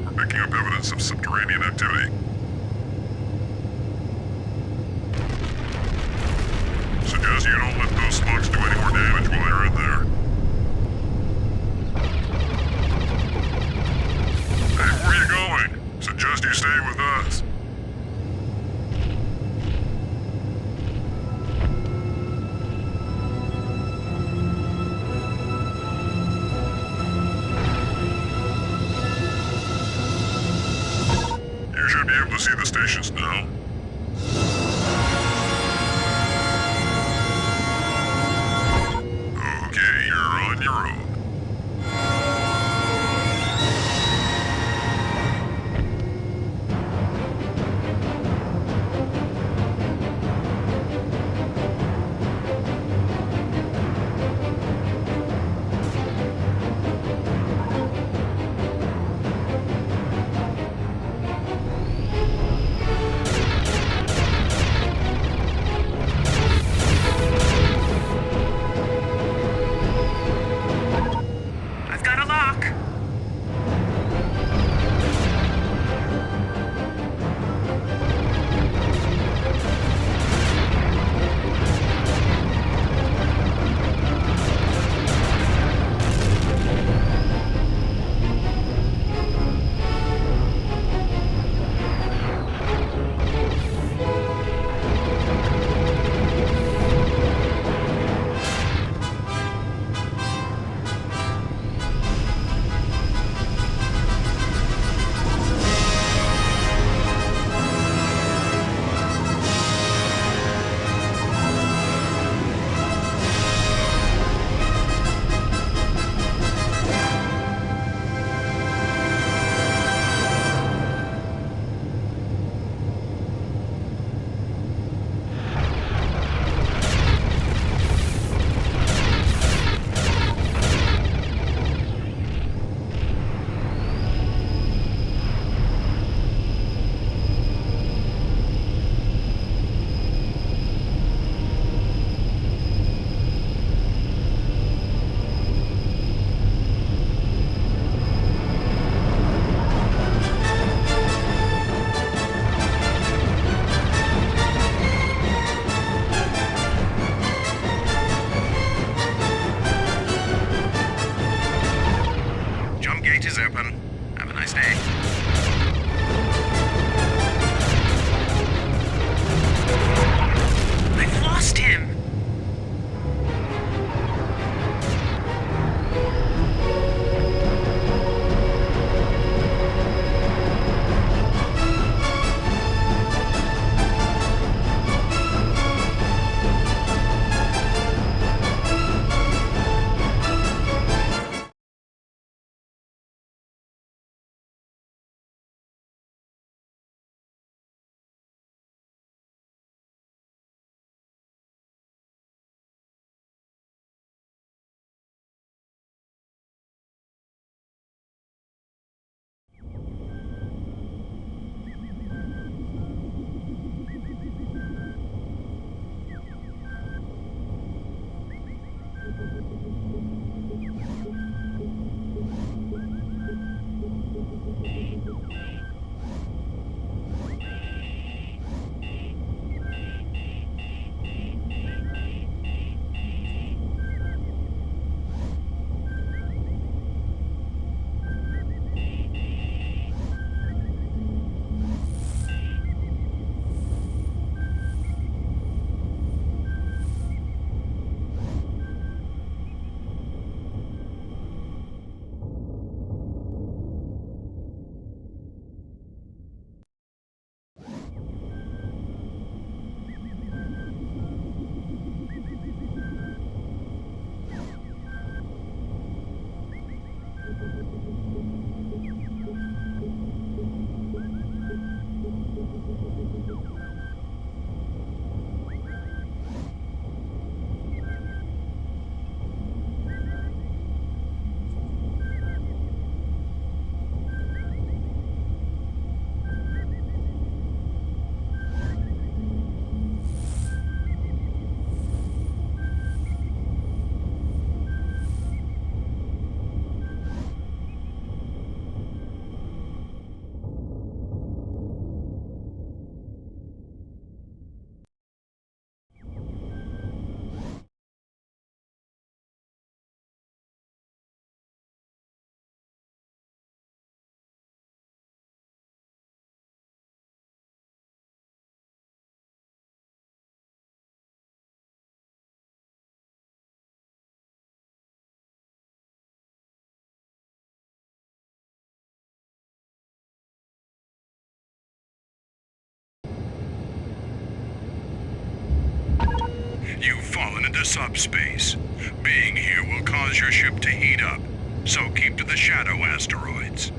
We're picking up evidence of subterranean activity. Suggest you don't let those slugs do any more damage while you're in there. Hey, where are you going? Suggest you stay with us. You should be able to see the stations now. Okay, you're on your own. I've got a lock. Jump gate is open. Have a nice day. I've lost him. into subspace. Being here will cause your ship to heat up, so keep to the shadow asteroids.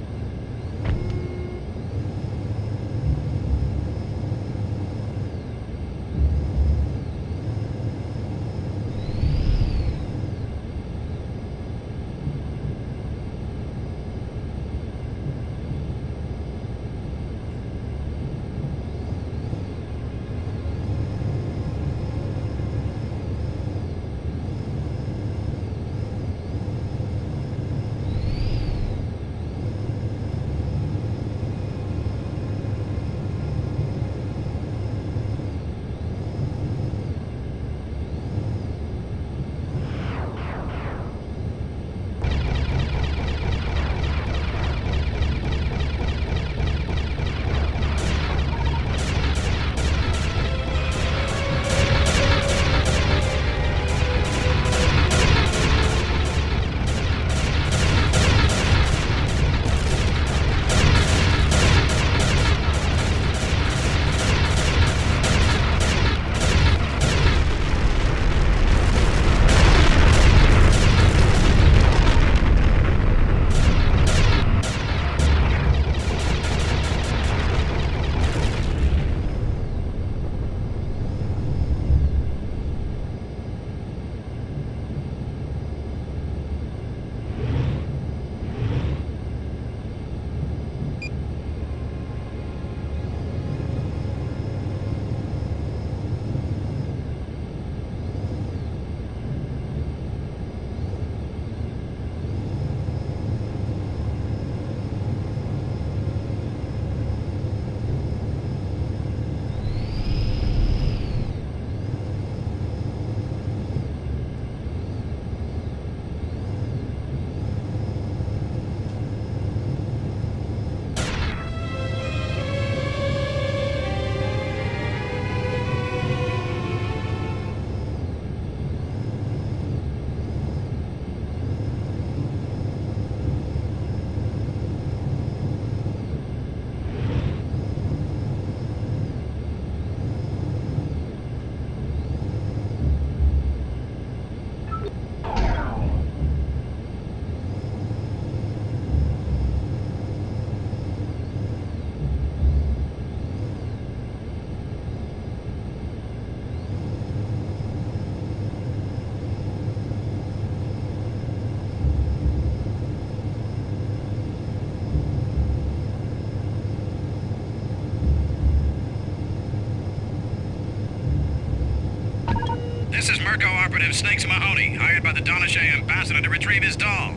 This is Merco Operative Snakes Mahoney, hired by the Donachet ambassador to retrieve his doll.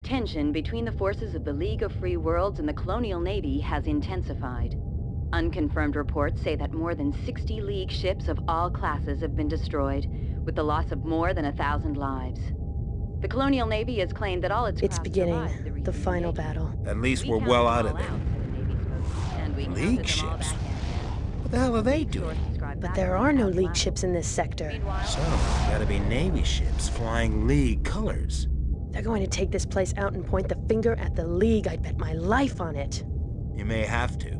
Tension between the forces of the League of Free Worlds and the Colonial Navy has intensified. Unconfirmed reports say that more than 60 League ships of all classes have been destroyed, with the loss of more than 1,000 lives. The Colonial Navy has claimed that all its It's craft beginning, survived the the recent final engagement. battle. At least We we're counted well them out all of there. out, said the Navy spokesman, and we counted League them all ships? back in. What the hell are they doing? But there are no League ships in this sector. So, gotta be Navy ships flying League colors. They're going to take this place out and point the finger at the League. I'd bet my life on it. You may have to.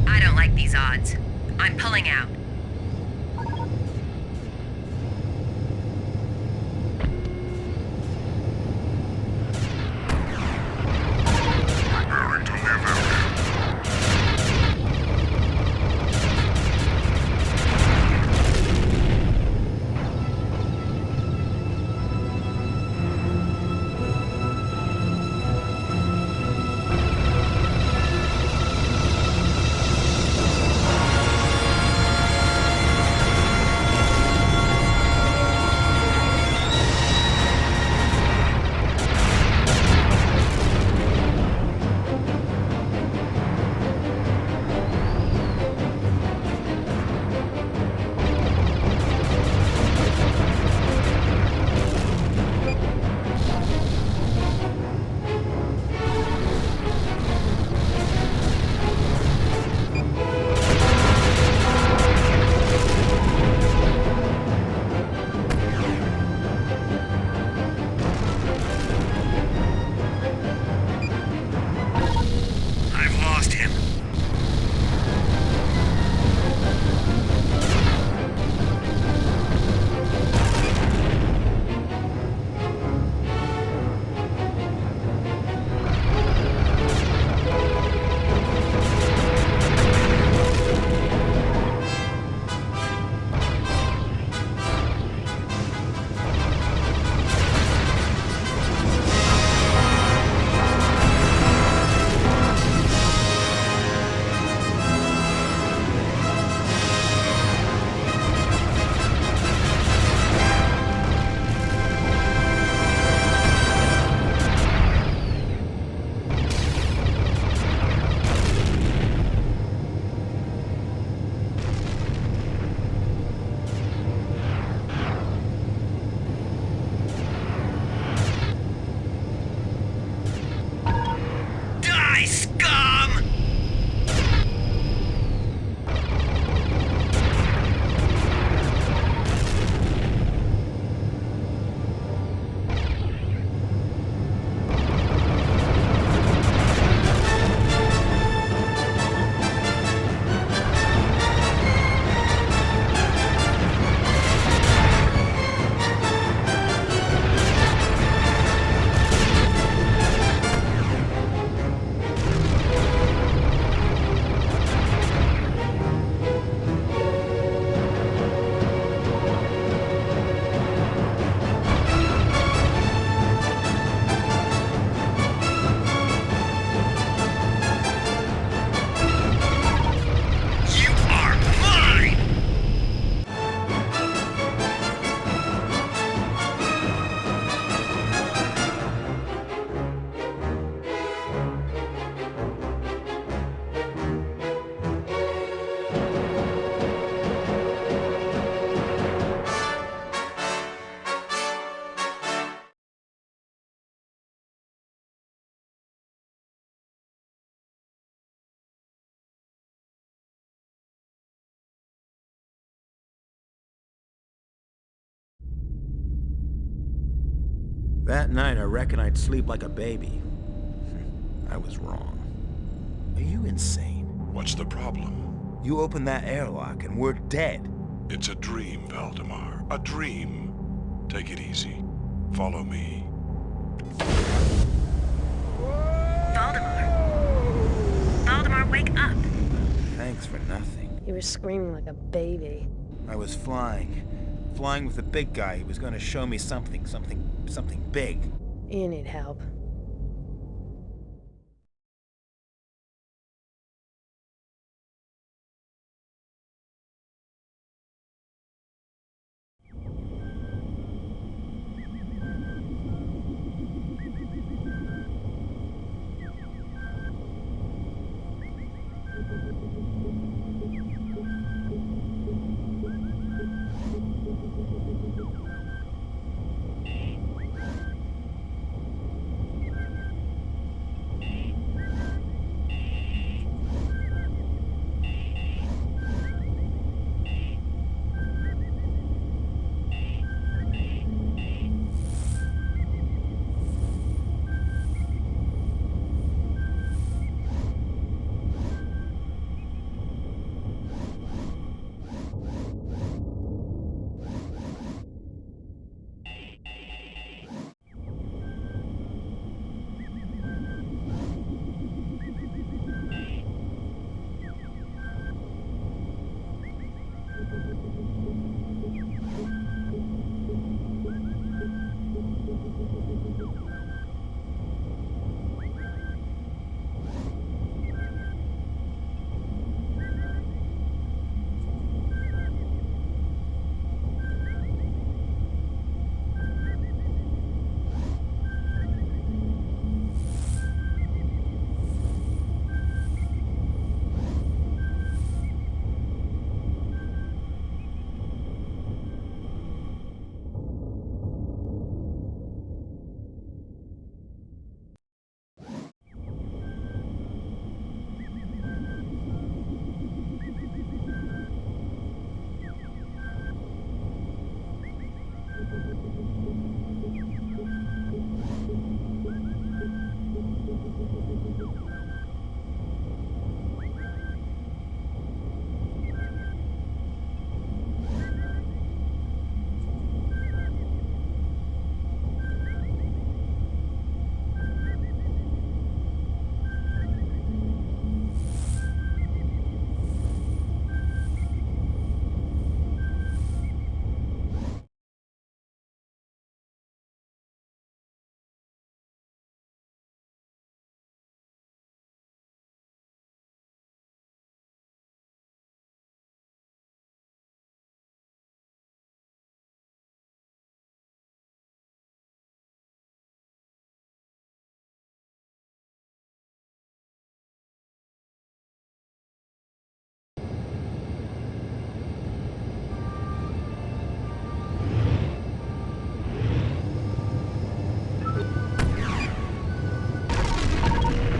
I don't like these odds. I'm pulling out. Preparing to live out. I've lost him. Die, scum! You are mine! That night, I reckon I'd sleep like a baby. I was wrong. Are you insane? What's the problem? You open that airlock and we're dead. It's a dream, Valdemar. A dream. Take it easy. Follow me. Valdemar, wake up. Thanks for nothing. You were screaming like a baby. I was flying. Flying with the big guy who was going to show me something big. You need help.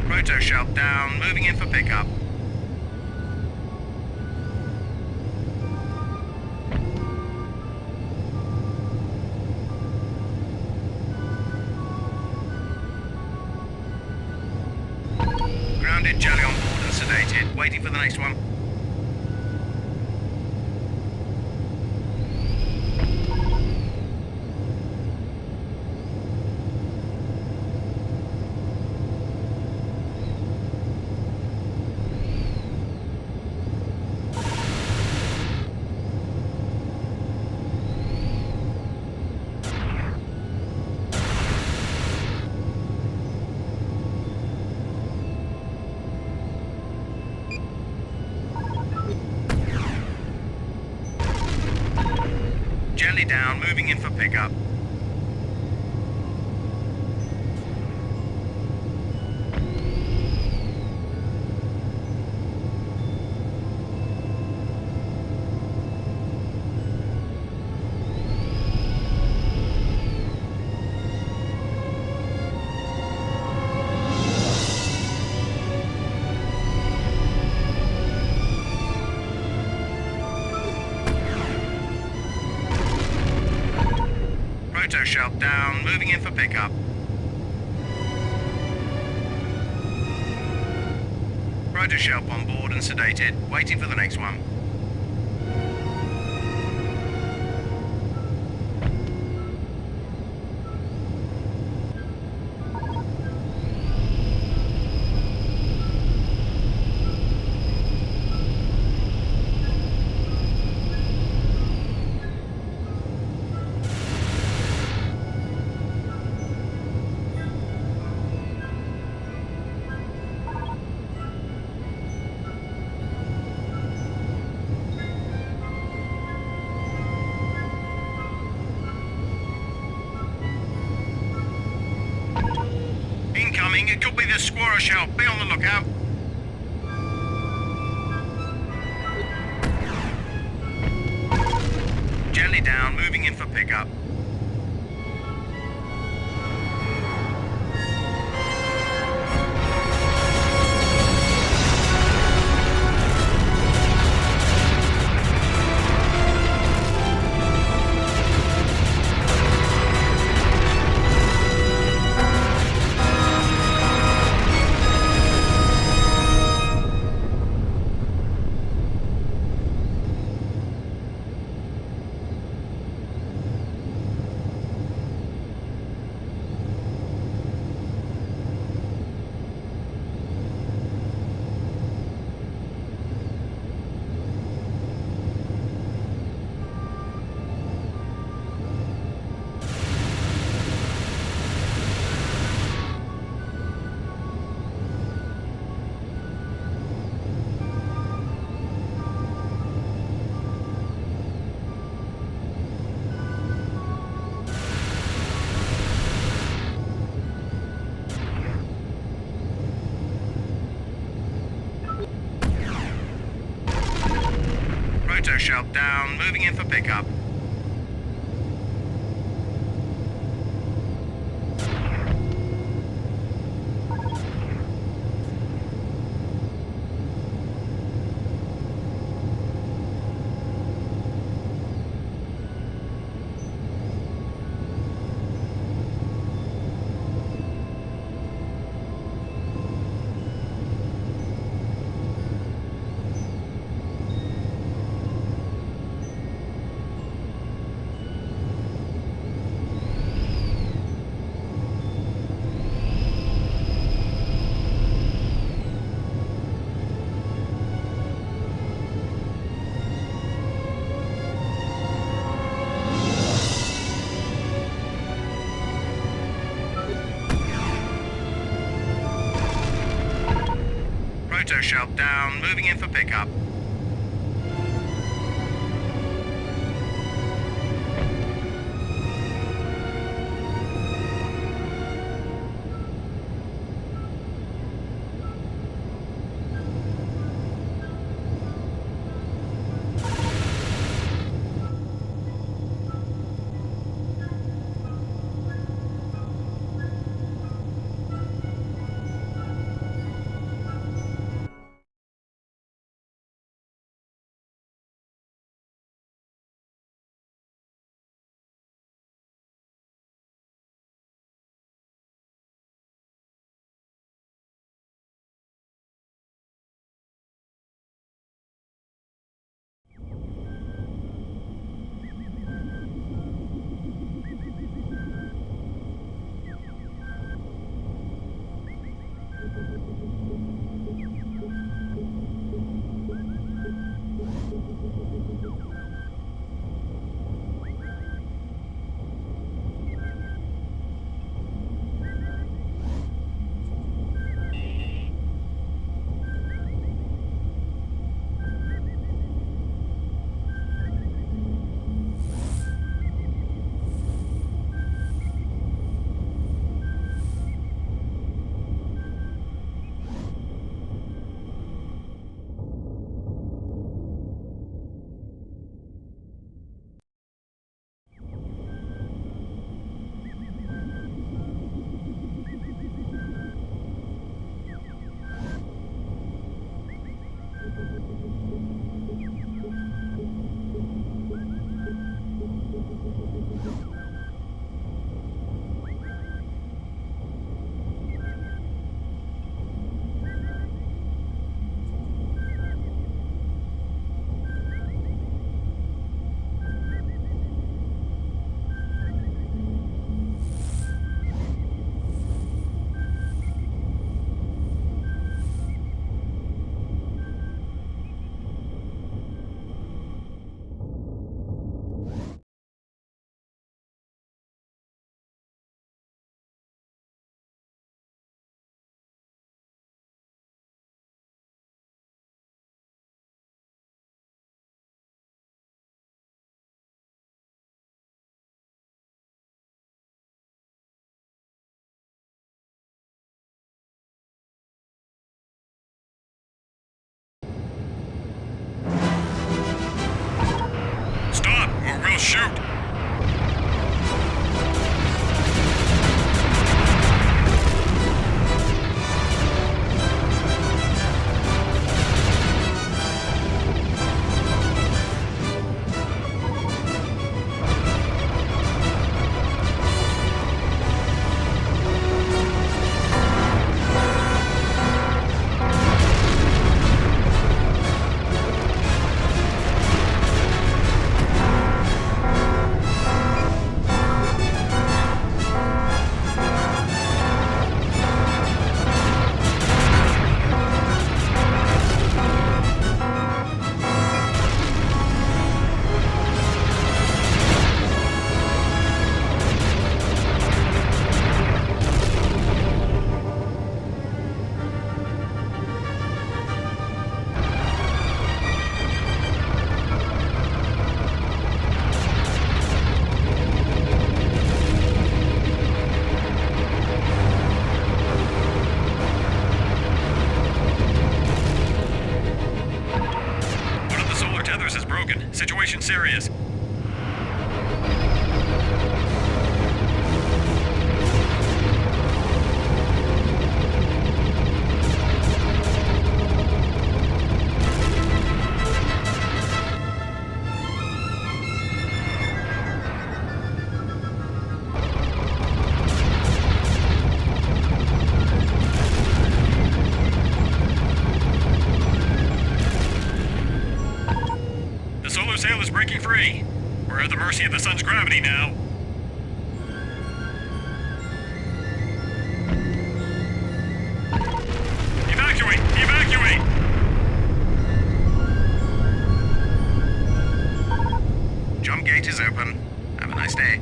Proto shelf down, moving in for pickup. Grounded jelly on board and sedated, waiting for the next one. Jelly down, moving in for pickup. Proto shelf down, moving in for pickup. Proto shelf on board and sedated, waiting for the next one. moving. It could be the squirrel shell. Be on the lookout. Gently down, moving in for pickup. Rotor shelf down, moving in for pickup. Rotor shelf down, moving in for pickup. Broken. Situation serious. The solar sail is breaking free. We're at the mercy of the sun's gravity now. Evacuate! Evacuate! Jump gate is open. Have a nice day.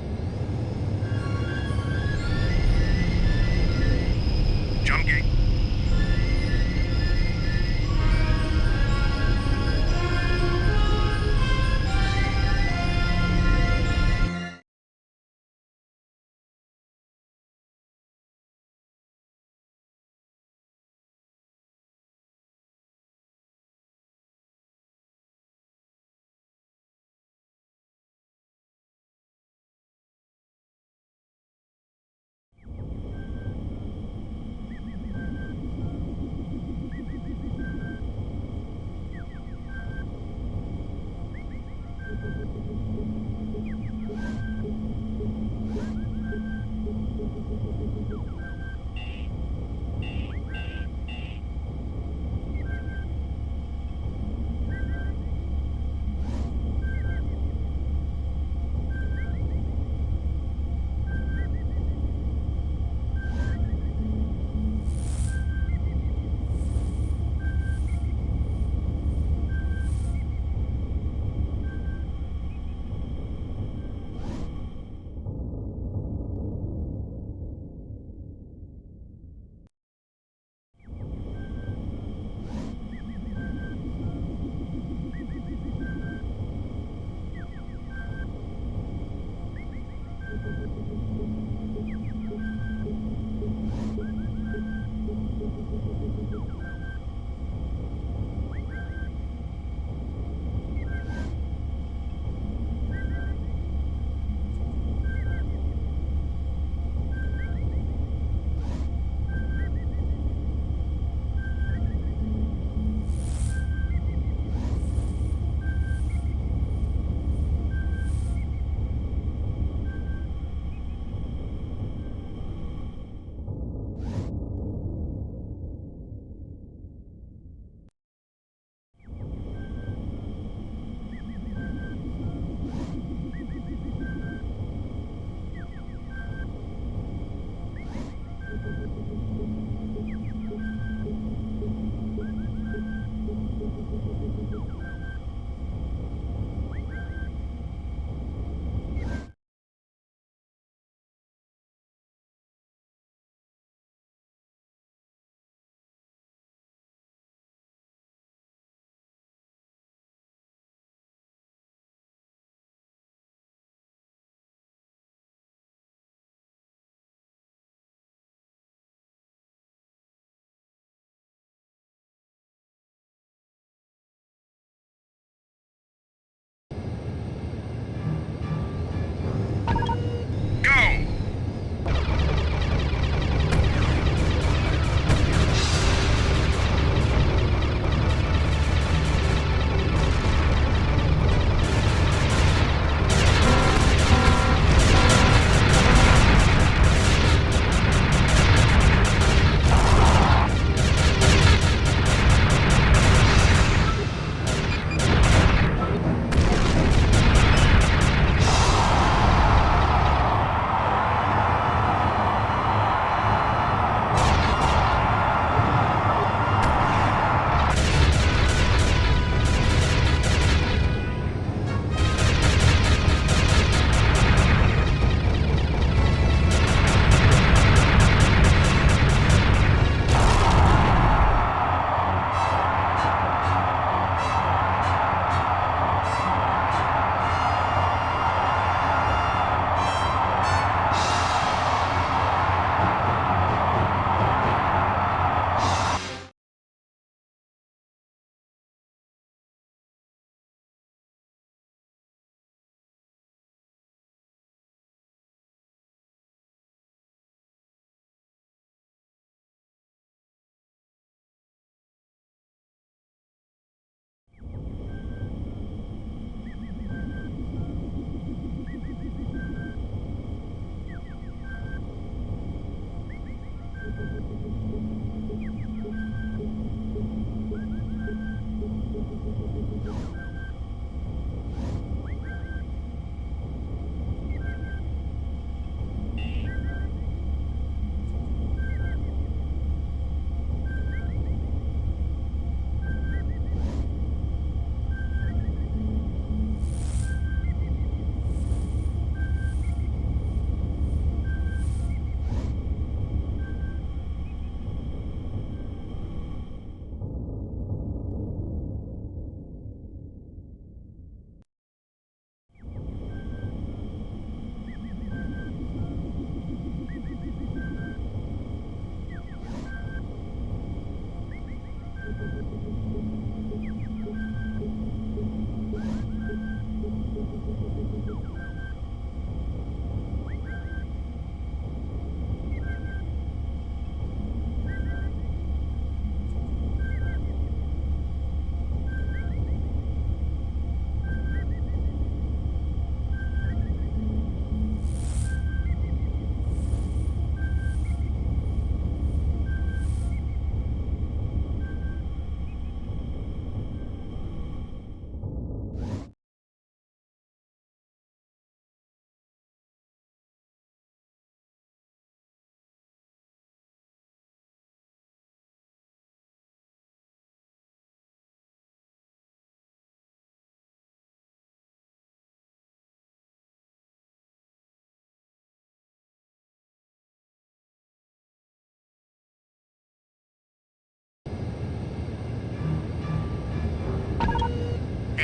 Jump gate.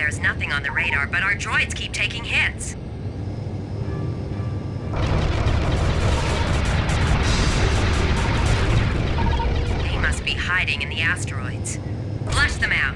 There's nothing on the radar, but our droids keep taking hits. They must be hiding in the asteroids. Flush them out.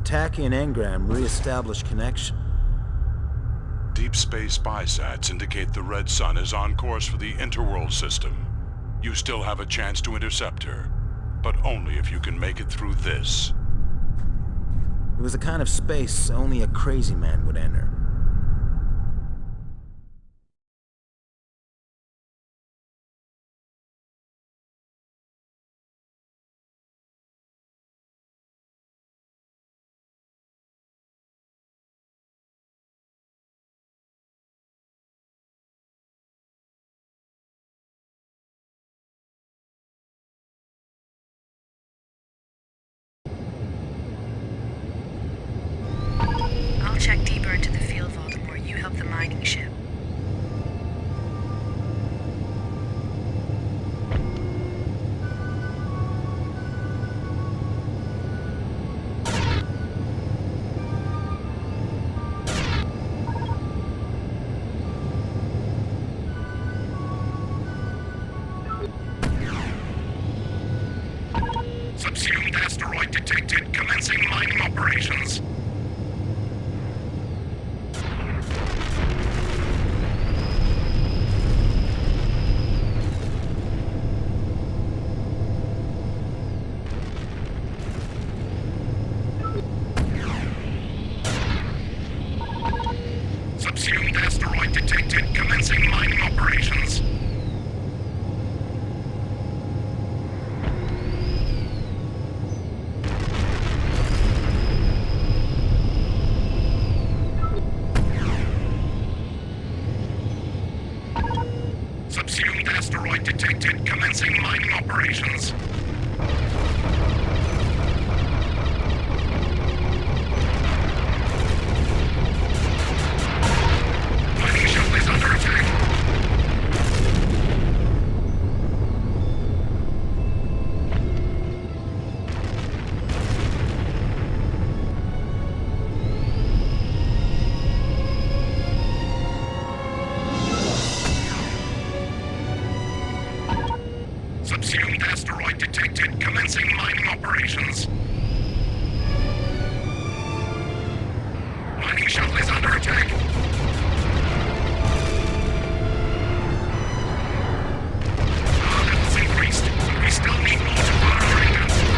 Tachyon engram re-established connection. Deep space spysats indicate the Red Sun is on course for the Interworld system. You still have a chance to intercept her, but only if you can make it through this. It was a kind of space only a crazy man would enter. I'll check deeper into the field, Voldemort. You help the mining ship. Subsumed asteroid detected. Commencing mining operations. Subsumed asteroid detected. Commencing mining operations. Subsumed asteroid detected. Commencing mining operations. Mining shuttle is under attack. Subsumed asteroid detected. Commencing mining operations. Mining shuttle is under attack. Our levels increased. We still need more to fire our engines.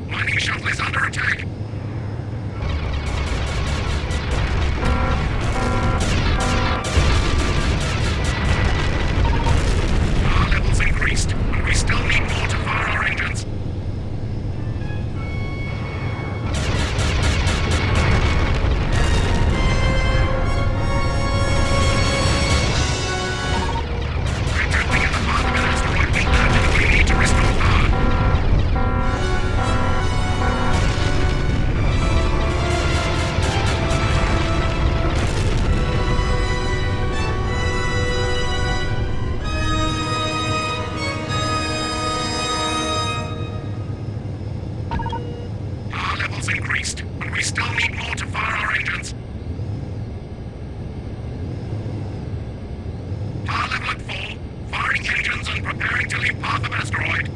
Mining shuttle is under attack. Our levels increased, and we still need more to fire our engines. We're traveling in the path of an asteroid we landed. We need to restore power. Our levels increased, and we still need more to fire our engines. Power level at full. Firing engines and preparing to leave path of asteroid.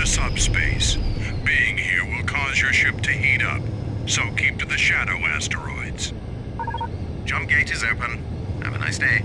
into subspace. Being here will cause your ship to heat up, so keep to the shadow asteroids. Jump gate is open. Have a nice day.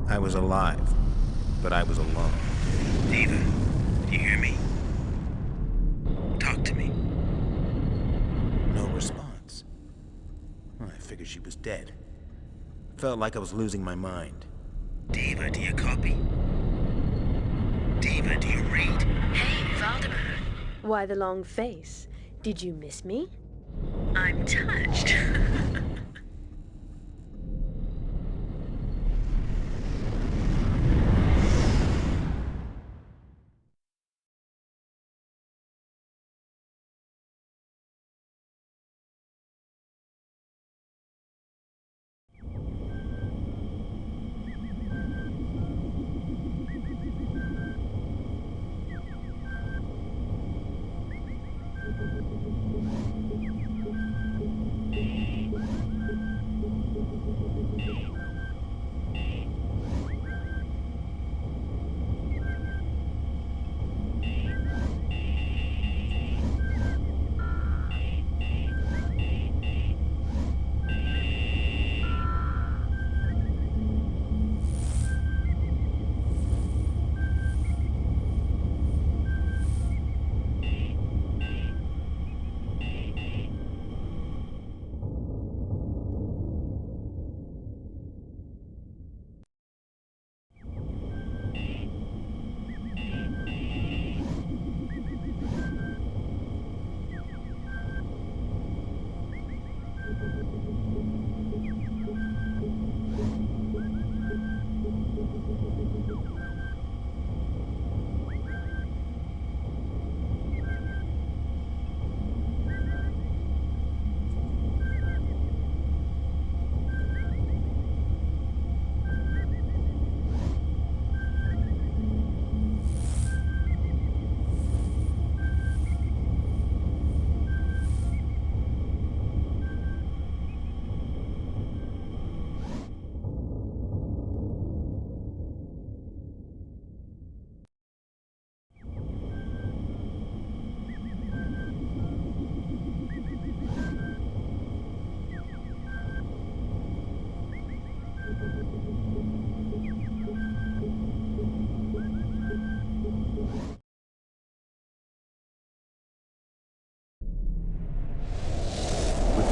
I was alive, but I was alone. Diva, do you hear me? Talk to me. No response. Well, I figured she was dead. Felt like I was losing my mind. Diva, do you copy? Diva, do you read? Hey, Valdemar. Why the long face? Did you miss me? I'm touched.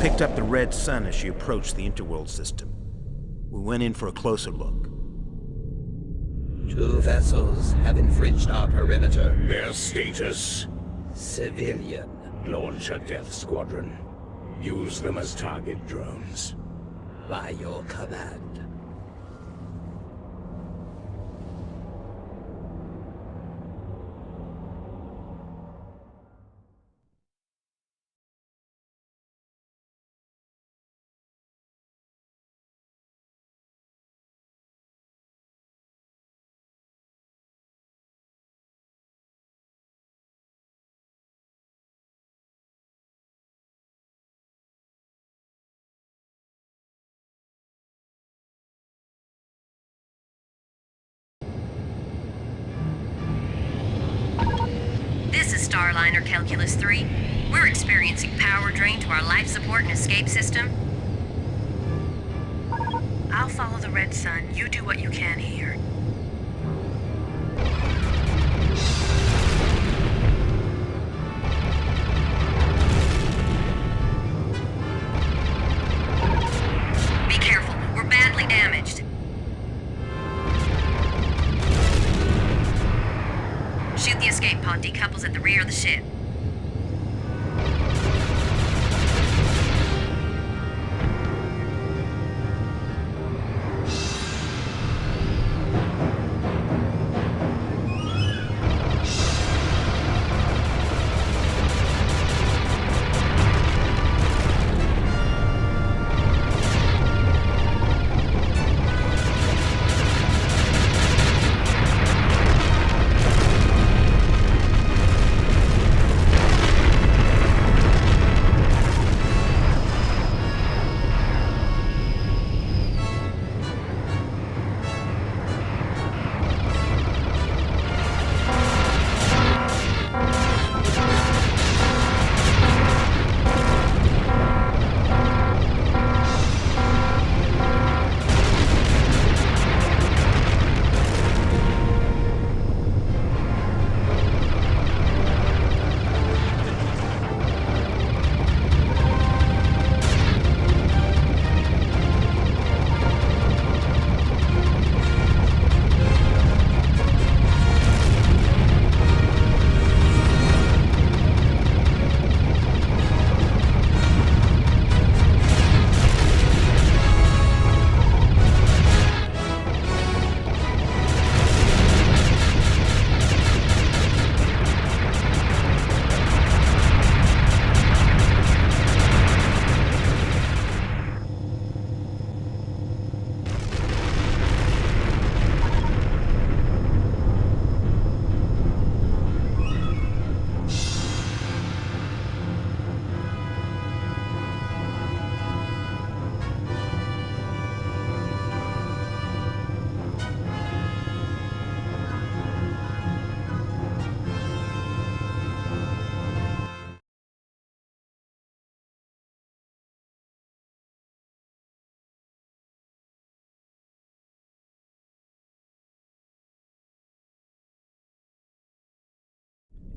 Picked up the red sun as she approached the interworld system. We went in for a closer look. 2 vessels have infringed our perimeter. Their status? Civilian. Launch a death squadron. Use them as target drones. By your command. This is Starliner Calculus 3. We're experiencing power drain to our life support and escape system. I'll follow the red sun. You do what you can here. Be careful. We're badly damaged. Shoot the escape pod. Decouples at the rear of the ship.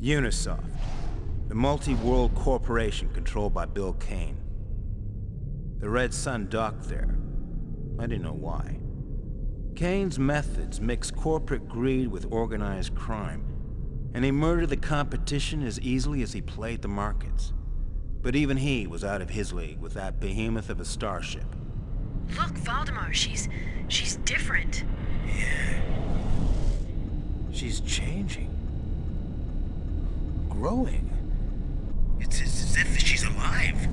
Unisoft, the multi-world corporation controlled by Bill Kane. The Red Sun docked there. I didn't know why. Kane's methods mix corporate greed with organized crime, and he murdered the competition as easily as he played the markets. But even he was out of his league with that behemoth of a starship. Look, Valdemar, she's different. Yeah. She's changing. Growing. It's as if she's alive.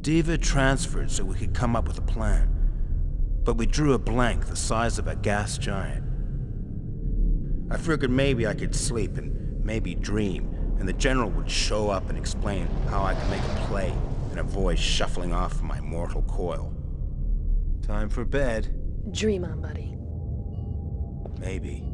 Diva transferred so we could come up with a plan. But we drew a blank the size of a gas giant. I figured maybe I could sleep and maybe dream, and the general would show up and explain how I could make a play and avoid shuffling off my mortal coil. Time for bed. Dream on, buddy. Maybe.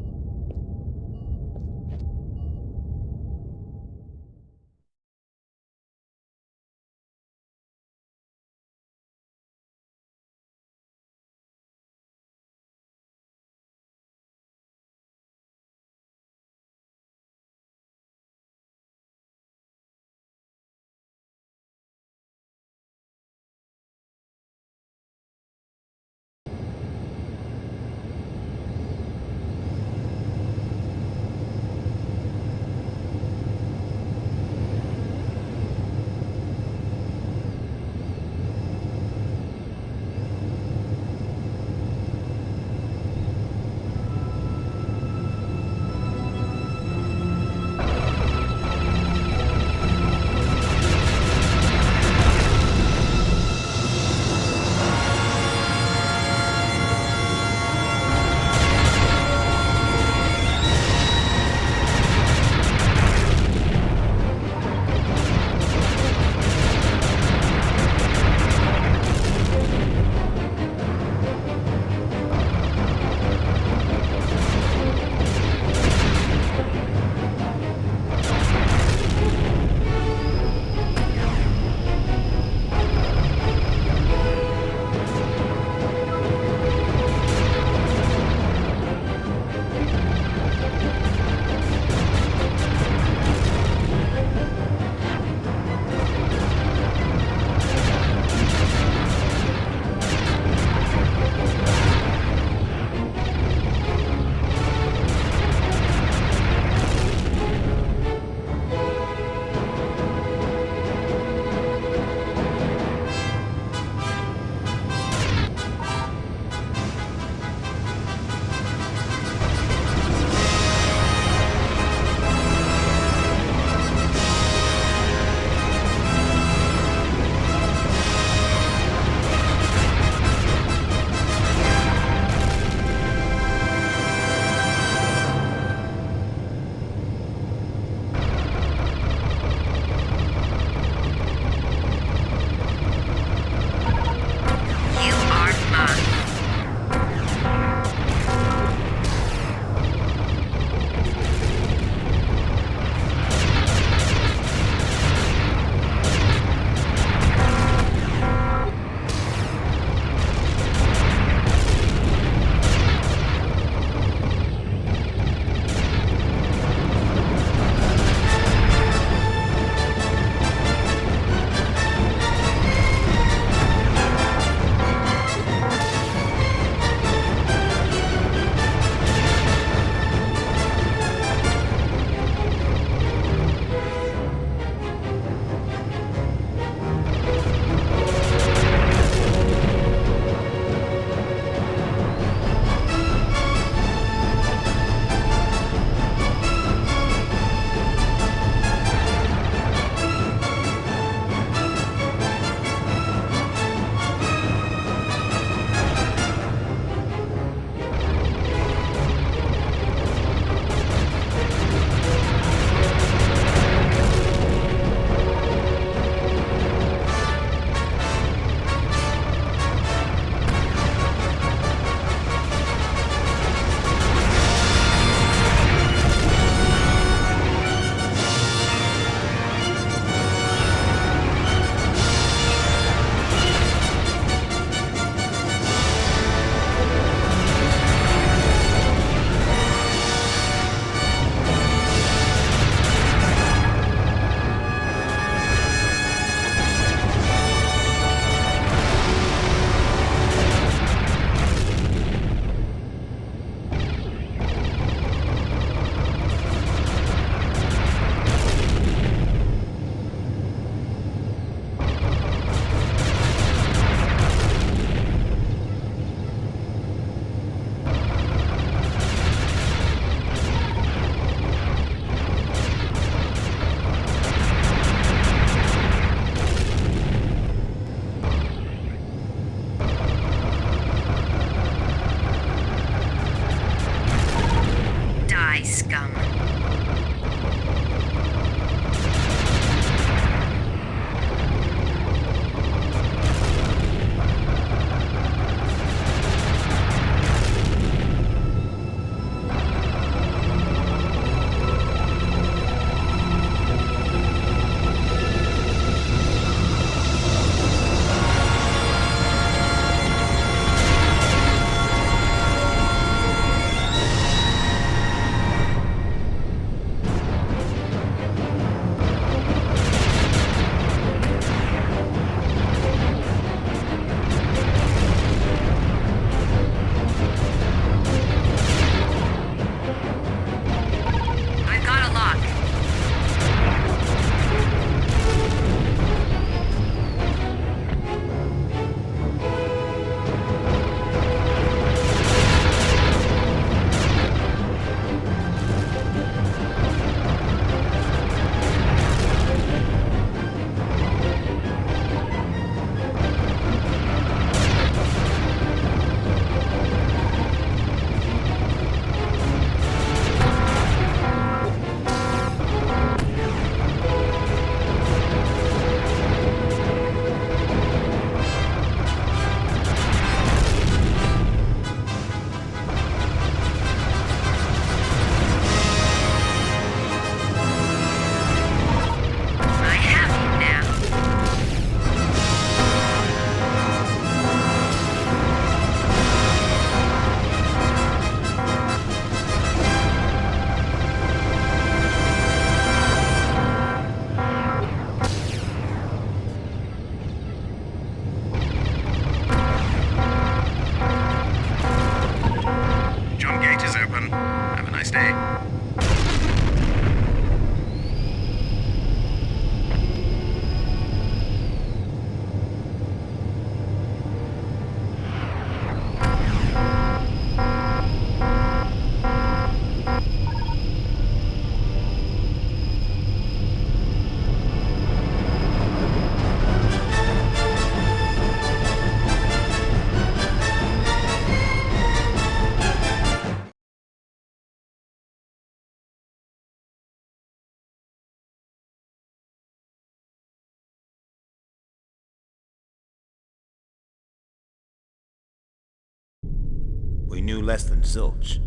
We knew less than zilch.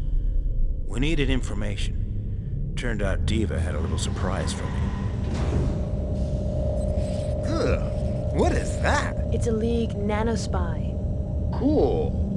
We needed information. Turned out Diva had a little surprise for me. Ugh, what is that? It's a League nanospy. Cool.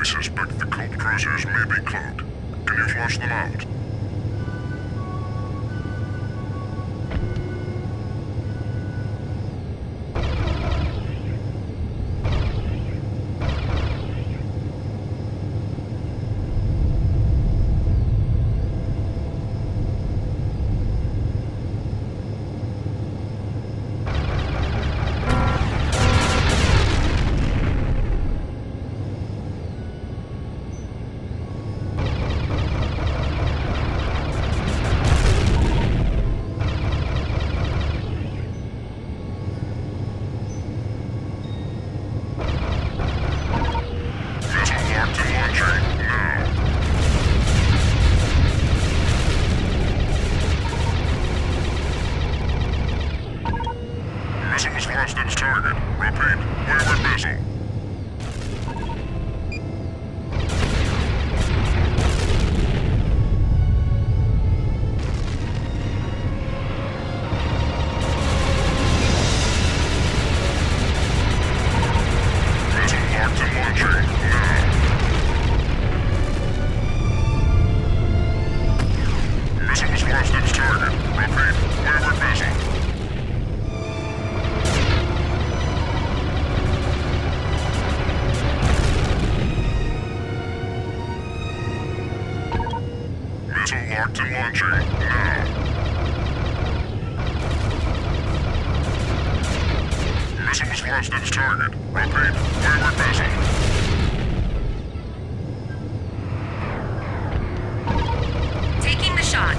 We suspect the cult cruisers may be cloaked. Can you flush them out? Missile was lost its target. Repeat, forward missile. Taking the shot.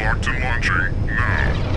Locked and launching now.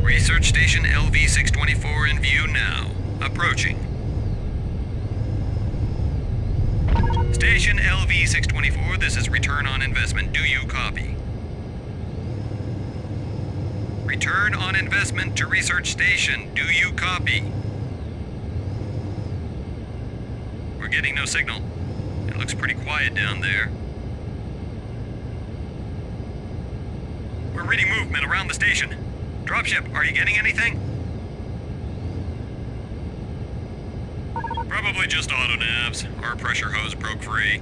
Research Station LV-624 in view now. Approaching. Station LV-624, this is return on investment. Do you copy? Return on investment to Research Station. Do you copy? We're getting no signal. It looks pretty quiet down there. We're reading movement around the station. Dropship, are you getting anything? Probably just auto navs. Our pressure hose broke free.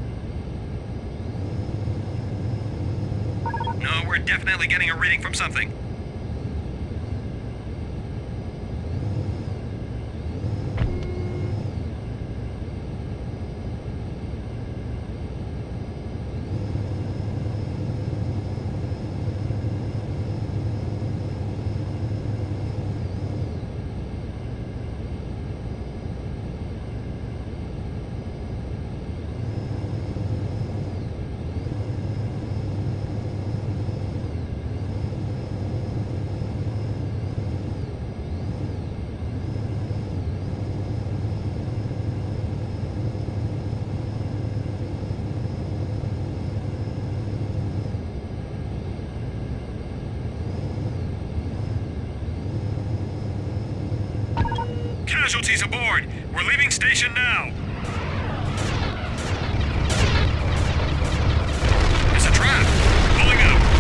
No, we're definitely getting a reading from something. Casualties aboard! We're leaving station now! It's a trap! Pulling up!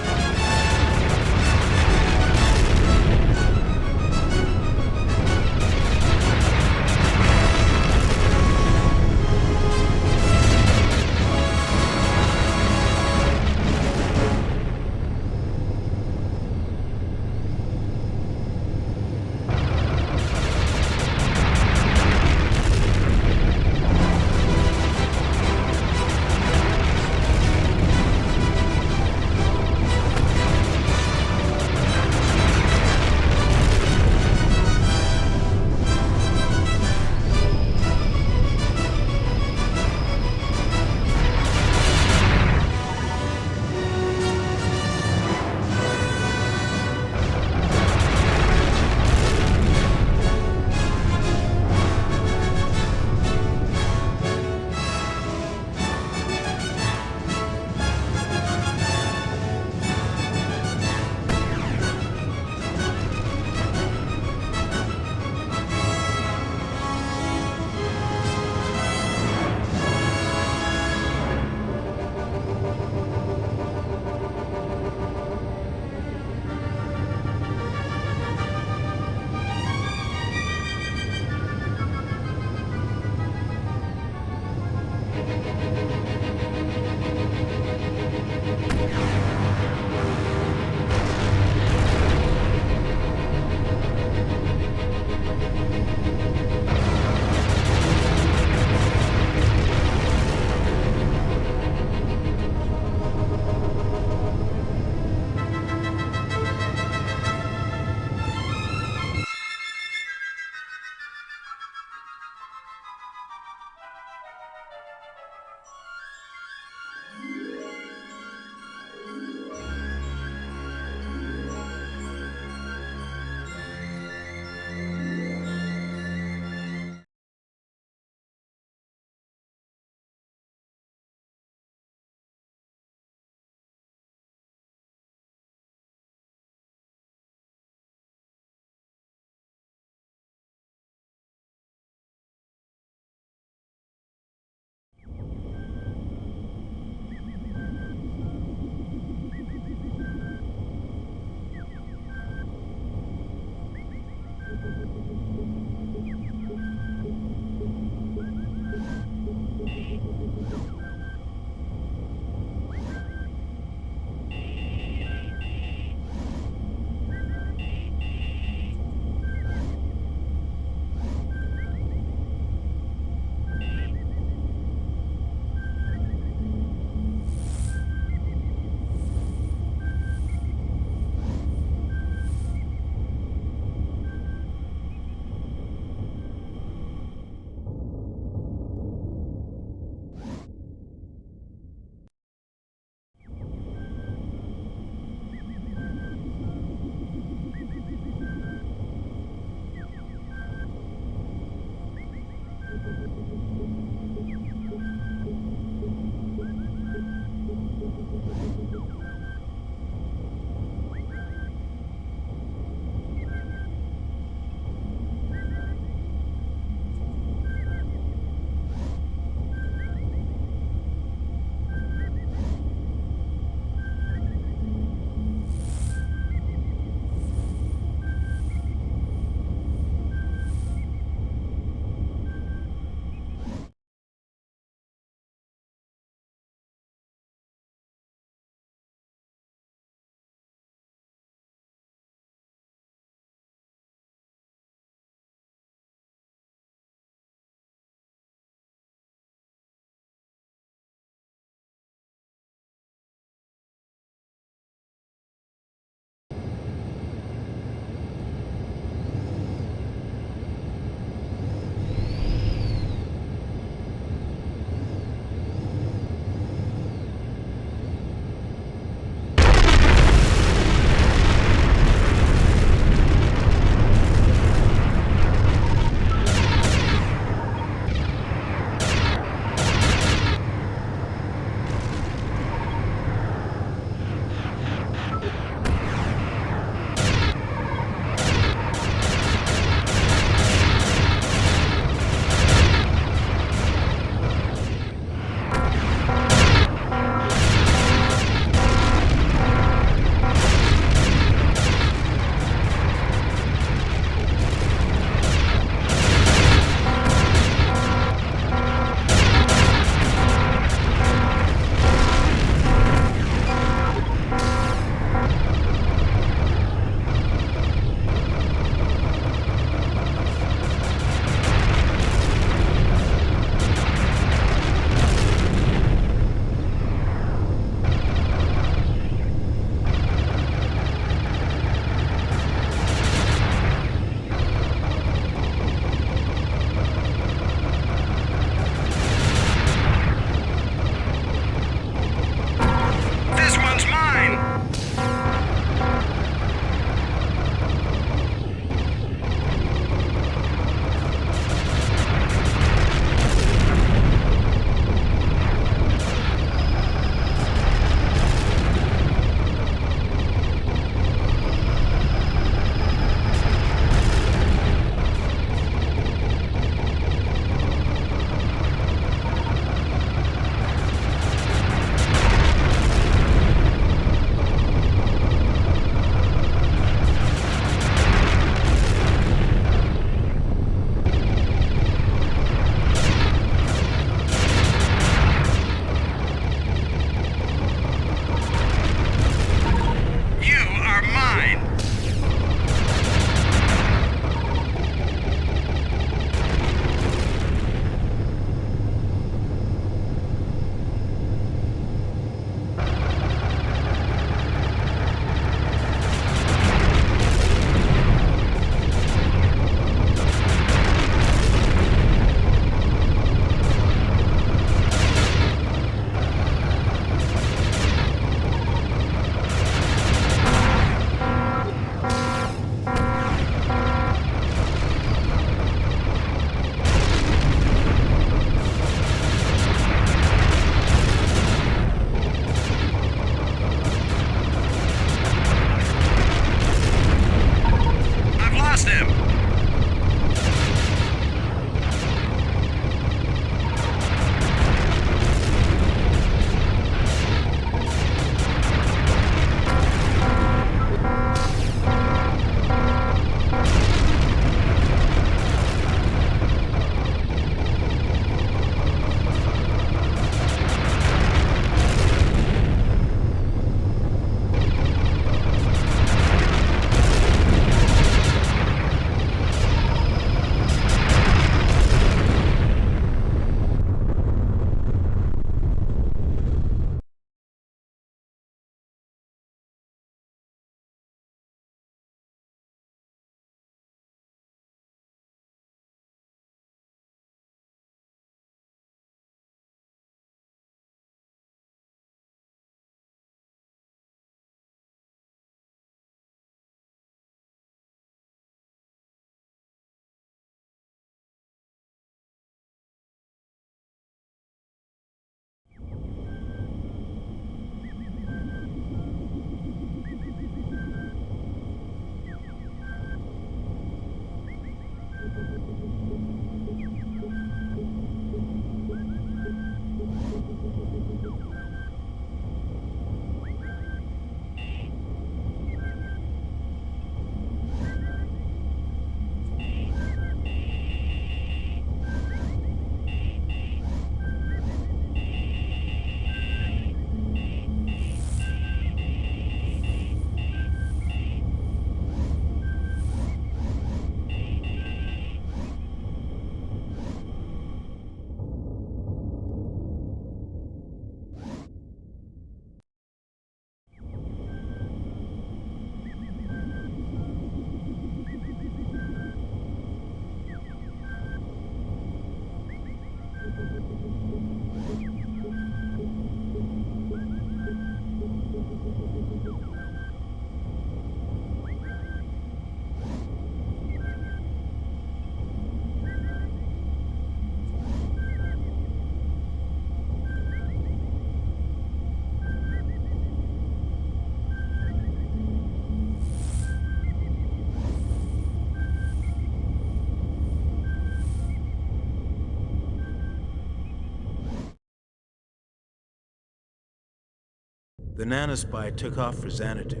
The nanospy took off for Xanadu,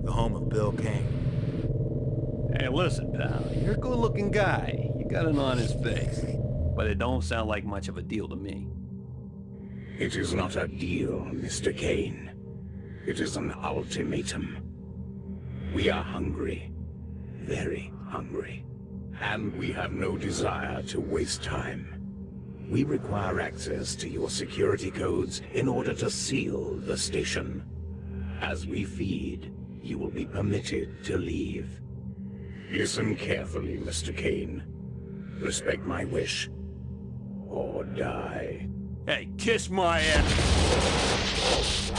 the home of Bill Kane. Hey, listen, pal. You're a good-looking guy. You got an honest face. But it don't sound like much of a deal to me. It is not a deal, Mr. Kane. It is an ultimatum. We are hungry. Very hungry. And we have no desire to waste time. We require access to your security codes in order to seal the station. As we feed, you will be permitted to leave. Listen carefully, Mr. Kane. Respect my wish, or die. Hey, kiss my ass!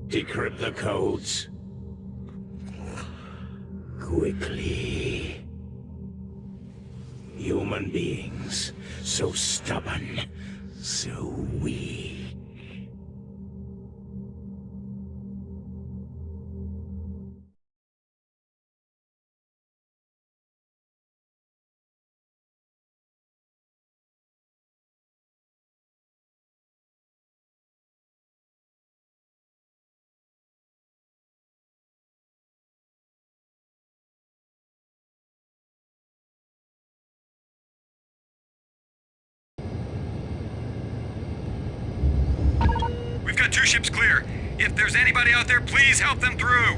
Decrypt the codes. Quickly. Human beings, so stubborn, so weak. We've got 2 ships clear. If there's anybody out there, please help them through.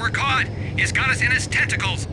We're caught! He's got us in his tentacles!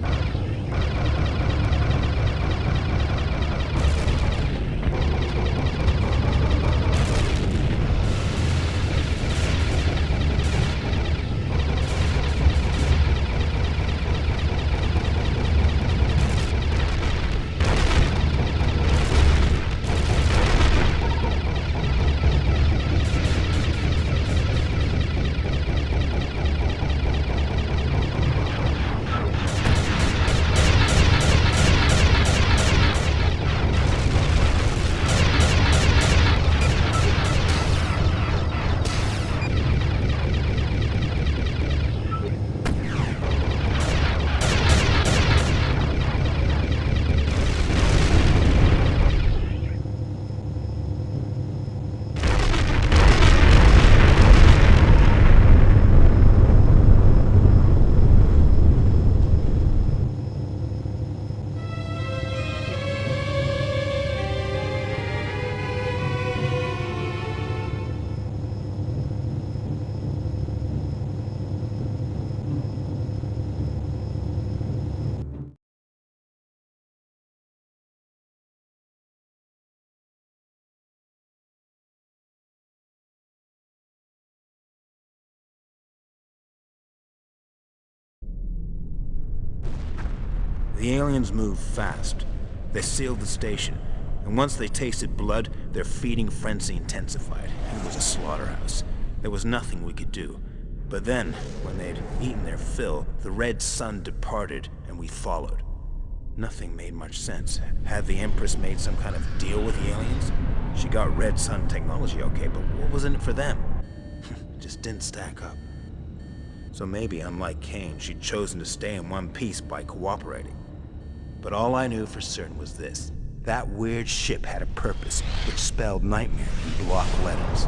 The aliens move fast. They sealed the station, and once they tasted blood, their feeding frenzy intensified. It was a slaughterhouse. There was nothing we could do. But then, when they'd eaten their fill, the red sun departed, and we followed. Nothing made much sense. Had the Empress made some kind of deal with the aliens? She got red sun technology, okay, but what was in it for them? It just didn't stack up. So maybe, unlike Kane, she'd chosen to stay in one piece by cooperating. But all I knew for certain was this. That weird ship had a purpose, which spelled nightmare in block letters.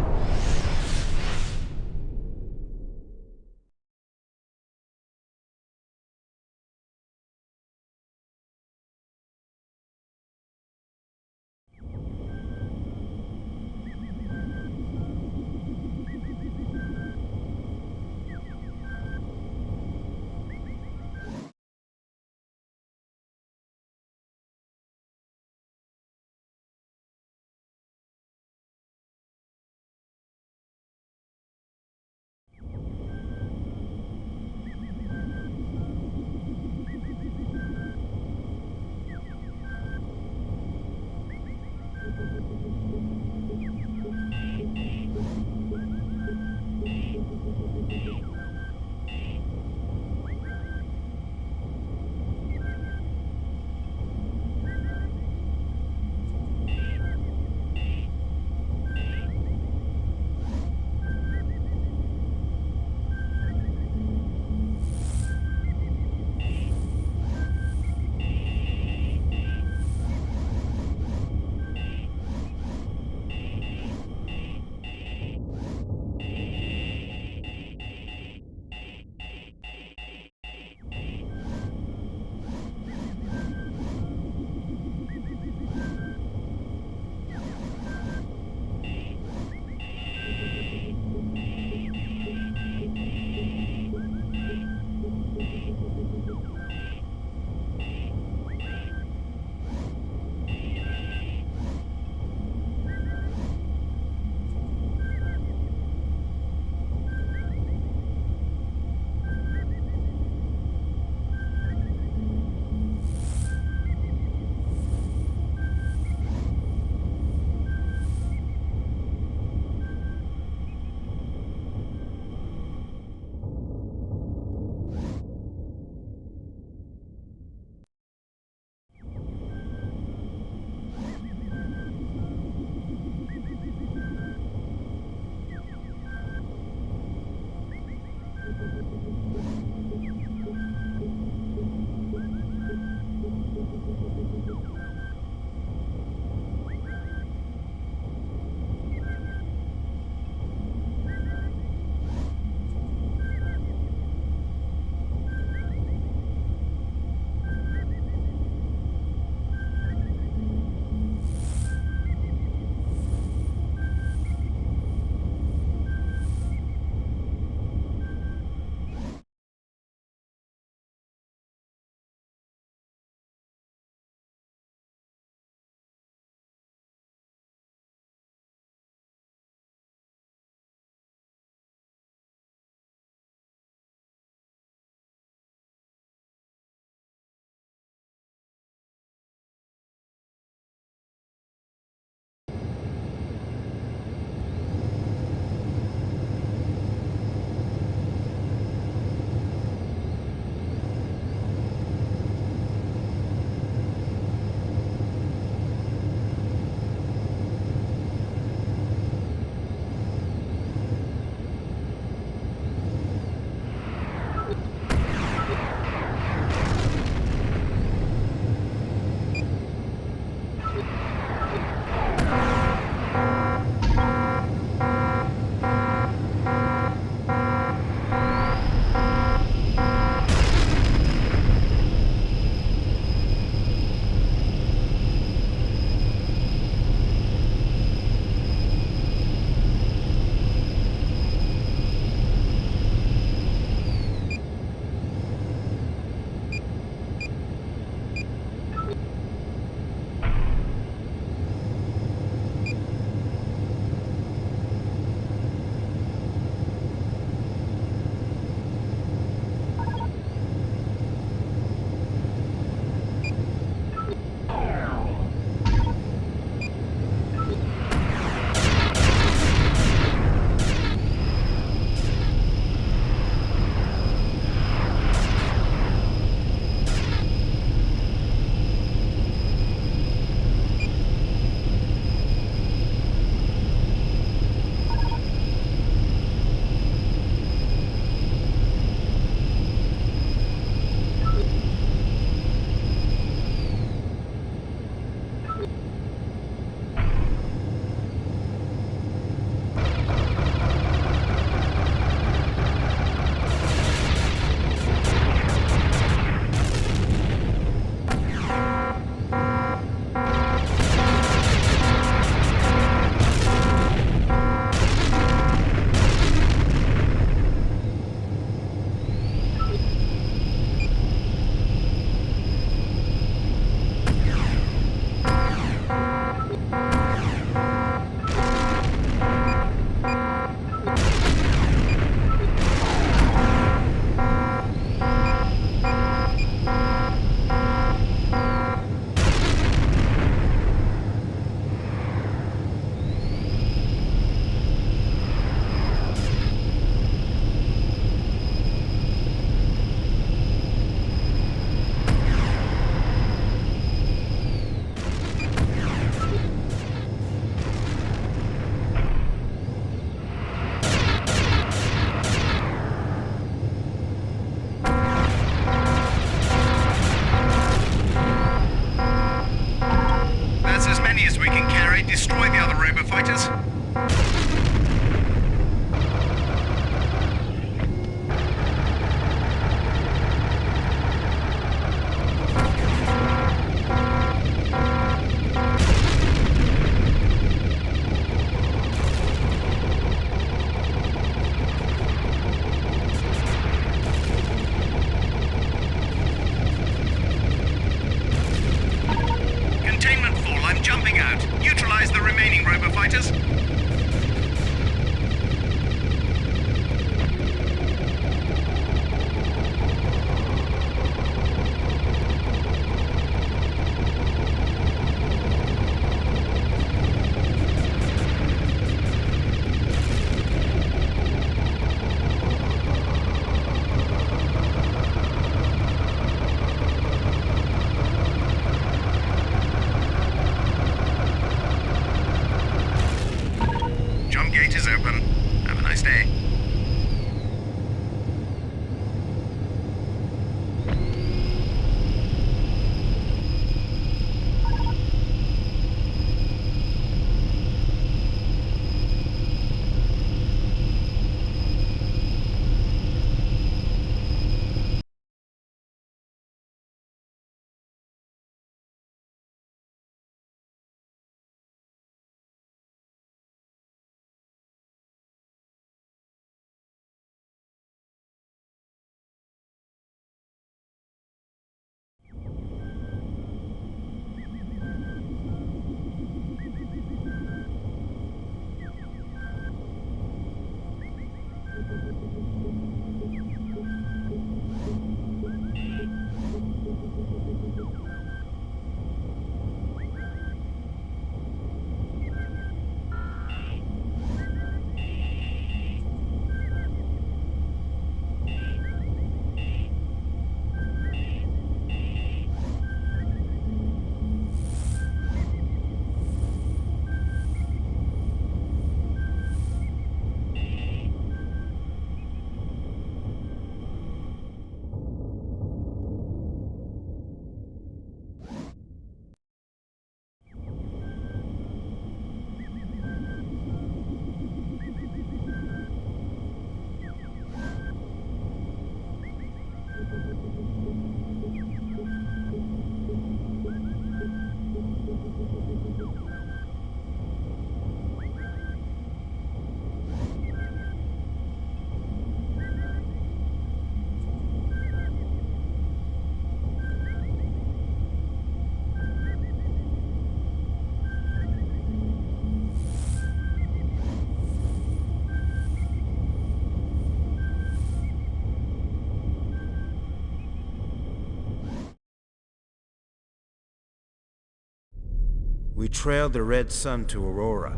We trailed the red sun to Aurora,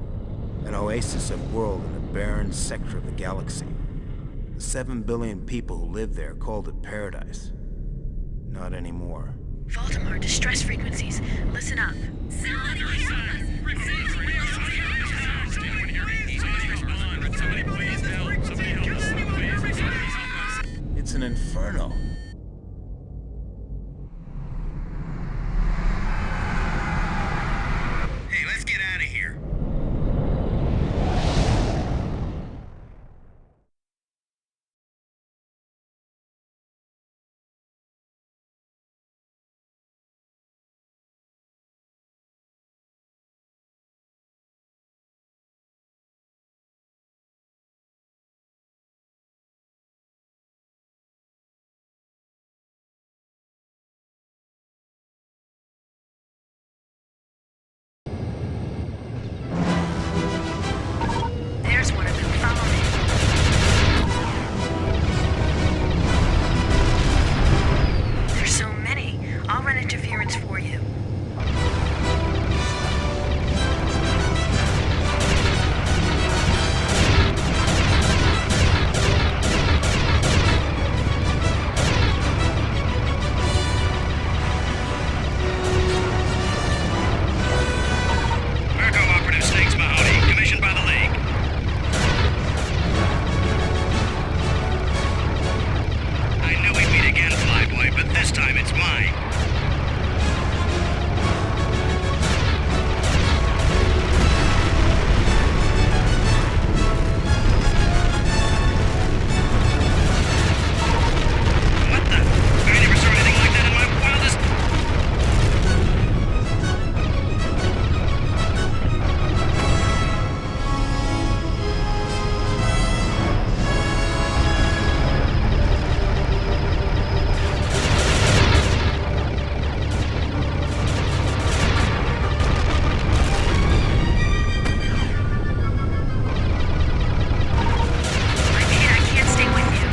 an oasis of world in a barren sector of the galaxy. The 7 billion people who live there called it paradise. Not anymore. Voldemort, distress frequencies. Listen up. It's an inferno. Hey, let's get out of here. There's one of them. Follow me. There's so many. I'll run interference for you. Merco operative Snakes Mahoney, commissioned by the League. I knew we'd meet again, Flyboy, but this time it's mine. What the? I never saw anything like that in my wildest... I can't stay with you.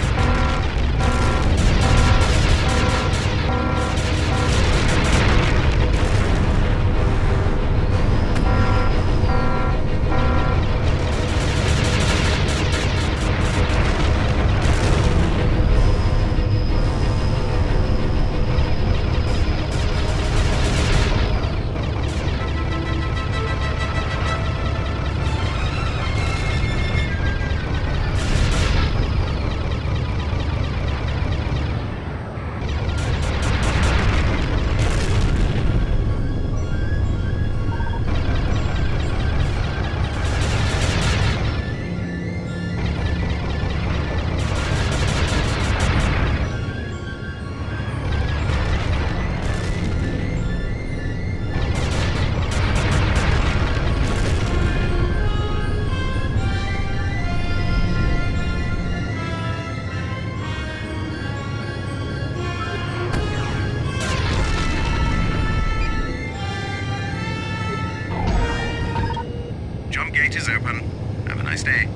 Jump gate is open. Have a nice day.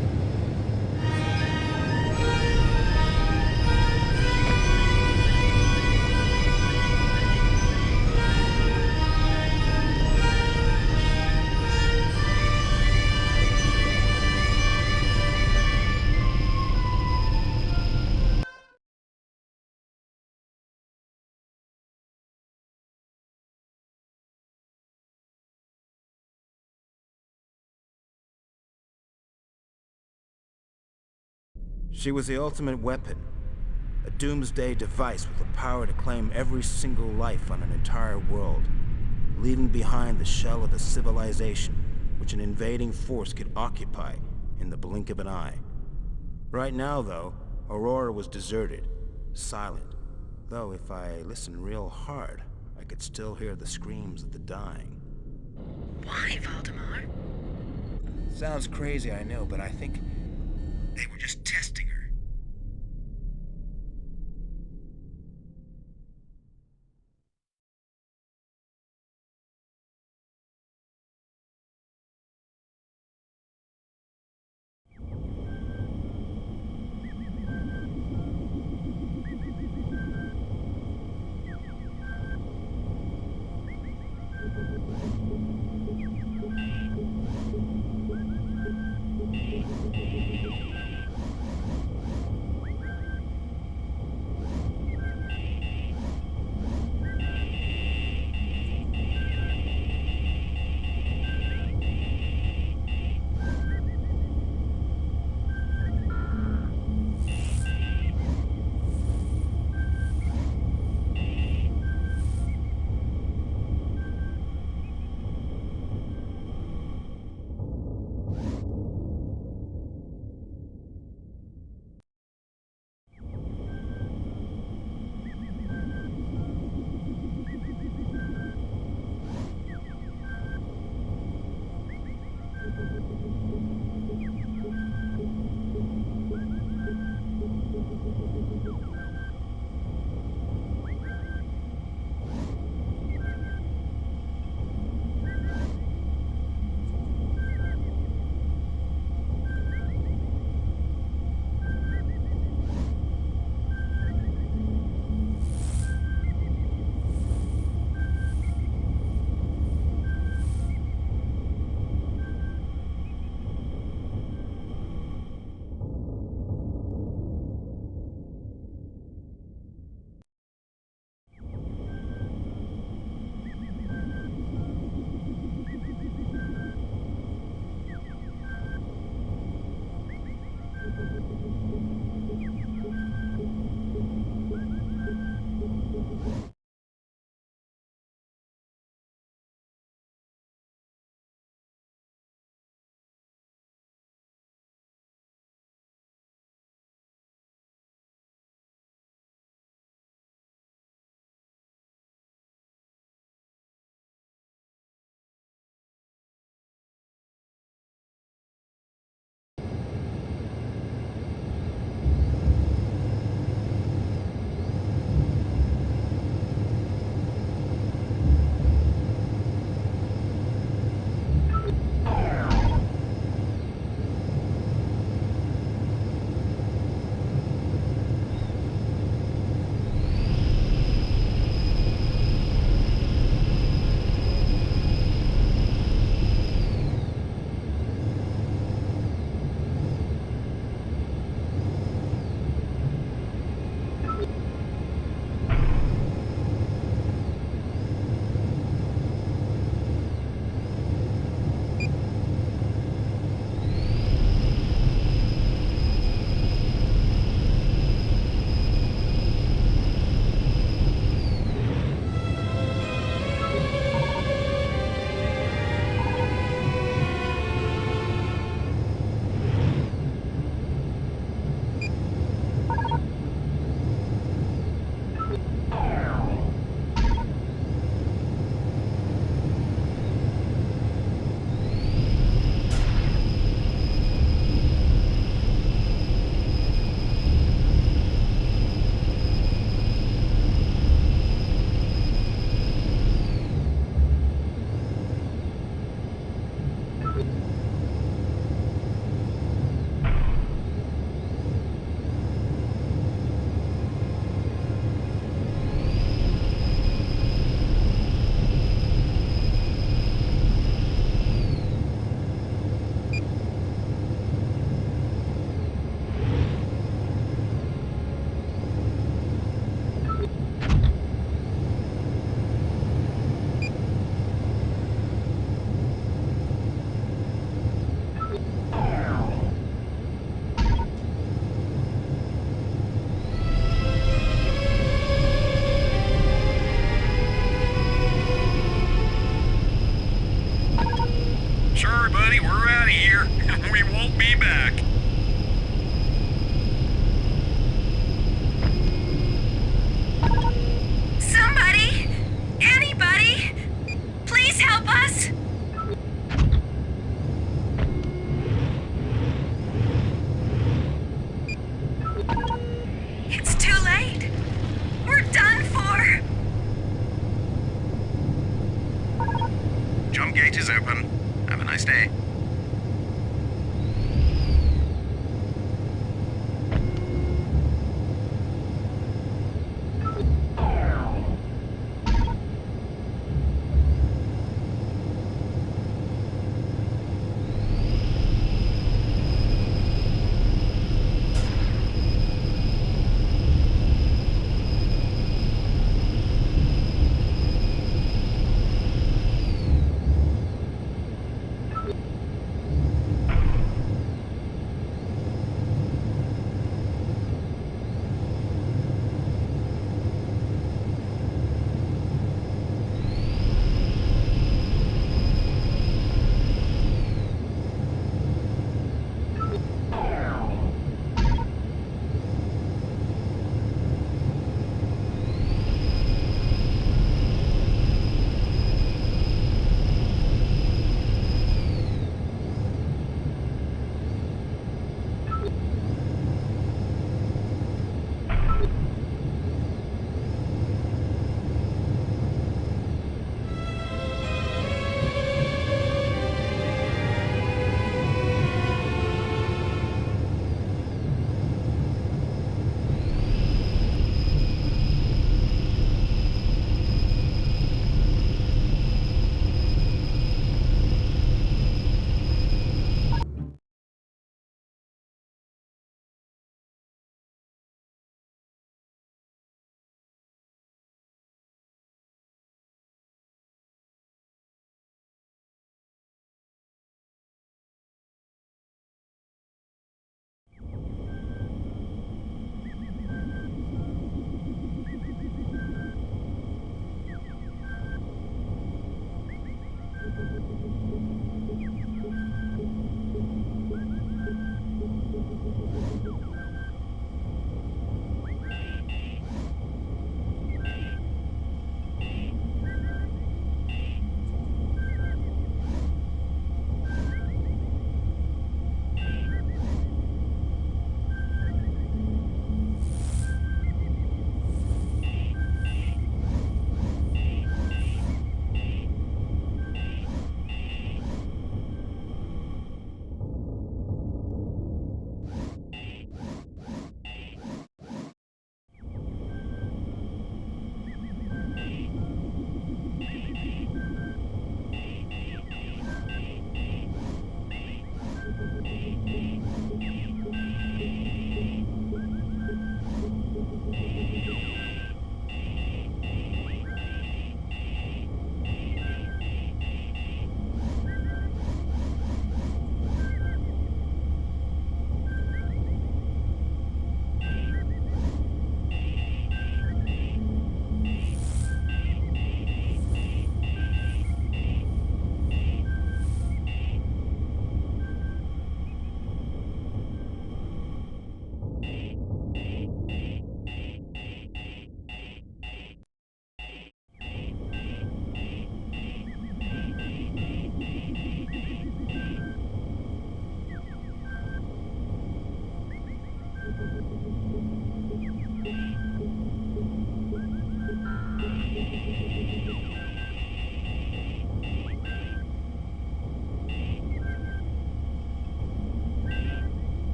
She was the ultimate weapon. A doomsday device with the power to claim every single life on an entire world, leaving behind the shell of a civilization which an invading force could occupy in the blink of an eye. Right now, though, Aurora was deserted, silent. Though if I listened real hard, I could still hear the screams of the dying. Why, Valdemar? Sounds crazy, I know, but I think they were just testing her.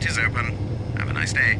gate is open. Have a nice day.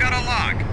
got a lock.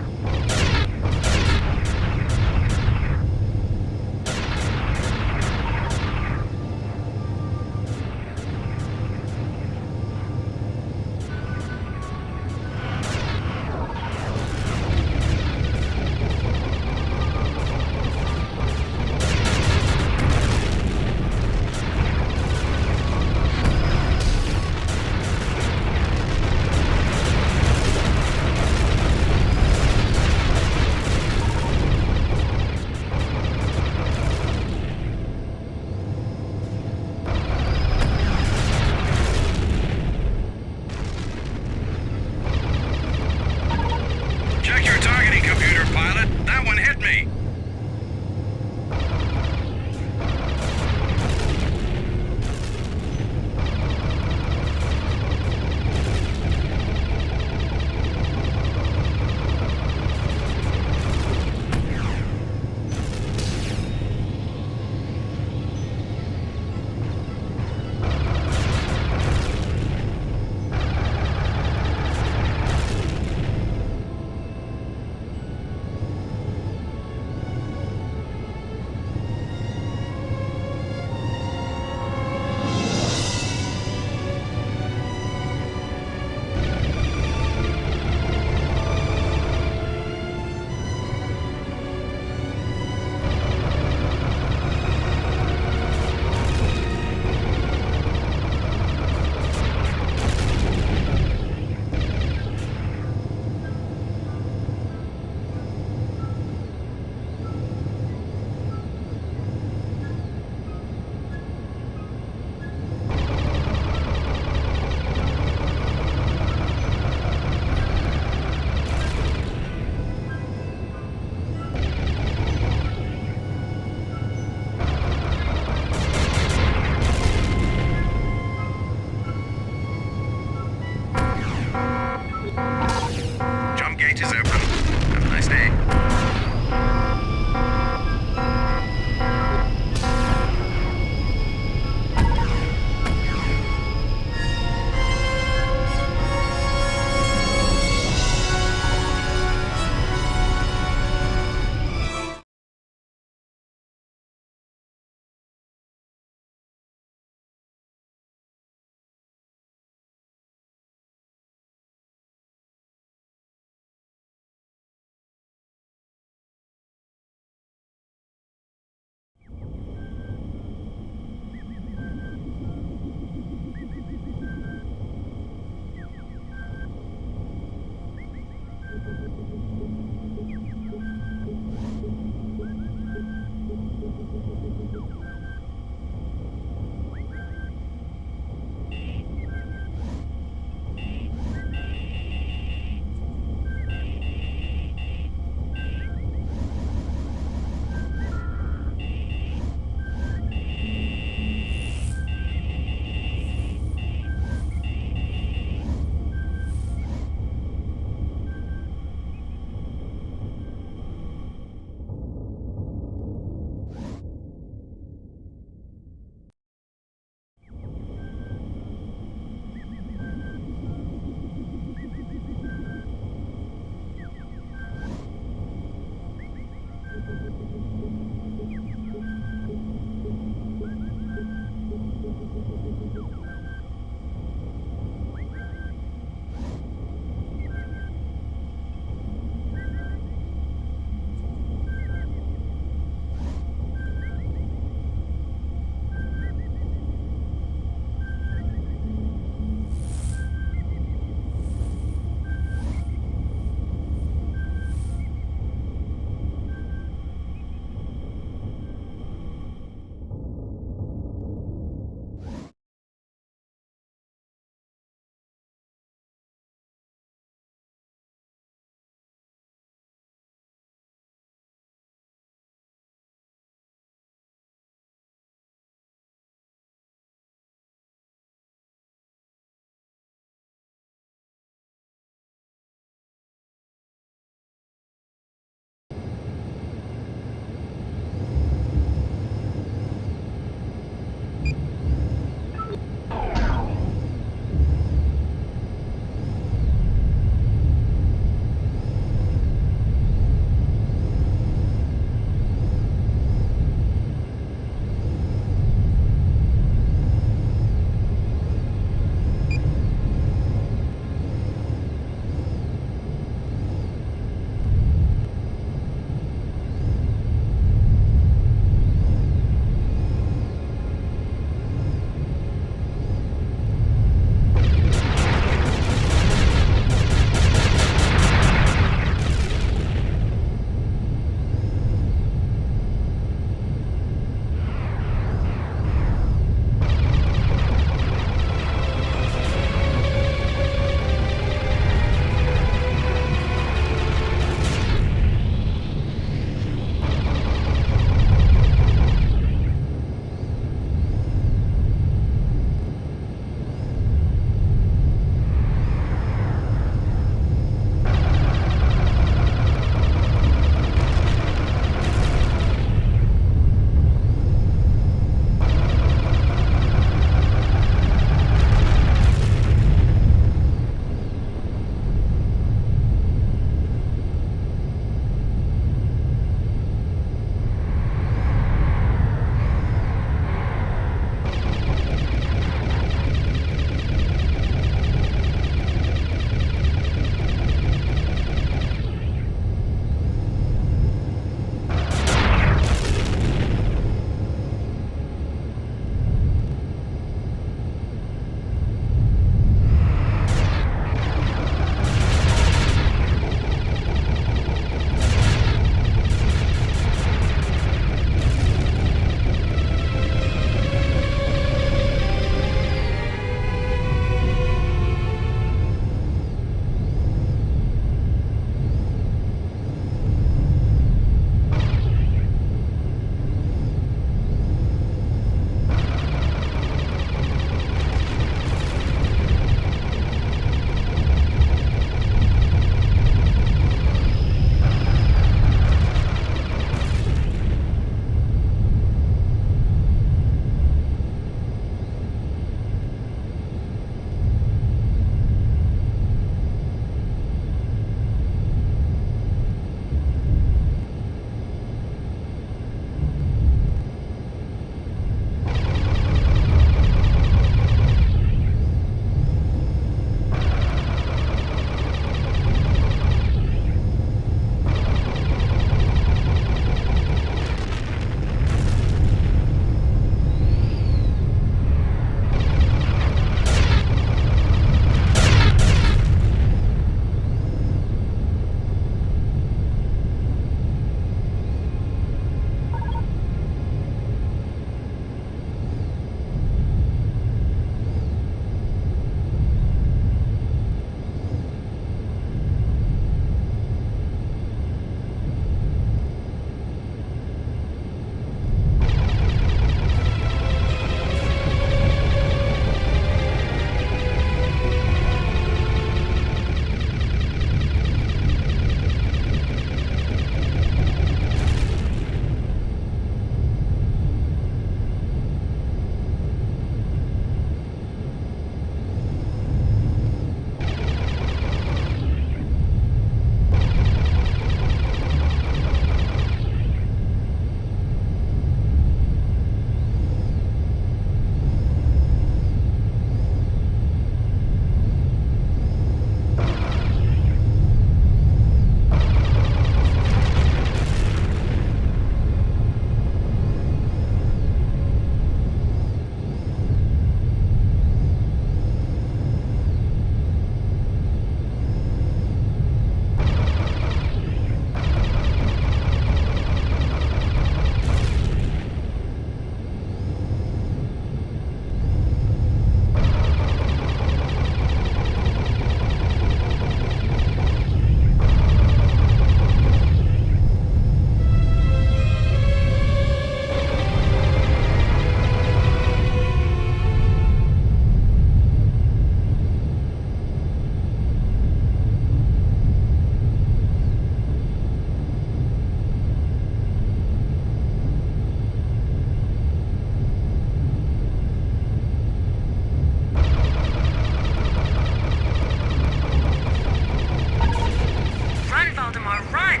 Valdemar, run!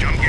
Jump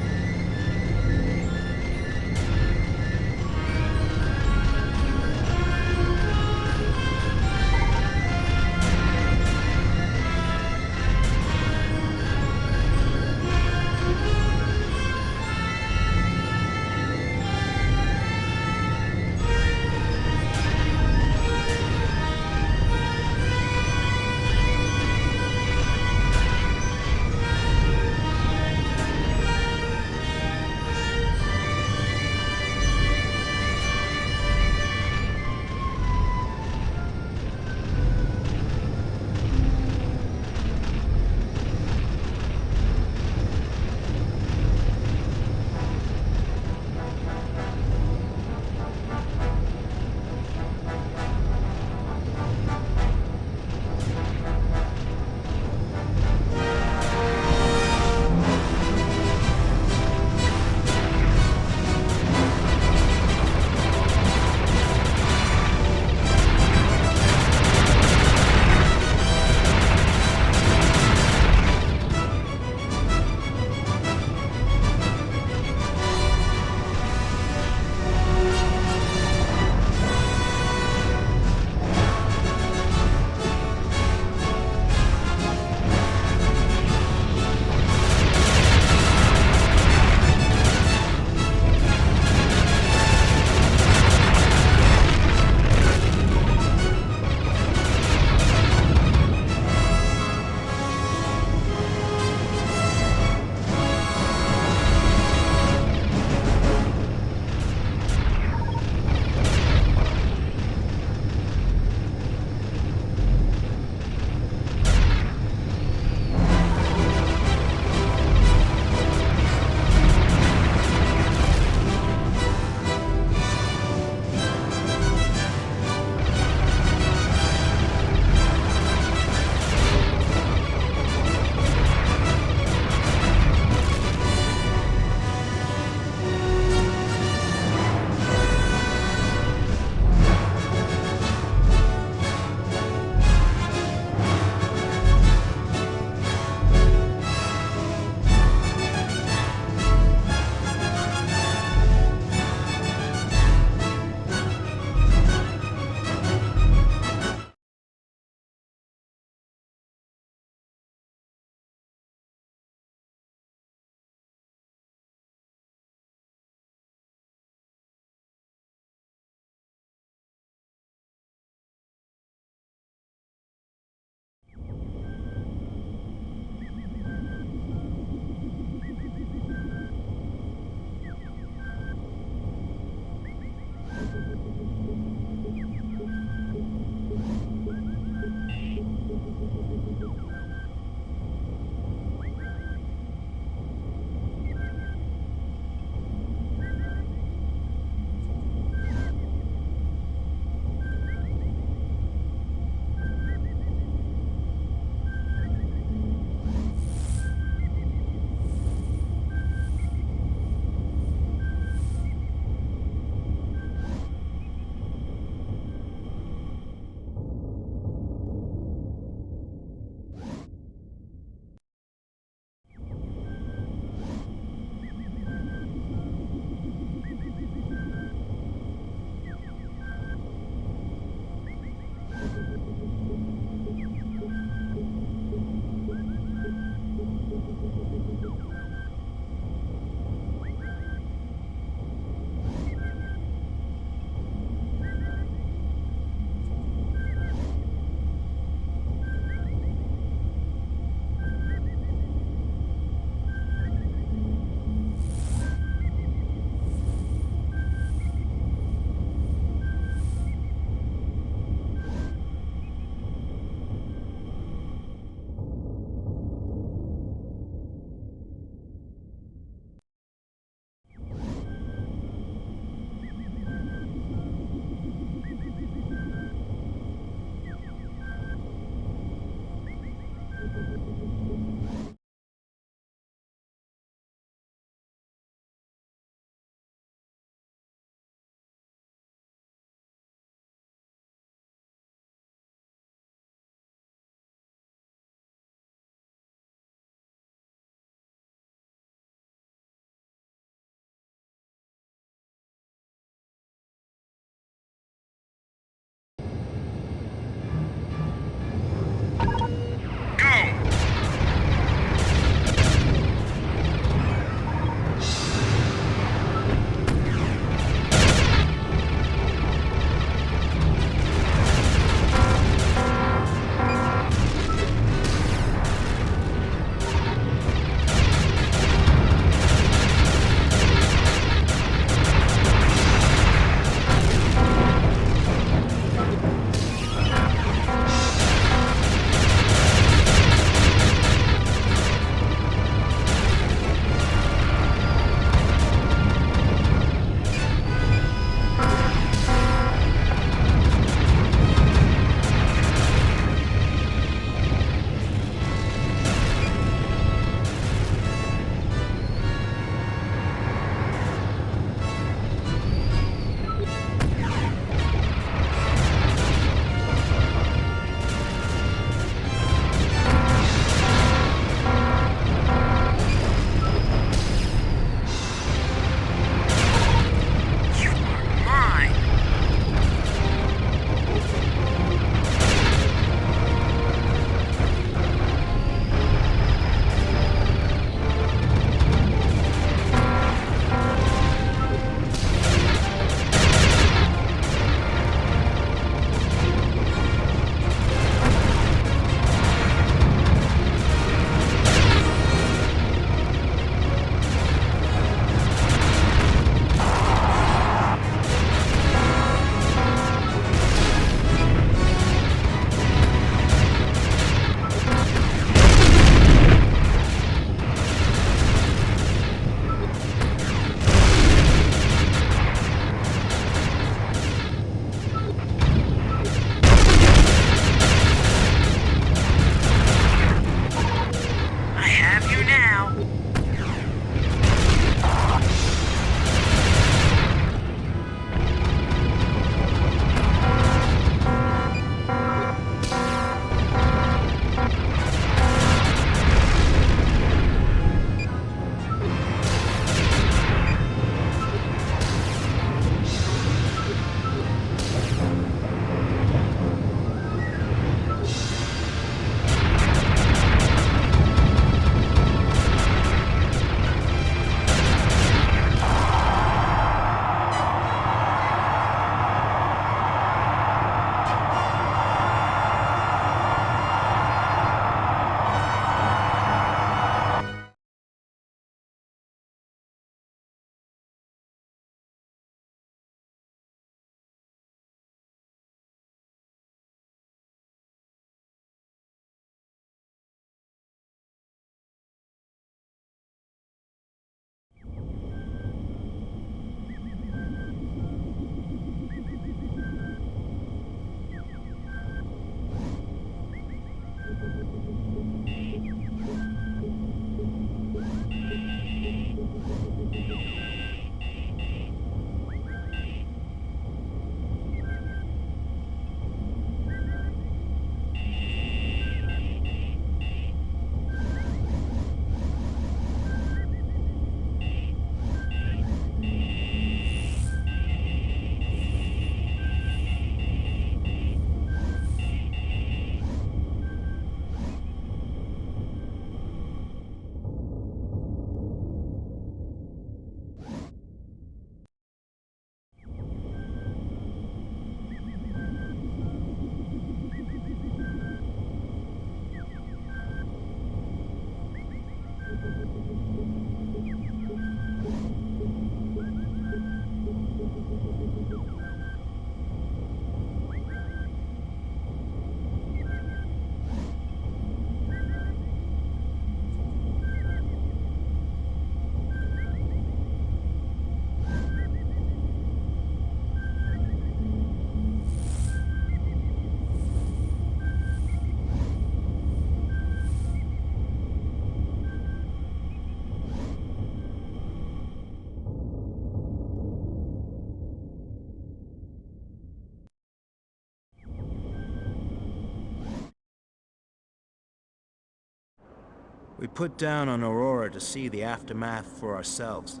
We put down on Aurora to see the aftermath for ourselves.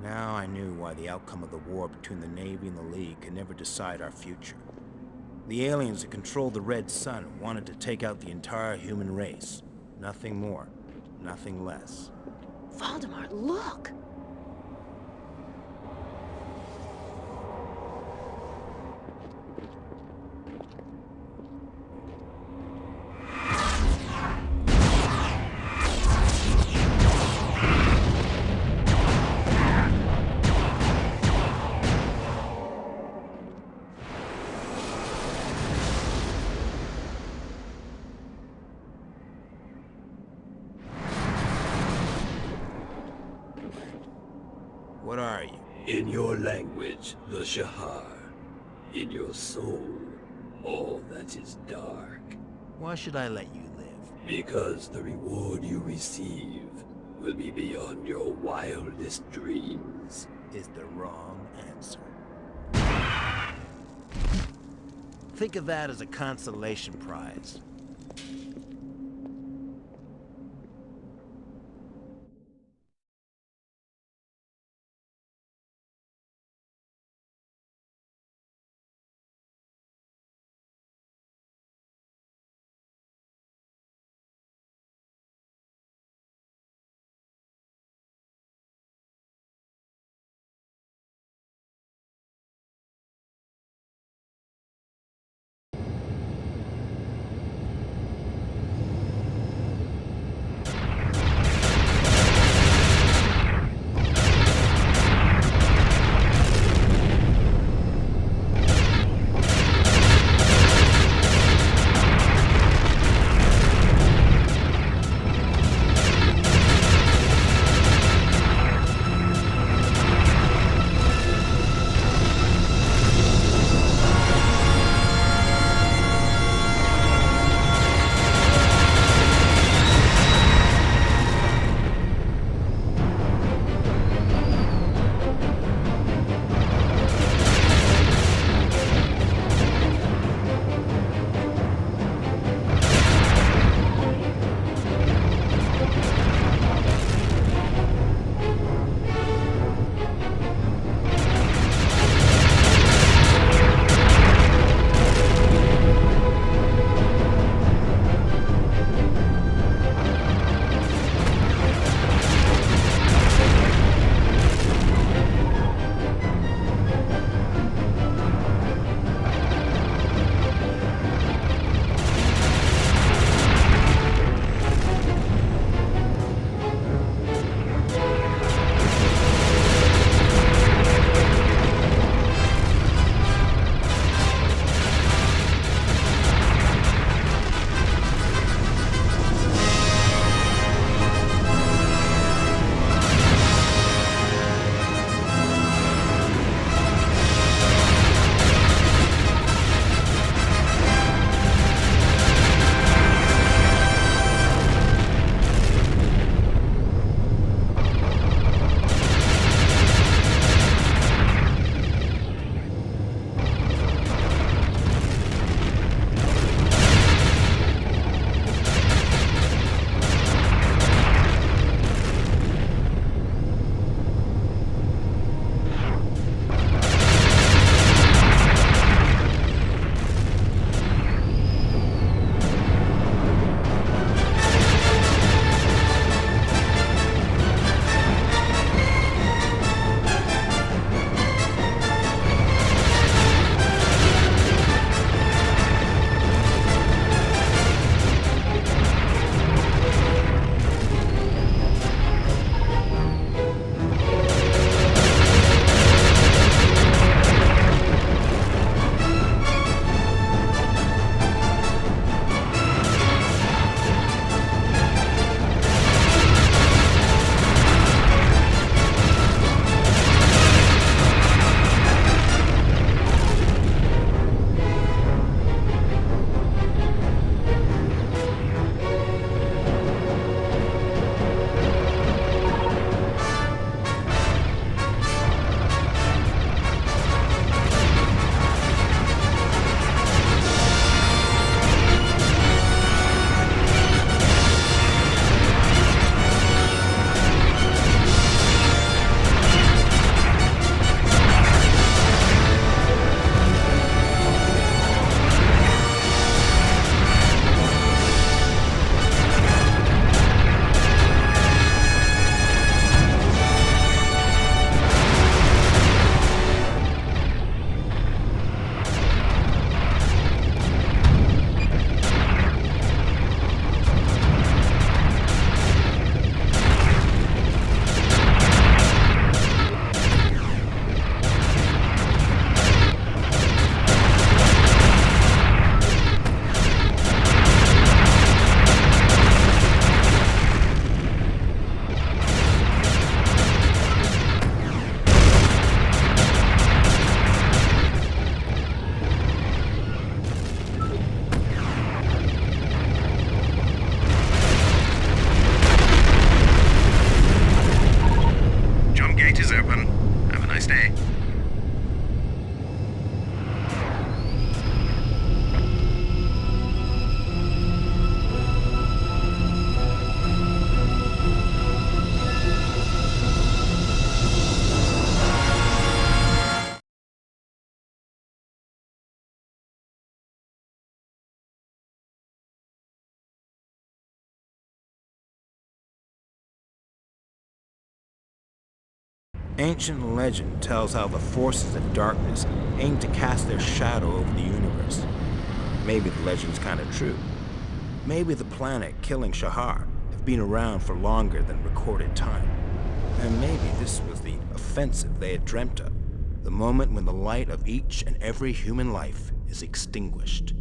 Now I knew why the outcome of the war between the Navy and the League could never decide our future. The aliens that controlled the Red Sun wanted to take out the entire human race. Nothing more, nothing less. Valdemar, look! What are you? In your language, the Shahar. In your soul, all that is dark. Why should I let you live? Because the reward you receive will be beyond your wildest dreams. Is the wrong answer. Think of that as a consolation prize. Ancient legend tells how the forces of darkness aim to cast their shadow over the universe. Maybe the legend's kind of true. Maybe the planet killing Shahar have been around for longer than recorded time. And maybe this was the offensive they had dreamt of, the moment when the light of each and every human life is extinguished.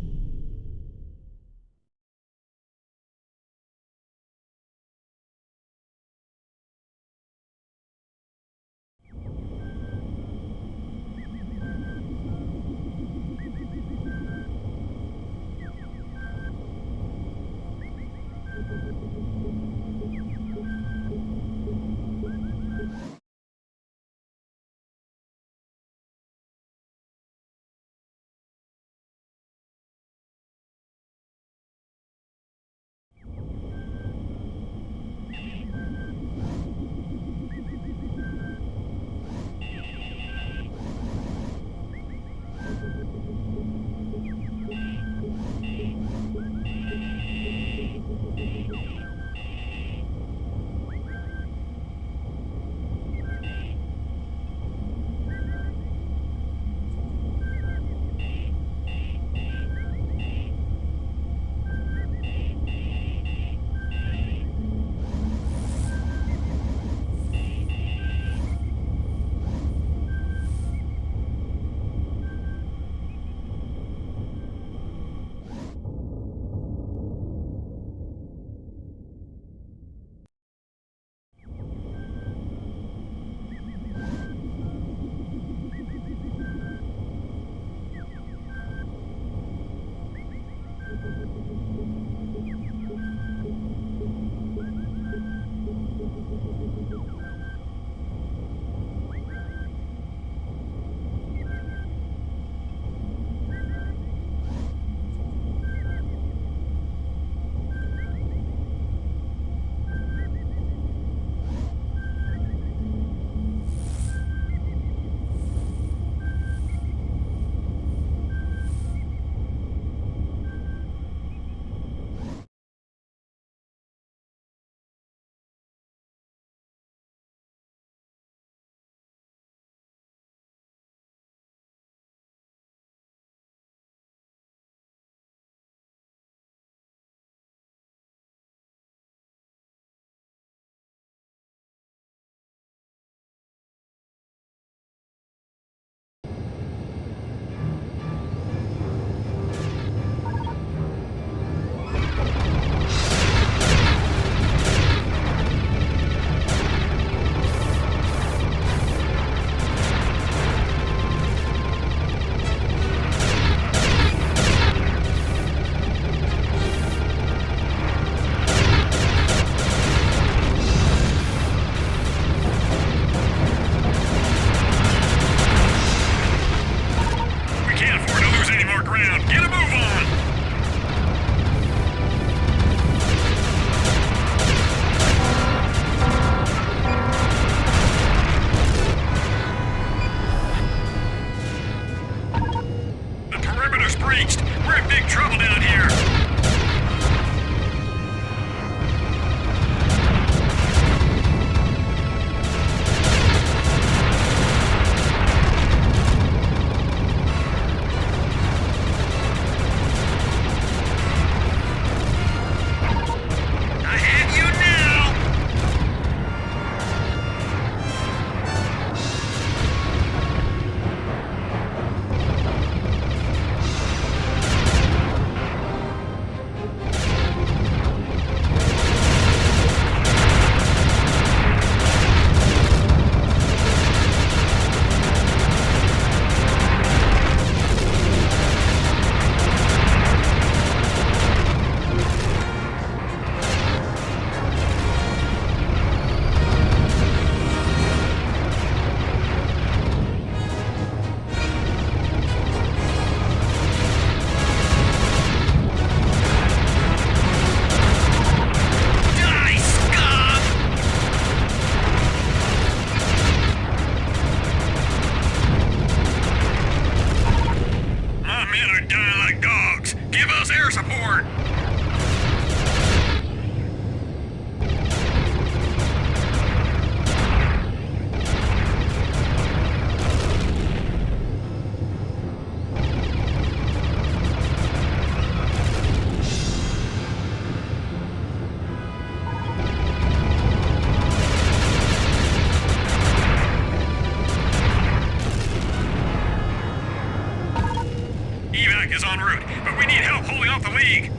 off the League.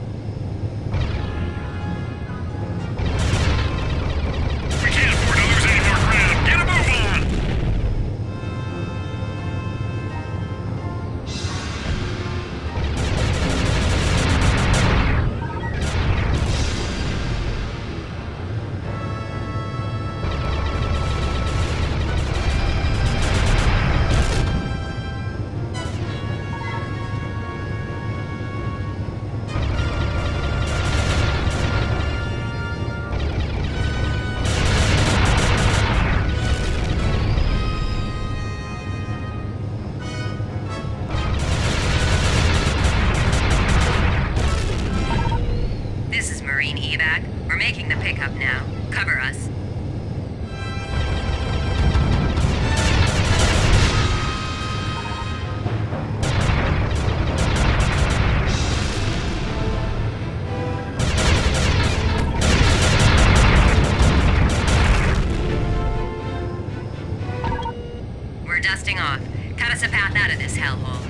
We can't afford to lose any more ground. Get a move on! This is Marine Evac. We're making the pickup now. Cover us. We're dusting off. Cut us a path out of this hellhole.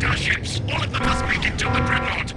our ships! All of them must make it to the Dreadnought!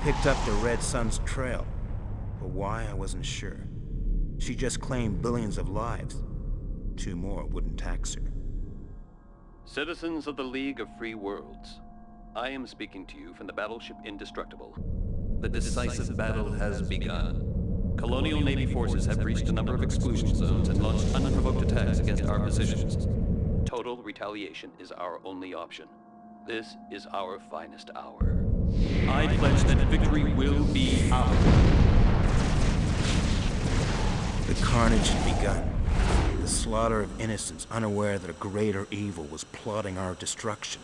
picked up the Red Sun's trail. But why, I wasn't sure. She just claimed billions of lives. 2 more wouldn't tax her. Citizens of the League of Free Worlds, I am speaking to you from the battleship Indestructible. The decisive battle has begun. Colonial Navy forces have reached a number of exclusion zones and launched unprovoked attacks against our positions. Total retaliation is our only option. This is our finest hour. I pledge that victory will be ours. The carnage had begun. The slaughter of innocents unaware that a greater evil was plotting our destruction.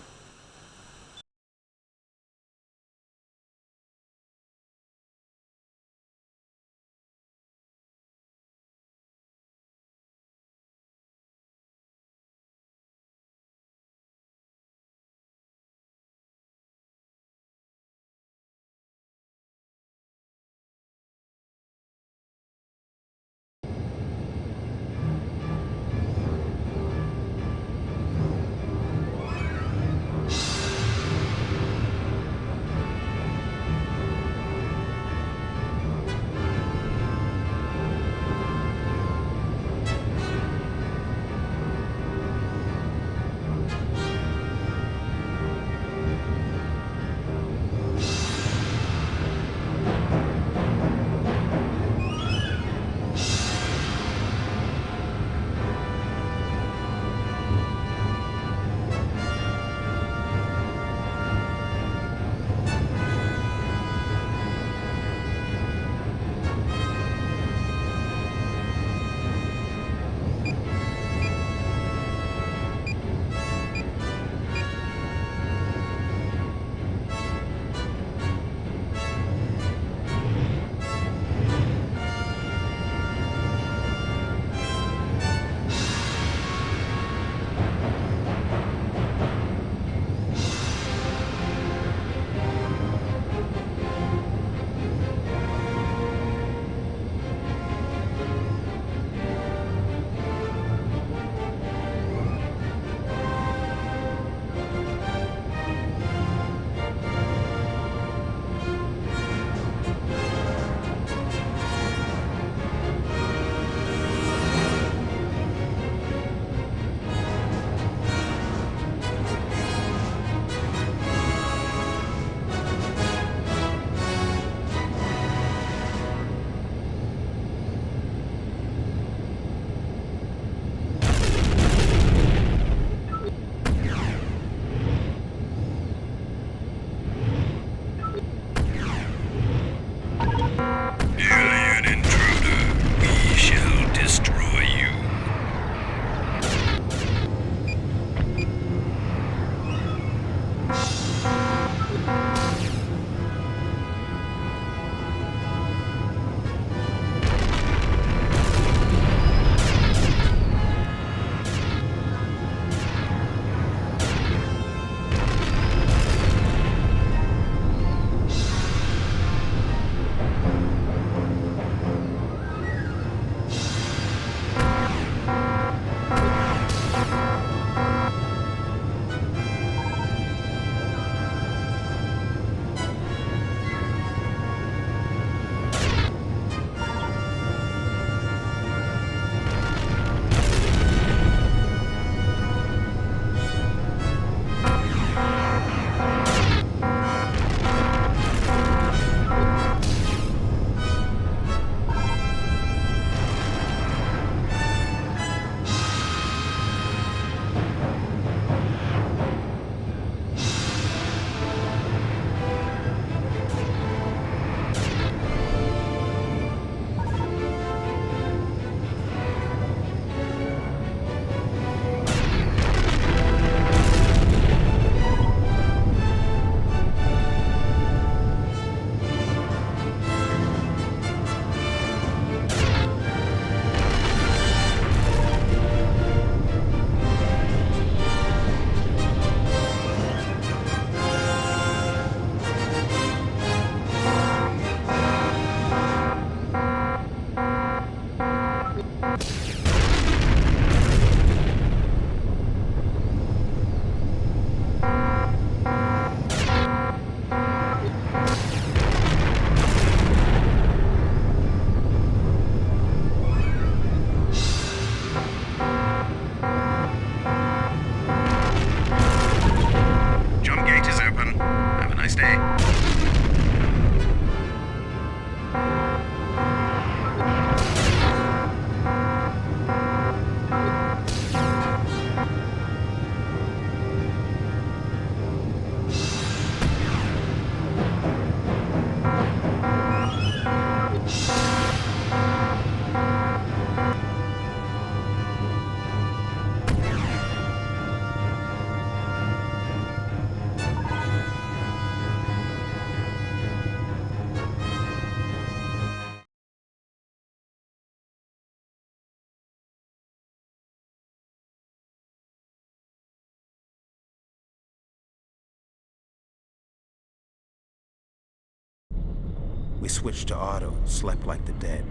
We switched to auto and slept like the dead.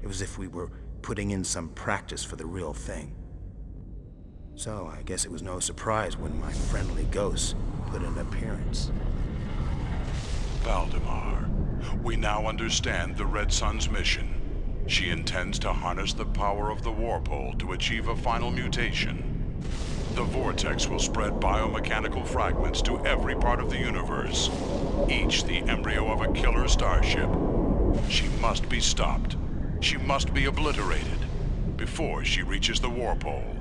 It was as if we were putting in some practice for the real thing. So I guess it was no surprise when my friendly ghost put in an appearance. Valdemar, we now understand the Red Sun's mission. She intends to harness the power of the Warpole to achieve a final mutation. The vortex will spread biomechanical fragments to every part of the universe, each the embryo of a killer starship. She must be stopped. She must be obliterated before she reaches the Warpole.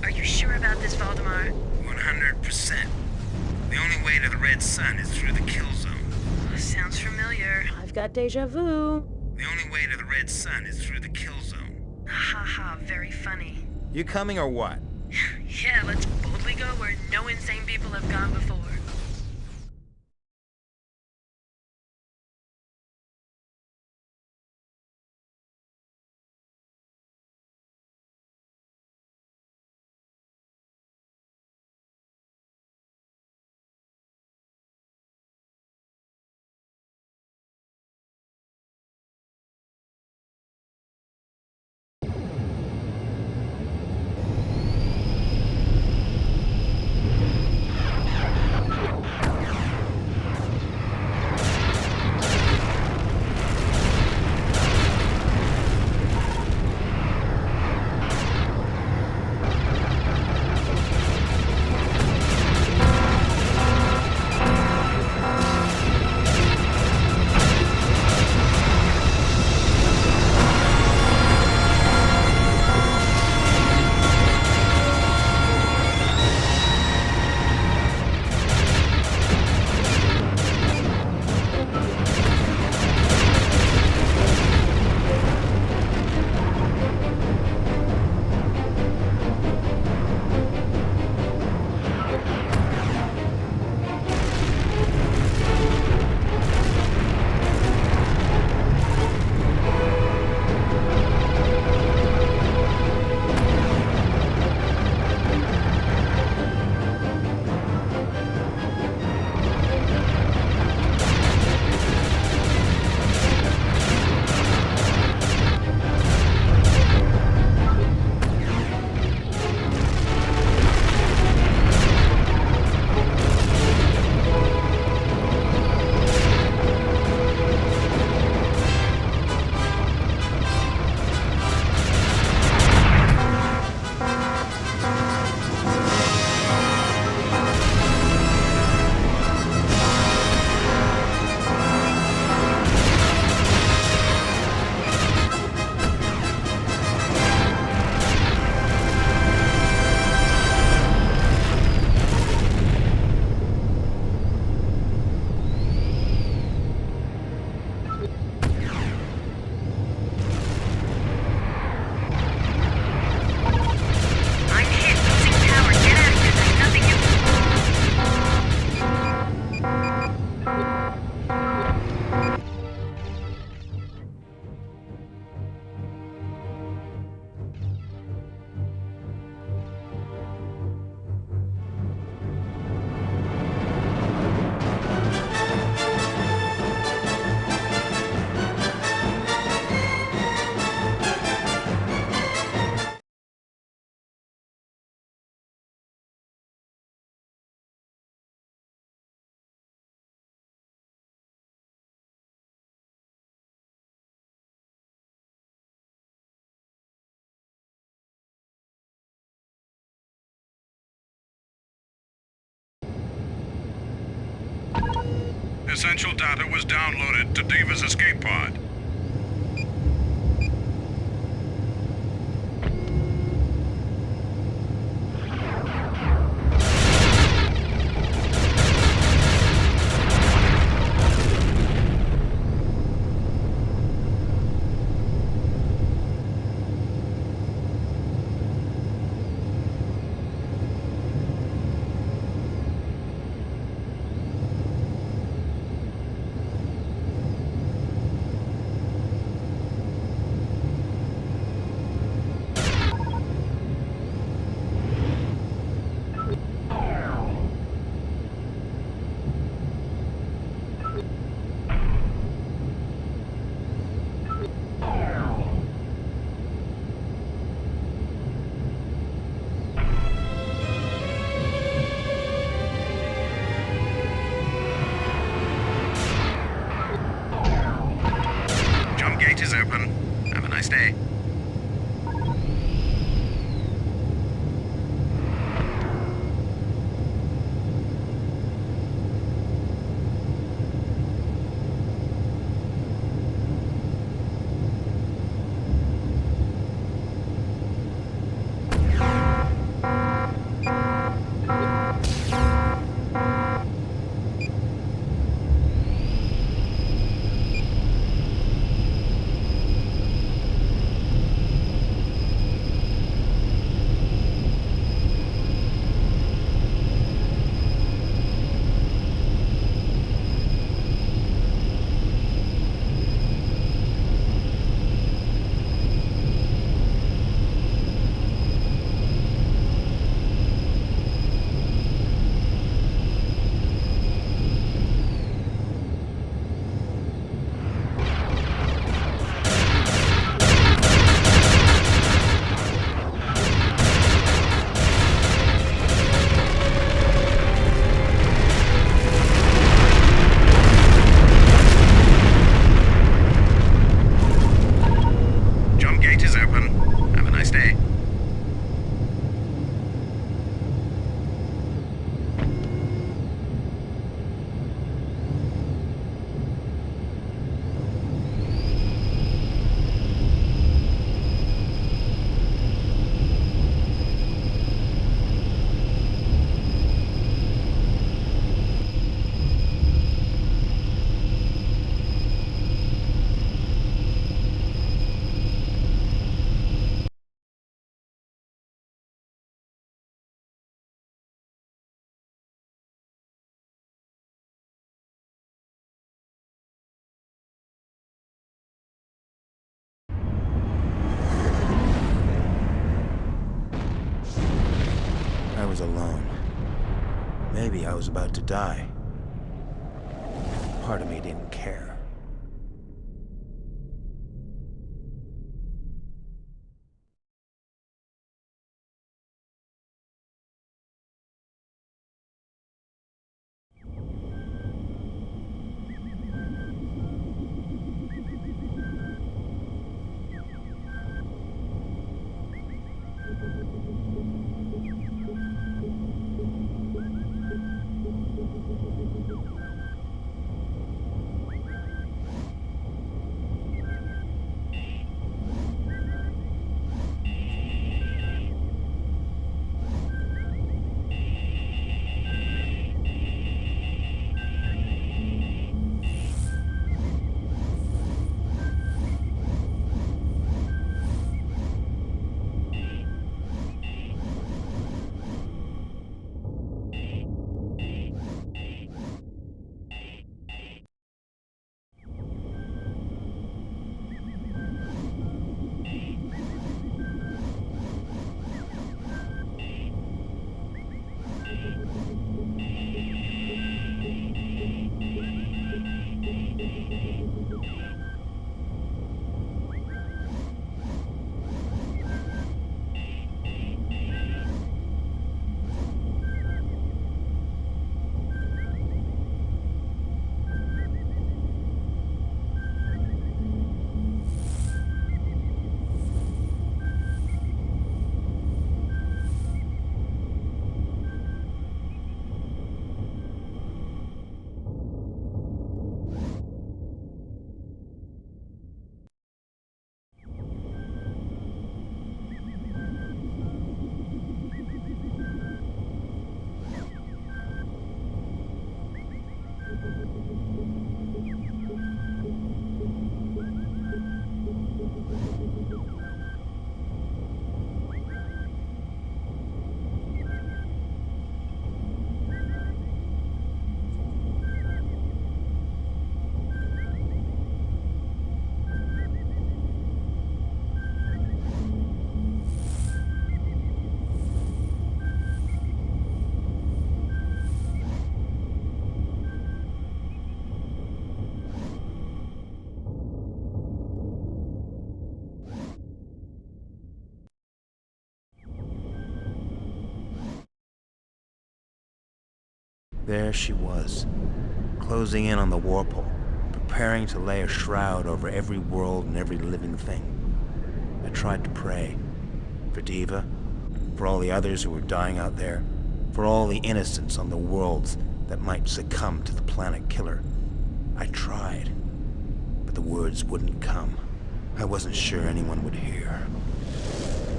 Are you sure about this, Valdemar? 100%. The only way to the Red Sun is through the kill zone. Sounds familiar. I've got deja vu. The only way to the Red Sun is through the kill zone. Ha ha, very funny. You coming or what? Yeah, let's boldly go where no insane people have gone before. Essential data was downloaded to Diva's escape pod. Gate is open. Have a nice day. I was alone. Maybe I was about to die. Part of me didn't care. There she was, closing in on the warp hole, preparing to lay a shroud over every world and every living thing. I tried to pray. For Diva, for all the others who were dying out there, for all the innocents on the worlds that might succumb to the planet killer. I tried, but the words wouldn't come. I wasn't sure anyone would hear.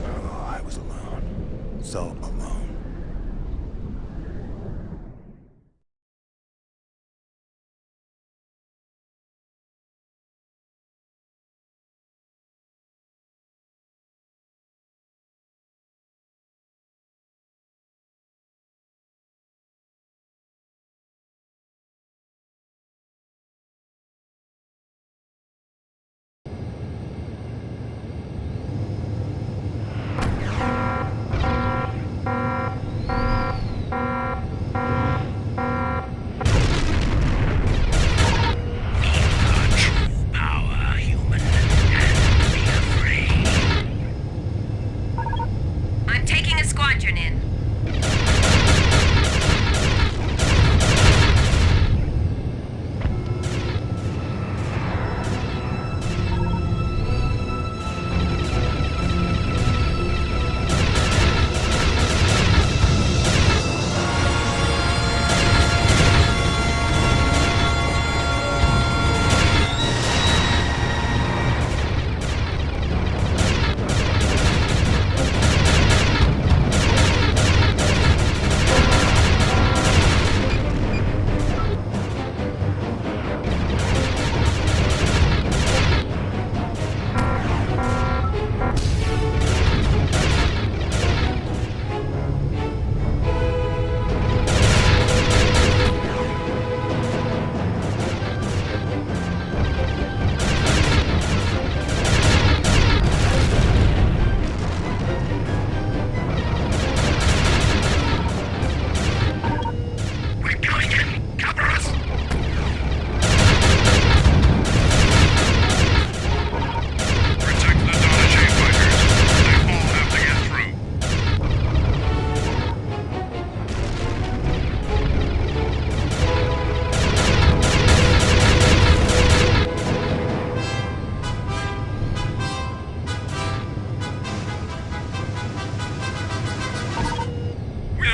Oh, I was alone. So alone.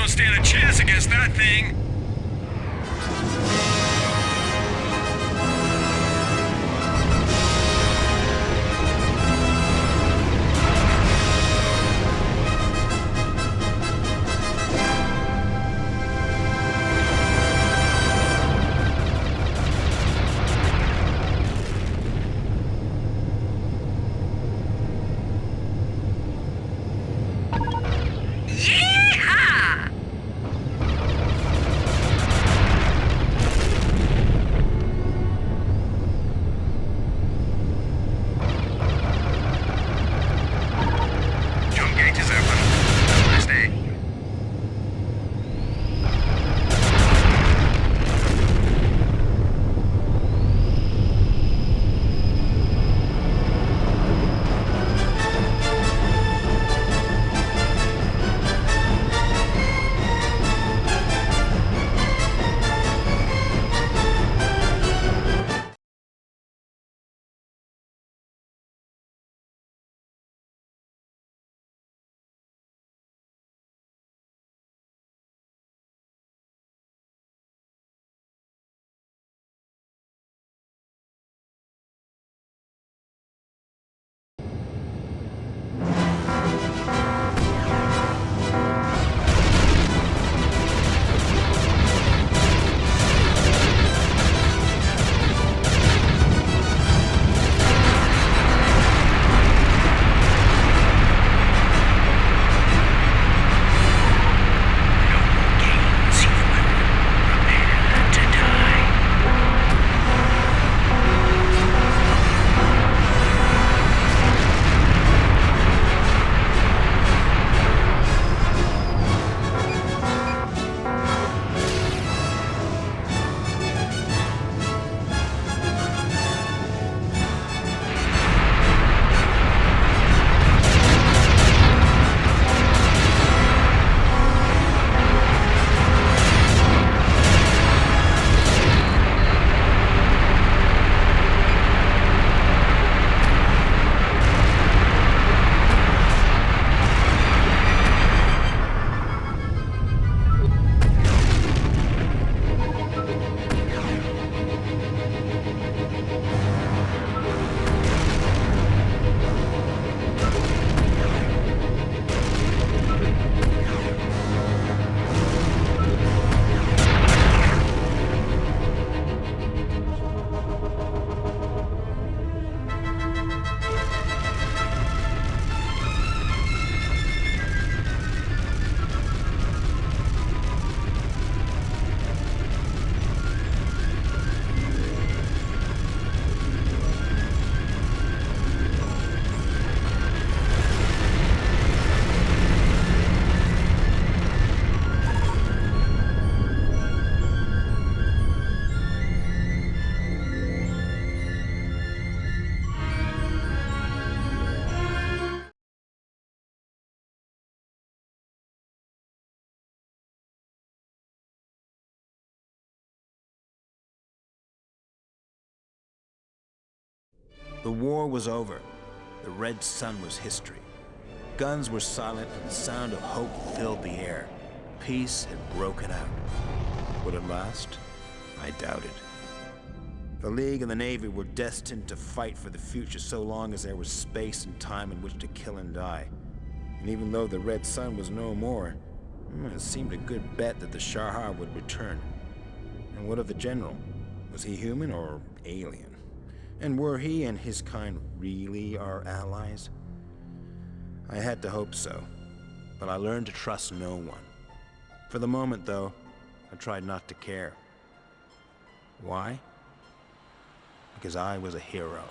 Stand a chance against that thing! The war was over. The Red Sun was history. Guns were silent and the sound of hope filled the air. Peace had broken out. Would it last? I doubted. The League and the Navy were destined to fight for the future so long as there was space and time in which to kill and die. And even though the Red Sun was no more, it seemed a good bet that the Shahar would return. And what of the General? Was he human or alien? And were he and his kind really our allies? I had to hope so, but I learned to trust no one. For the moment, though, I tried not to care. Why? Because I was a hero.